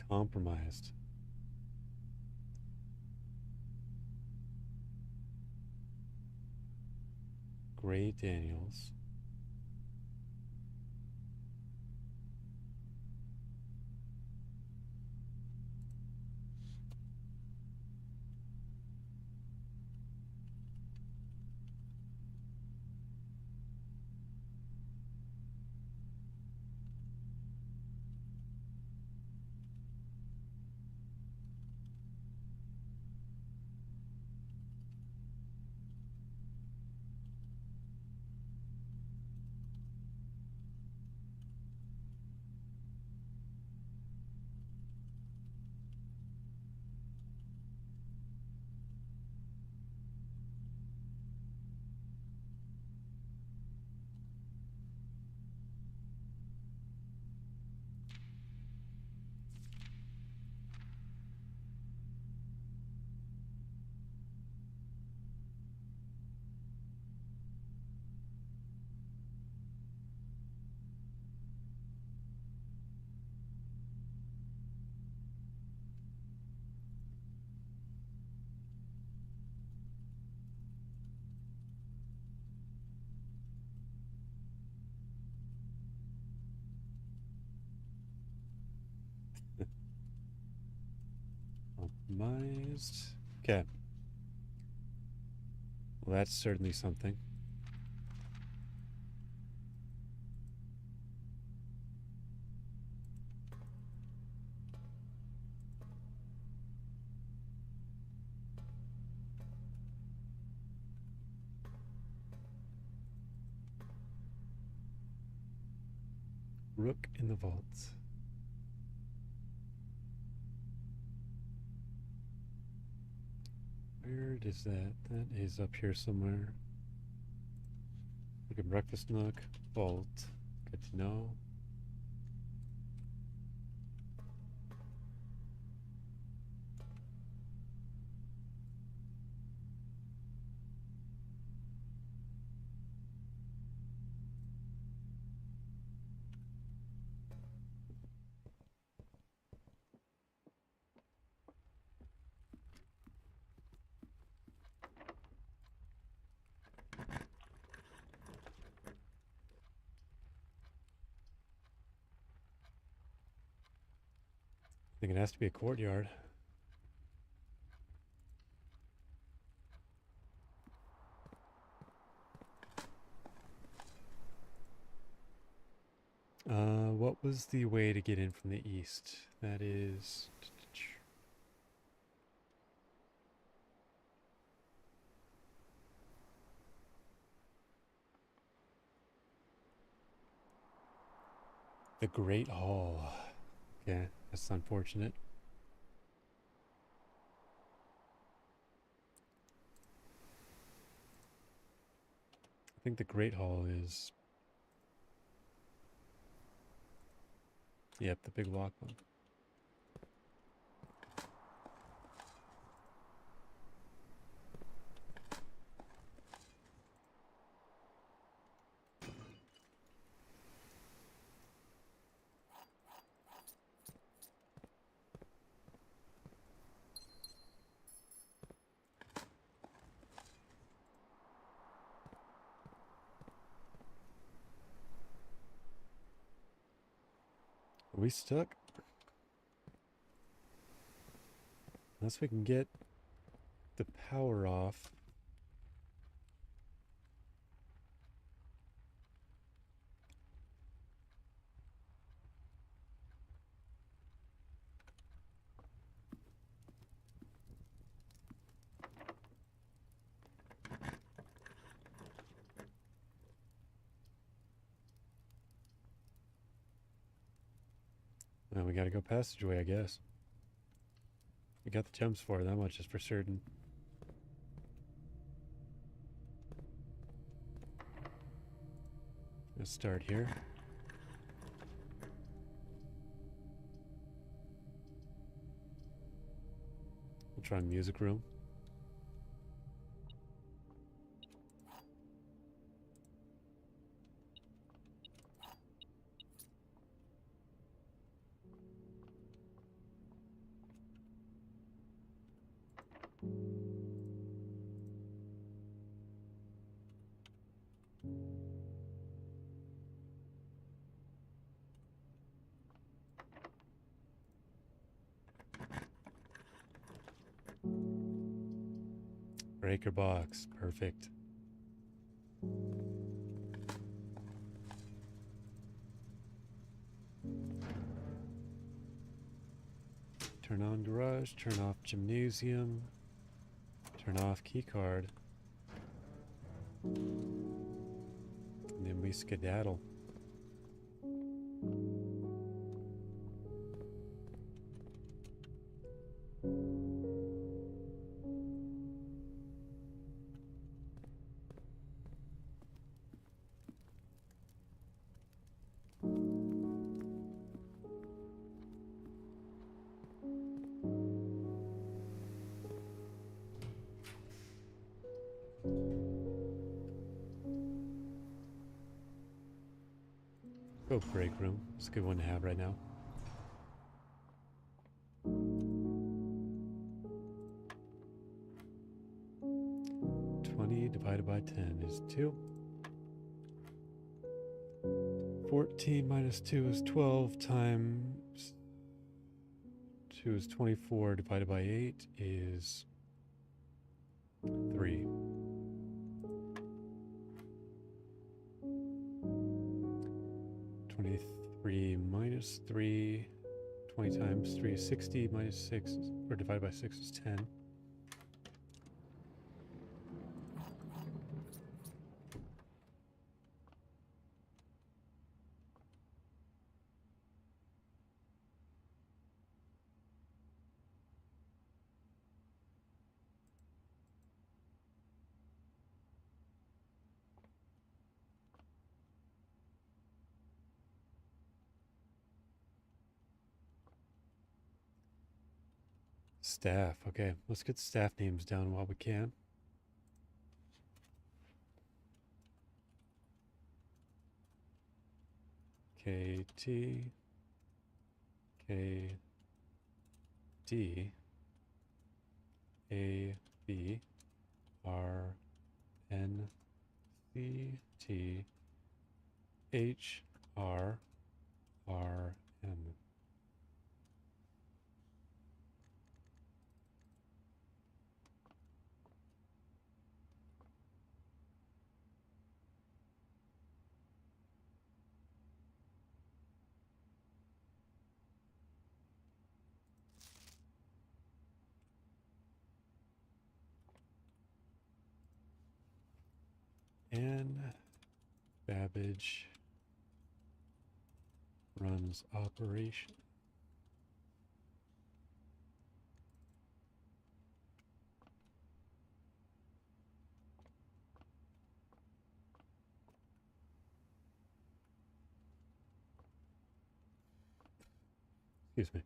Compromised. Gray Daniels. Compromised. Okay. Well, that's certainly something. Rook in the vault. Where is that? That is up here somewhere. Like a breakfast nook. Vault. Good to know. I think it has to be a courtyard. What was the way to get in from the east? That is... the Great Hall. Yeah, that's unfortunate. I think the Great Hall is... Yep, the big lock one. Are we stuck? Unless we can get the power off. Well, we gotta go passageway, I guess. We got the gems for it, that much is for certain. Let's start here. We'll try music room. Breaker box, perfect. Turn on garage, turn off gymnasium, turn off key card. And then we skedaddle. Go break room. It's a good one to have right now. Divided by 10 is 2. 14 minus 2 is 12 times 2 is 24 divided by 8 is 3. 23 minus 3. 20 times 3 is 60, minus 6, or divided by 6 is 10. Staff. Okay, let's get staff names down while we can. KT, KD, AB, RNCT, HRRM. And Babbage runs operation. Excuse me.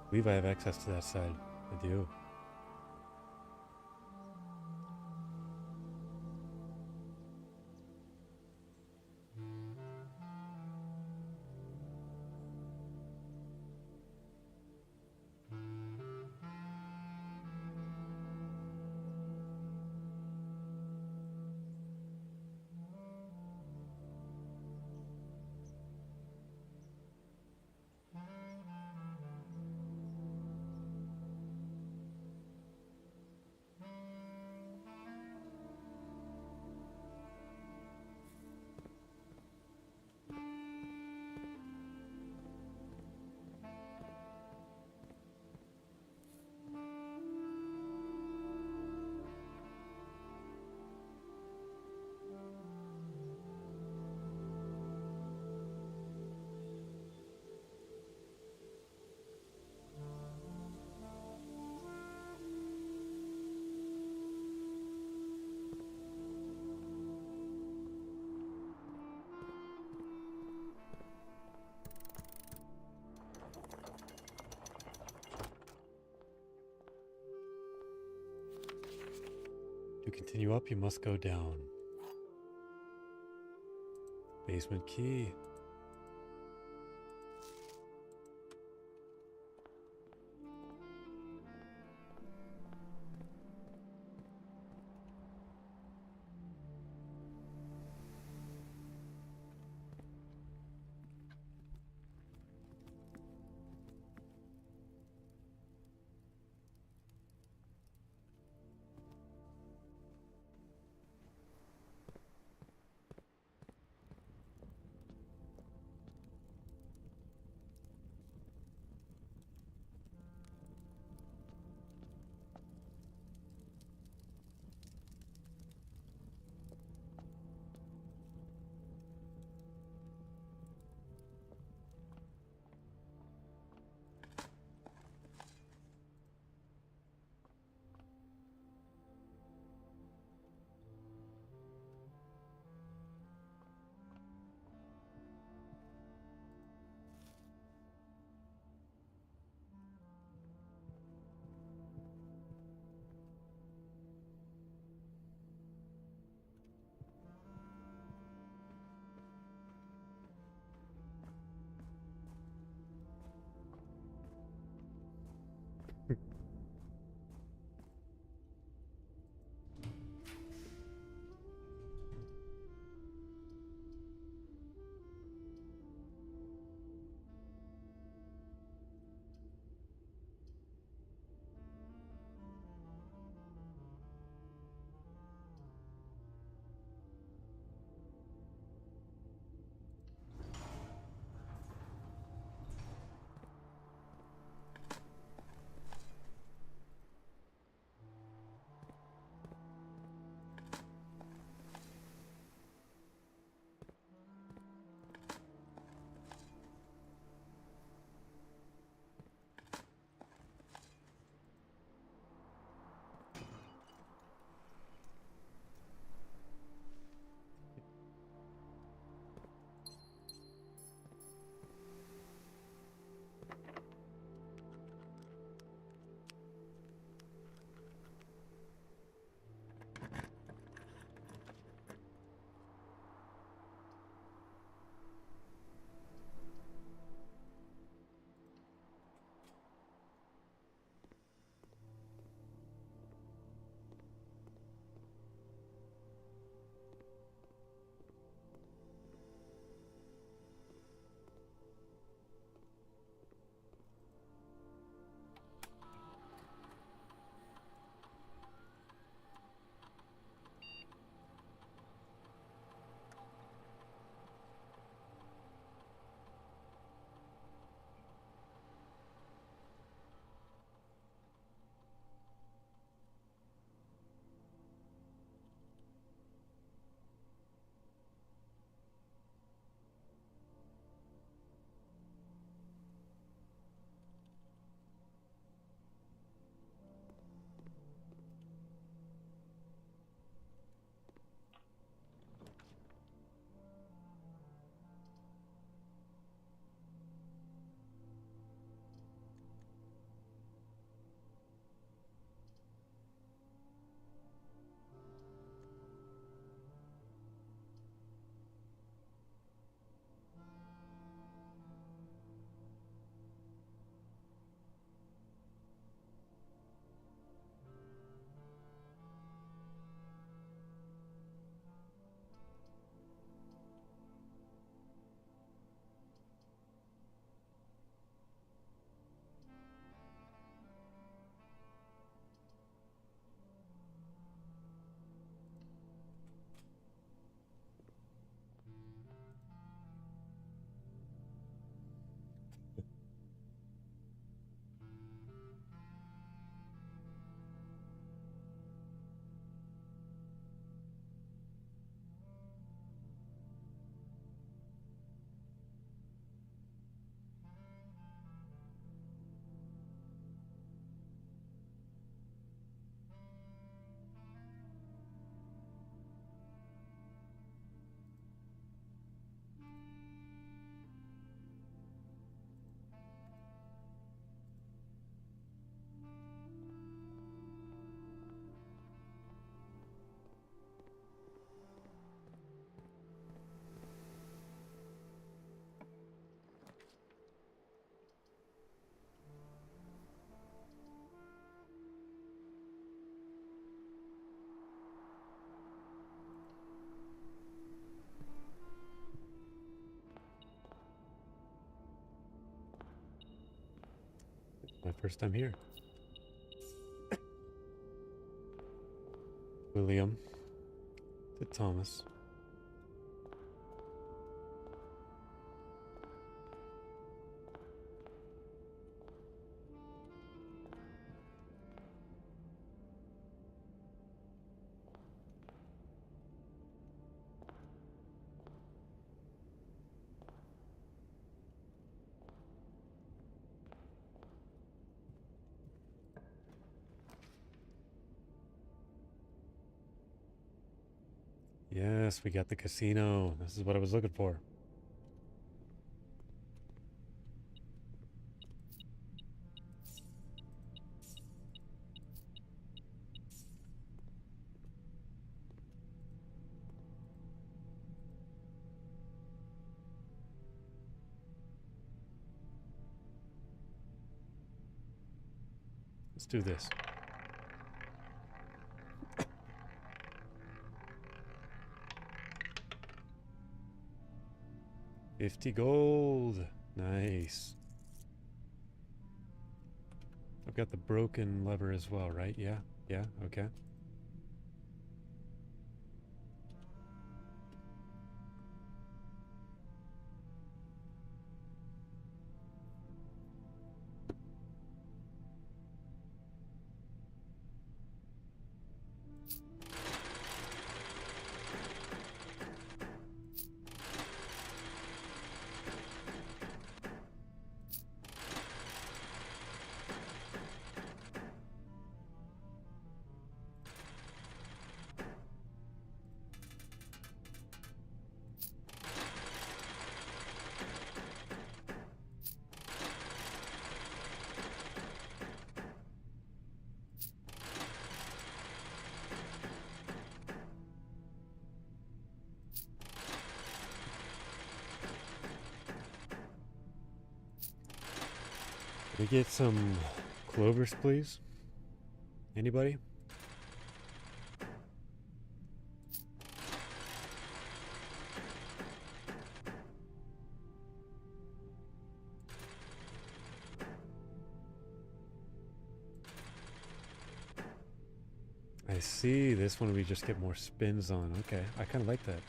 I believe I have access to that side. I do. To continue up, you must go down. Basement key. My first time here. William to Thomas. Yes, we got the casino. This is what I was looking for. Let's do this. $50 gold. Nice. I've got the broken lever as well, right? Yeah. Yeah. Okay. Can we get some clovers, please? Anybody? I see. This one we just get more spins on. Okay, I kind of like that.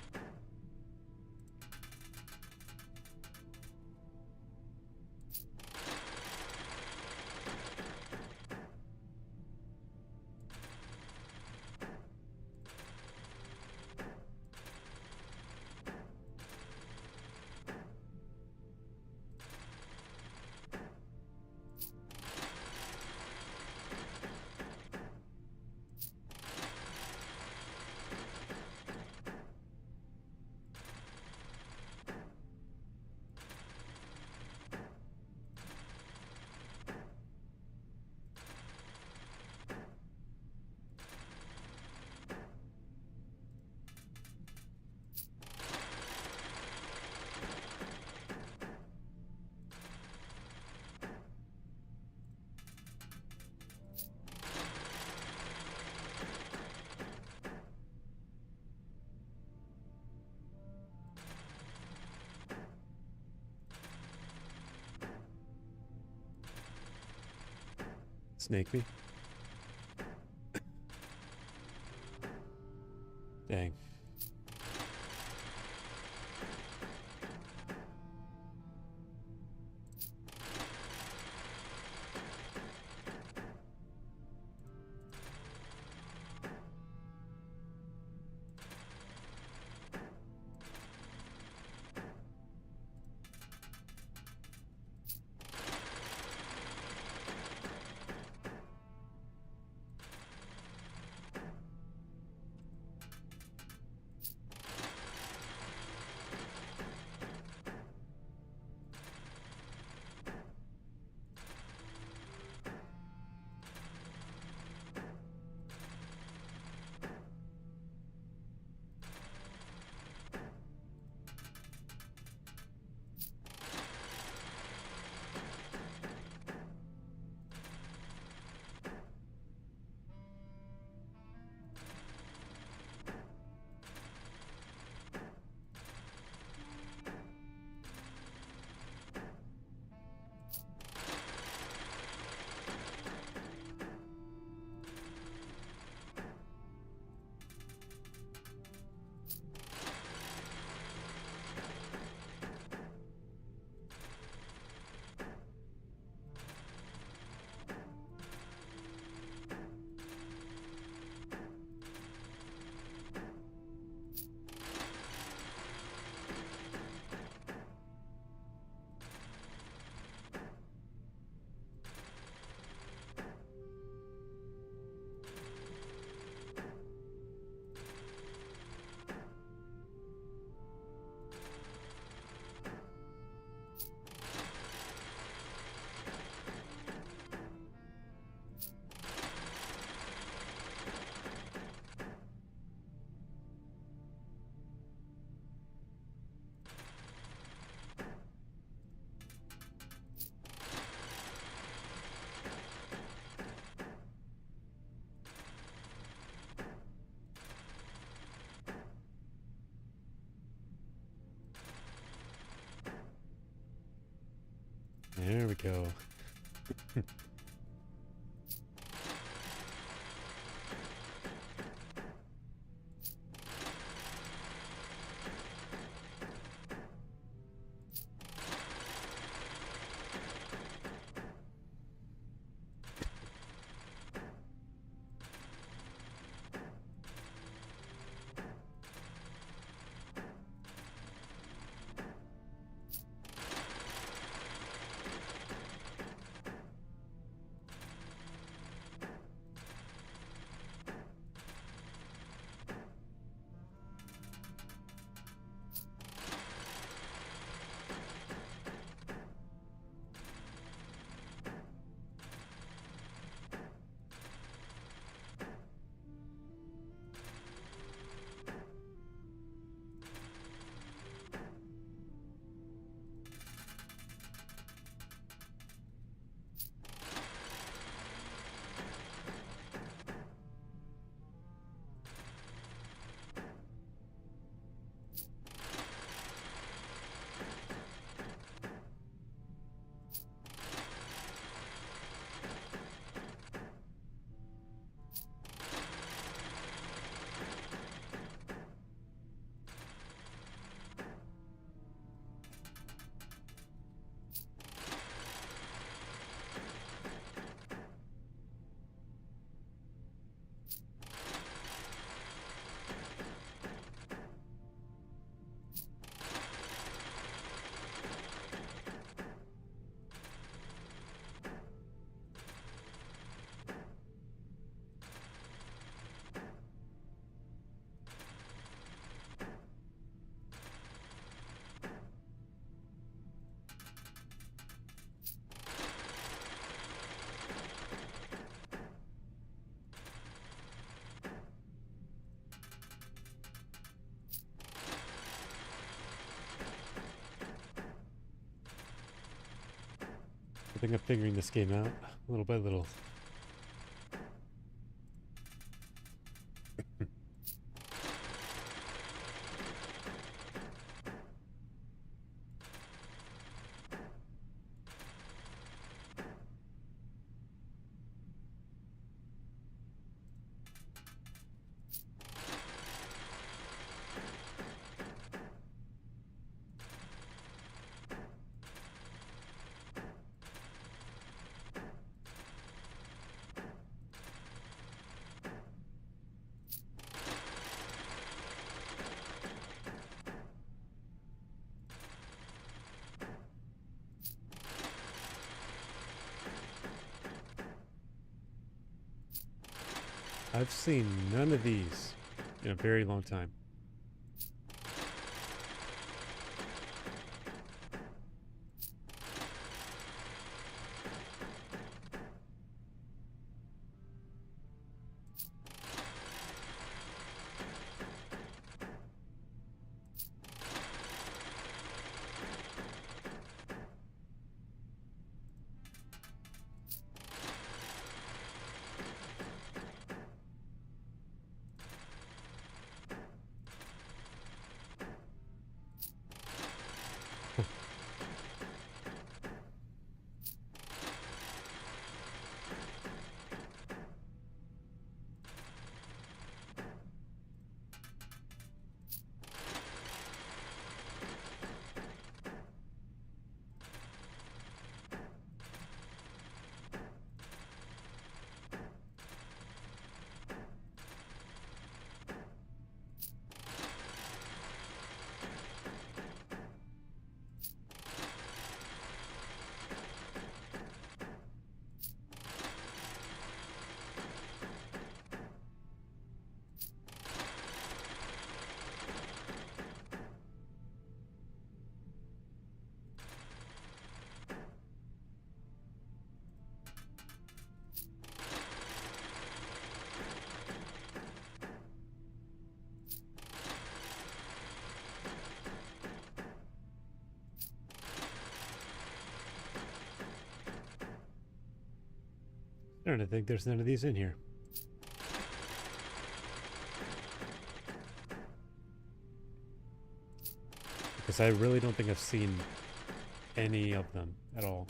Snake me. Dang. go. I think I'm figuring this game out little by little. I've seen none of these in a very long time. I don't think there's none of these in here. Because I really don't think I've seen any of them at all.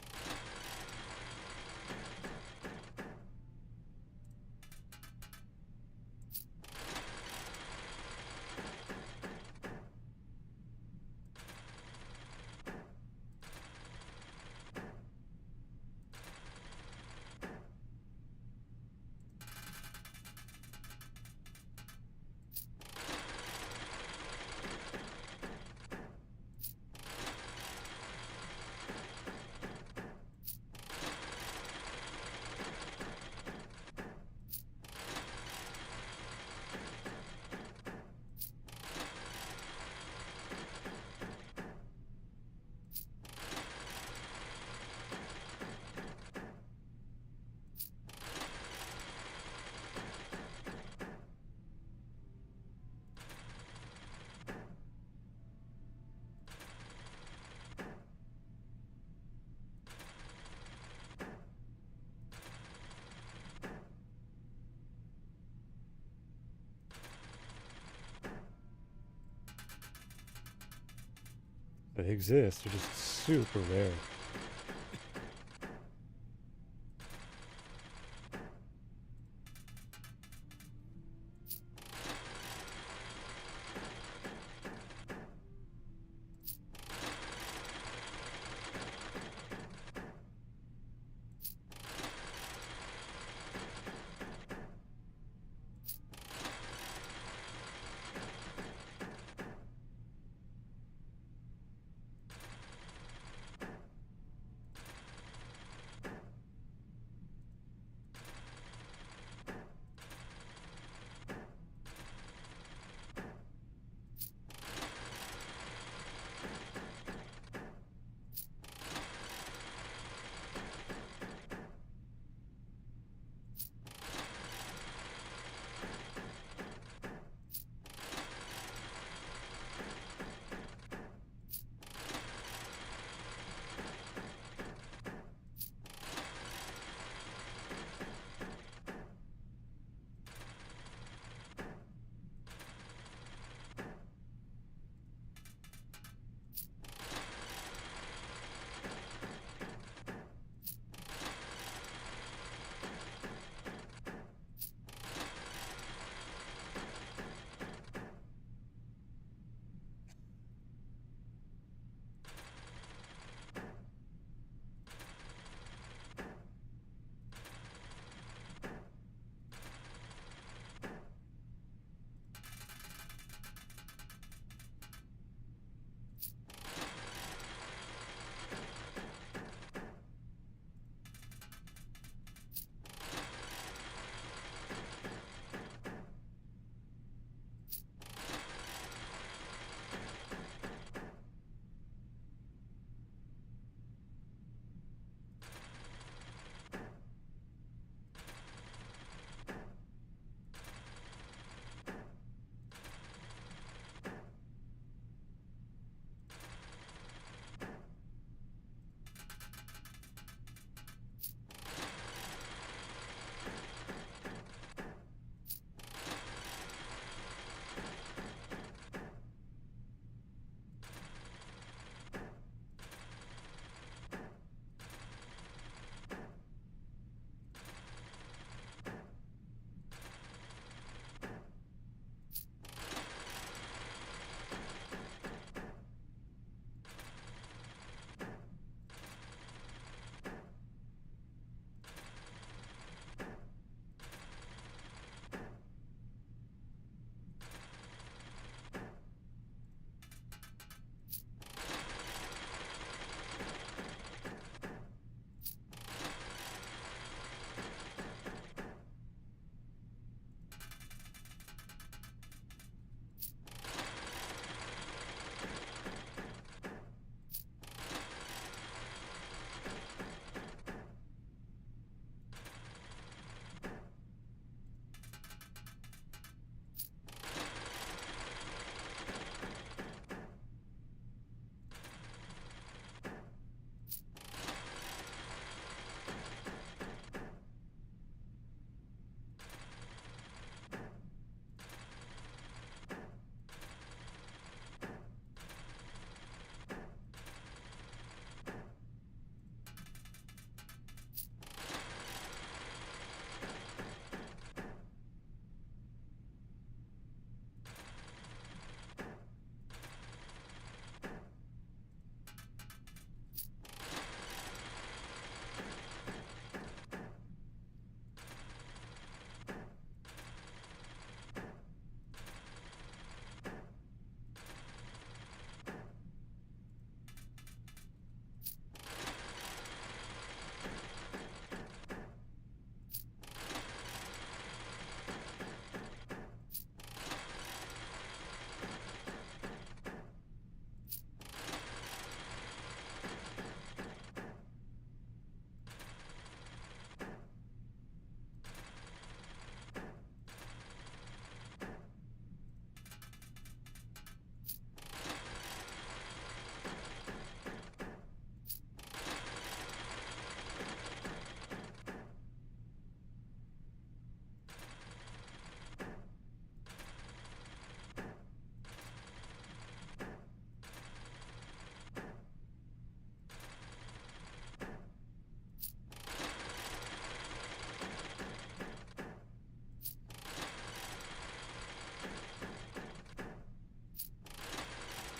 They exist. They're just super rare.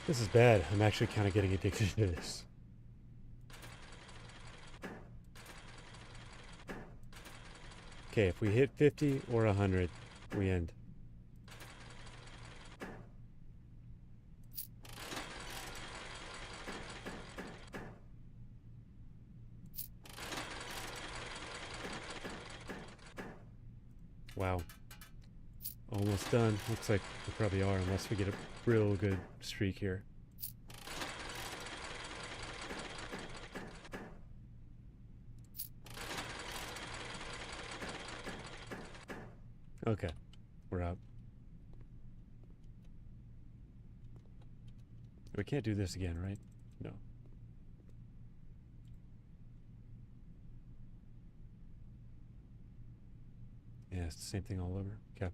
This is bad. I'm actually kind of getting addicted to this. Okay, if we hit 50 or 100, we end. Wow. Almost done. Looks like we probably are, unless we get a real good streak here. Okay, we're out. We can't do this again, right? No. Yeah, it's the same thing all over. Okay.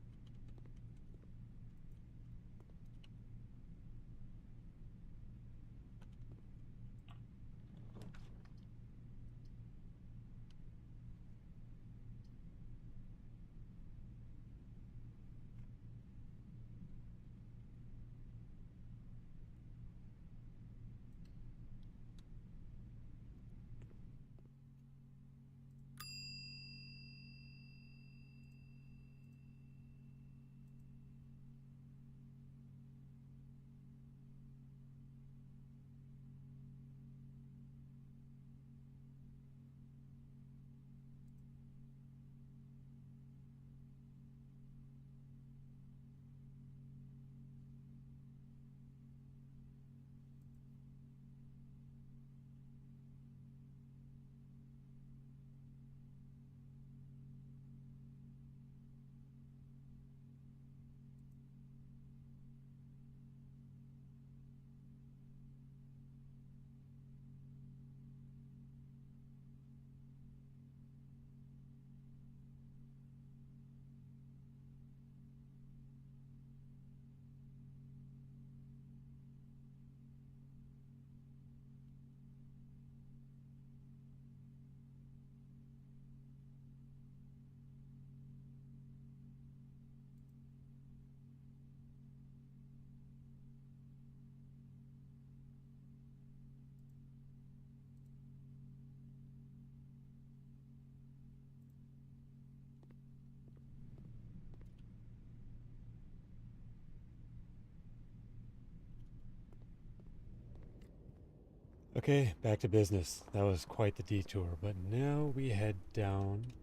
Okay, back to business. That was quite the detour, but now we head down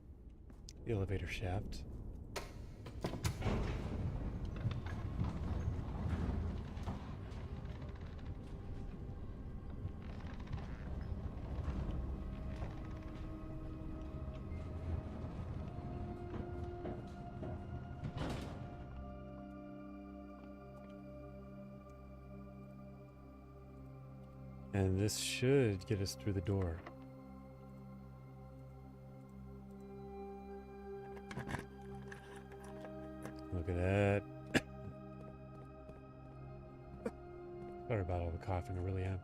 the elevator shaft. And this should get us through the door. Look at that. Sorry about all the coughing, I really am.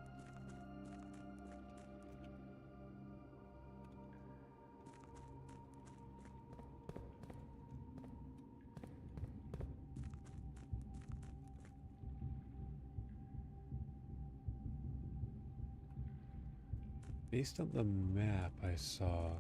Based on the map I saw,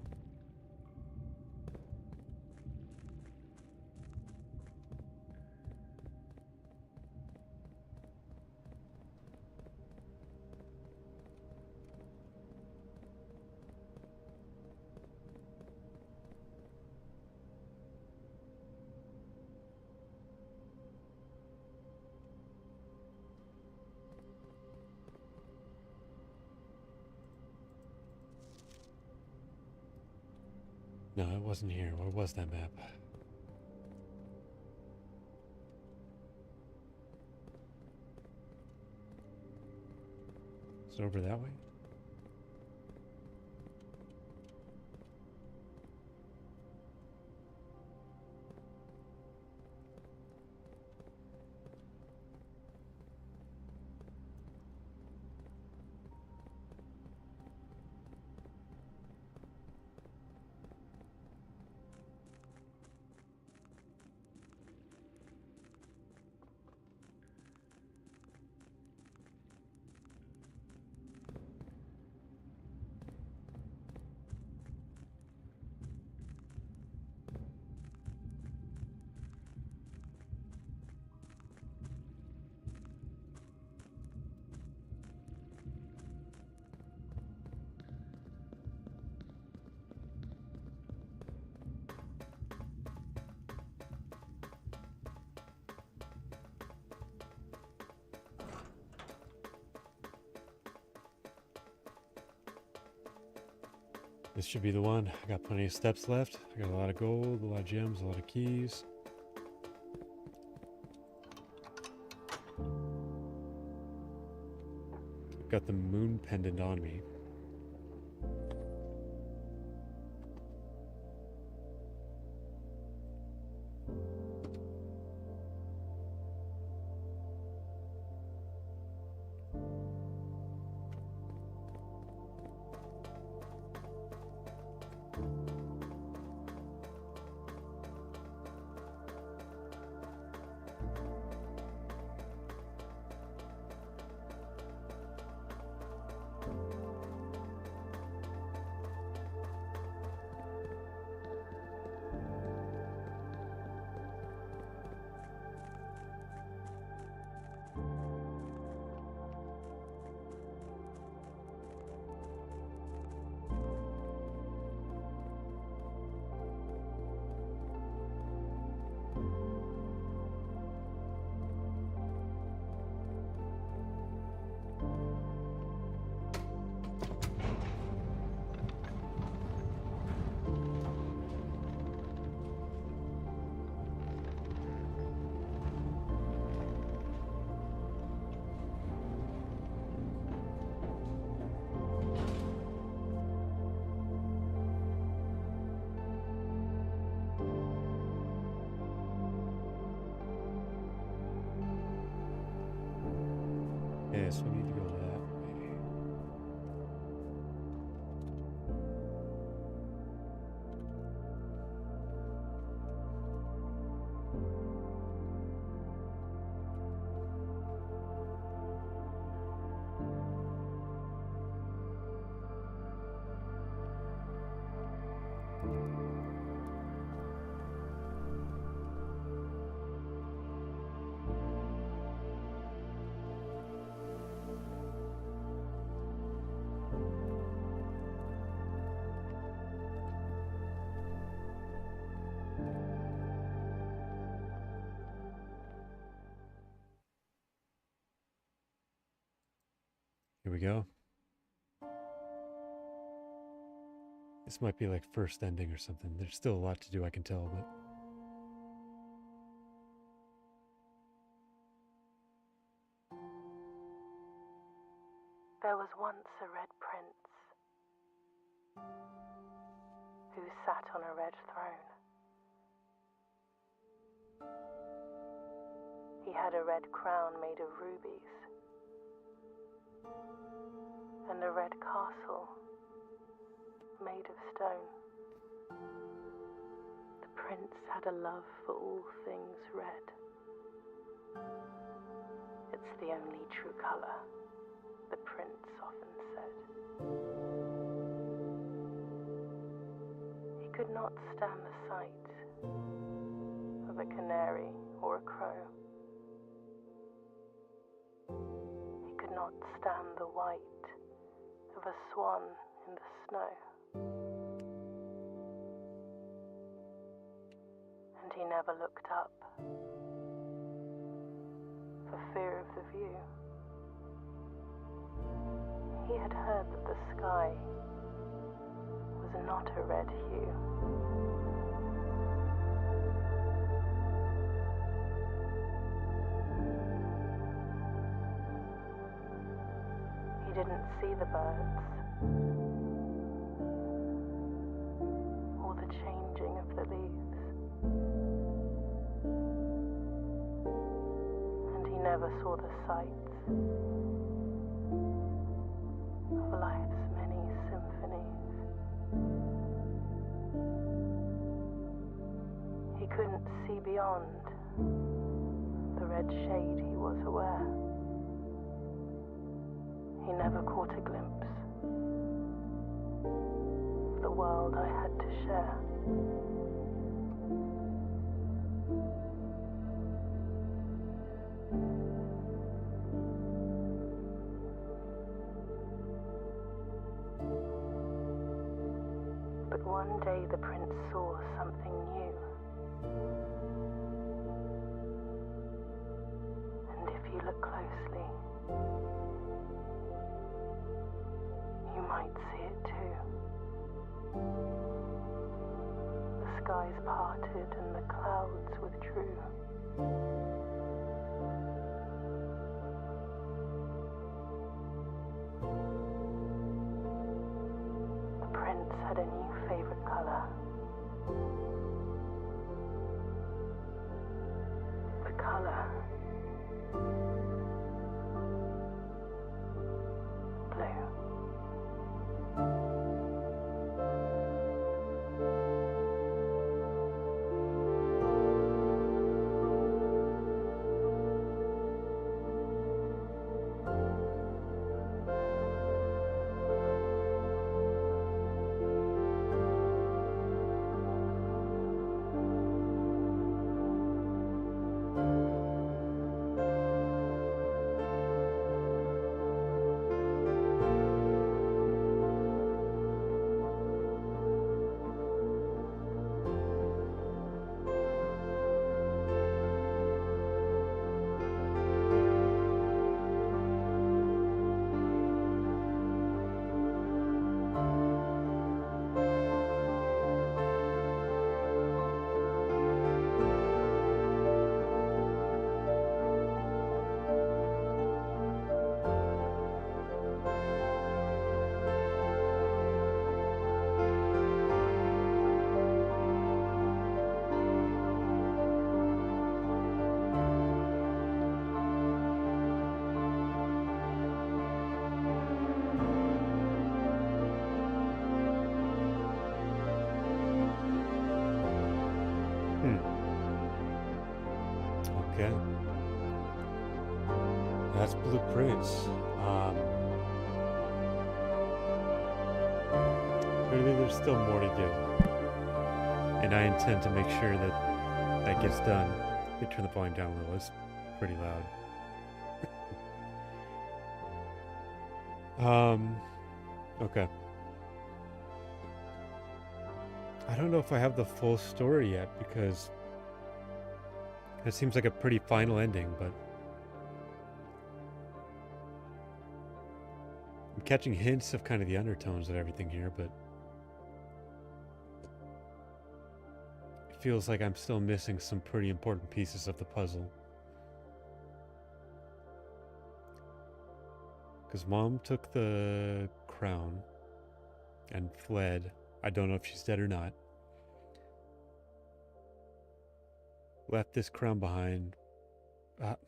no, it wasn't here. Where was that map? Is it over that way? This should be the one. I got plenty of steps left. I got a lot of gold, a lot of gems, a lot of keys. Got the moon pendant on me. Okay, so we need to go that way. Here we go. This might be like first ending or something. There's still a lot to do, I can tell, but There was once a red prince who sat on a red throne. He had a red crown made of rubies and a red castle made of stone. The prince had a love for all things red. It's the only true color, the prince often said. He could not stand the sight of a canary or a crow. He could not stand the white of a swan in the snow. And he never looked up for fear of the view. He had heard that the sky was not a red hue. He didn't see the birds or the changing of the leaves, and he never saw the sights of life's many symphonies. He couldn't see beyond the red shade he was aware. He never caught a glimpse of the world I had to share. But one day the prince saw something new. And if you look closely, you might see it too. skies parted and the clouds withdrew. The prince had a new favorite color. The color blue. Okay. That's Blueprints. Clearly there's still more to do. And I intend to make sure that that gets done. Let me turn the volume down a little. It's pretty loud. Okay. I don't know if I have the full story yet because it seems like a pretty final ending, but I'm catching hints of kind of the undertones of everything here, but it feels like I'm still missing some pretty important pieces of the puzzle. Because Mom took the crown and fled. I don't know if she's dead or not. Left this crown behind. But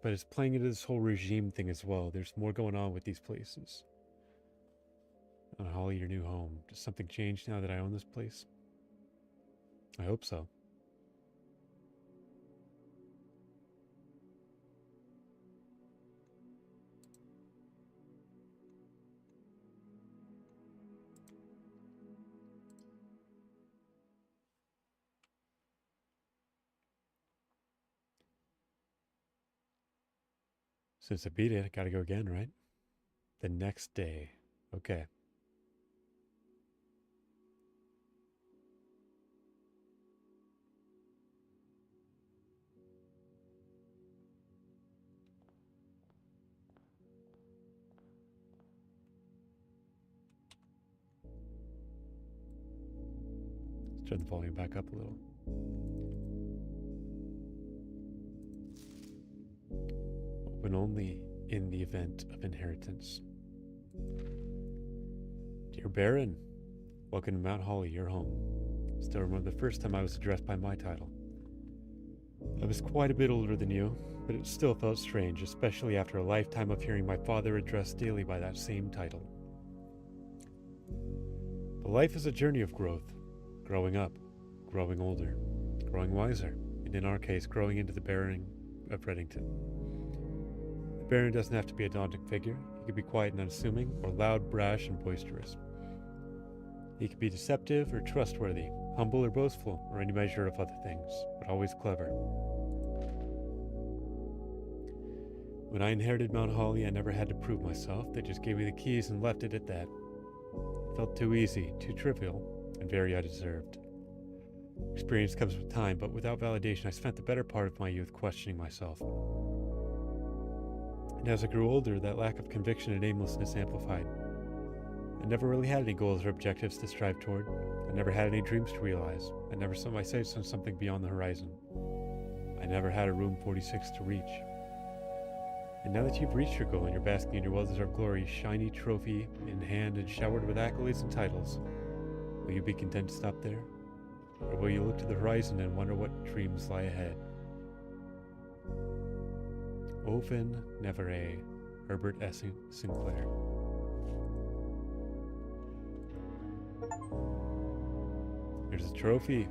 it's playing into this whole regime thing as well. There's more going on with these places. Holly, your new home. Does something change now that I own this place? I hope so. Since I beat it, I gotta go again, right? The next day. Okay. Let's turn the volume back up a little. Open only in the event of inheritance. Dear Baron, welcome to Mount Holly, your home. Still remember the first time I was addressed by my title. I was quite a bit older than you, but it still felt strange, especially after a lifetime of hearing my father addressed daily by that same title. But life is a journey of growth. Growing up, growing older, growing wiser, and in our case, growing into the Baron of Reddington. The Baron doesn't have to be a daunting figure. He could be quiet and unassuming, or loud, brash, and boisterous. He could be deceptive or trustworthy, humble or boastful, or any measure of other things, but always clever. When I inherited Mount Holly, I never had to prove myself. They just gave me the keys and left it at that. It felt too easy, too trivial, and very undeserved. Experience comes with time, but without validation, I spent the better part of my youth questioning myself. And as I grew older, that lack of conviction and aimlessness amplified. I never really had any goals or objectives to strive toward. I never had any dreams to realize. I I never saw my sights on something beyond the horizon. I never had a room 46 to reach. And now that you've reached your goal and you're basking in your well-deserved glory, shiny trophy in hand and showered with accolades and titles, will you be content to stop there? Or will you look to the horizon and wonder what dreams lie ahead? Oven Nevere, Herbert S. Sinclair. Here's the trophy.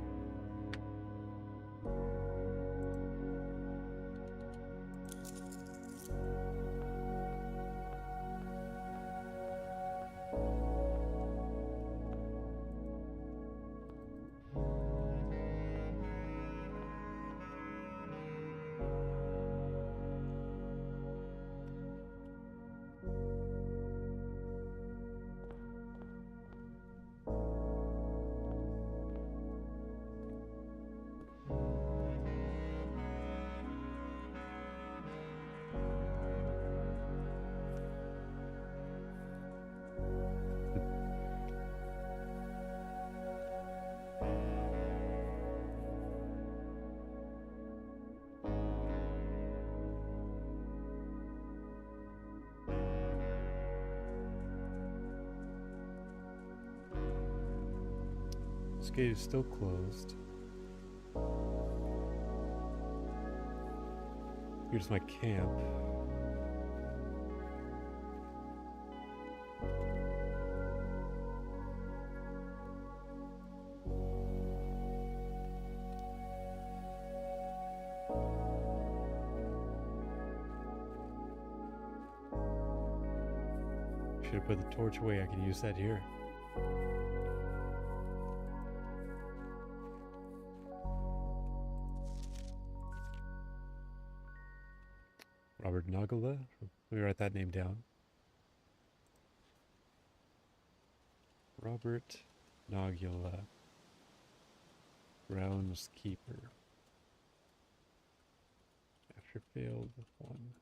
This gate is still closed. Here's my camp. Should have put the torch away. I could use that here. Robert Nagula. Let me write that name down. Robert Nagula, groundskeeper. After failed one.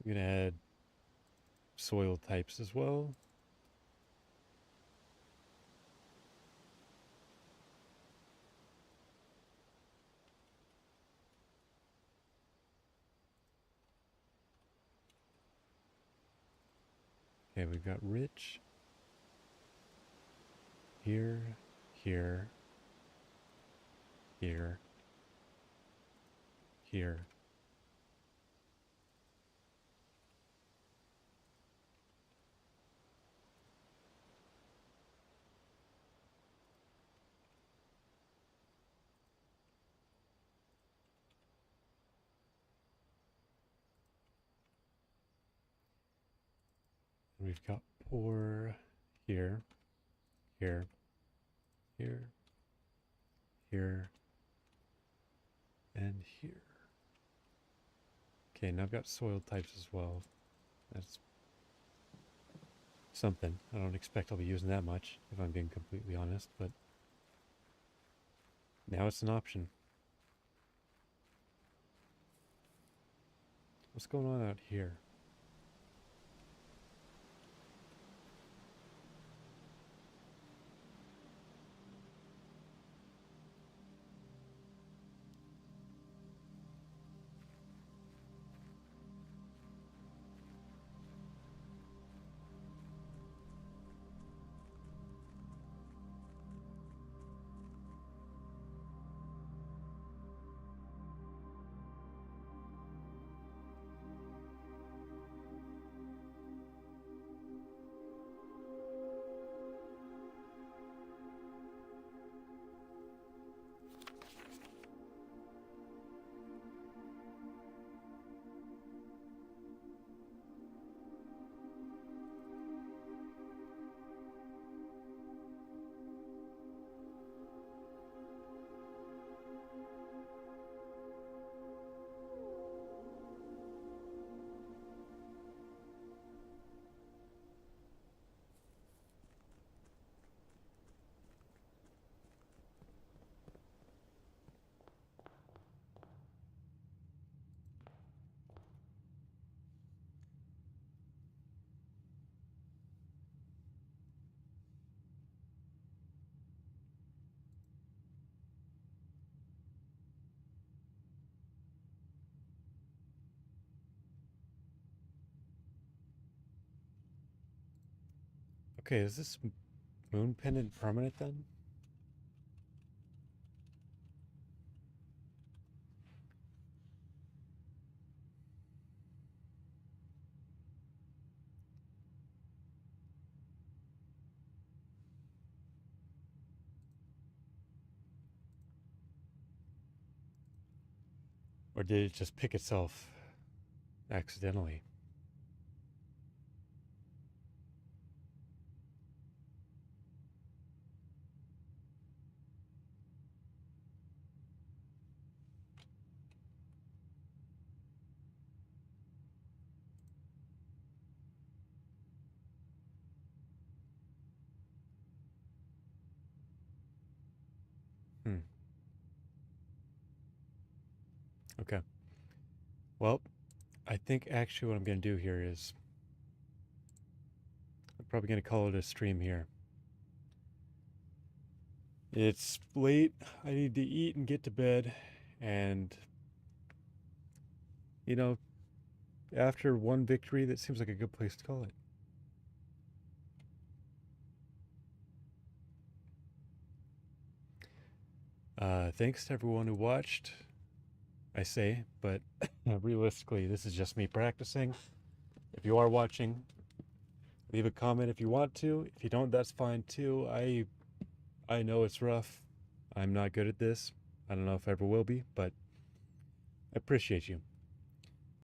I'm gonna add soil types as well. Okay, we've got rich here, here, here, here. We've got poor here, here, here, here, and here. Okay, now I've got soil types as well. That's something. I don't expect I'll be using that much, if I'm being completely honest, but now it's an option. What's going on out here? Okay, is this moon pendant permanent then? Or did it just pick itself accidentally? Hmm. Okay. Well, I think actually what I'm going to do here is I'm probably going to call it a stream here. It's late. I need to eat and get to bed. And, you know, after one victory, that seems like a good place to call it. Thanks to everyone who watched, I say, but realistically, this is just me practicing. If you are watching, leave a comment if you want to. If you don't, that's fine too. I know it's rough. I'm not good at this. I don't know if I ever will be, but I appreciate you.